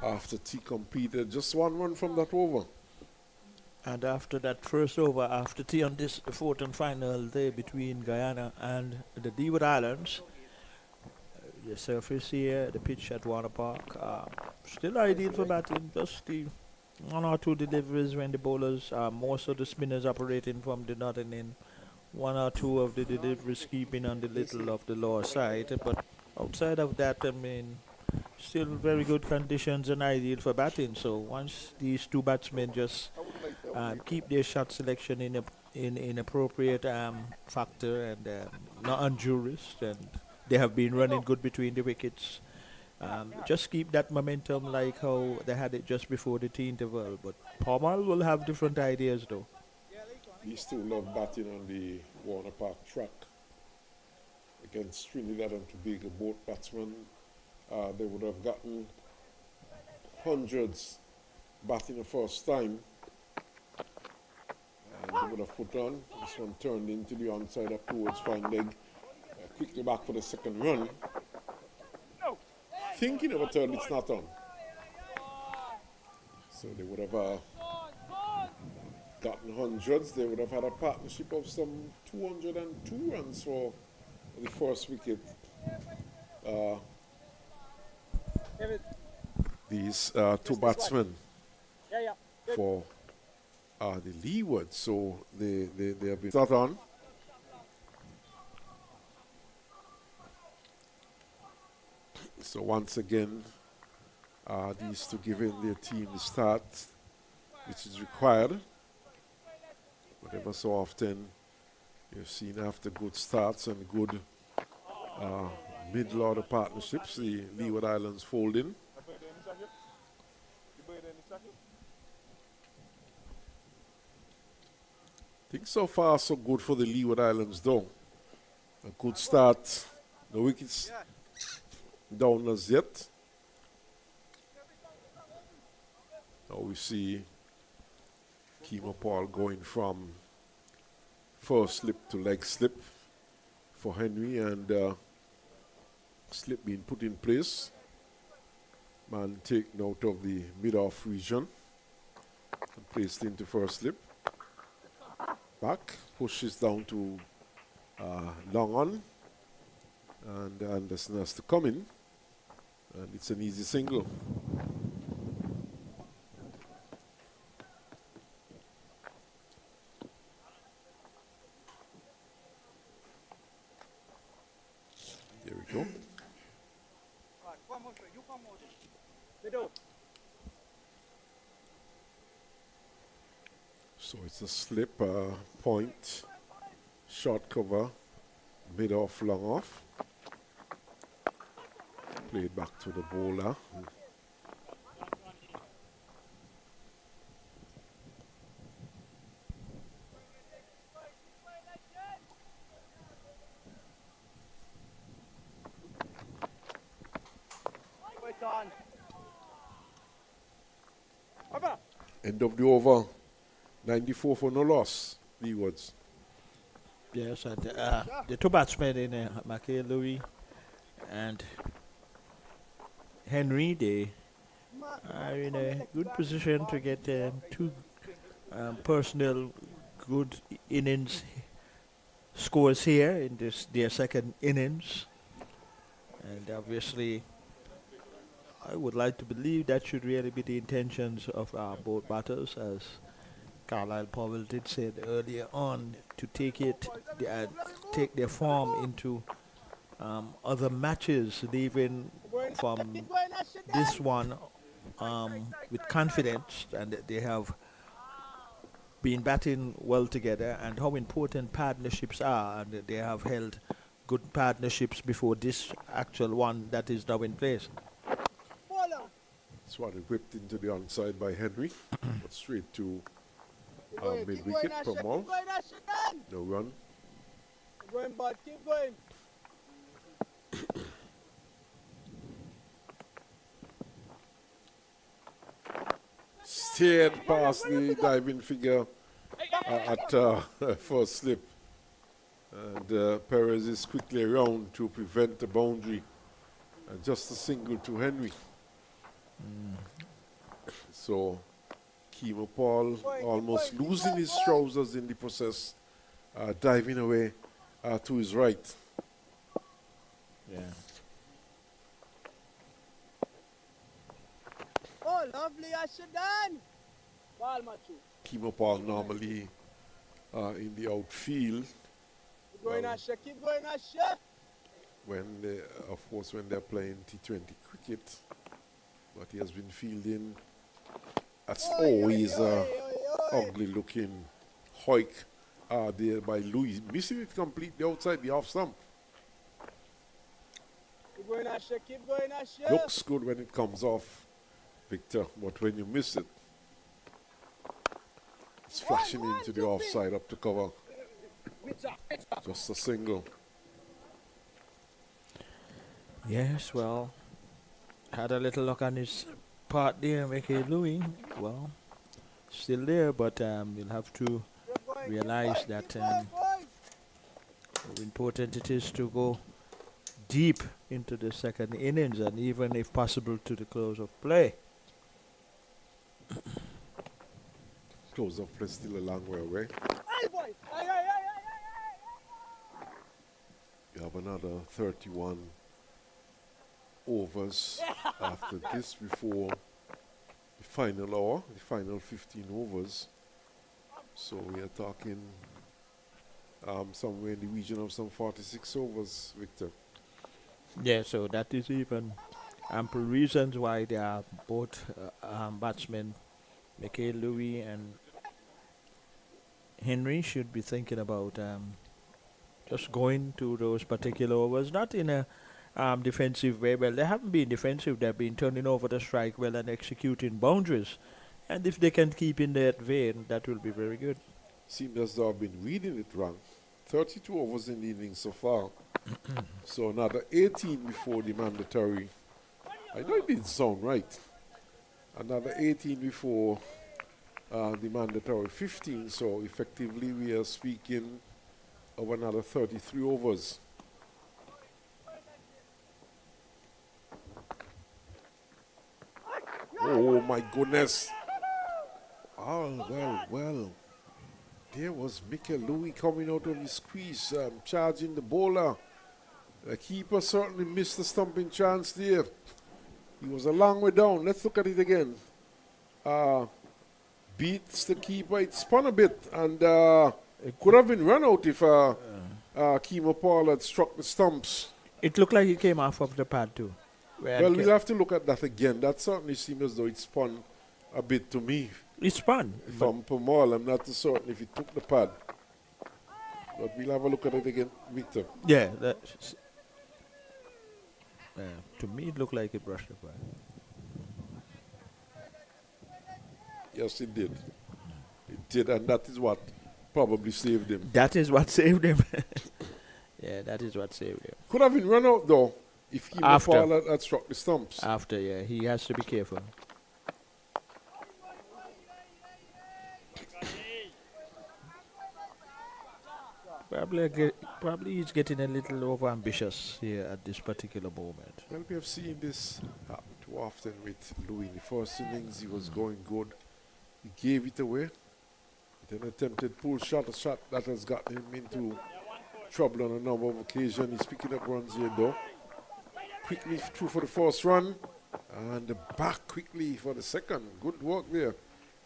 after T completed. Just one run from that over. And after that first over, after T on this fourth and final day between Guyana and the Leeward Islands, the surface here, the pitch at Warner Park, still ideal for batting. Just the one or two deliveries when the bowlers, most of the spinners operating from the northern end, one or two of the deliveries keeping on the little of the lower side. But outside of that, I mean, still very good conditions and ideal for batting. So once these two batsmen just keep their shot selection in appropriate factor and not unjurist, and they have been running good between the wickets. Just keep that momentum like how they had it just before the tea interval. But Palmer will have different ideas though. He still love batting on the Warner Park track against Trinidad and Tobago. Both batsmen, they would have gotten hundreds batting the first time. And they would have put on. This one turned into the onside up towards fine leg. Quickly back for the second run. Thinking of a third, it's not on. So they would have gotten hundreds. They would have had a partnership of some 202 runs for the first wicket. These two batsmen for the Leeward. So they have been start on. So once again, these two giving their team the start which is required. But ever so often, you've seen after good starts and good middle order partnerships, the Leeward Islands fold in. I think so far so good for the Leeward Islands though. A good start. The wickets down as yet. Now we see Kemo Paul going from first slip to leg slip for Henry, and slip being put in place. Man taken out of the mid-off region and placed into first slip. Back, pushes down to long on, and Anderson has to come in, and it's an easy single. There we go. So it's a slip, point, short cover, mid off, long off. Played back to the bowler. End of the over. 94 for no loss, Leewards. Yes, and the two batsmen in McKay Louis and Henry, they are in a good position to get two personal good innings scores here in their second innings. And obviously, I would like to believe that should really be the intentions of both batters, as Carlisle Powell did say earlier on, to take their form into other matches, leaving from this one with confidence, and that they have been batting well together, and how important partnerships are, and that they have held good partnerships before this actual one that is now in place. That's what it whipped into the onside by Henry, but straight to mid wicket from off. No run. Keep going, bud. Keep going. Steered past the diving figure at first slip. And Perez is quickly around to prevent the boundary. And just a single to Henry. So Kemo Paul almost losing his trousers in the process, diving away to his right. Yeah. Oh, lovely, Ashadan. Ball, Machu. Kemo Paul normally in the outfield. Keep going, Asha. Keep going, Asha. When they, of course, when they're playing T20 cricket, but he has been fielding. That's always ugly looking hoik there by Louis, missing it completely outside the off stump. Keep going, Asha. Keep going, Asha. Looks good when it comes off, Victor, but when you miss it, it's flashing into the offside up to cover. Just a single. Yes, well, had a little luck on his part there, Mickey Louis. Well, still there, but you'll have to realize that how important it is to go deep into the second innings, and even if possible to the close of play. Close of play still a long way away. You have another 31 overs after this before the final hour, the final 15 overs. So we are talking somewhere in the region of some 46 overs, Victor. Yeah, so that is even ample reasons why they are both batsmen, Mickey Louis and Henry, should be thinking about just going to those particular overs, not in a defensive way. Well, they haven't been defensive. They've been turning over the strike well and executing boundaries. And if they can keep in that vein, that will be very good. Seems as though I've been reading it wrong. 32 overs in the inning so far. So another 18 before the mandatory. I know it didn't sound right. Another 18 before the mandatory 15. So effectively we are speaking of another 33 overs. Oh my goodness. Oh, well. There was Mikel Louis coming out of his squeeze, charging the bowler. The keeper certainly missed the stumping chance there. He was a long way down. Let's look at it again. Beats the keeper. It spun a bit, and it could have been run out if Kemo Paul had struck the stumps. It looked like he came off of the pad too. Well, we'll have to look at that again. That certainly seemed as though it spun a bit to me. It spun. From Pamal, I'm not certain if he took the pad. But we'll have a look at it again, Victor. Yeah, to me it looked like it brushed the pad. Yes, it did. It did, and that is what probably saved him. That is what saved him. Yeah, that is what saved him. Could have been run out, though, if Kemo Paul had struck the stumps. After, yeah, he has to be careful. Probably he's getting a little over-ambitious here at this particular moment. Well, we have seen this happen too often with Louis. In the first innings, he was going good. He gave it away. Then attempted pull shot, a shot that has gotten him into trouble on a number of occasions. He's picking up runs here, though. Quickly through for the first run. And back quickly for the second. Good work there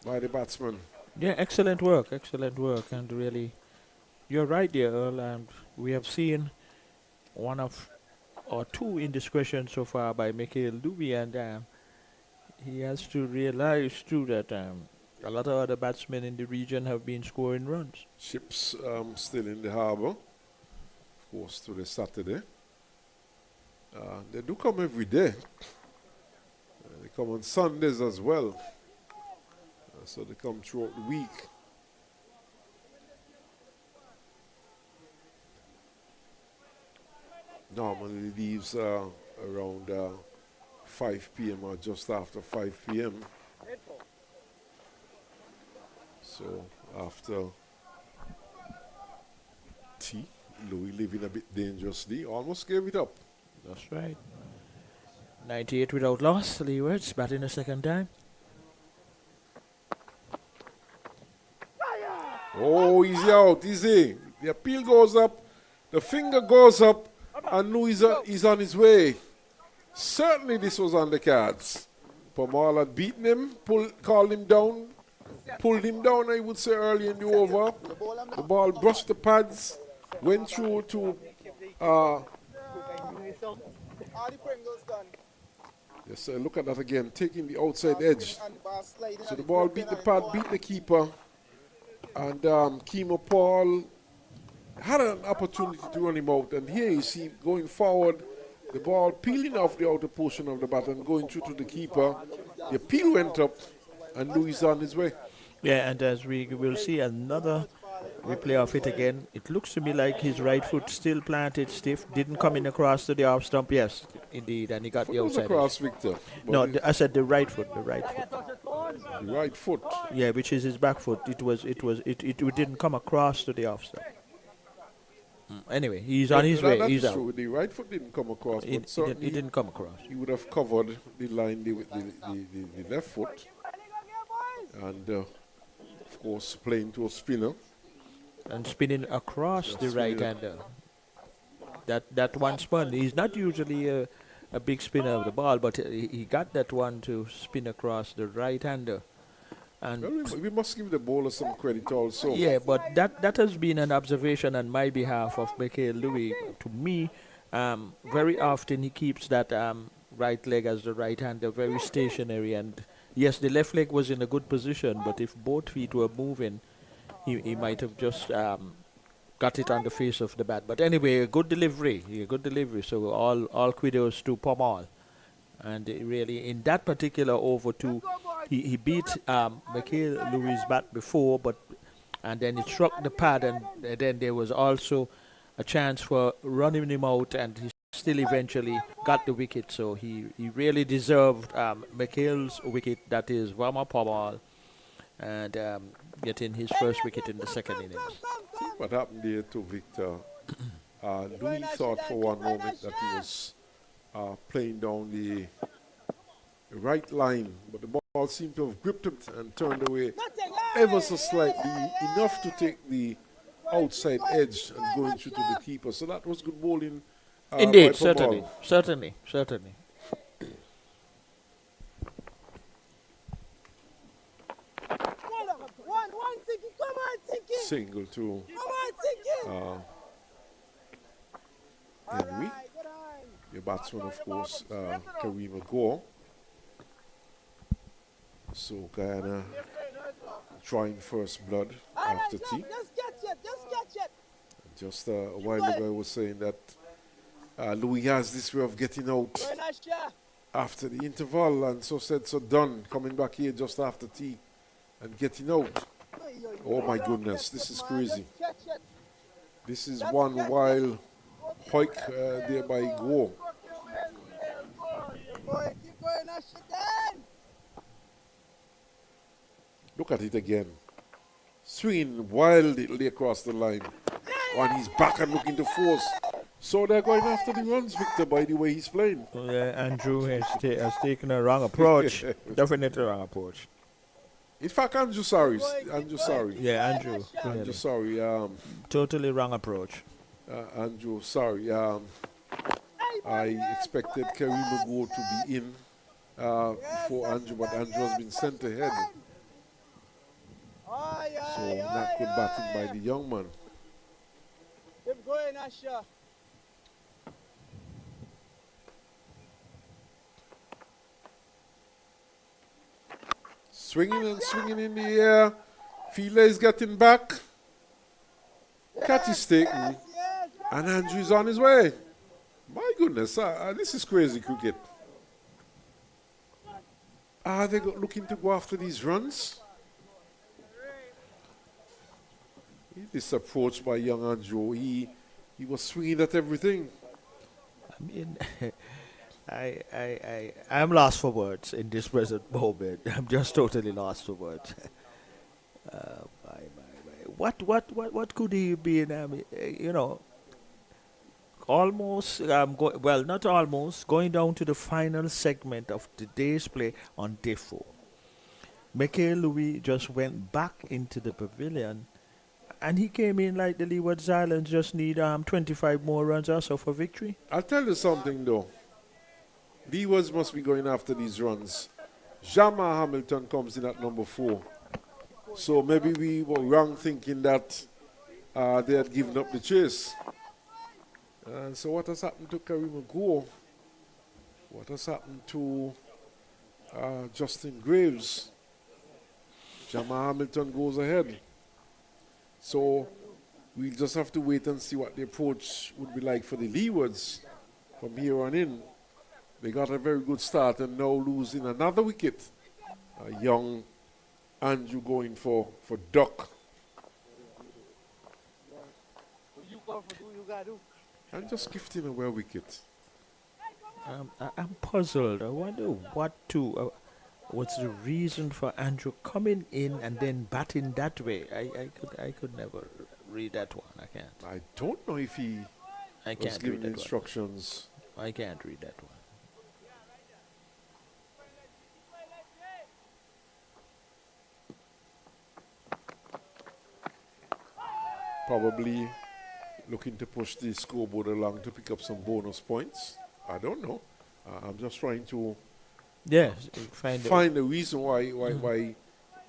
by the batsman. Yeah, excellent work. And really, you're right there, Earl. And we have seen one of or two indiscretions so far by Mikel Louis, and he has to realize too that a lot of other batsmen in the region have been scoring runs. Ships still in the harbour, of course, to the Saturday. They do come every day. They come on Sundays as well. So they come throughout the week. Normally leaves around 5 p.m. or just after 5 p.m. So after tea, Louis living a bit dangerously, almost gave it up. That's right. 98 without loss. Leewards batting a second time. Oh, easy out, easy. The appeal goes up, the finger goes up, and Louis is on his way. Certainly this was on the cards. Pamal had beaten him, called him down, pulled him down, I would say, early in the over. The ball brushed the pads, went through to yes, look at that again, taking the outside edge. So the ball beat the pad, beat the keeper, and Kemo Paul had an opportunity to run him out, and here you see going forward, the ball peeling off the outer portion of the bat and going through to the keeper. The appeal went up, and Louis is on his way. Yeah, and as we will see another replay of it again, it looks to me like his right foot still planted stiff, didn't come in across to the off stump. Yes, indeed, and he got the outside. Across, Victor. No, I said the right foot. The right foot. The right foot. Yeah, which is his back foot. It didn't come across to the off stump. Anyway, he's on his way. He's out. True. The right foot didn't come across, but certainly it didn't come across. He would have covered the line with the left foot, and of course playing to a spinner. And spinning across the right-hander. That one spun. He's not usually a big spinner of the ball, but he got that one to spin across the right-hander. And well, we must give the bowler some credit also. Yeah, but that has been an observation on my behalf of Mikel Louis. To me, very often he keeps that right leg as the right-hander very stationary. And yes, the left leg was in a good position, but if both feet were moving, he might have just got it on the face of the bat. But anyway, a good delivery. So all kudos to Pamal. And really, in that particular over too, he beat Mikel Louis' bat before, but and then it struck the pad, and then there was also a chance for running him out, and he still eventually got the wicket. So he really deserved McHale's wicket, that is Vama Pawal, and getting his first wicket in the second innings. See what happened there to Victor. Louis thought for one moment that he was playing down the right line, but the ball seemed to have gripped him and turned away ever so slightly, enough to take the outside edge and going through to the keeper. So that was good bowling. Indeed, certainly. Single to Henry. Your batsman, of course, Kareem Gore. So Guyana drawing first blood after tea. Just a while ago I was saying that Louis has this way of getting out after the interval, and so said, so done, coming back here just after tea and getting out. Oh my goodness, this is crazy. This is one wild hoik there by Gore. Look at it again. Swinging wildly across the line. On his back and looking to force. So they're going after the runs, Victor, by the way he's playing. Andrew has taken a wrong approach. Definitely a wrong approach. In fact, Andrew sorry. Yeah, Andrew. Andrew sorry. Totally wrong approach. Andrew sorry. I expected Kareem Gore to be in for Andrew, but Andrew has been sent ahead. So not good batting by the young man. Keep going, Asher. Swinging and swinging in the air. Fielder is getting back. Catch is taken. And Andrew is on his way. My goodness, this is crazy cricket. Are they looking to go after these runs? This approach by young Andrew, he was swinging at everything. I mean, I'm lost for words in this present moment. I'm just totally lost for words. What could he be in? Almost, not almost, going down to the final segment of the day's play on day 4. Michael Louis just went back into the pavilion, and he came in like the Leeward Islands just need 25 more runs or so for victory. I'll tell you something though. Leewards must be going after these runs. Jamal Hamilton comes in at number 4. So maybe we were wrong thinking that they had given up the chase. And so what has happened to Kareem Gore? What has happened to Justin Graves? Jamal Hamilton goes ahead. So we'll just have to wait and see what the approach would be like for the Leewards from here on in. They got a very good start and now losing another wicket. Young Andrew going for duck. And just gifting away a wicket. I'm puzzled. I wonder what's the reason for Andrew coming in and then batting that way. I could never read that one. I can't. I don't know if he was given instructions. I can't read that one. Probably looking to push the scoreboard along to pick up some bonus points. I don't know. I'm just trying to find a reason why he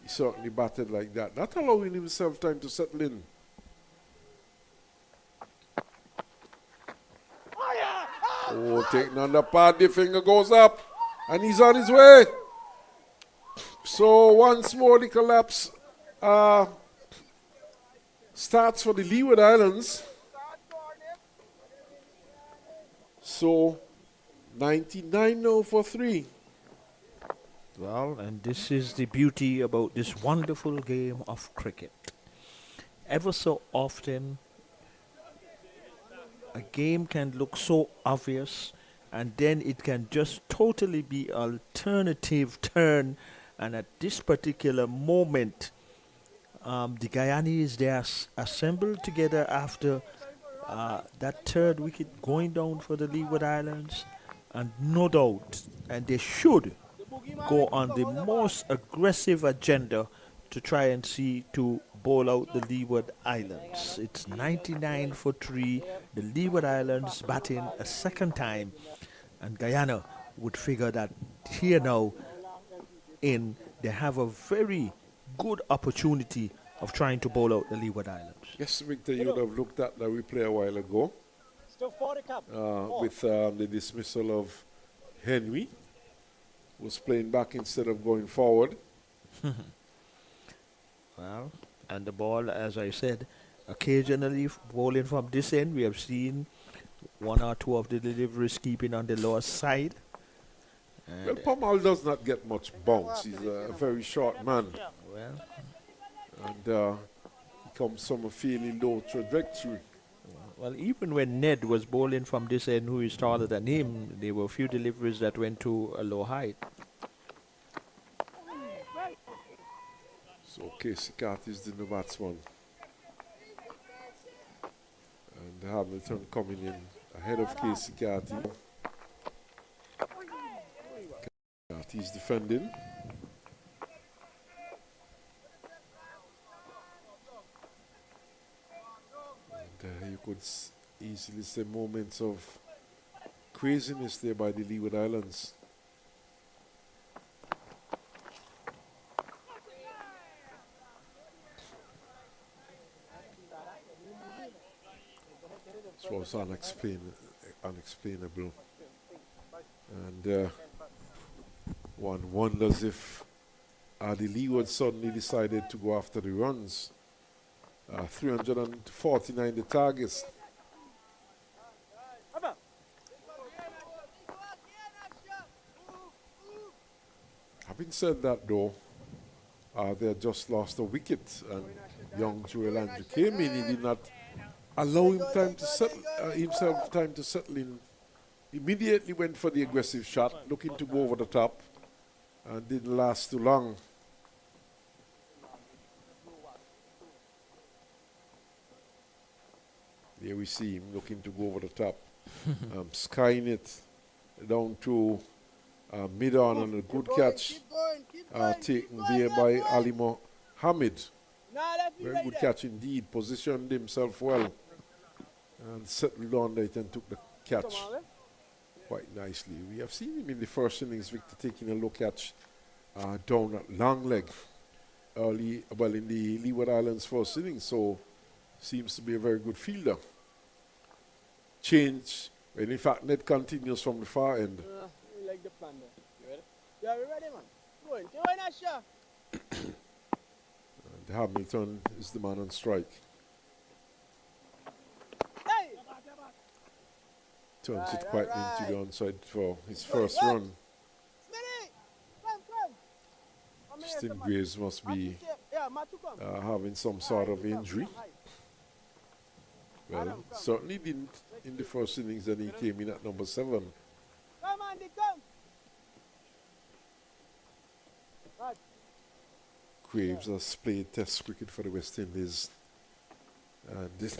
certainly batted like that. Not allowing himself time to settle in. Oh, taking on the pad, the finger goes up, and he's on his way. So once more the collapse starts for the Leeward Islands. So 99 now for 3. Well, and this is the beauty about this wonderful game of cricket. ever so often a game can look so obvious and then it can just totally be alternative turn, and at this particular moment the Guyanese, they are assembled together after that third wicket going down for the Leeward Islands, and no doubt, and they should go on the most aggressive agenda to try and see to bowl out the Leeward Islands. It's 99 for 3, the Leeward Islands batting a second time, and Guyana would figure that here now they have a very good opportunity of trying to bowl out the Leeward Islands. Yes, Victor, you would have looked at the replay a while ago with the dismissal of Henry, who was playing back instead of going forward. Well, and the ball, as I said, occasionally bowling from this end, we have seen one or two of the deliveries keeping on the lower side. Well, Pomal does not get much bounce. He's a very short man. Well, and he comes from a fairly low trajectory. Well, even when Ned was bowling from this end, who is taller than him, there were a few deliveries that went to a low height. So Casey Carter is the new batsman. And Hamilton coming in ahead of Casey Carter. Carter is defending. And you could easily see moments of craziness there by the Leeward Islands. This was unexplainable. And one wonders if the Leeward suddenly decided to go after the runs. 349 the targets. Having said that though, they had just lost a wicket, and young Joel Andrew came in. He did not allow him time to settle, himself time to settle in. Immediately went for the aggressive shot, looking to go over the top, and didn't last too long. There we see him looking to go over the top, skying it down to mid-on, and a good catch taken there by Ali Mohammed. Very good catch indeed, positioned himself well and settled on it and took the catch quite nicely. We have seen him in the first innings, Victor, taking a low catch down at long leg early, well, in the Leeward Islands first innings, so seems to be a very good fielder. Change, and in fact, Ned continues from the far end. We like the plan there. You ready? Yeah, we ready, man. Go in. Go in, Asha. And Hamilton is the man on strike. Hey! Turns it quite into the onside for his first run. Justin Graves must be having some sort of injury. Well, certainly didn't in the first innings, and he came in at number 7. Come on, come. Graves has played Test cricket for the West Indies. And this,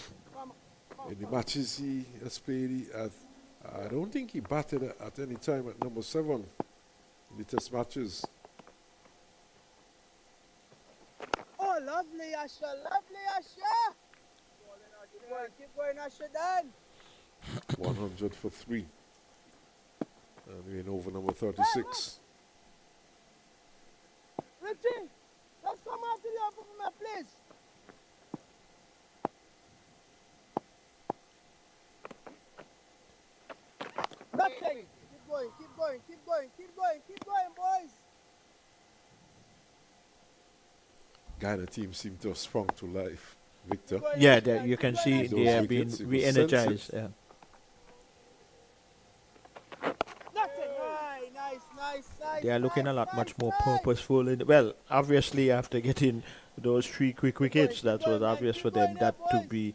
in the matches he has played, I don't think he batted at any time at number 7 in the Test matches. Oh, lovely, Asha. Lovely, Asha. Keep going, Asha, Dan. 100 for 3. And we're in over number 36. Richie, let's come out to the upper for my place. Nothing. Keep going, keep going, keep going, keep going, keep going, boys. Guyana team seem to have sprung to life, Victor. Yeah, you can see they have been re-energized. Yeah. Nice. They are looking a lot much more purposeful. Well, obviously after getting those 3 quick wickets, that was obvious for them. That to be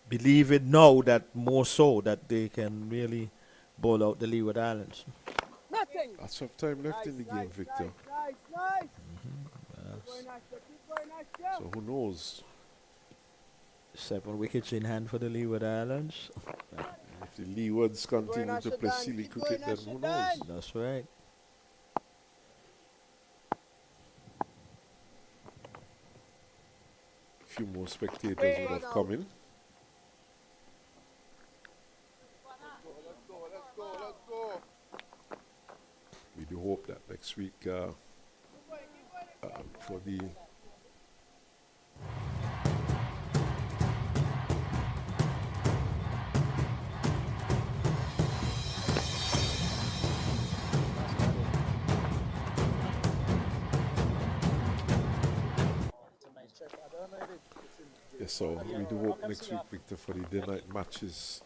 believe it now that more so that they can really bowl out the Leeward Islands. Lots of time left in the game, Victor. So who knows? 7 wickets in hand for the Leeward Islands. If the Leewards continue to play silly cricket, then who knows? That's right. A few more spectators would have come in. We do hope that next week for the yes, so we do hope next week, Victor, for the day night matches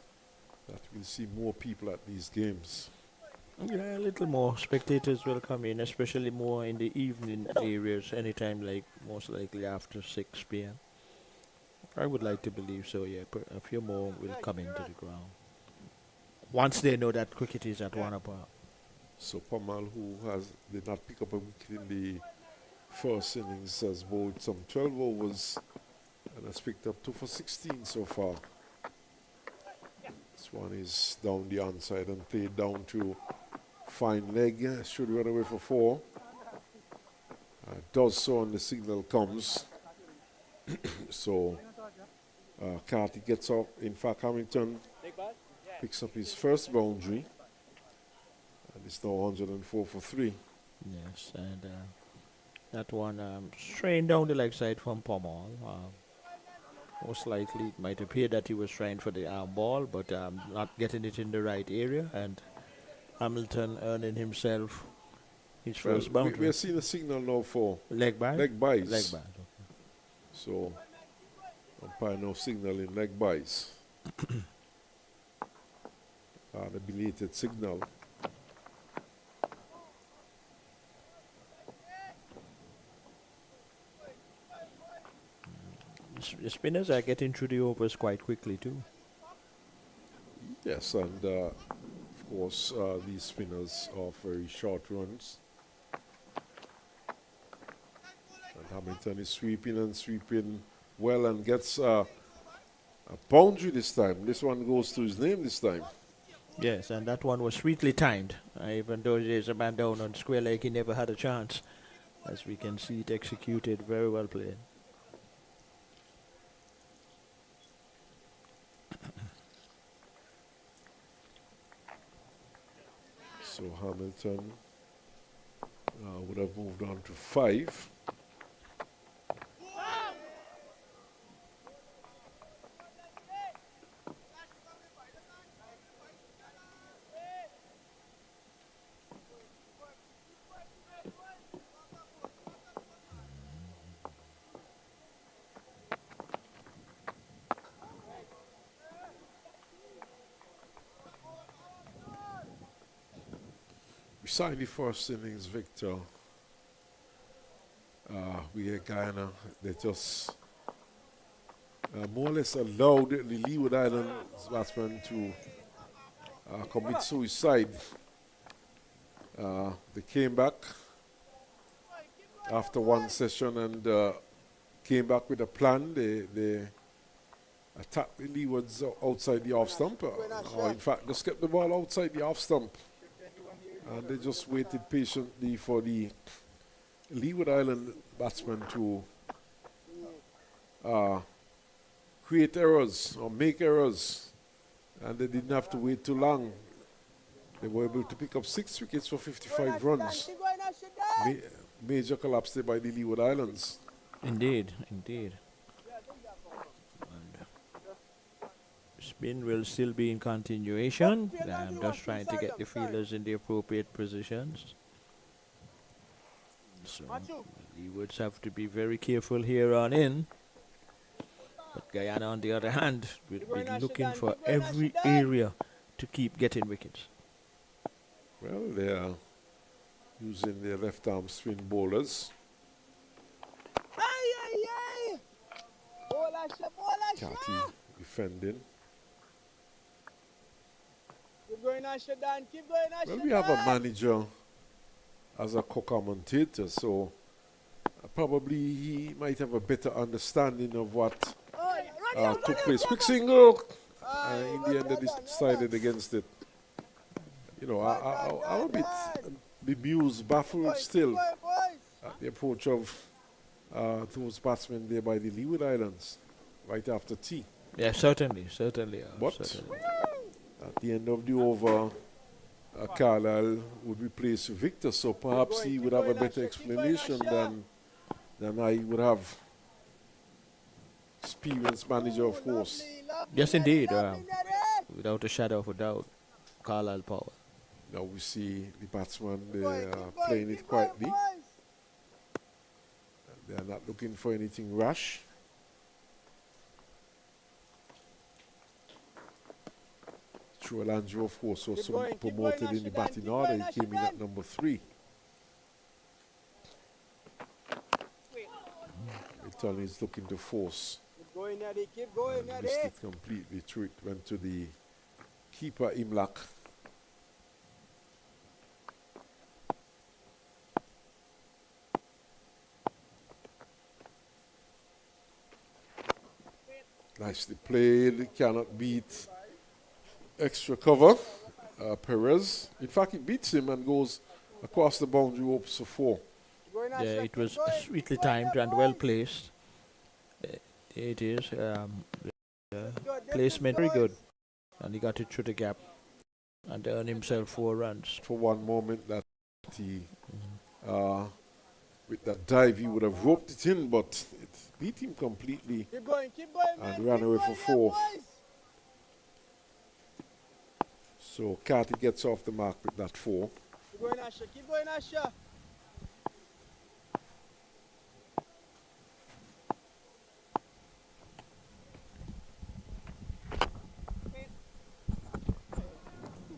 that we'll see more people at these games. Yeah, a little more spectators will come in, especially more in the evening areas, anytime like most likely after 6 p.m. I would like to believe so, yeah. A few more will come into the ground once they know that cricket is at 1 o'clock. So Pamal, who did not pick up a wicket in the first innings, has bowled some 12 overs and has picked up 2 for 16 so far. This one is down the onside and played down to fine leg. Should run away for 4. Does so and the signal comes. So Carty gets up. In fact, Hamilton picks up his first boundary. And it's now 104 for 3. Yes, and that one strained down the leg side from Pommel. Most likely it might appear that he was trying for the arm ball, but not getting it in the right area, and Hamilton earning himself his first boundary. We're seeing a signal now for leg bye. Leg byes. Leg bye. Okay. So umpire now signaling leg byes. The belated signal. The spinners are getting through the overs quite quickly too. Yes, and of course these spinners are very short runs. And Hamilton is sweeping and sweeping well and gets a boundary this time. This one goes to his name this time. Yes, and that one was sweetly timed. Even though there's a man down on square leg, he never had a chance. As we can see, it executed, very well played. So Hamilton would have moved on to 5. Beside the first innings, Victor, we had Guyana. They just more or less allowed the Leeward Islands batsmen to commit suicide. They came back after one session and came back with a plan. They attacked the Leewards outside the off stump, or in fact, just kept the ball outside the off stump. And they just waited patiently for the Leeward Island batsmen to create errors or make errors. And they didn't have to wait too long. They were able to pick up 6 wickets for 55 runs. Major collapse there by the Leeward Islands. Indeed, indeed. Spin will still be in continuation. I'm just trying to get the fielders in the appropriate positions. So Leewards have to be very careful here on in. But Guyana, on the other hand, will be looking for every area to keep getting wickets. Well, they are using their left arm spin bowlers. Cathy defending. Keep going, Asher, Dan. Keep going, Asher. Well, we have a manager as a co-commentator, so probably he might have a better understanding of what took place. Quick single. In the end, they decided against it. You know, I'm a bit bemused, baffled still at the approach of those batsmen there by the Leeward Islands right after tea. Yeah, certainly. But certainly. At the end of the over, Carlisle would replace Victor, so perhaps he would have a better explanation than I would have. Experienced manager, of course. Yes, indeed. Without a shadow of a doubt, Carlisle power. Now we see the batsman playing it quietly. They are not looking for anything rash. Joel Andrew, of course, also promoted in the batting order. He came in at number 3. Return is looking to force. Keep going, Eddie. Keep going, Eddie. Missed it completely through it. Went to the keeper, Imlak. Nicely played. Cannot beat extra cover. Perez. In fact, he beats him and goes across the boundary ropes for 4. Yeah, it was sweetly timed and well placed. It is. Placement very good. And he got it through the gap and earned himself 4 runs. For one moment that he, with that dive, he would have roped it in, but it beat him completely. Keep going, and ran away for 4. So Carty gets off the mark with that 4. Keep going, Asher. Keep going, Asher.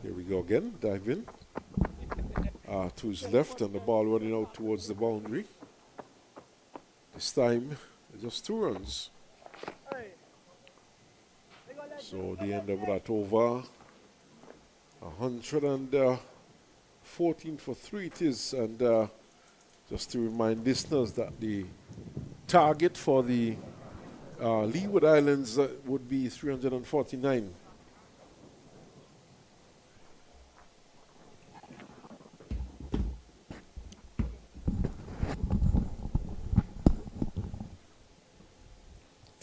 Here we go again, dive in. To his left and the ball running out towards the boundary. This time, just 2 runs. So the end of that over, 114 for 3 it is. And just to remind listeners that the target for the Leeward Islands would be 349.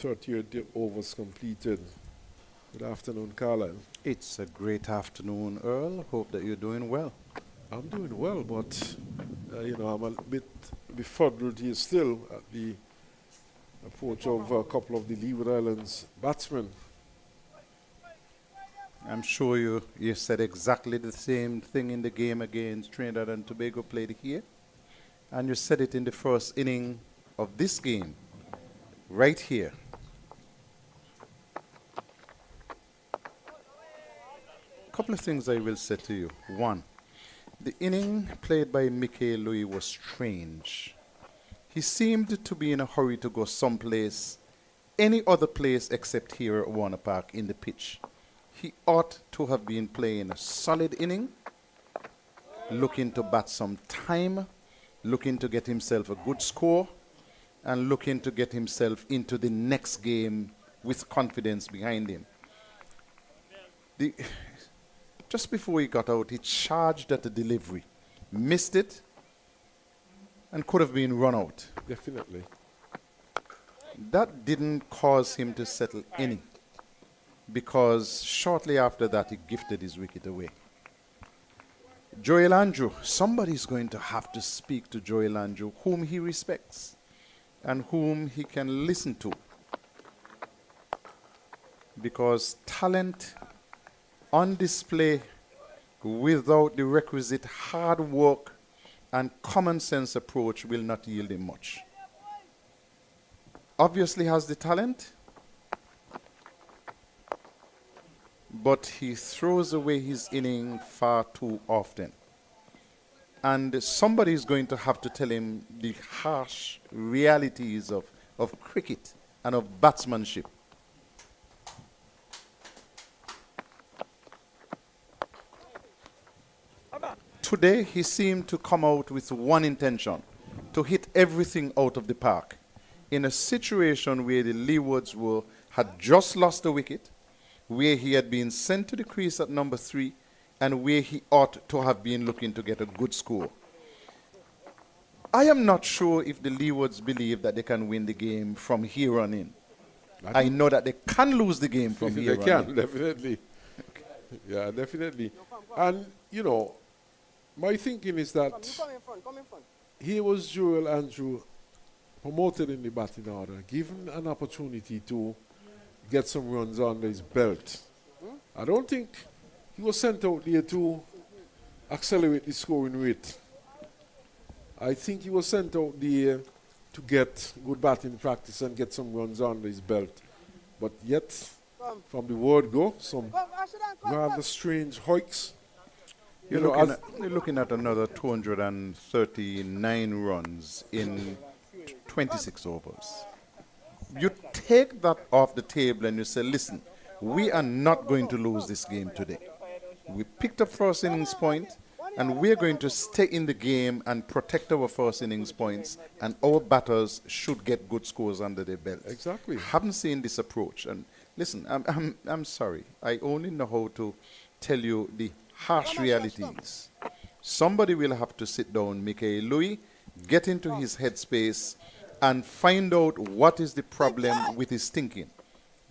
The overs completed. Good afternoon, Carlisle. It's a great afternoon, Earl. Hope that you're doing well. I'm doing well, but you know, I'm a bit befuddled here still at the approach of a couple of the Leeward Islands batsmen. I'm sure you said exactly the same thing in the game against Trinidad and Tobago played here. And you said it in the first inning of this game, right here. A couple of things I will say to you. One, the inning played by Mickey Louis was strange. He seemed to be in a hurry to go someplace, any other place except here at Warner Park in the pitch. He ought to have been playing a solid inning, looking to bat some time, looking to get himself a good score, and looking to get himself into the next game with confidence behind him. Just before he got out, he charged at the delivery, missed it, and could have been run out. Definitely. That didn't cause him to settle any, because shortly after that, he gifted his wicket away. Joel Andrew, somebody's going to have to speak to Joel Andrew, whom he respects and whom he can listen to, because talent on display without the requisite hard work and common sense approach will not yield him much. Obviously has the talent, but he throws away his inning far too often. And somebody is going to have to tell him the harsh realities of cricket and of batsmanship. today he seemed to come out with one intention, to hit everything out of the park. In a situation where the Leewards had just lost the wicket, where he had been sent to the crease at number 3, and where he ought to have been looking to get a good score. I am not sure if the Leewards believe that they can win the game from here on in. I know that they can lose the game from here on in. They can, definitely. Yeah, definitely. And, you know, my thinking is that here was Joel Andrew promoted in the batting order, given an opportunity to get some runs under his belt. I don't think he was sent out there to accelerate the scoring rate. I think he was sent out there to get good batting practice and get some runs under his belt. But yet, from the word go, some rather strange hikes. You're looking at another 239 runs in 26 overs. You take that off the table and you say, listen, we are not going to lose this game today. We picked up first innings point, and we're going to stay in the game and protect our first innings points, and our batters should get good scores under their belt. Exactly. Haven't seen this approach. And listen, I'm sorry. I only know how to tell you the harsh realities. Somebody will have to sit down, Mickey Louis, get into his headspace, and find out what is the problem with his thinking.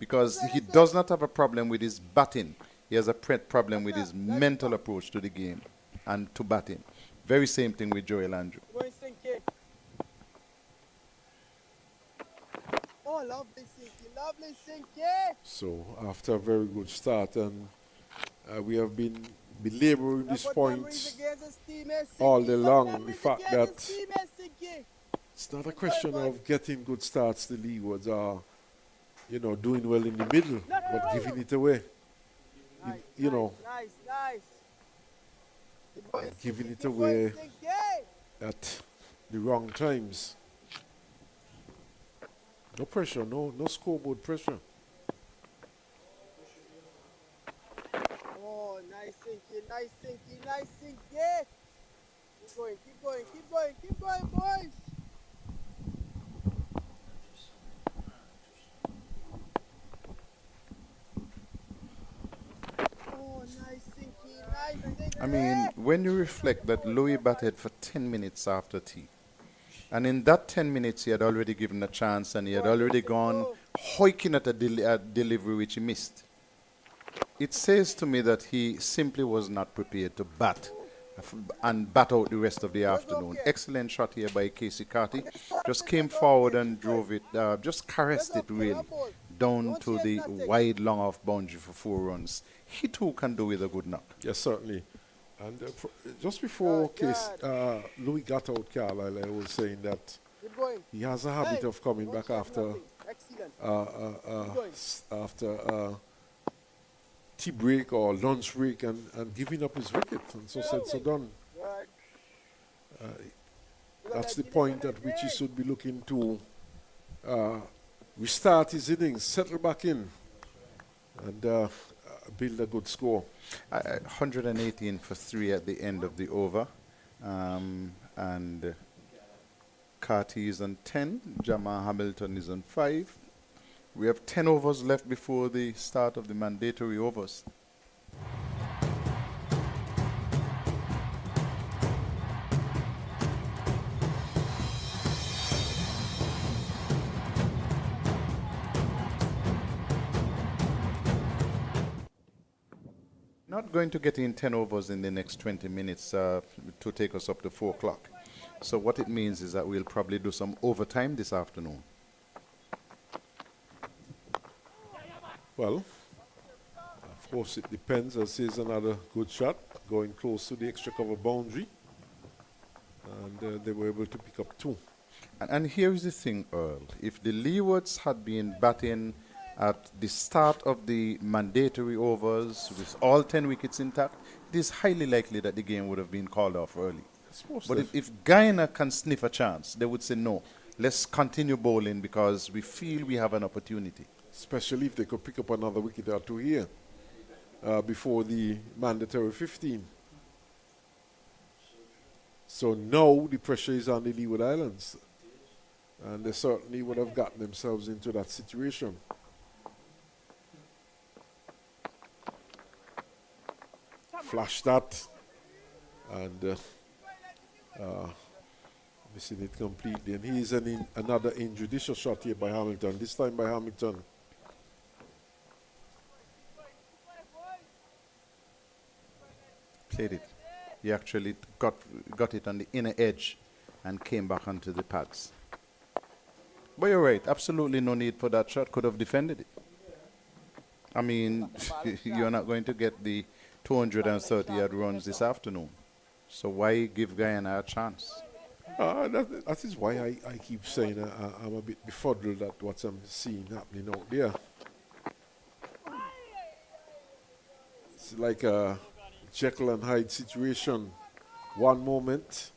Because he does not have a problem with his batting. He has a problem with his mental approach to the game and to batting. Very same thing with Joel Andrew. Oh, lovely sinky, lovely sinky. So after a very good start, and we have been belaboring this point all day long, the fact that it's not a question of getting good starts. The Leewards are, you know, doing well in the middle, but giving it away. You know, giving it away at the wrong times. No pressure, no scoreboard pressure. Oh, nice sinky, nice sinky, nice sinky. Keep going, keep going, keep going, keep going, boys. Oh, nice sinky, nice sinky. I mean, when you reflect that Louis batted for 10 minutes after tea, and in that 10 minutes he had already given a chance and he had already gone hoiking at a delivery which he missed. It says to me that he simply was not prepared to bat and bat out the rest of the afternoon. Excellent shot here by Casey Carty. Just came forward and drove it, just caressed it really, down to the wide long off boundary for 4 runs. He too can do with a good knock. Yes, certainly. And just before Louis got out, Carlisle, I was saying that he has a habit of coming back after tea break or lunch break and giving up his wicket. And so said, so done. That's the point at which he should be looking to restart his innings, settle back in, and build a good score. 118 for 3 at the end of the over. And Carty is on 10. Jamal Hamilton is on 5. We have 10 overs left before the start of the mandatory overs. Not going to get in 10 overs in the next 20 minutes to take us up to 4 o'clock. So what it means is that we'll probably do some overtime this afternoon. Well, of course it depends. As is another good shot, going close to the extra cover boundary. And they were able to pick up 2. And here is the thing, Earl. If the Leewards had been batting at the start of the mandatory overs with all 10 wickets intact, it is highly likely that the game would have been called off early. But if Guyana can sniff a chance, they would say, no, let's continue bowling because we feel we have an opportunity. Especially if they could pick up another wicket or 2 here before the mandatory 15. So now the pressure is on the Leeward Islands. And they certainly would have gotten themselves into that situation. Flash that. And missing it completely. And here's another injudicious shot here by Hamilton. This time by Hamilton. Played it. He actually got it on the inner edge and came back onto the pads. But you're right, absolutely no need for that shot. Could have defended it. I mean, you're not going to get the 230-yard runs this afternoon. So why give Guyana a chance? That is why I keep saying I'm a bit befuddled at what I'm seeing happening out there. It's like a Jekyll and Hyde situation. One moment,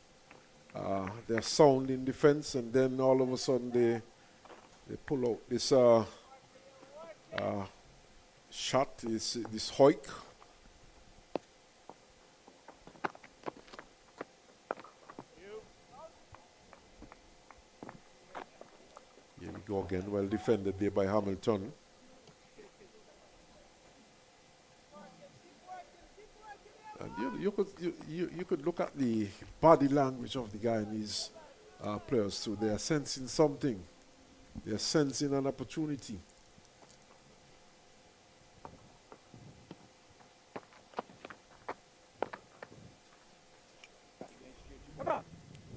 they're sound in defense, and then all of a sudden they pull out this shot, this hoik. Here we go again, well defended there by Hamilton. And you could look at the body language of the Guyanese players too. They are sensing something. They are sensing an opportunity.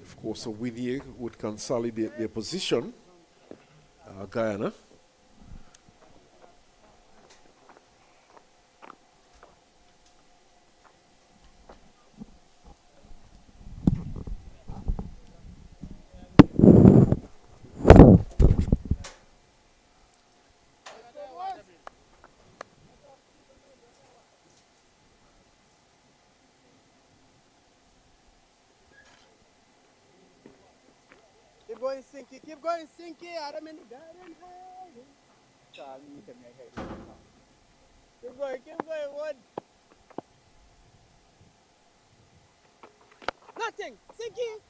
Of course, a win here would consolidate their position. Guyana. Keep going, Sinky. Keep going, Sinky. Adam in the garden. Keep going, Wood. Nothing. Sinky.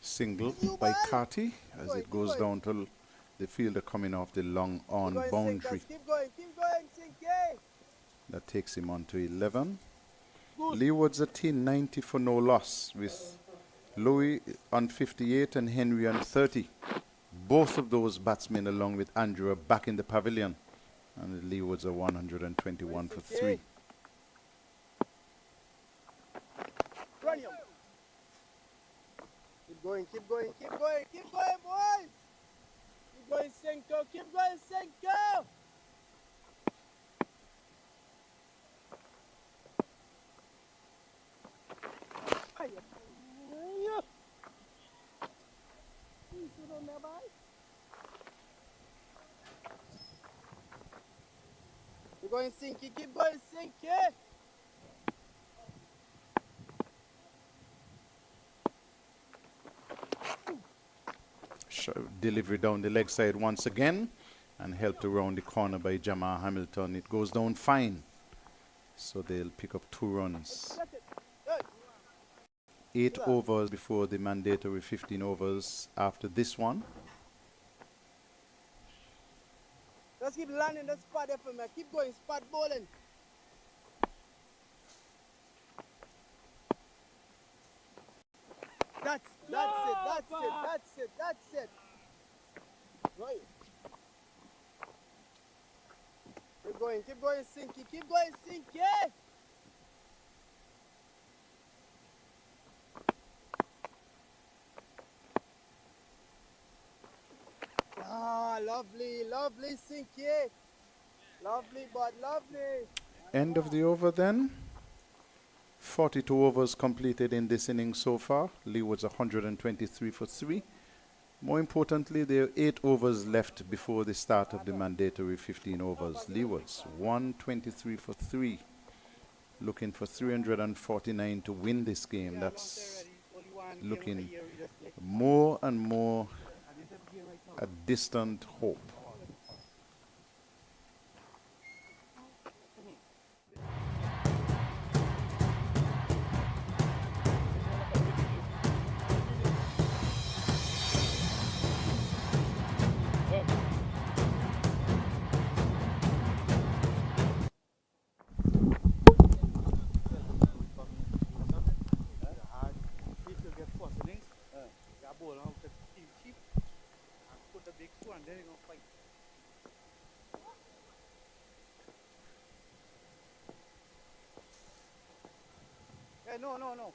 Single by Carty as it goes down to the fielder coming off the long on boundary. Keep going, Sinky. That takes him on to 11. Leewards at 90 for no loss with Louis on 58 and Henry on 30. Both of those batsmen along with Andrew are back in the pavilion. And the Leewards are 121 for 3. Run him. Keep going, boys. Keep going, Senko. Keep going, Sinky. Delivery down the leg side once again and helped around the corner by Jamal Hamilton. It goes down fine. So they'll pick up 2 runs. 8 overs before the mandatory 15 overs after this one. Let's keep landing the spot there for me. Keep going, spot bowling. That's it. Right. Keep going, Sinky. Ah, lovely, Sinky. Lovely, but lovely. End of the over then. 42 overs completed in this inning so far. Leewards 123 for 3. More importantly, there are 8 overs left before the start of the mandatory 15 overs. Leewards 123 for 3. Looking for 349 to win this game. That's looking more and more a distant hope. side. No.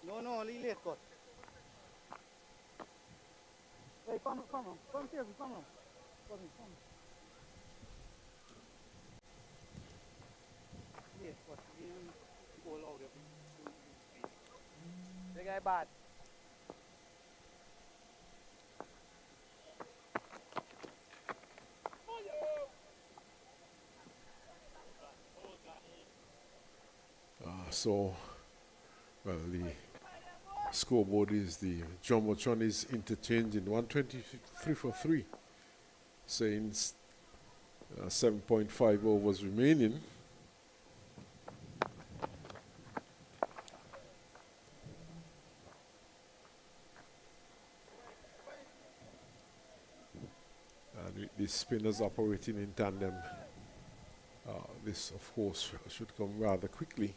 No, only late cut. Hey, come on. Come here, come on. Late cut. Go loud. The guy bad. So, well, the scoreboard is the Jumbotron is interchanging 123 for 3, saying 7.5 overs remaining. And with the spinners operating in tandem, this, of course, should come rather quickly.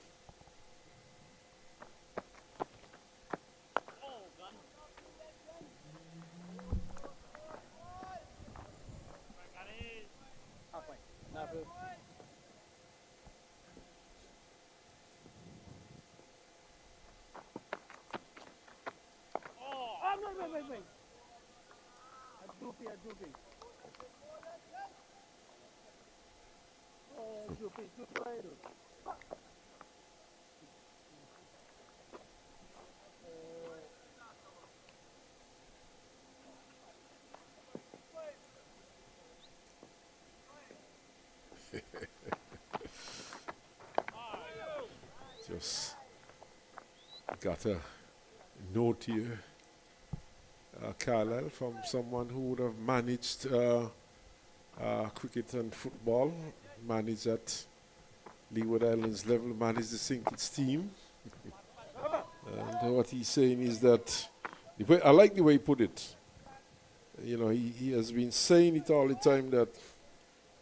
Wait. A drooping. Just got a note here, Carlisle, from someone who would have managed cricket and football, managed at Leeward Islands level, managed the Sinkits team. And what he's saying is that, I like the way he put it. You know, he has been saying it all the time that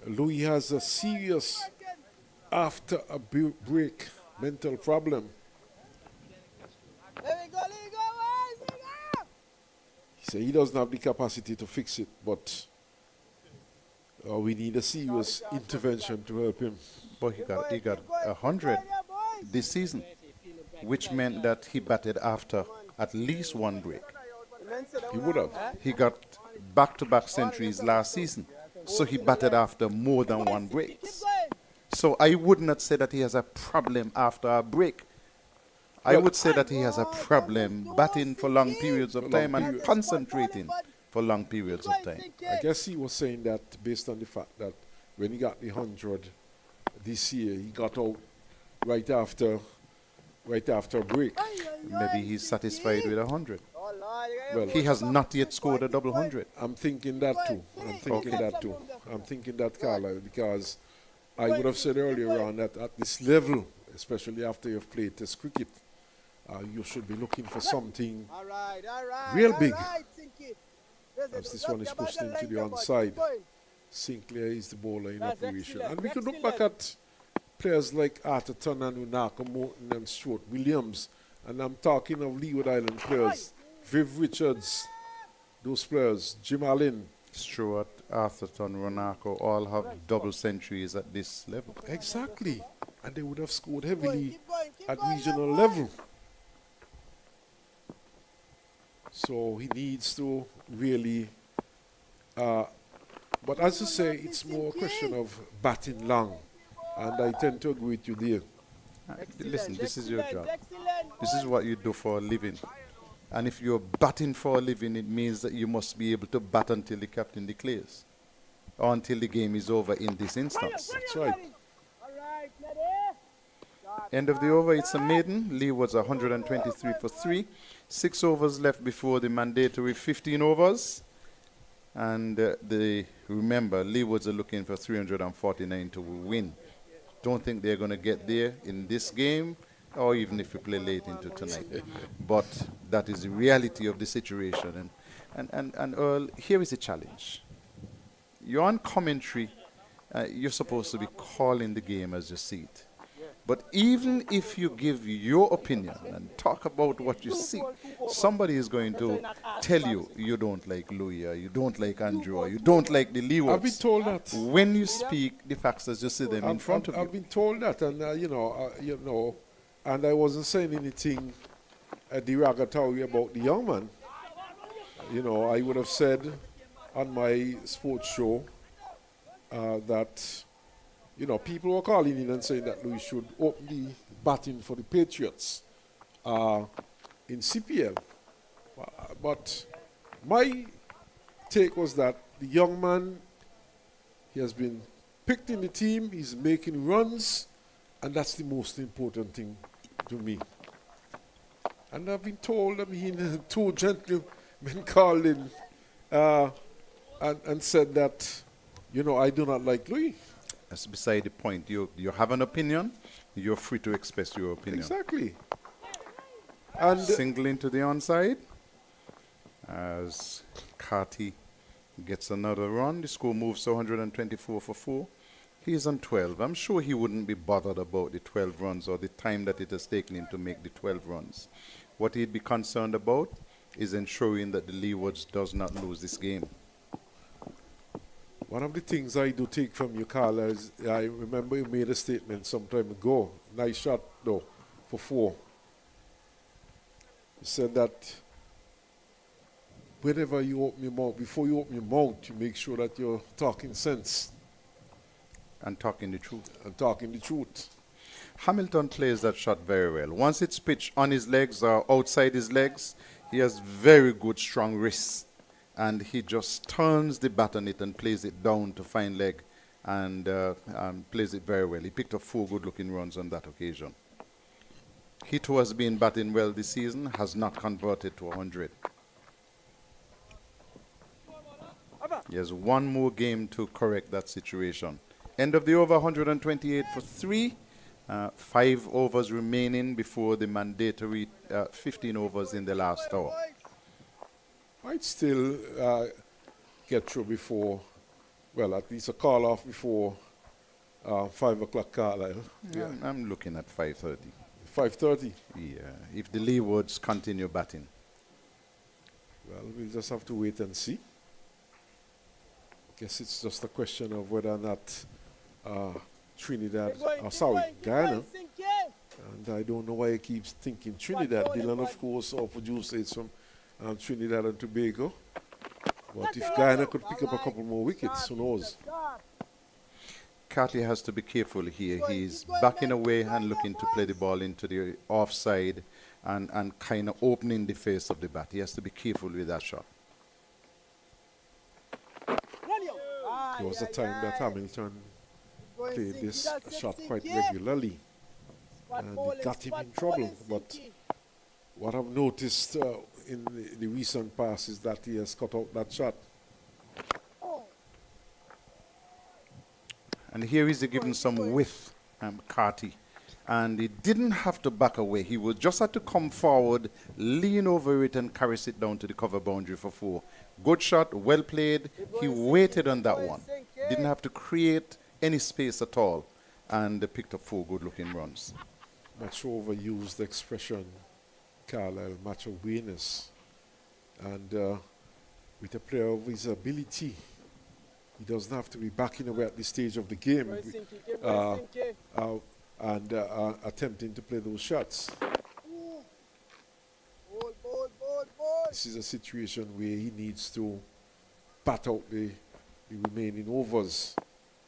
Louis has a serious after a break mental problem. There we go. He said he doesn't have the capacity to fix it, but we need a serious intervention to help him. But he got 100 this season, which meant that he batted after at least one break. He would have. He got back-to-back centuries last season, so he batted after more than one break. So I would not say that he has a problem after a break. I would say that he has a problem batting for long periods of time and concentrating for long periods of time. I guess he was saying that based on the fact that when he got the 100 this year, he got out right after a break. Maybe he's satisfied with 100. Well, he has not yet scored a double 100. I'm thinking that too. I'm thinking that, Carlisle, because I would have said earlier on that at this level, especially after you've played Test cricket, you should be looking for something real big. As this one is pushed into the onside, Sinclair is the bowler in operation. And we can look back at players like Atherton and Unaka, Morton and Stuart Williams. And I'm talking of Leeward Island players. Viv Richards, those players, Jim Allen. Stuart, Atherton, Ronako all have double centuries at this level. Exactly. And they would have scored heavily at regional level. So he needs to really, but as you say, it's more a question of batting long. And I tend to agree with you there. Listen, this is your job. This is what you do for a living. And if you're batting for a living, it means that you must be able to bat until the captain declares. Or until the game is over in this instance. That's right. End of the over, it's a maiden. Leewards 123 for 3. 6 overs left before the mandatory 15 overs. And remember, Leewards are looking for 349 to win. Don't think they're going to get there in this game, or even if we play late into tonight. But that is the reality of the situation. And Earl, here is the challenge. You're on commentary. You're supposed to be calling the game as you see it. But even if you give your opinion and talk about what you see, somebody is going to tell you you don't like Louis, or you don't like Andrew, or you don't like the Leewards. I've been told that. When you speak the facts as you see them in front of you. I've been told that, and and I wasn't saying anything derogatory about the young man. I would have said on my sports show that people were calling in and saying that Louis should open the batting for the Patriots in CPL. But my take was that the young man, he has been picked in the team, he's making runs, and that's the most important thing to me. And I've been told, two gentlemen called in and said that, I do not like Louis. That's beside the point. You have an opinion, you're free to express your opinion. Exactly. And single into the onside as Carty gets another run. The score moves to 124 for 4. He's on 12. I'm sure he wouldn't be bothered about the 12 runs or the time that it has taken him to make the 12 runs. What he'd be concerned about is ensuring that the Leewards does not lose this game. One of the things I do take from you, Carla, is I remember you made a statement some time ago. Nice shot, though, for 4. You said that whenever you open your mouth, before you open your mouth, you make sure that you're talking sense. And talking the truth. And talking the truth. Hamilton plays that shot very well. Once it's pitched on his legs or outside his legs, he has very good, strong wrists. And he just turns the bat on it and plays it down to fine leg and plays it very well. He picked up 4 good-looking runs on that occasion. He too has been batting well this season, has not converted to 100. He has one more game to correct that situation. End of the over, 128 for 3. 5 overs remaining before the mandatory 15 overs in the last hour. I'd still get through before, well, at least a call off before 5 o'clock, Carlisle. Yeah, I'm looking at 5:30. 5:30? Yeah, if the Leewards continue batting. Well, we'll just have to wait and see. Guess it's just a question of whether or not Guyana. And I don't know why he keeps thinking Trinidad. Dylan, of course, our producer is from Trinidad and Tobago. But if Guyana could pick up a couple more wickets, who knows? Carty has to be careful here. He's backing away and looking to play the ball into the offside and kind of opening the face of the bat. He has to be careful with that shot. There was a time that Hamilton played this shot quite regularly, and it got him in trouble. But what I've noticed in the recent past is that he has cut out that shot. And here he's given some width, Carty. And he didn't have to back away. He would just had to come forward, lean over it, and carry it down to the cover boundary for 4. Good shot, well played. He waited on that one. Didn't have to create any space at all. And they picked up 4 good-looking runs. Much overused expression, Carlisle, much awareness. And with a player of his ability, he doesn't have to be backing away at this stage of the game and attempting to play those shots. This is a situation where he needs to bat out the remaining overs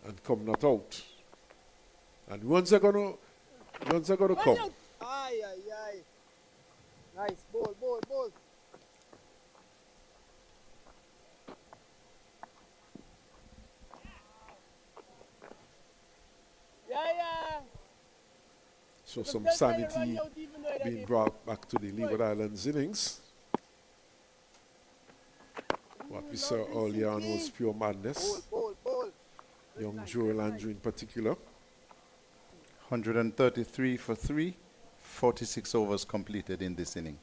and come not out. And runs are gonna come. Aye. Nice, ball. Yeah. So some sanity being brought back to the Leeward Islands innings. What we saw earlier on was pure madness. Young Joel Andrew in particular. 133 for 3, 46 overs completed in this inning.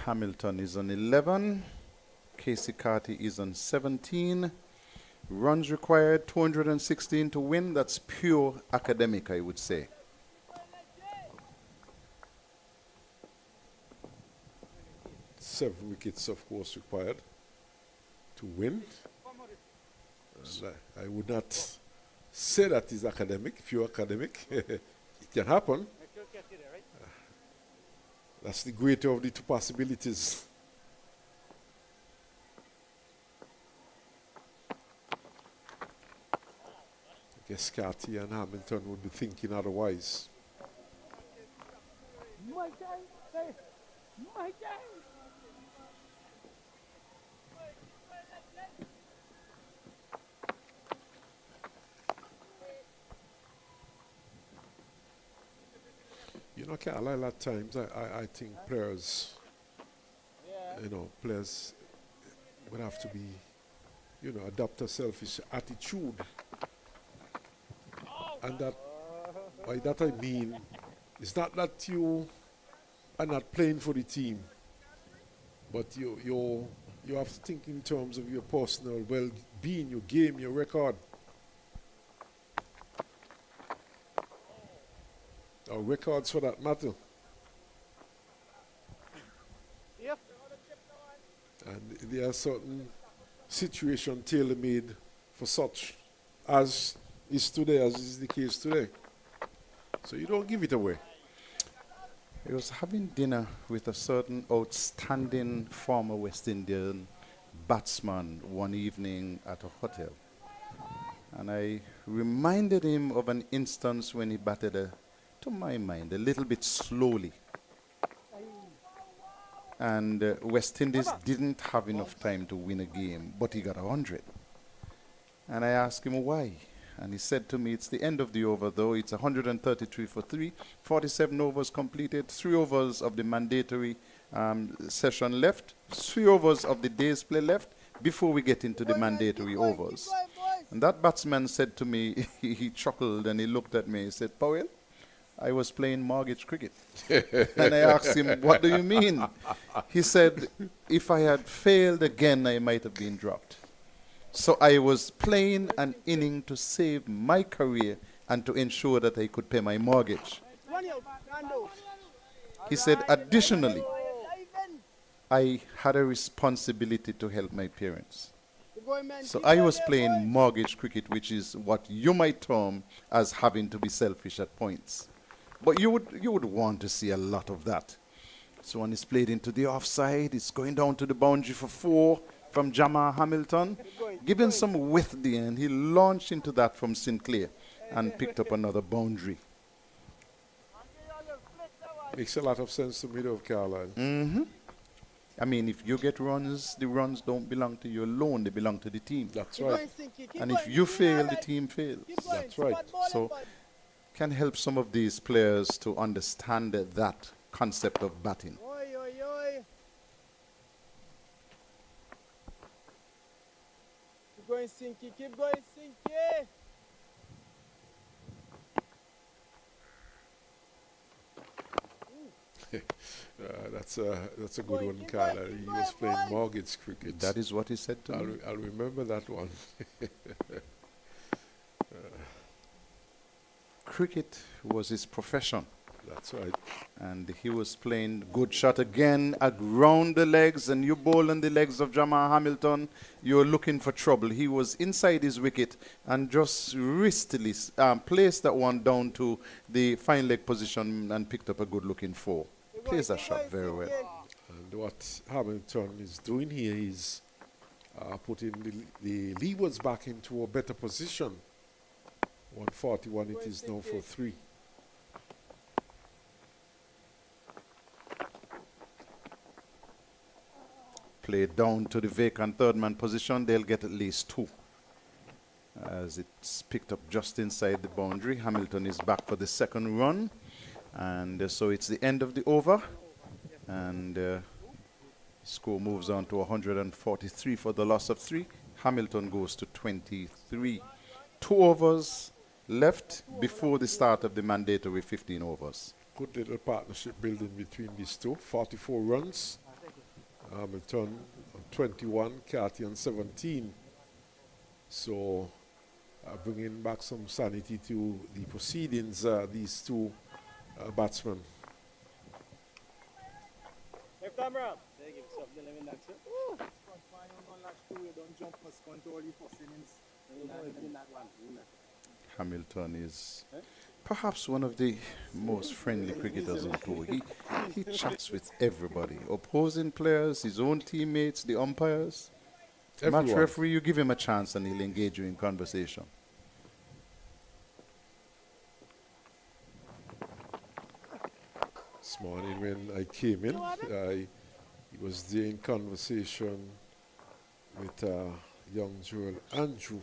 Hamilton is on 11. Casey Carty is on 17. Runs required 216 to win. That's pure academic, I would say. Seven wickets, of course, required to win. And I would not say that is academic, pure academic. It can happen. That's the greater of the two possibilities. I guess Carty and Hamilton would be thinking otherwise. You know, Carlisle, at times, I think players, players would have to be, adopt a selfish attitude. And that, by that I mean, it's not that you are not playing for the team, but you have to think in terms of your personal well-being, your game, your record. Or records for that matter. Yep. And there are certain situations tailor-made for such as is today, as is the case today. So you don't give it away. I was having dinner with a certain outstanding former West Indian batsman one evening at a hotel. And I reminded him of an instance when he batted, to my mind, a little bit slowly. And West Indies didn't have enough time to win a game, but he got 100. And I asked him why. And he said to me, it's the end of the over, though. It's 133 for 3, 47 overs completed, 3 overs of the mandatory session left, 3 overs of the day's play left before we get into the mandatory overs. And that batsman said to me, he chuckled and he looked at me, he said, Powell, I was playing mortgage cricket. And I asked him, what do you mean? He said, if I had failed again, I might have been dropped. So I was playing an inning to save my career and to ensure that I could pay my mortgage. He said, additionally, I had a responsibility to help my parents. So I was playing mortgage cricket, which is what you might term as having to be selfish at points. But you would want to see a lot of that. So when it's played into the offside, it's going down to the boundary for 4 from Jamal Hamilton, given some width there, and he launched into that from Sinclair and picked up another boundary. Makes a lot of sense to me, though, Carlisle. Mm-hmm. I mean, if you get runs, the runs don't belong to you alone, they belong to the team. That's right. And if you fail, the team fails. That's right. So can help some of these players to understand that concept of batting. Keep going, Sinky. Keep going, Sinky. That's a good one, Carla. He was playing mortgage cricket. That is what he said to me. I'll remember that one. Cricket was his profession. That's right. And he was playing good shot again around the legs, and you bowl on the legs of Jamal Hamilton, you're looking for trouble. He was inside his wicket and just wristily placed that one down to the fine leg position and picked up a good looking 4. Plays that shot very well. And what Hamilton is doing here is putting the Leewards back into a better position. 141 it is now for 3. Play down to the vacant third man position, they'll get at least 2. As it's picked up just inside the boundary, Hamilton is back for the second run. And so it's the end of the over. And score moves on to 143 for the loss of 3. Hamilton goes to 23. 2 overs left before the start of the mandatory 15 overs. Good little partnership building between these two. 44 runs Hamilton 21, Carty on 17. So bringing back some sanity to the proceedings, these two batsmen. Left arm round. Hamilton is perhaps one of the most friendly cricketers on tour. He chats with everybody, opposing players, his own teammates, the umpires. Everyone. Match referee, you give him a chance and he'll engage you in conversation. This morning when I came in, he was there in conversation with young Joel Andrew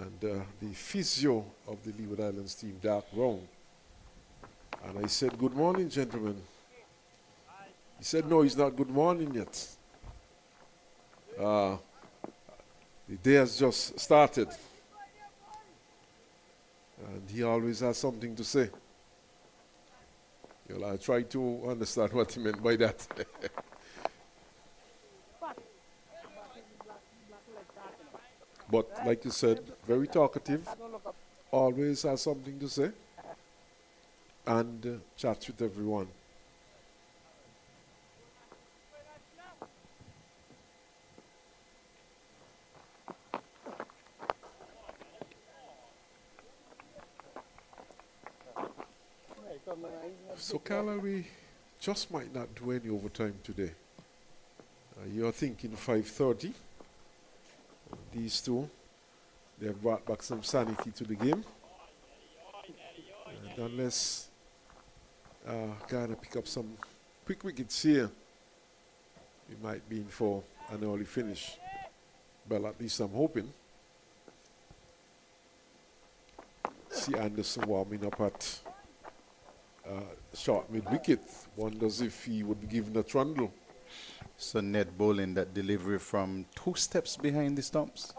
and the physio of the Leeward Islands team, Dark Brown. And I said, "Good morning, gentlemen." He said, "No, it's not good morning yet. The day has just started." And he always has something to say. Well, I try to understand what he meant by that. But like you said, very talkative, always has something to say, and chats with everyone. So, Carla, we just might not do any overtime today. You're thinking 5:30. These two, they have brought back some sanity to the game. And unless Guyana pick up some quick wickets here, we might be in for an early finish. Well, at least I'm hoping. See Anderson warming up at short mid-wicket. Wonders if he would be given a trundle. So Ned bowling that delivery from 2 steps behind the stumps.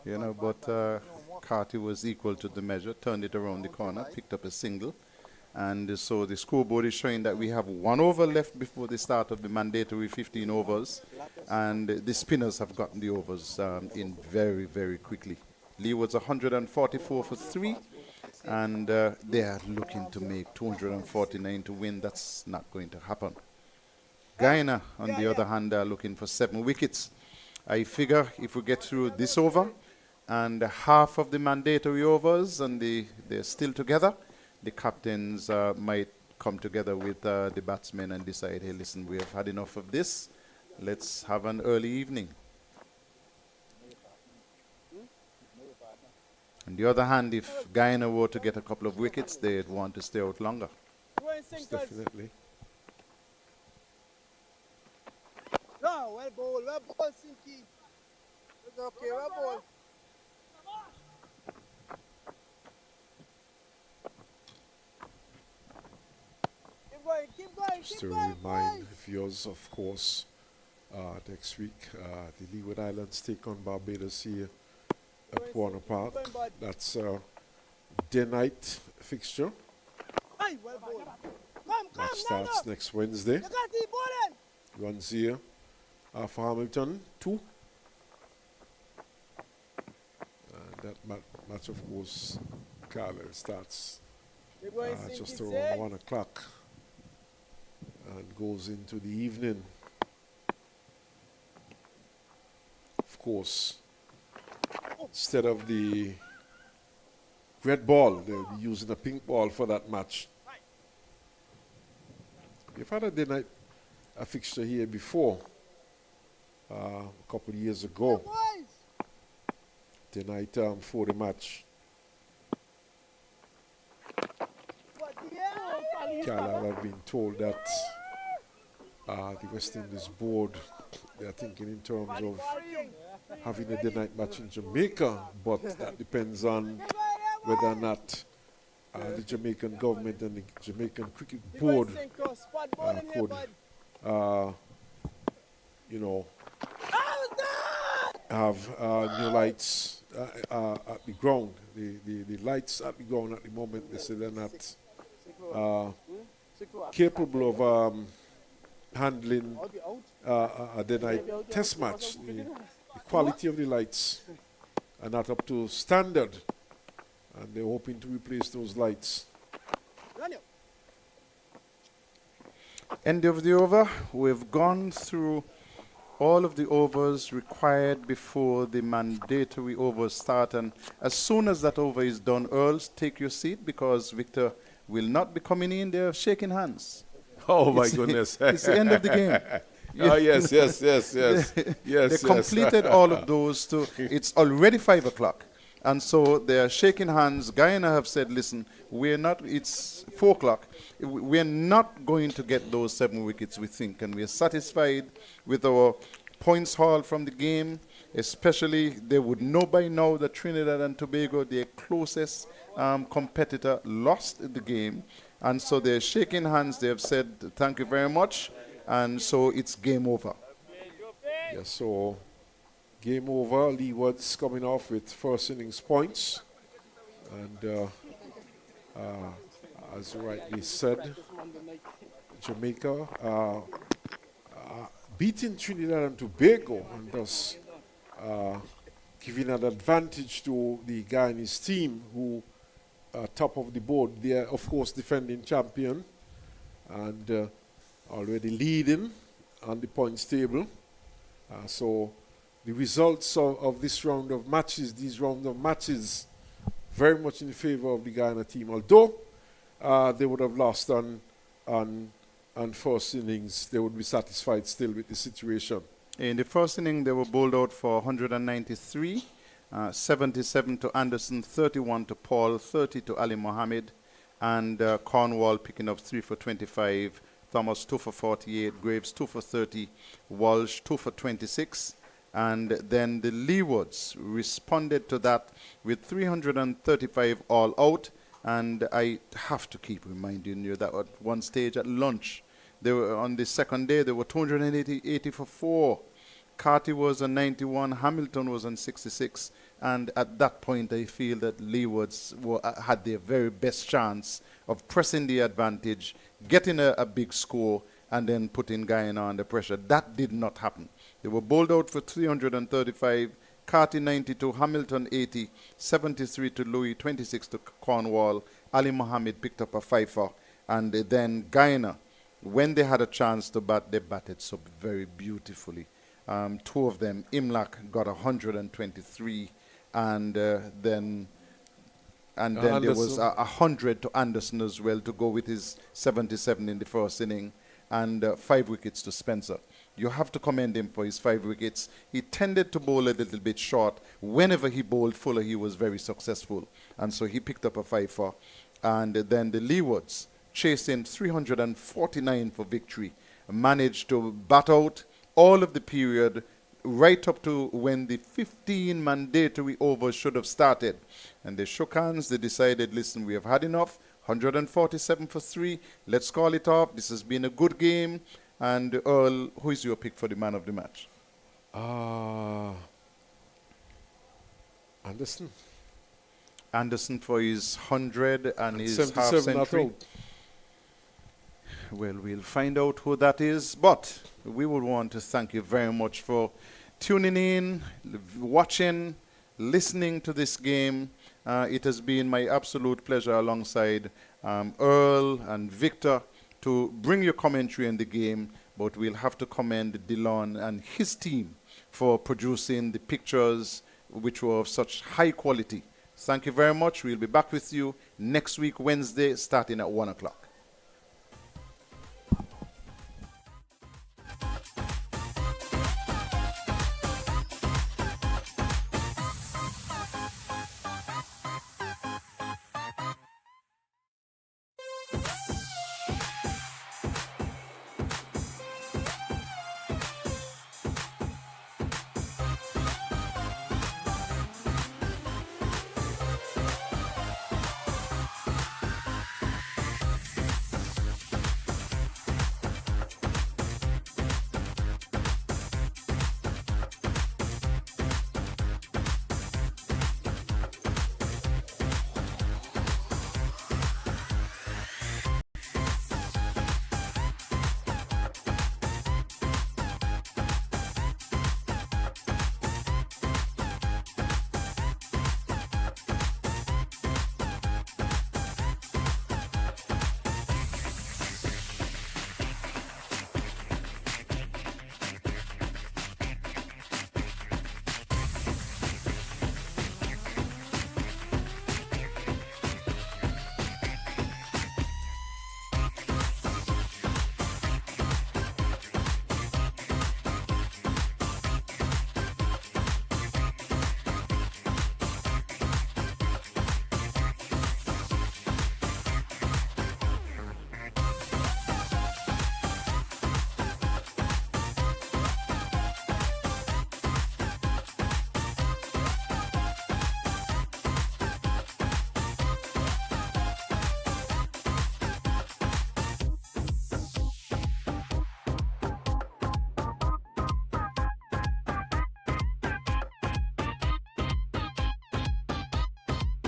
You know, but Carty was equal to the measure, turned it around the corner, picked up a single. And so the scoreboard is showing that we have 1 over left before the start of the mandatory 15 overs. And the spinners have gotten the overs in very, very quickly. Leewards 144 for 3. And they are looking to make 249 to win. That's not going to happen. Guyana, on the other hand, are looking for 7 wickets. I figure if we get through this over and half of the mandatory overs and they're still together, the captains might come together with the batsmen and decide, hey, listen, we have had enough of this. Let's have an early evening. On the other hand, if Guyana were to get a couple of wickets, they'd want to stay out longer. Most definitely. No, well ball, Sinky. It's okay, well ball. Keep going, Just to remind viewers, of course, next week, the Leeward Islands take on Barbados here at Warner Park. That's a day-night fixture. That starts next Wednesday. Runs here for Hamilton, 2. And that match, of course, Carla, starts just around 1 o'clock and goes into the evening. Of course, instead of the red ball, they'll be using a pink ball for that match. We've had a day-night fixture here before, a couple of years ago. Day-night for the match. Carla, I've been told that the West Indies board, they're thinking in terms of having a day-night match in Jamaica, but that depends on whether or not the Jamaican government and the Jamaican Cricket Board could, you know, have new lights at the ground. The lights at the ground at the moment, they say they're not capable of handling the night test match. The quality of the lights are not up to standard, and they're hoping to replace those lights. End of the over. We've gone through all of the overs required before the mandatory overs start, and as soon as that over is done, Earls, take your seat, because Victor will not be coming in there shaking hands. Oh, my goodness. It's the end of the game. Oh, yes. They completed all of those. It's already 5 o'clock. And so they're shaking hands. Guyana have said, listen, it's 4 o'clock. We're not going to get those 7 wickets, we think. And we're satisfied with our points haul from the game. Especially, they would know by now that Trinidad and Tobago, their closest competitor, lost the game. And so they're shaking hands. They have said, thank you very much. And so it's game over. Yes, so game over. Leewards coming off with first innings points. And as you rightly said, Jamaica beating Trinidad and Tobago, and thus giving an advantage to the Guyanese team, who are top of the board. They are, of course, defending champion and already leading on the points table. So the results of this round of matches, very much in favor of the Guyana team. Although they would have lost on first innings, they would be satisfied still with the situation. In the first inning, they were bowled out for 193, 77 to Anderson, 31 to Paul, 30 to Ali Mohammed, and Cornwall picking up 3 for 25, Thomas 2 for 48, Graves 2 for 30, Walsh 2 for 26, and then the Leewards responded to that with 335 all out. And I have to keep reminding you that at one stage at lunch, they were on the second day, they were 280 for 4. Carty was on 91, Hamilton was on 66. And at that point, I feel that Leewards had their very best chance of pressing the advantage, getting a big score, and then putting Guyana under pressure. That did not happen. They were bowled out for 335. Carty 92, Hamilton 80, 73 to Louis, 26 to Cornwall. Ali Mohammed picked up a fifer. And then Guyana, when they had a chance to bat, they batted so very beautifully. 2 of them, Imlak got 123, and then there was 100 to Anderson as well to go with his 77 in the first inning, and 5 wickets to Spencer. You have to commend him for his 5 wickets. He tended to bowl a little bit short. Whenever he bowled fuller, he was very successful. And so he picked up a 5-4. And then the Leewards, chasing 349 for victory, managed to bat out all of the period right up to when the 15 mandatory overs should have started. And they shook hands. They decided, listen, we have had enough. 147 for 3. Let's call it off. This has been a good game. And Earl, who is your pick for the man of the match? Anderson. Anderson for his 100 and his half century. Well, we'll find out who that is. But we would want to thank you very much for tuning in, watching, listening to this game. It has been my absolute pleasure alongside Earl and Victor to bring you commentary on the game, but we'll have to commend Dillon and his team for producing the pictures which were of such high quality. Thank you very much. We'll be back with you next week, Wednesday, starting at 1 o'clock.